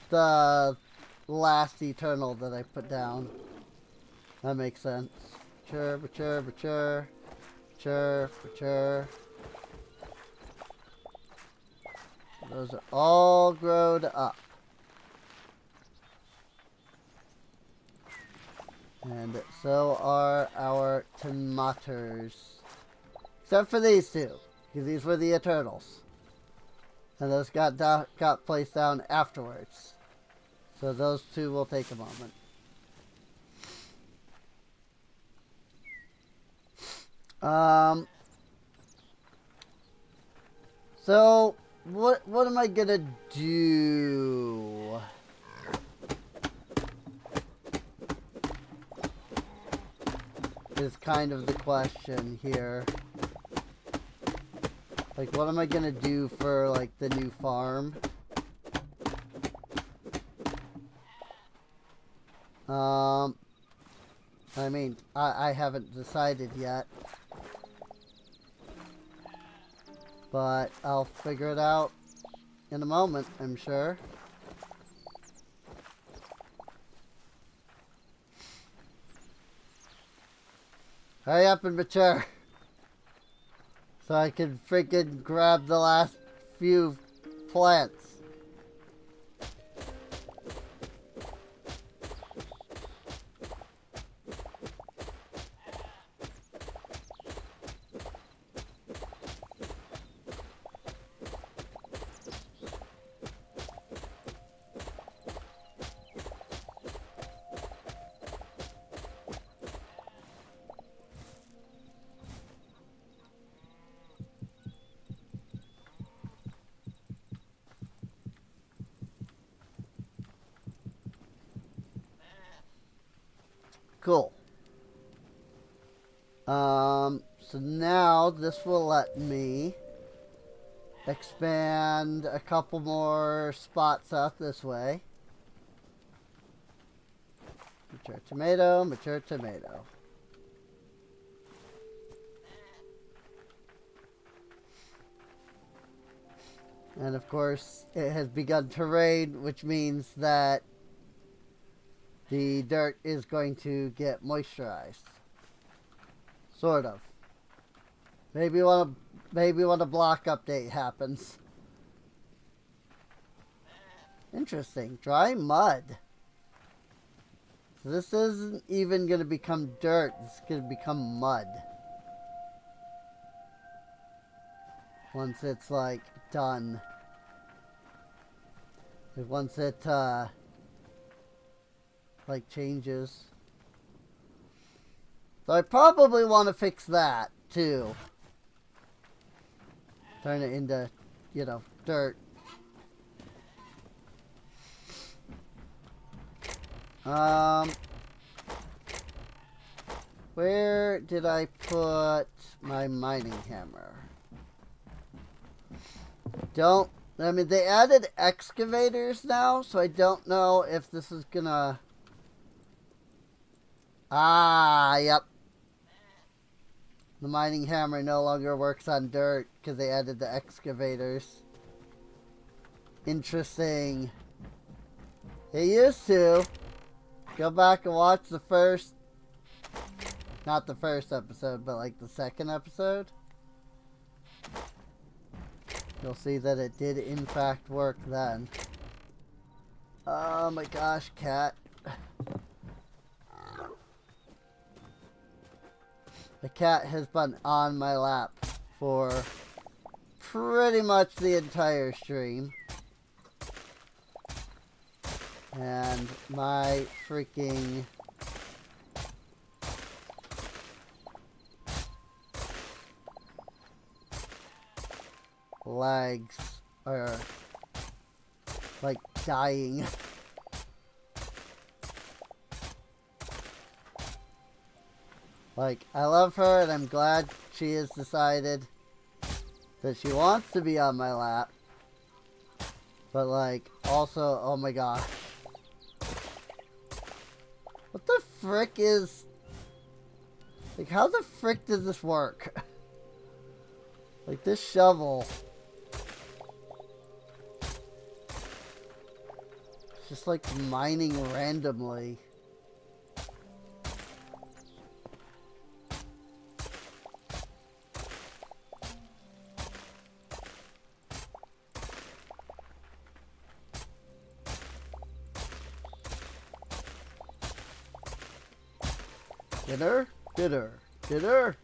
the last Eternal that I put down. That makes sense. Mature, mature, mature. Mature, mature. those are all grown up. And so are our tomatoes. Except for these two, because these were the Eternals. And those got placed down afterwards. So those two will take a moment. So what am I gonna do? Is kind of the question here. Like, what am I gonna do for, like, the new farm? I mean, I haven't decided yet. But I'll figure it out in a moment, I'm sure. Hurry up and mature. So I can freaking grab the last few plants. Cool. So now this will let me expand a couple more spots out this way. Mature tomato, mature tomato. And of course, it has begun to rain, which means that the dirt is going to get moisturized. Sort of. Maybe when a block update happens. Interesting. Dry mud. So this isn't even going to become dirt. It's going to become mud. Once it's, like, done. Once it, like, changes. So I probably want to fix that, too. Turn it into, you know, dirt. Where did I put my mining hammer? I mean, they added excavators now, so I don't know if this is gonna... Ah, yep. The mining hammer no longer works on dirt because they added the excavators. Interesting. It used to. Go back and watch the first... Not the first episode, but like the second episode. You'll see that it did in fact work then. Oh my gosh, cat. The cat has been on my lap for pretty much the entire stream. And my freaking... legs are like dying. Like, I love her and I'm glad she has decided that she wants to be on my lap. But like, also, oh my gosh. What the frick is... Like, how the frick does this work? Like, this shovel... It's just like mining randomly. Dinner? Dinner. Dinner?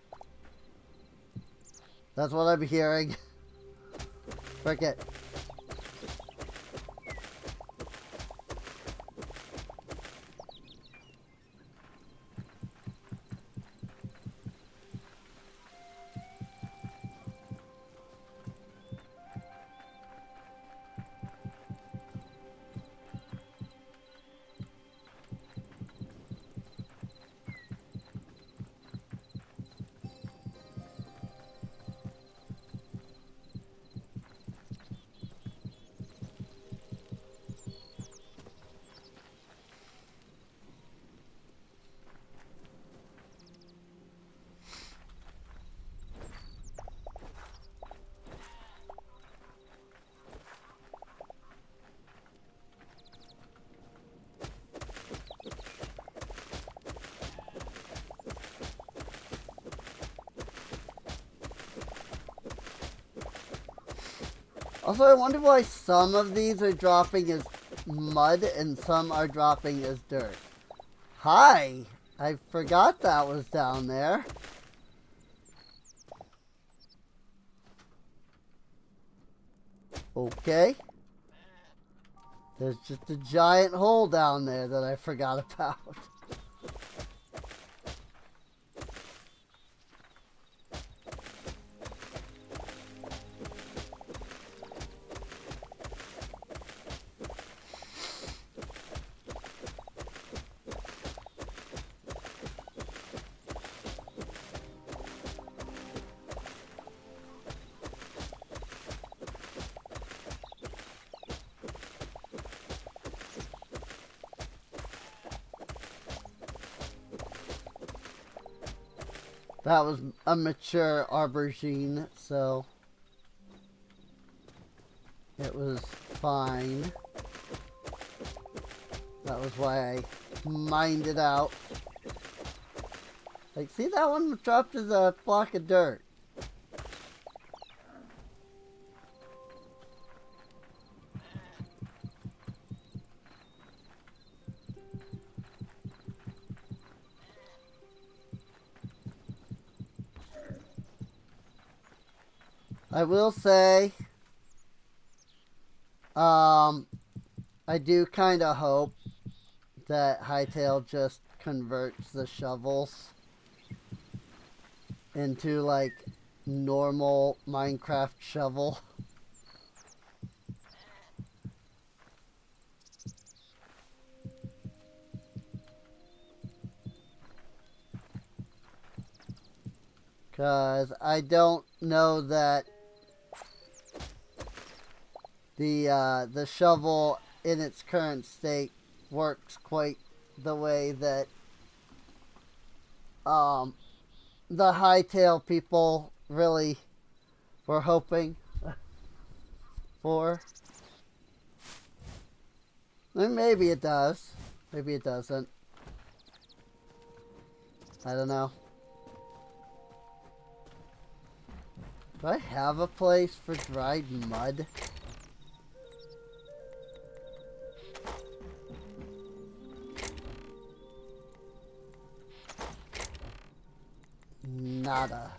That's what I'm hearing. Frick it. Also, I wonder why some of these are dropping as mud and some are dropping as dirt. Hi! I forgot that was down there. Okay. There's just a giant hole down there that I forgot about. That was a mature aubergine, so it was fine. That was why I mined it out. Like, see, that one dropped as a block of dirt. I will say, I do kind of hope that Hytale just converts the shovels into like normal Minecraft shovel. Because I don't know that the shovel in its current state works quite the way that the Hytale people really were hoping for. And maybe it does. Maybe it doesn't. I don't know. Do I have a place for dried mud? Nada.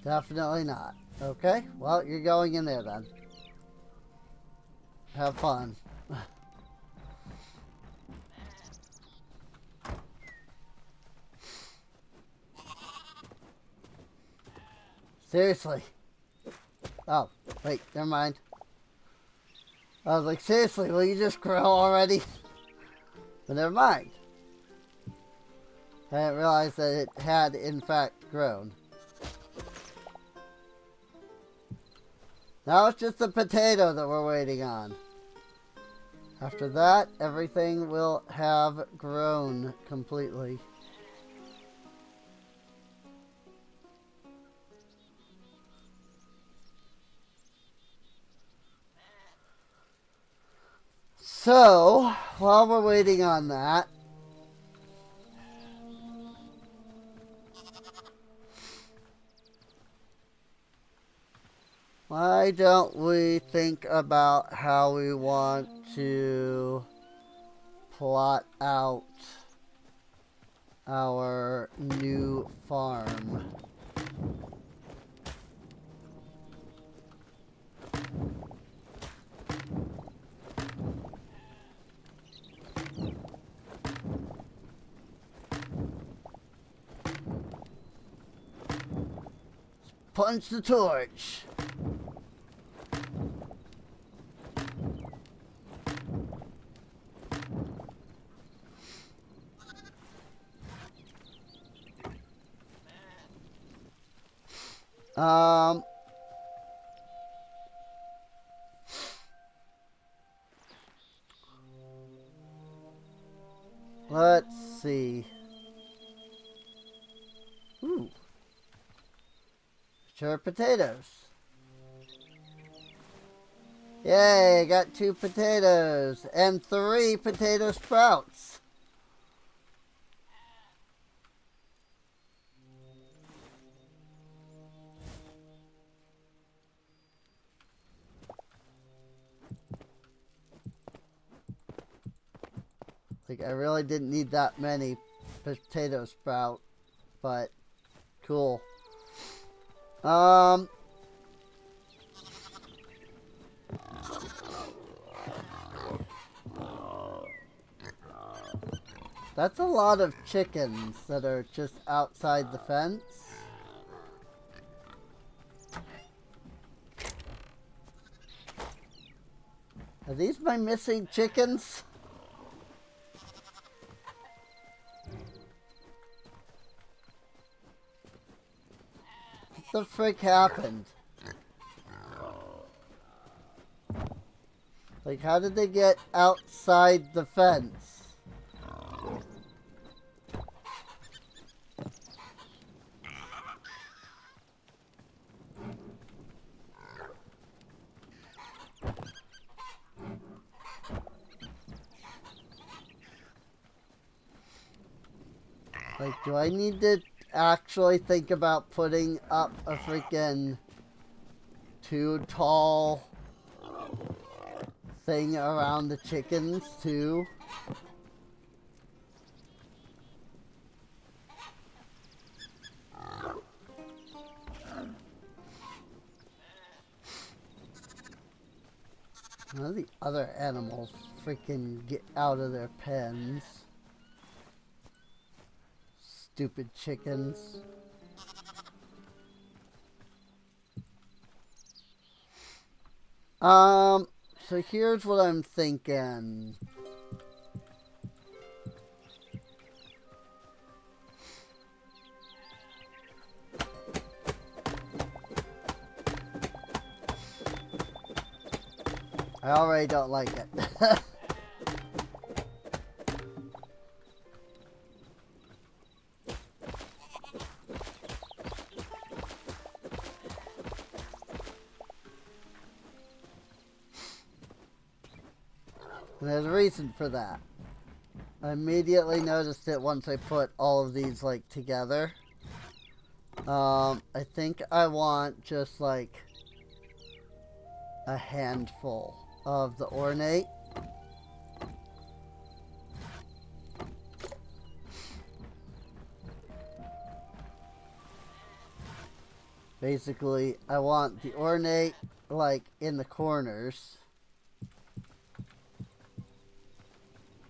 Definitely not. Okay, well, you're going in there then. Have fun. Seriously. Oh, wait, never mind. I was like, seriously, will you just grow already? But never mind. I didn't realize that it had, in fact, grown. Now it's just the potato that we're waiting on. After that, everything will have grown completely. So, while we're waiting on that, why don't we think about how we want to plot out our new farm. Punch the torch. Let's see. Ooh. Sure, potatoes. Yay, got 2 potatoes and 3 potato sprouts. Like, I really didn't need that many potato sprout, but cool. That's a lot of chickens that are just outside the fence. Are these my missing chickens? What the frick happened? Like, how did they get outside the fence? Like, do I need to actually think about putting up a freaking too tall thing around the chickens too? None of the other animals freaking get out of their pens. Stupid chickens. So here's what I'm thinking. I already don't like it. And there's a reason for that. I immediately noticed it once I put all of these like together. I think I want just like a handful of the ornate. Basically, I want the ornate like in the corners.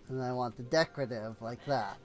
And I want the decorative like that.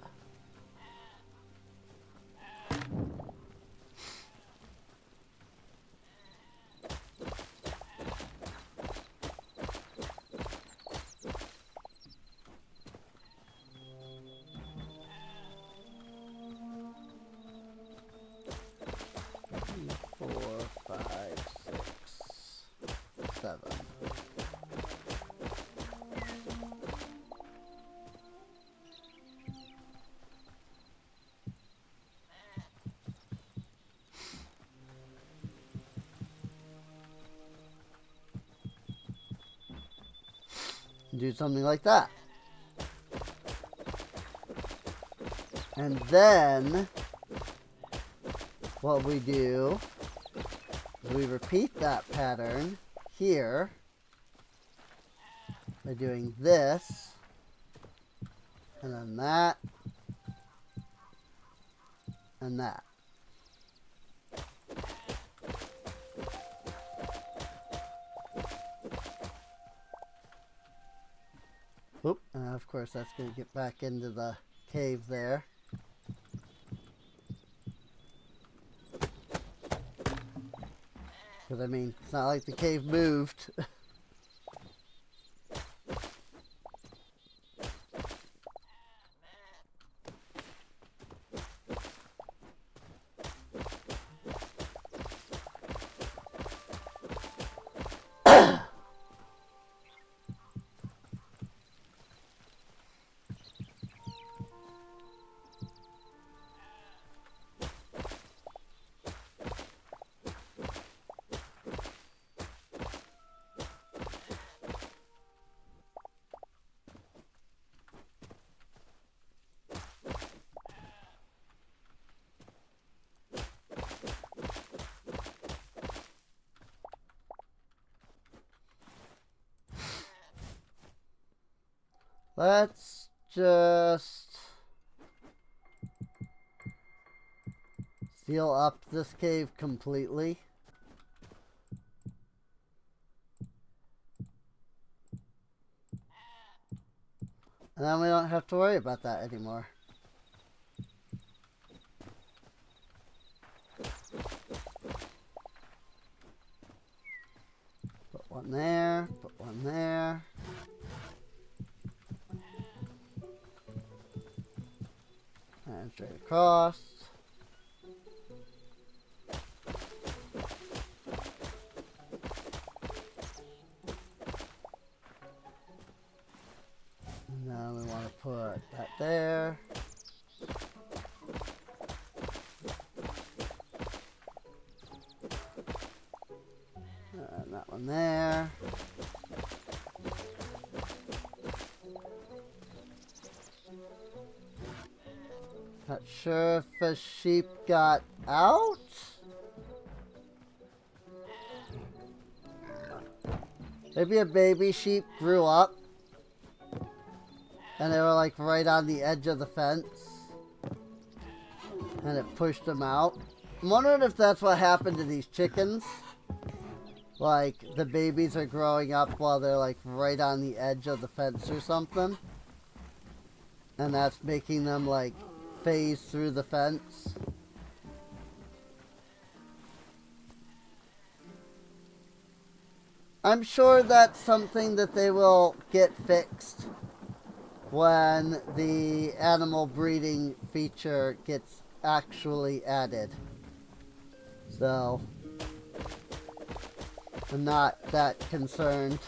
Do something like that. And then what we do is we repeat that pattern here by doing this and then that and that. Oop, and of course that's going to get back into the cave there. Because I mean, it's not like the cave moved. Let's just seal up this cave completely. And then we don't have to worry about that anymore. Put one there, put one there. And straight across. And now we want to put that there. And that one there. Not sure if a sheep got out. Maybe a baby sheep grew up and they were like right on the edge of the fence and it pushed them out. I'm wondering if that's what happened to these chickens. Like the babies are growing up while they're like right on the edge of the fence or something. And that's making them like phase through the fence. I'm sure that's something that they will get fixed when the animal breeding feature gets actually added. So, I'm not that concerned.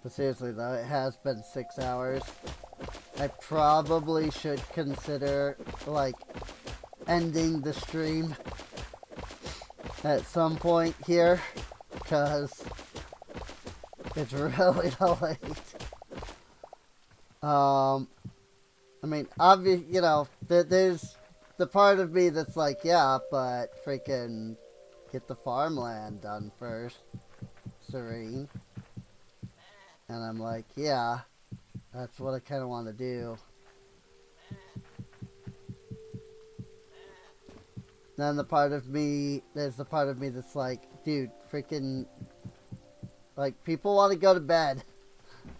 But seriously though, it has been 6 hours. I probably should consider, like, ending the stream at some point here, because it's really late. I mean, obviously, you know, there's the part of me that's like, yeah, but freaking get the farmland done first, Serene. And I'm like, yeah, that's what I kind of want to do. Then the part of me, there's the part of me that's like, dude, freaking, like, people want to go to bed,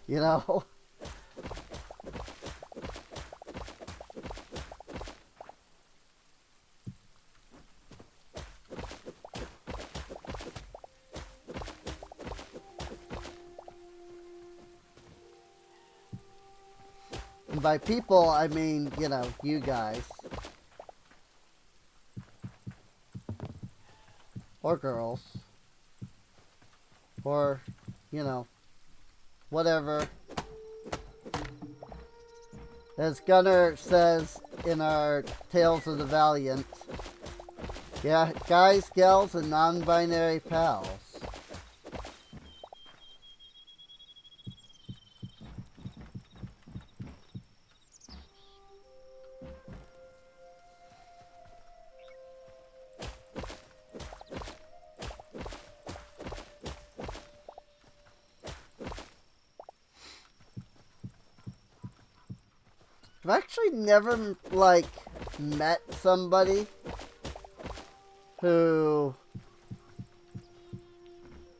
you know? And by people, I mean, you know, you guys. Or girls. Or, you know, whatever. As Gunner says in our Tales of the Valiant, yeah, guys, gals, and non-binary pals. I've actually never, like, met somebody who,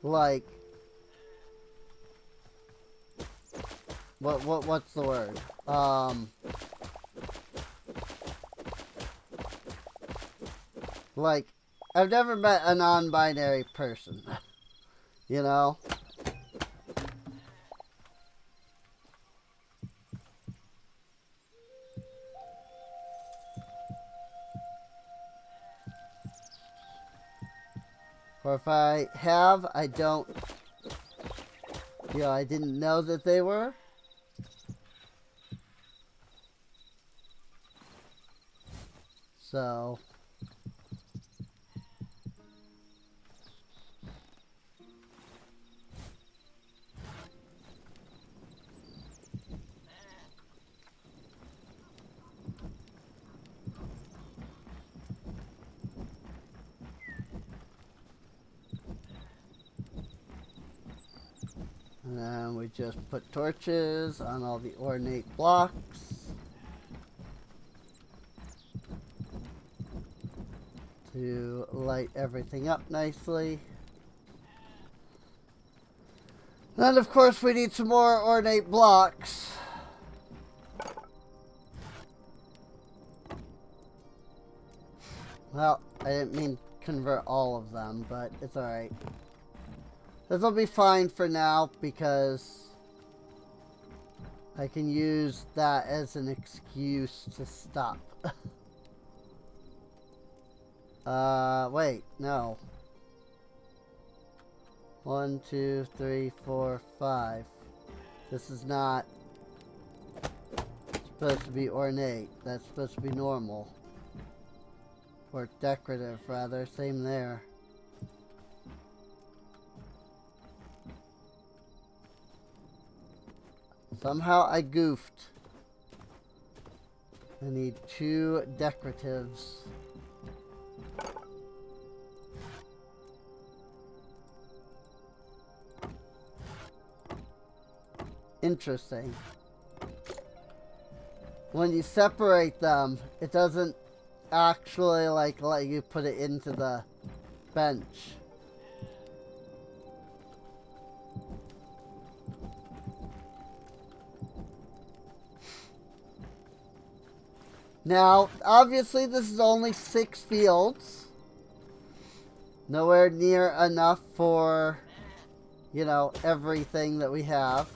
like, what's the word? Like, I've never met a non-binary person, you know? Or if I have, I don't, you know, I didn't know that they were. So, and then we just put torches on all the ornate blocks to light everything up nicely. And of course we need some more ornate blocks. Well, I didn't mean convert all of them, but it's alright. This will be fine for now because I can use that as an excuse to stop. Wait, no. 1, 2, 3, 4, 5. This is not supposed to be ornate. That's supposed to be normal. Or decorative, rather. Same there. Somehow I goofed. I need 2 decoratives. Interesting. When you separate them, it doesn't actually like let you put it into the bench. Now, obviously this is only 6 fields. Nowhere near enough for, you know, everything that we have.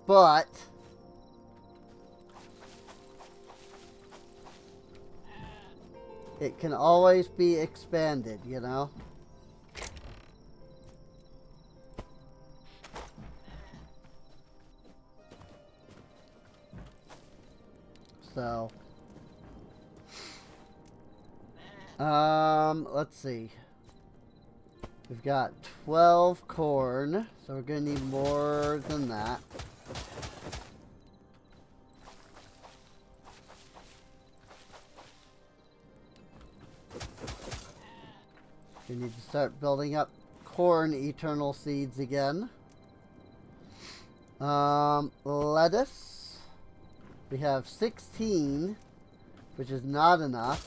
But it can always be expanded, you know? So, let's see. We've got 12 corn, so we're gonna need more than that. We need to start building up corn eternal seeds again. Lettuce. We have 16, which is not enough.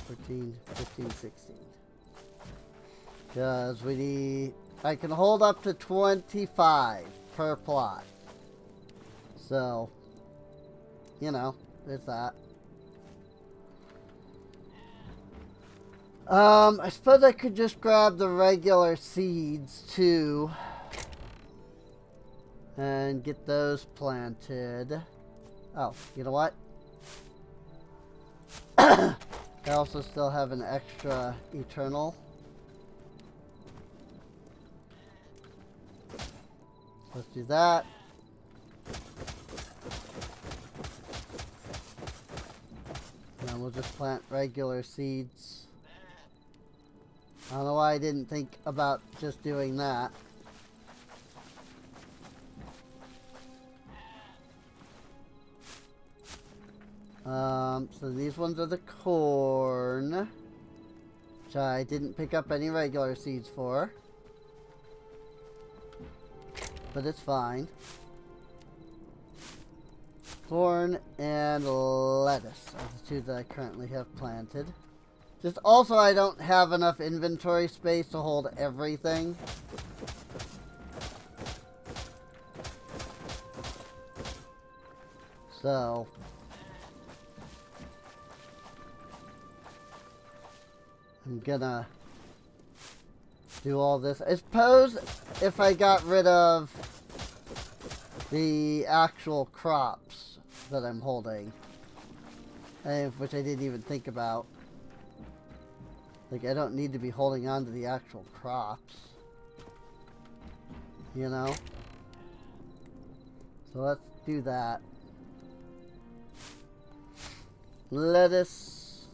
14, 15, 16. Because we need... I can hold up to 25 per plot. So, you know, there's that. I suppose I could just grab the regular seeds too and get those planted. Oh, you know what? I also still have an extra eternal. Let's do that. And then we'll just plant regular seeds. I don't know why I didn't think about just doing that. So these ones are the corn, which I didn't pick up any regular seeds for, but it's fine. Corn and lettuce are the two that I currently have planted. Just also, I don't have enough inventory space to hold everything. So I'm gonna do all this. I suppose if I got rid of the actual crops that I'm holding, which I didn't even think about. Like, I don't need to be holding on to the actual crops, you know? So let's do that. Lettuce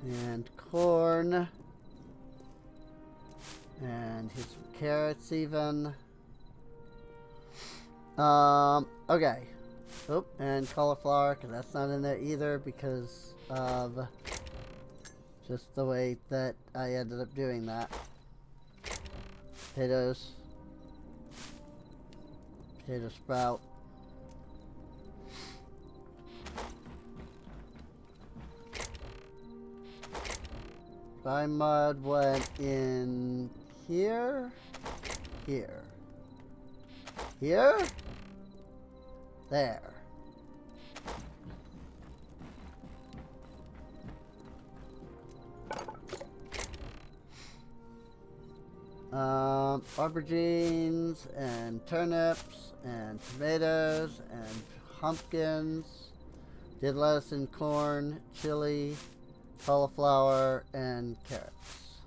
and corn, and here's some carrots even. Okay. Oh, and cauliflower, because that's not in there either because of just the way that I ended up doing that. Potatoes. Potato sprout. Dry mud went in here, here, here, there. Aubergines and turnips and tomatoes and pumpkins. Did lettuce and corn, chili, cauliflower, and carrots.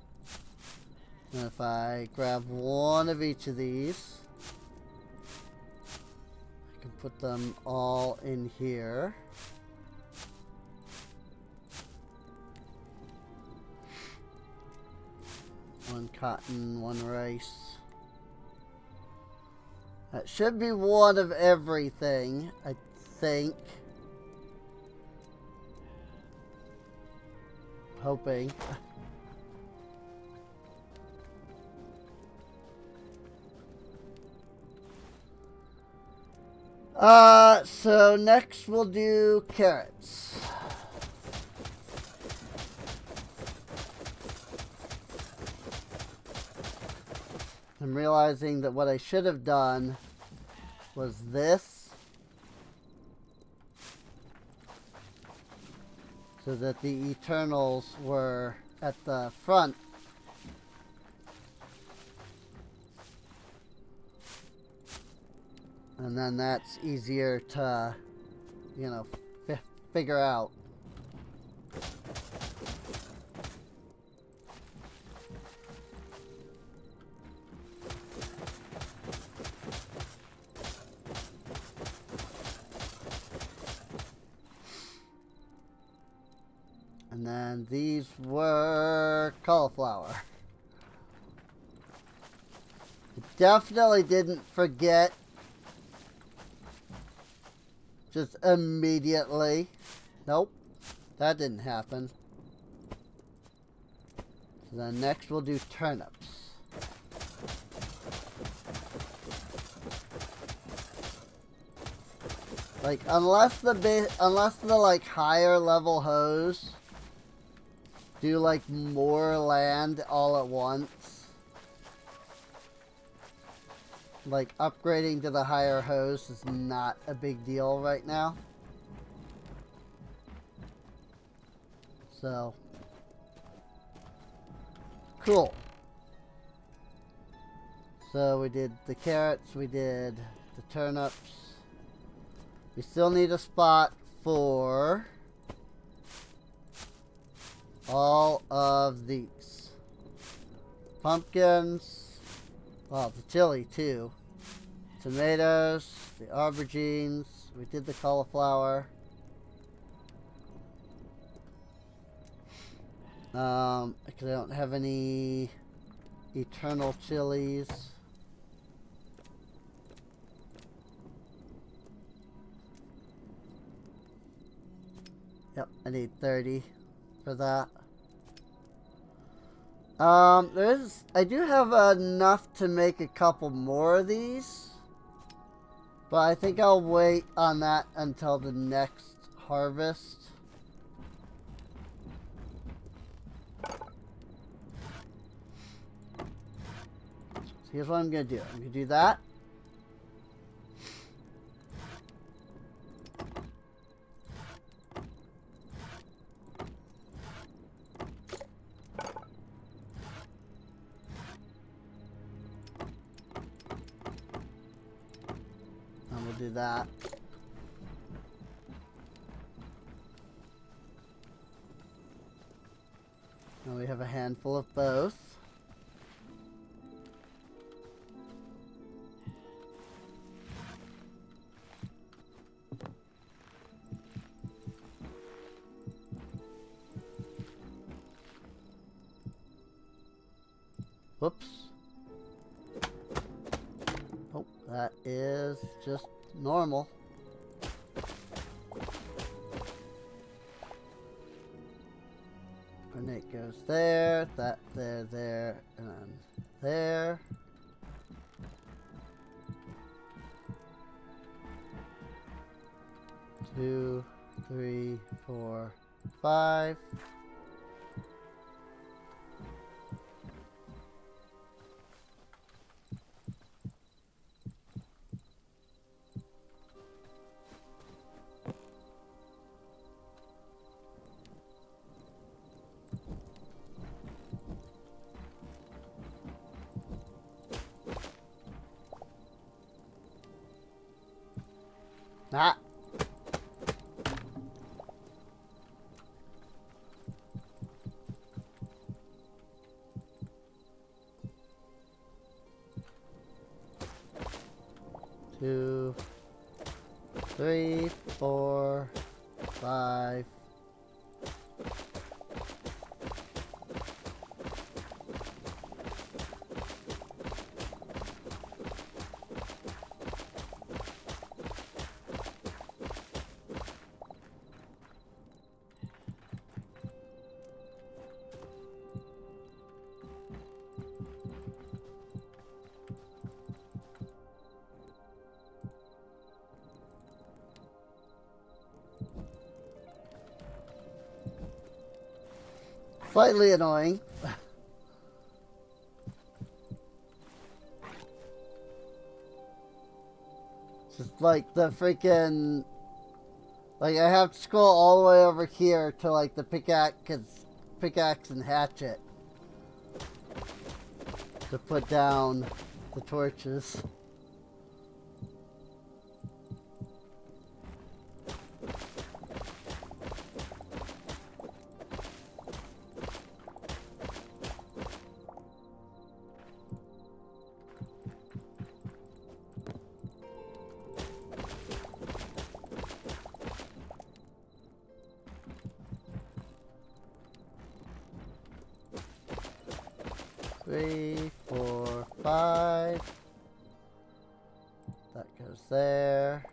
And if I grab one of each of these, I can put them all in here. One cotton, one rice. That should be one of everything, I think. Hoping. So next we'll do carrots. I'm realizing that what I should have done was this, so that the Eternals were at the front. And then that's easier to, you know, figure out. And then these were cauliflower. Definitely didn't forget just immediately. Nope, that didn't happen. So then next we'll do turnips. Like, unless the like higher level hoes do like more land all at once, like upgrading to the higher hoes is not a big deal right now. So cool. So we did the carrots, we did the turnips. We still need a spot for all of these. Pumpkins, well, the chili too. Tomatoes, the aubergines, we did the cauliflower. Because I don't have any eternal chilies. need 30 for that. I do have enough to make a couple more of these, but I think I'll wait on that until the next harvest. So here's what I'm gonna do. I'm gonna do that. Do that. Now we have a handful of both. Whoops. Oh, that is just normal. And it goes there, that, there, and there. Two, three, four, five. Ah. Two, three, four, five. Slightly annoying. Just like the freaking... Like I have to scroll all the way over here to like the pickaxe and hatchet to put down the torches. 3, 4, 5. That goes there.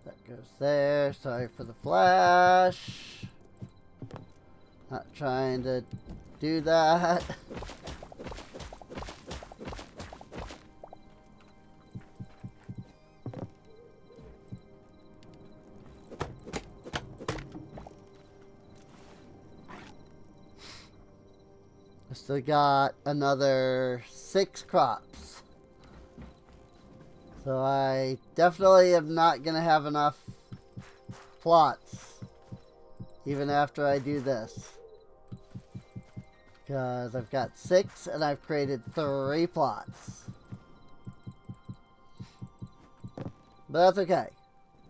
That goes there. Sorry for the flash. Not trying to do that. I still got another 6 crops. So I definitely am not going to have enough plots even after I do this. Because I've got 6 and I've created 3 plots. But that's okay.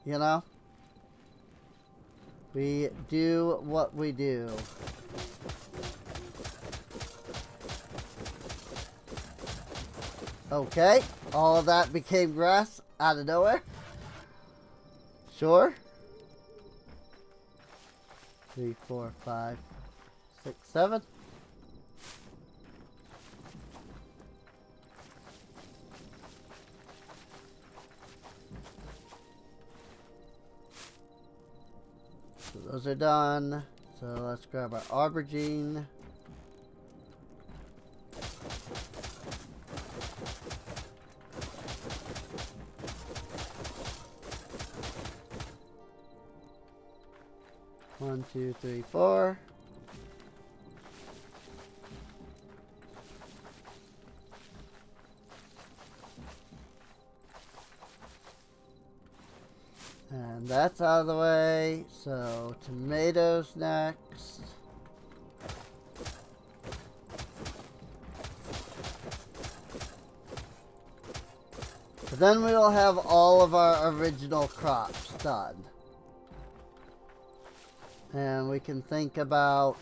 You know? We do what we do. Okay. All of that became grass out of nowhere. Sure. 3, 4, 5, 6, 7. So those are done. So let's grab our aubergine. One, two, three, four. And that's out of the way. So tomatoes next. But then we will have all of our original crops done. And we can think about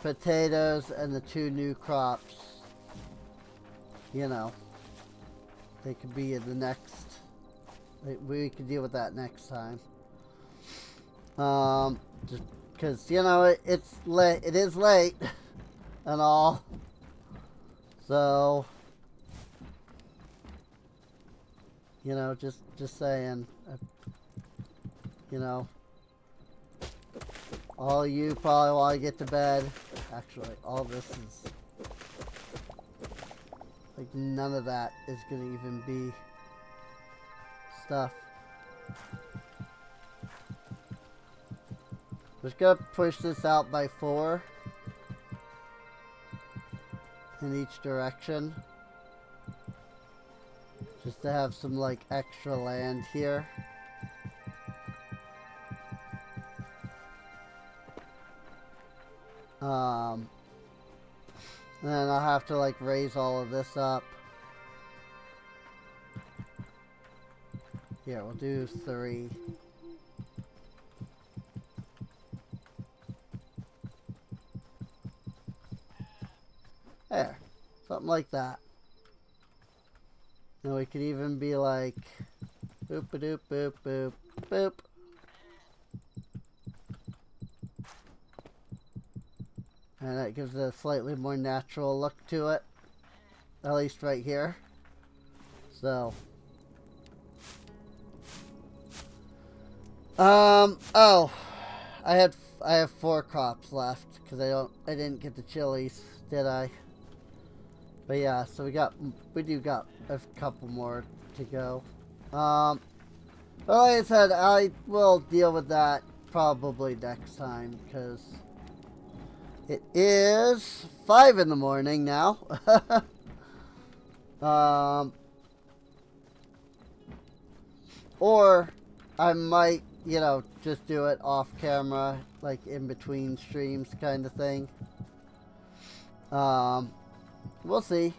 potatoes and the 2 new crops. You know, they could be in the next. We could deal with that next time. Just because, you know, it's late. It is late and all. So, you know, just saying. You know, all you probably want to get to bed. Actually, all this is like none of that is gonna even be stuff. Just gonna push this out by 4 in each direction, just to have some like extra land here. And then I'll have to like raise all of this up. Here, we'll do 3. There. Something like that. And we could even be like boop a doop boop boop boop. And that gives it a slightly more natural look to it. At least right here. So oh, I have 4 crops left because I didn't get the chilies, did I? But yeah, so we do got a couple more to go. But like I said, I will deal with that probably next time because it is 5 in the morning now. Or I might, you know, just do it off camera, like in between streams kind of thing. We'll see.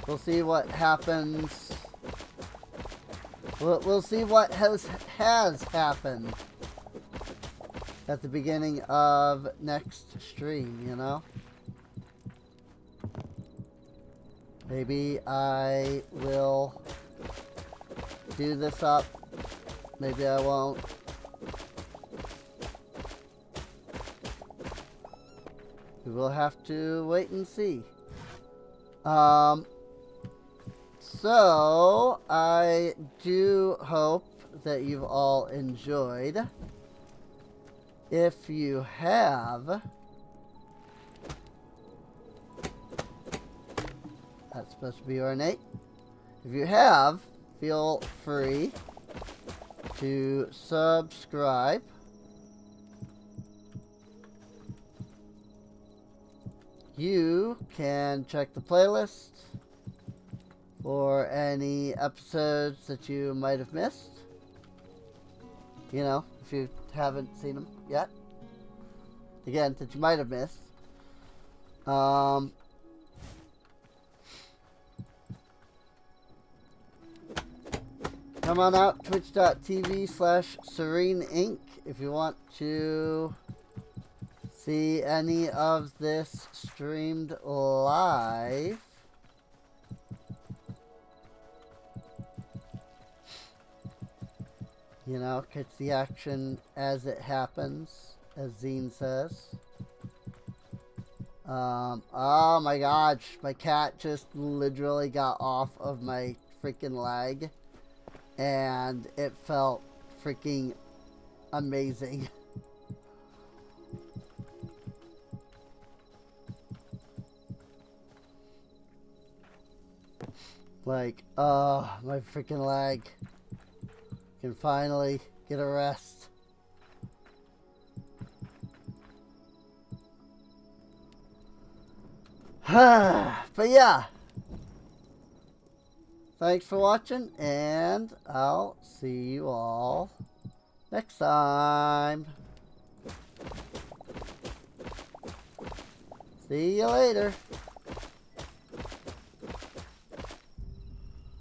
We'll see what happens. We'll see what has happened at the beginning of next stream, you know? Maybe I will do this up. Maybe I won't. We will have to wait and see. So, I do hope that you've all enjoyed. If you have, that's supposed to be ornate. If you have, feel free to subscribe. You can check the playlist for any episodes that you might have missed. You know, if you haven't seen them yet. Again, that you might have missed. Come on out, twitch.tv/SereneInc if you want to see any of this streamed live. You know, catch the action as it happens, as Zine says. Oh my gosh, my cat just literally got off of my freaking leg, and it felt freaking amazing. Like, oh, my freaking leg can finally get a rest. But yeah, thanks for watching, and I'll see you all next time. See you later.